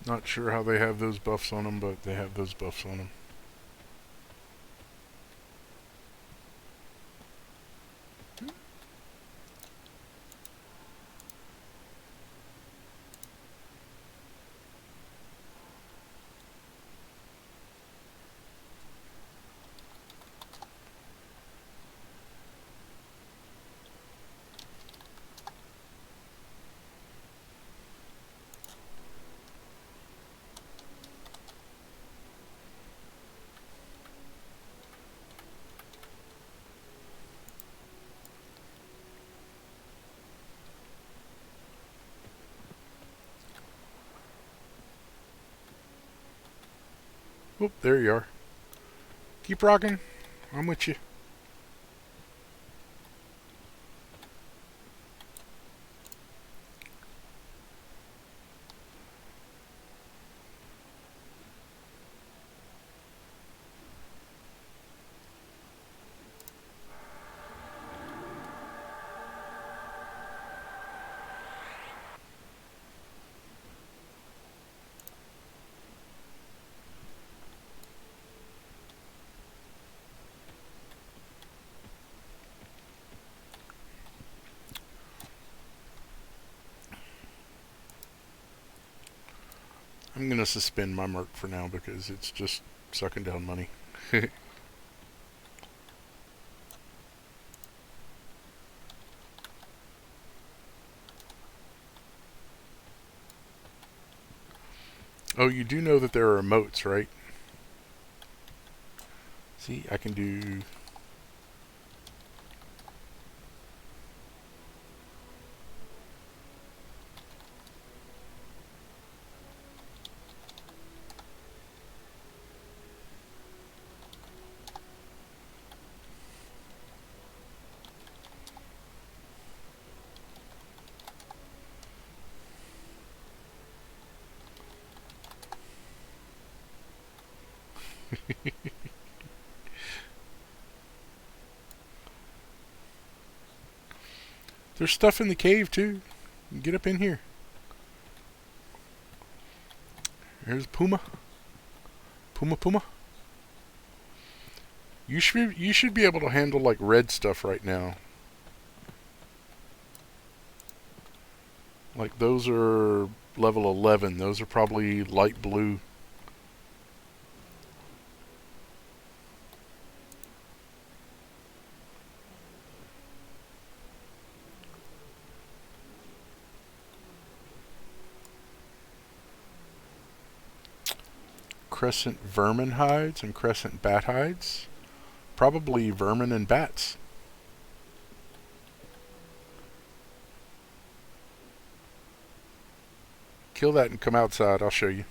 Not sure how they have those buffs on them, but they have those buffs on them. Oh, there you are. Keep rocking. I'm with you. I'm going to suspend my merc for now because it's just sucking down money. Oh, you do know that there are emotes, right? See, I can do... There's stuff in the cave, too. Get up in here. There's Puma. Puma. You should be able to handle, like, red stuff right now. Like, those are level 11. Those are probably light blue. crescent vermin hides and crescent bat hides. Probably vermin and bats. Kill that and come outside. I'll show you.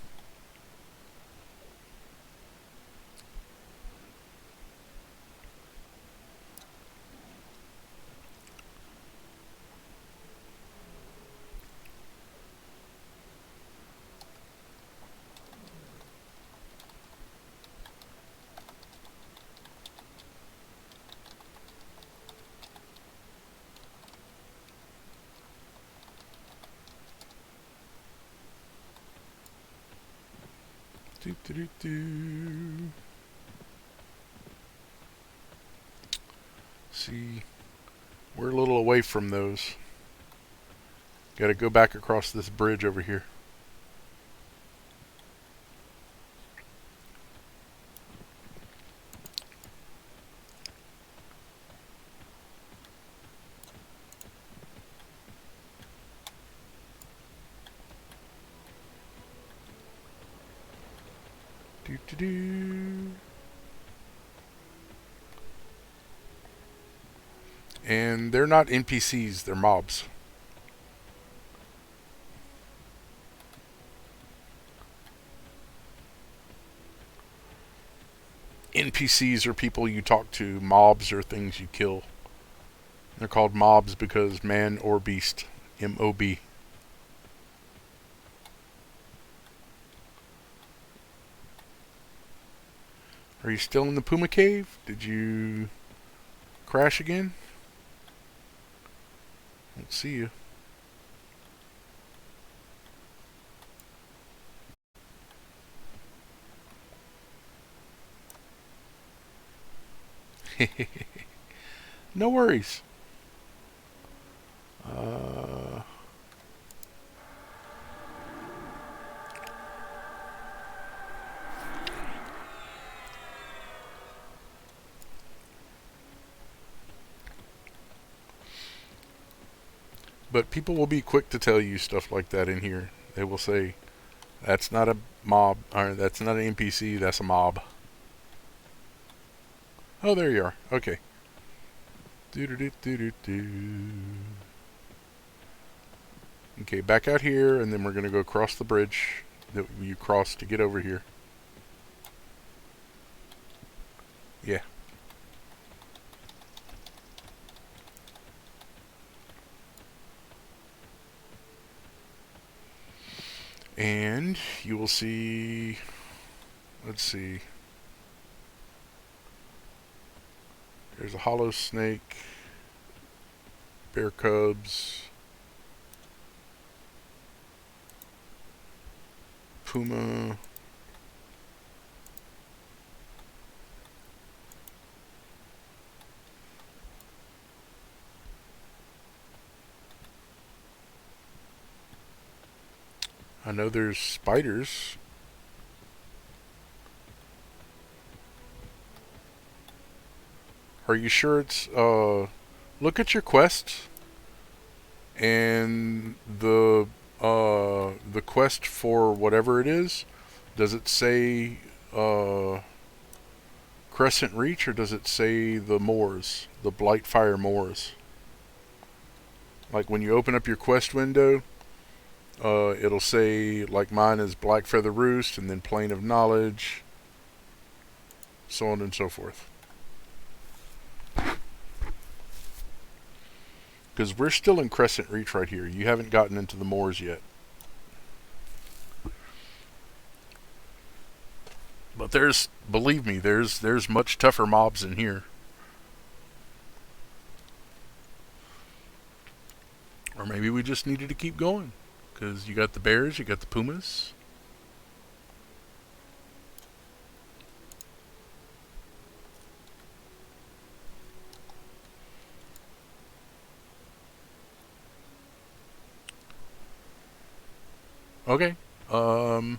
Do, do, do, do. See, we're a little away from those. Got to go back across this bridge over here. Do, do, do. And they're not NPCs, they're mobs. NPCs are people you talk to, mobs are things you kill. They're called mobs because man or beast. M-O-B. Are you still in the Puma Cave? Did you crash again? Let's see you. No worries. But people will be quick to tell you stuff like that in here. They will say, that's not a mob, or that's not an NPC, that's a mob. Oh, there you are. Okay. Okay, back out here, and then we're going to go across the bridge that you crossed to get over here. Yeah. And you will see, let's see, there's a hollow snake, bear cubs, puma, I know there's spiders. Are you sure it's, look at your quest and the quest for whatever it is. Does it say, Crescent Reach, or does it say the moors, the Blightfire moors? Like when you open up your quest window, it'll say, like mine is Black Feather Roost, and then Plain of Knowledge, so on and so forth. Because we're still in Crescent Reach right here. You haven't gotten into the moors yet. But there's, believe me, there's much tougher mobs in here. Or maybe we just needed to keep going. Because you got the bears, you got the pumas. Okay. Well,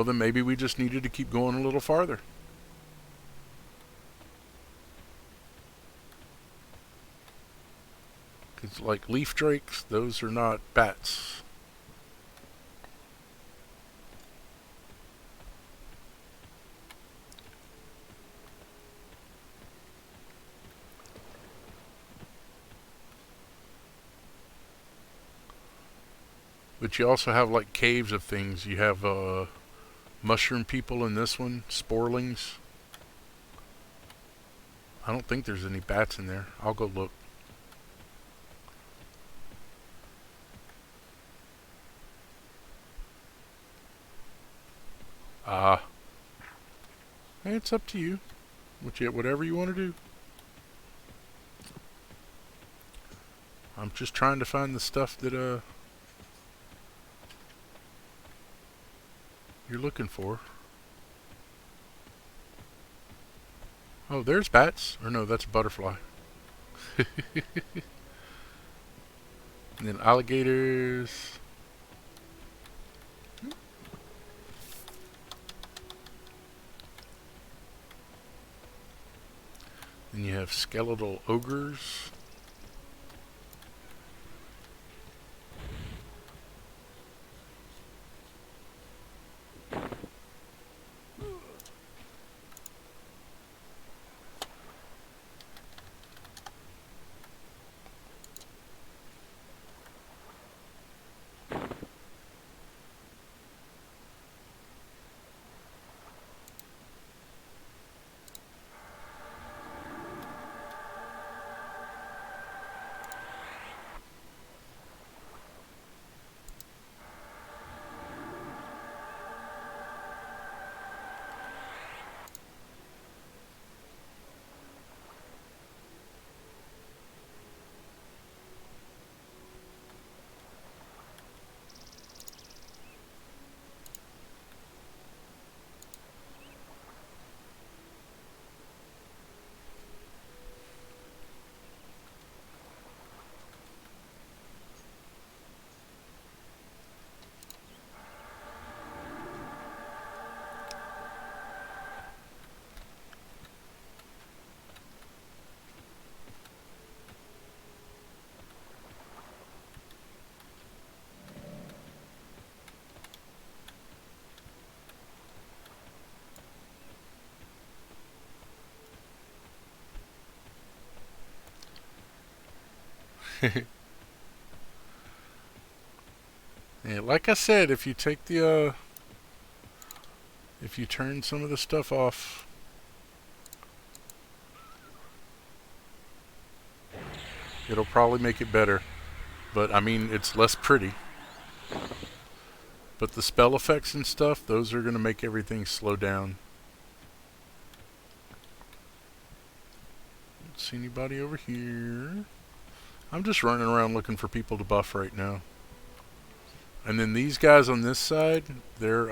then maybe we just needed to keep going a little farther. Because, like, leaf drakes, those are not bats. But you also have like caves of things. You have mushroom people in this one, sporelings. I don't think there's any bats in there. I'll go look. Ah, it's up to you. Whatever you want to do. I'm just trying to find the stuff that you're looking for. Oh, there's bats. Or no, that's a butterfly. And then alligators. Then you have skeletal ogres. Yeah, like I said, if you take the if you turn some of the stuff off, it'll probably make it better. But I mean, it's less pretty. But the spell effects and stuff, those are going to make everything slow down. Don't see anybody over here. I'm just running around looking for people to buff right now. And then these guys on this side, they're